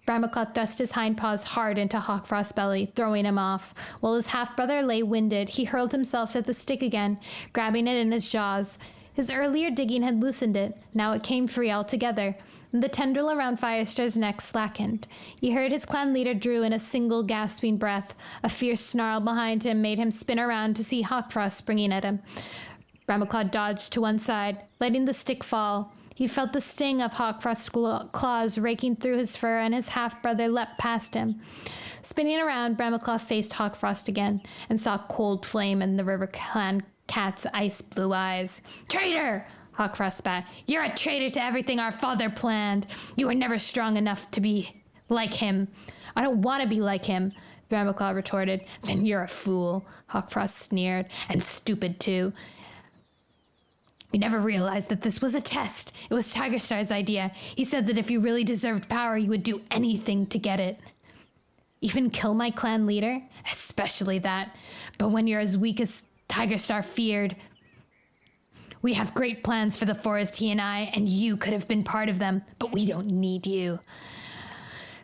Brambleclaw thrust his hind paws hard into Hawkfrost's belly, throwing him off. While his half-brother lay winded, he hurled himself at the stick again, grabbing it in his jaws. His earlier digging had loosened it. Now it came free altogether. The tendril around Firestar's neck slackened. He heard his clan leader Drew in a single gasping breath. A fierce snarl behind him made him spin around to see Hawkfrost springing at him. Brambleclaw dodged to one side, letting the stick fall. He felt the sting of Hawkfrost's claws raking through his fur, and his half-brother leapt past him. Spinning around, Brambleclaw faced Hawkfrost again, and saw cold flame in the River Clan cat's ice blue eyes. "Traitor!" Hawkfrost spat. "You're a traitor to everything our father planned. You were never strong enough to be like him." "I don't want to be like him," Brambleclaw retorted. "Then you're a fool," Hawkfrost sneered. "And stupid, too. You never realized that this was a test. It was Tigerstar's idea. He said that if you really deserved power, you would do anything to get it. Even kill my clan leader? Especially that. But when you're as weak as Tigerstar feared, we have great plans for the forest, he and I, and you could have been part of them, but we don't need you."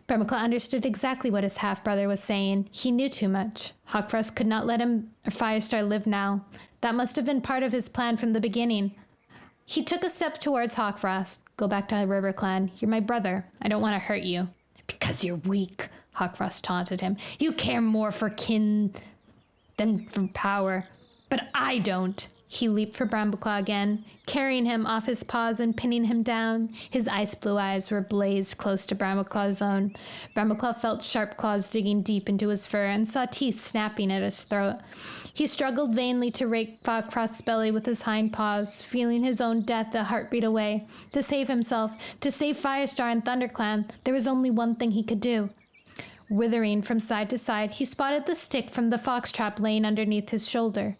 Brambleclaw understood exactly what his half-brother was saying. He knew too much. Hawkfrost could not let him or Firestar live now. That must have been part of his plan from the beginning. He took a step towards Hawkfrost. "Go back to the River Clan. You're my brother. I don't want to hurt you." "Because you're weak," Hawkfrost taunted him. "You care more for kin than for power. But I don't." He leaped for Brambleclaw again, carrying him off his paws and pinning him down. His ice blue eyes were blazed close to Brambleclaw's own. Brambleclaw felt sharp claws digging deep into his fur and saw teeth snapping at his throat. He struggled vainly to rake Hawkfrost's belly with his hind paws, feeling his own death a heartbeat away. To save himself, to save Firestar and ThunderClan, there was only one thing he could do. Withering from side to side, he spotted the stick from the fox trap laying underneath his shoulder.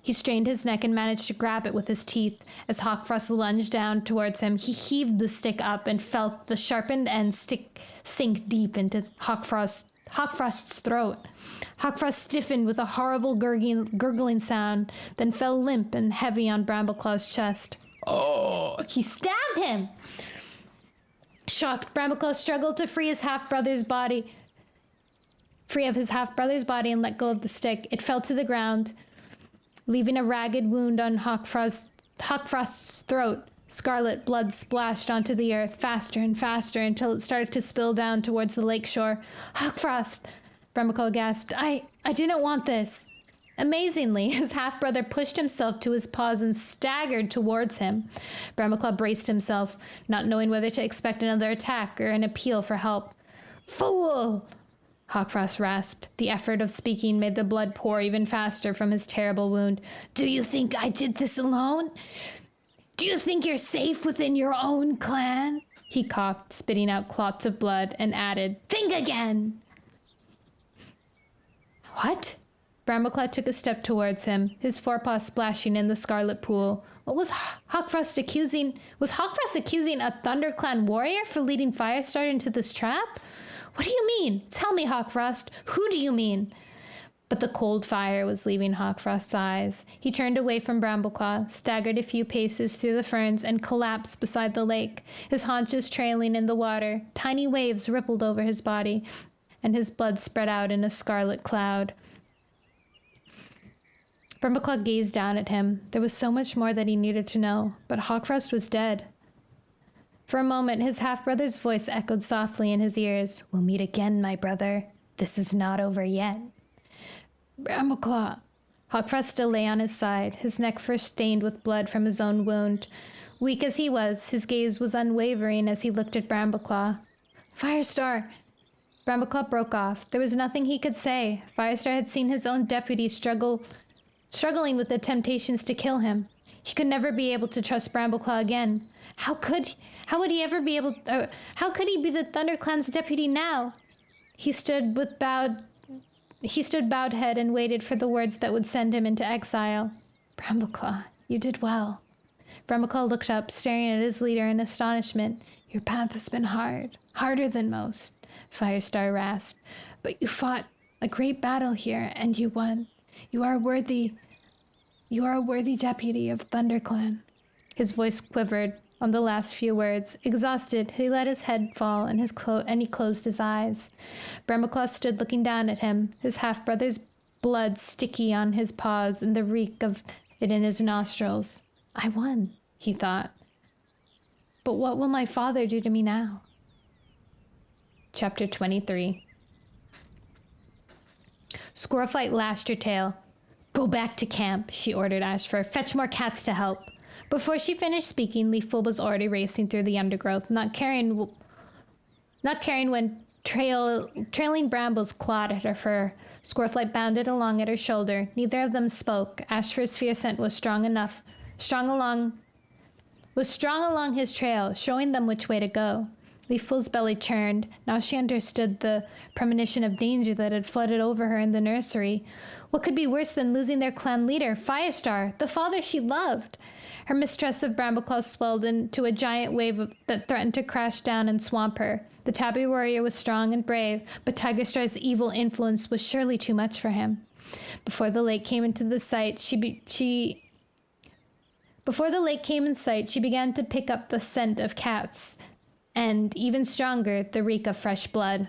He strained his neck and managed to grab it with his teeth. As Hawkfrost lunged down towards him, he heaved the stick up and felt the sharpened end sink deep into Hawkfrost's throat. Hawkfrost stiffened with a horrible gurgling sound, then fell limp and heavy on Brambleclaw's chest. "Oh!" He stabbed him! Shocked, Brambleclaw struggled to free of his half-brother's body and let go of the stick. It fell to the ground, leaving a ragged wound on Hawkfrost's throat. Scarlet blood splashed onto the earth faster and faster until it started to spill down towards the lakeshore. "Hawkfrost!" Brambleclaw gasped. I didn't want this." Amazingly, his half-brother pushed himself to his paws and staggered towards him. Brambleclaw braced himself, not knowing whether to expect another attack or an appeal for help. "Fool!" Hawkfrost rasped. The effort of speaking made the blood pour even faster from his terrible wound. "Do you think I did this alone? Do you think you're safe within your own clan?" He coughed, spitting out clots of blood, and added, "Think again!" "What?" Brambleclaw took a step towards him, his forepaw splashing in the scarlet pool. What was Hawkfrost accusing? Was Hawkfrost accusing a ThunderClan warrior for leading Firestar into this trap? "What do you mean? Tell me, Hawkfrost. Who do you mean?" But the cold fire was leaving Hawkfrost's eyes. He turned away from Brambleclaw, staggered a few paces through the ferns, and collapsed beside the lake, his haunches trailing in the water. Tiny waves rippled over his body, and his blood spread out in a scarlet cloud. Brambleclaw gazed down at him. There was so much more that he needed to know, but Hawkfrost was dead. For a moment, his half-brother's voice echoed softly in his ears. "We'll meet again, my brother. This is not over yet." "Brambleclaw." Hawkfrost still lay on his side, his neck first stained with blood from his own wound. Weak as he was, his gaze was unwavering as he looked at Brambleclaw. "Firestar!" Brambleclaw broke off. There was nothing he could say. Firestar had seen his own deputy struggling with the temptations to kill him. He could never be able to trust Brambleclaw again. How could he be the ThunderClan's deputy now? He stood bowed head and waited for the words that would send him into exile. "Brambleclaw," You did well. Brahmaclaw looked up, staring at his leader in astonishment. Your path has been hard, harder than most, Firestar rasped. But you fought a great battle here, and you won. You are a worthy deputy of ThunderClan. His voice quivered on the last few words. Exhausted, he let his head fall and he closed his eyes. Brahmaclaw stood looking down at him, his half-brother's blood sticky on his paws and the reek of it in his nostrils. I won, he thought. But what will my father do to me now? Chapter 23. Squirrelflight lashed her tail. Go back to camp, she ordered Ashfur. Fetch more cats to help. Before she finished speaking, Leafpool was already racing through the undergrowth, not caring when trailing brambles clawed at her fur. Squirrelflight bounded along at her shoulder. Neither of them spoke. Ashfur's fear scent was strong along his trail, showing them which way to go. Leafpool's belly churned. Now she understood the premonition of danger that had flooded over her in the nursery. What could be worse than losing their clan leader, Firestar, the father she loved? Her mistrust of Brambleclaw swelled into a giant wave that threatened to crash down and swamp her. The tabby warrior was strong and brave, but Tigerstar's evil influence was surely too much for him. Before the lake came in sight, she began to pick up the scent of cats, and, even stronger, the reek of fresh blood.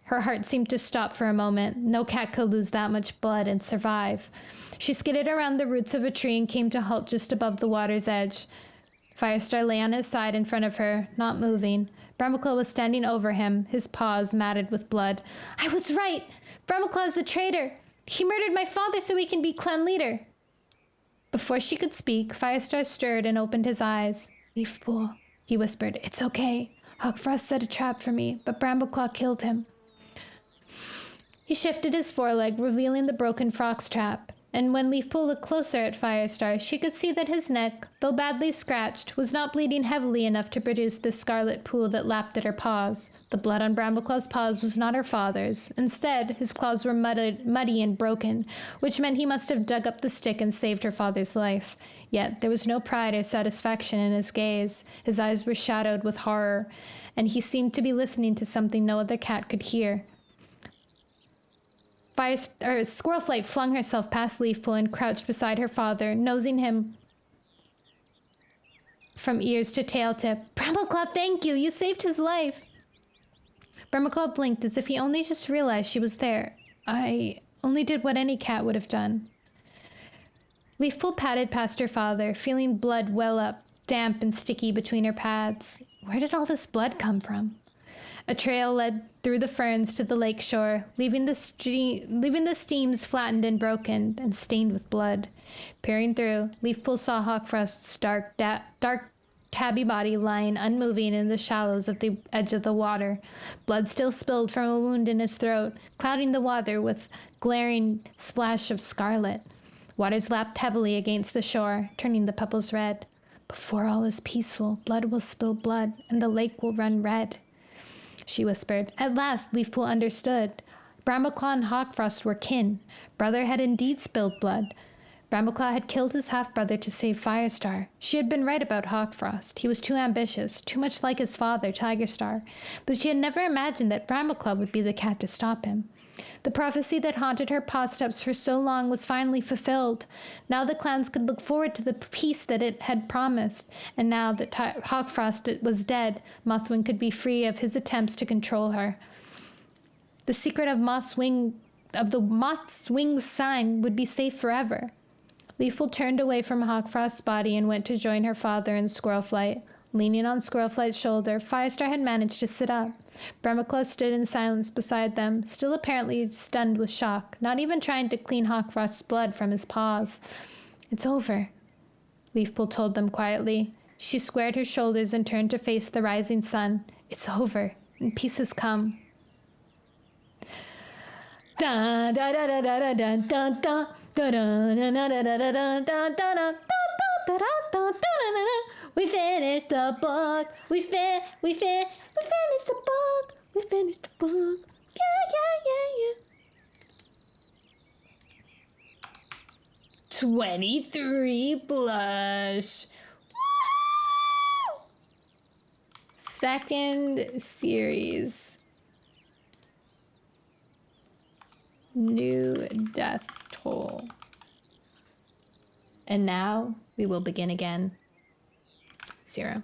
Her heart seemed to stop for a moment. No cat could lose that much blood and survive. She skidded around the roots of a tree and came to halt just above the water's edge. Firestar lay on his side in front of her, not moving. Brambleclaw was standing over him, his paws matted with blood. I was right! Brambleclaw is a traitor! He murdered my father so he can be clan leader! Before she could speak, Firestar stirred and opened his eyes. Leafpool, he whispered. It's okay. Hawkfrost set a trap for me, but Brambleclaw killed him. He shifted his foreleg, revealing the broken fox trap. And when Leafpool looked closer at Firestar, she could see that his neck, though badly scratched, was not bleeding heavily enough to produce the scarlet pool that lapped at her paws. The blood on Brambleclaw's paws was not her father's. Instead, his claws were muddy and broken, which meant he must have dug up the stick and saved her father's life. Yet there was no pride or satisfaction in his gaze. His eyes were shadowed with horror, and he seemed to be listening to something no other cat could hear. Squirrelflight flung herself past Leafpool and crouched beside her father, nosing him from ears to tail tip. Brambleclaw, thank you! You saved his life! Brambleclaw blinked as if he only just realized she was there. I only did what any cat would have done. Leafpool padded past her father, feeling blood well up, damp and sticky between her pads. Where did all this blood come from? A trail led through the ferns to the lake shore, leaving the steams flattened and broken and stained with blood. Peering through, Leafpool saw Hawkfrost's dark tabby body lying unmoving in the shallows of the edge of the water. Blood still spilled from a wound in his throat, clouding the water with glaring splash of scarlet. Waters lapped heavily against the shore, turning the pebbles red. Before all is peaceful, blood will spill blood, and the lake will run red, she whispered. At last, Leafpool understood. Brambleclaw and Hawkfrost were kin. Brother had indeed spilled blood. Brambleclaw had killed his half-brother to save Firestar. She had been right about Hawkfrost. He was too ambitious, too much like his father, Tigerstar. But she had never imagined that Brambleclaw would be the cat to stop him. The prophecy that haunted her paw steps for so long was finally fulfilled. Now the clans could look forward to the peace that it had promised, and now that Hawkfrost was dead, Mothwing could be free of his attempts to control her. The secret of the moth's wing sign would be safe forever. Leafpool turned away from Hawkfrost's body and went to join her father in Squirrelflight. Leaning on Squirrelflight's shoulder, Firestar had managed to sit up. Brambleclaw stood in silence beside them, still apparently stunned with shock, not even trying to clean Hawkfrost's blood from his paws. It's over, Leafpool told them quietly. She squared her shoulders and turned to face the rising sun. It's over, and peace has come. Da da da da da da da da da da da da da da da da da. We finished the book. We finished the book. We finished the book. Yeah. 23 plus. Woo! Second series. New death toll. And now we will begin again. 0.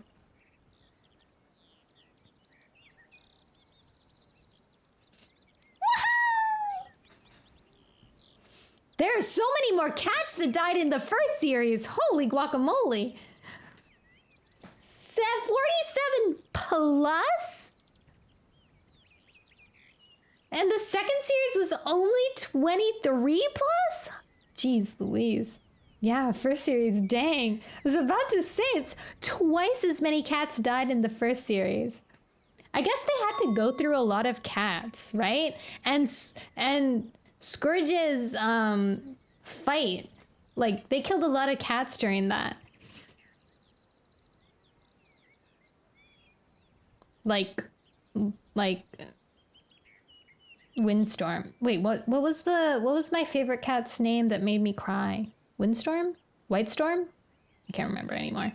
There are so many more cats that died in the first series. Holy guacamole. 47 plus? And the second series was only 23 plus? Jeez Louise. Yeah, first series, dang. I was about to say it's twice as many cats died in the first series. I guess they had to go through a lot of cats, right? And Scourge's fight, like they killed a lot of cats during that. Like Windstorm. Wait, what was my favorite cat's name that made me cry? Windstorm? Whitestorm? I can't remember anymore.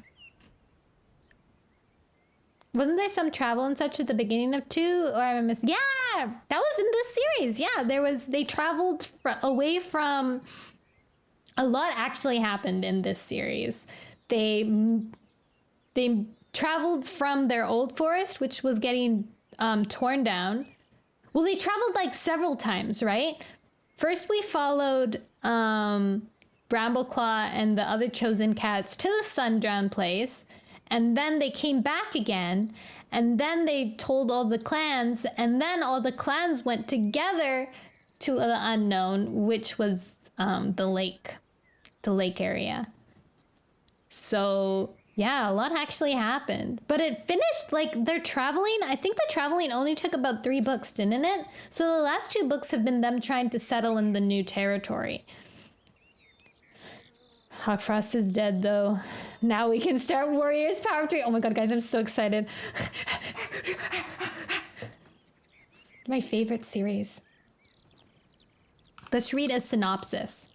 Wasn't there some travel and such at the beginning of 2? Or I missed? Yeah, that was in this series. Yeah, they traveled away from. A lot actually happened in this series. They traveled from their old forest, which was getting torn down. Well, they traveled like several times, right? First, we followed Brambleclaw and the other chosen cats to the Sundrown place. And then they came back again, and then they told all the clans, and then all the clans went together to the unknown, which was the lake area. So yeah, a lot actually happened. But it finished, like, their traveling, I think the traveling only took about 3 books, didn't it? So the last 2 books have been them trying to settle in the new territory. Hawkfrost is dead, though. Now we can start Warriors Power 3. Oh my god, guys, I'm so excited. My favorite series. Let's read a synopsis.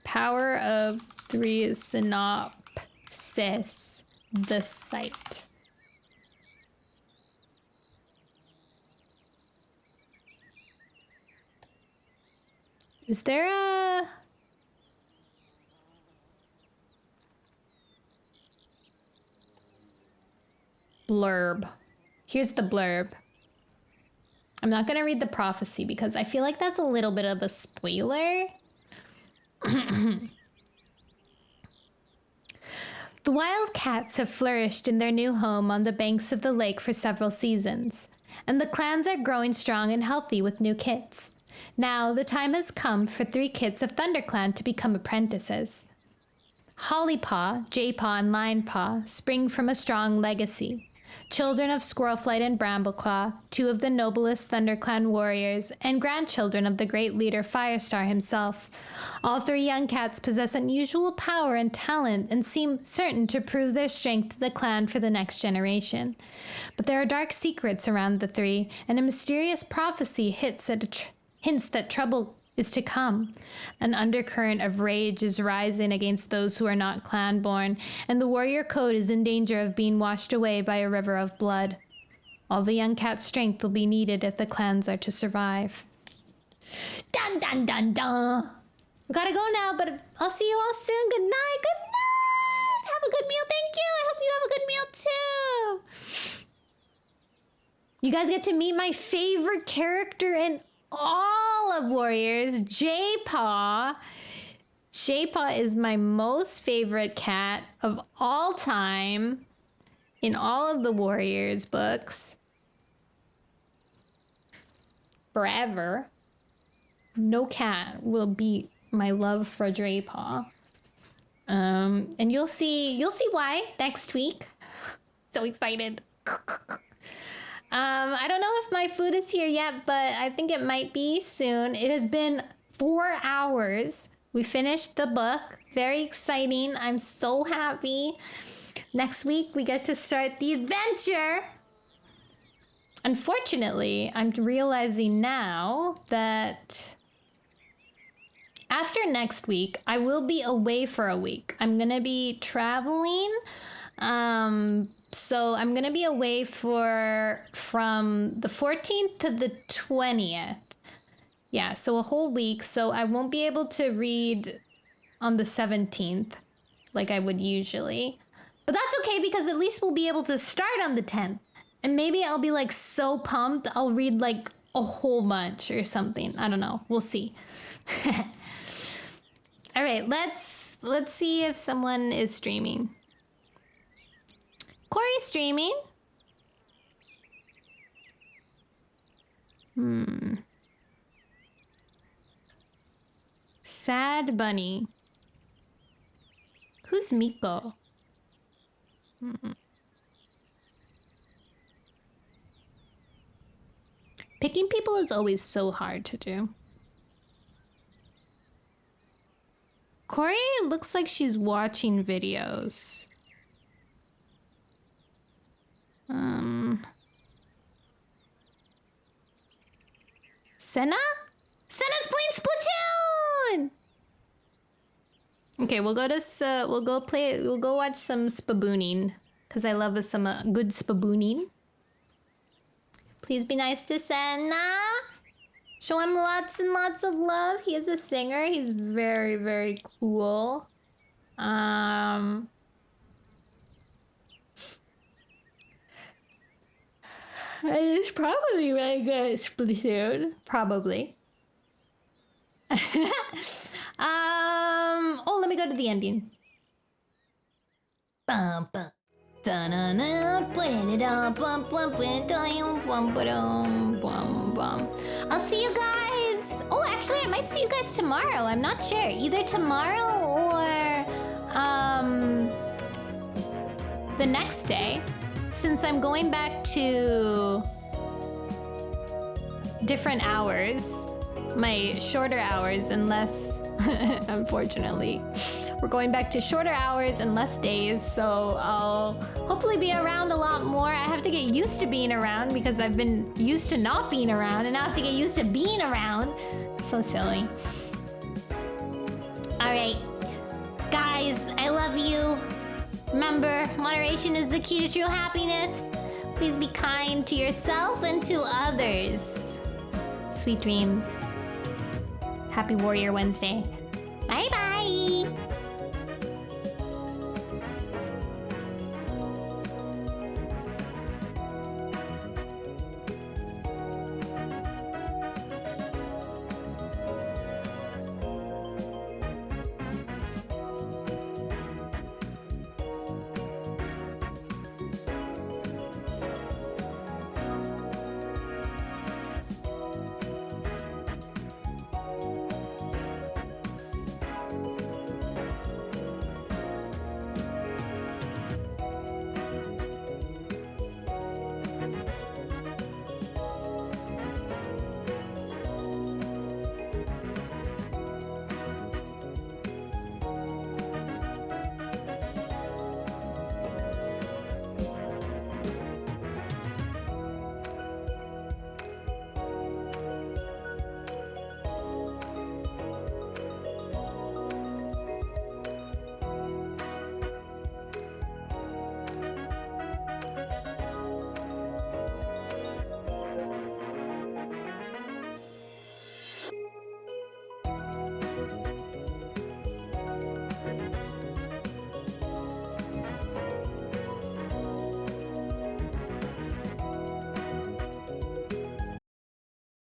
Power of 3 synopsis. The site. Is there a... blurb? Here's the blurb. I'm not going to read the prophecy because I feel like that's a little bit of a spoiler. The wild cats have flourished in their new home on the banks of the lake for several seasons, and the clans are growing strong and healthy with new kits. Now, the time has come for 3 kits of ThunderClan to become apprentices. Hollypaw, Jaypaw, and Linepaw spring from a strong legacy. Children of Squirrelflight and Brambleclaw, 2 of the noblest ThunderClan warriors, and grandchildren of the great leader Firestar himself. All 3 young cats possess unusual power and talent and seem certain to prove their strength to the clan for the next generation. But there are dark secrets around the 3, and a mysterious prophecy hints that trouble is to come. An undercurrent of rage is rising against those who are not clan-born, and the warrior code is in danger of being washed away by a river of blood. All the young cat's strength will be needed if the clans are to survive. Dun dun dun dun! I gotta go now, but I'll see you all soon. Good night, good night! Have a good meal, thank you! I hope you have a good meal too! You guys get to meet my favorite character in all of Warriors, Jaypaw. Jaypaw is my most favorite cat of all time in all of the Warriors books. Forever. No cat will beat my love for Jaypaw. And you'll see why next week. So excited. I don't know if my food is here yet, but I think it might be soon. It has been 4 hours. We finished the book. Very exciting. I'm so happy. Next week, we get to start the adventure. Unfortunately, I'm realizing now that after next week, I will be away for a week. I'm gonna be traveling. So I'm gonna be away from the 14th to the 20th. Yeah, so a whole week. So I won't be able to read on the 17th like I would usually. But that's okay because at least we'll be able to start on the 10th. And maybe I'll be like so pumped I'll read like a whole bunch or something. I don't know. We'll see. All right, let's see if someone is streaming. Corey's streaming. Sad Bunny. Who's Miko? Picking people is always so hard to do. Corey looks like she's watching videos. Senna? Senna's playing Splatoon! Okay, we'll go watch some spabooning. Because I love some good spabooning. Please be nice to Senna. Show him lots and lots of love. He is a singer. He's very, very cool. He's probably really good at Splatoon. Probably. Oh, let me go to the ending. Bum, bum. I'll see you guys. Oh, actually, I might see you guys tomorrow. I'm not sure. Either tomorrow or the next day, since I'm going back to different hours, my shorter hours and less, unfortunately. We're going back to shorter hours and less days, so I'll hopefully be around a lot more. I have to get used to being around because I've been used to not being around, and now I have to get used to being around. So silly. Alright. Guys, I love you. Remember, moderation is the key to true happiness. Please be kind to yourself and to others. Sweet dreams. Happy Warrior Wednesday. Bye-bye.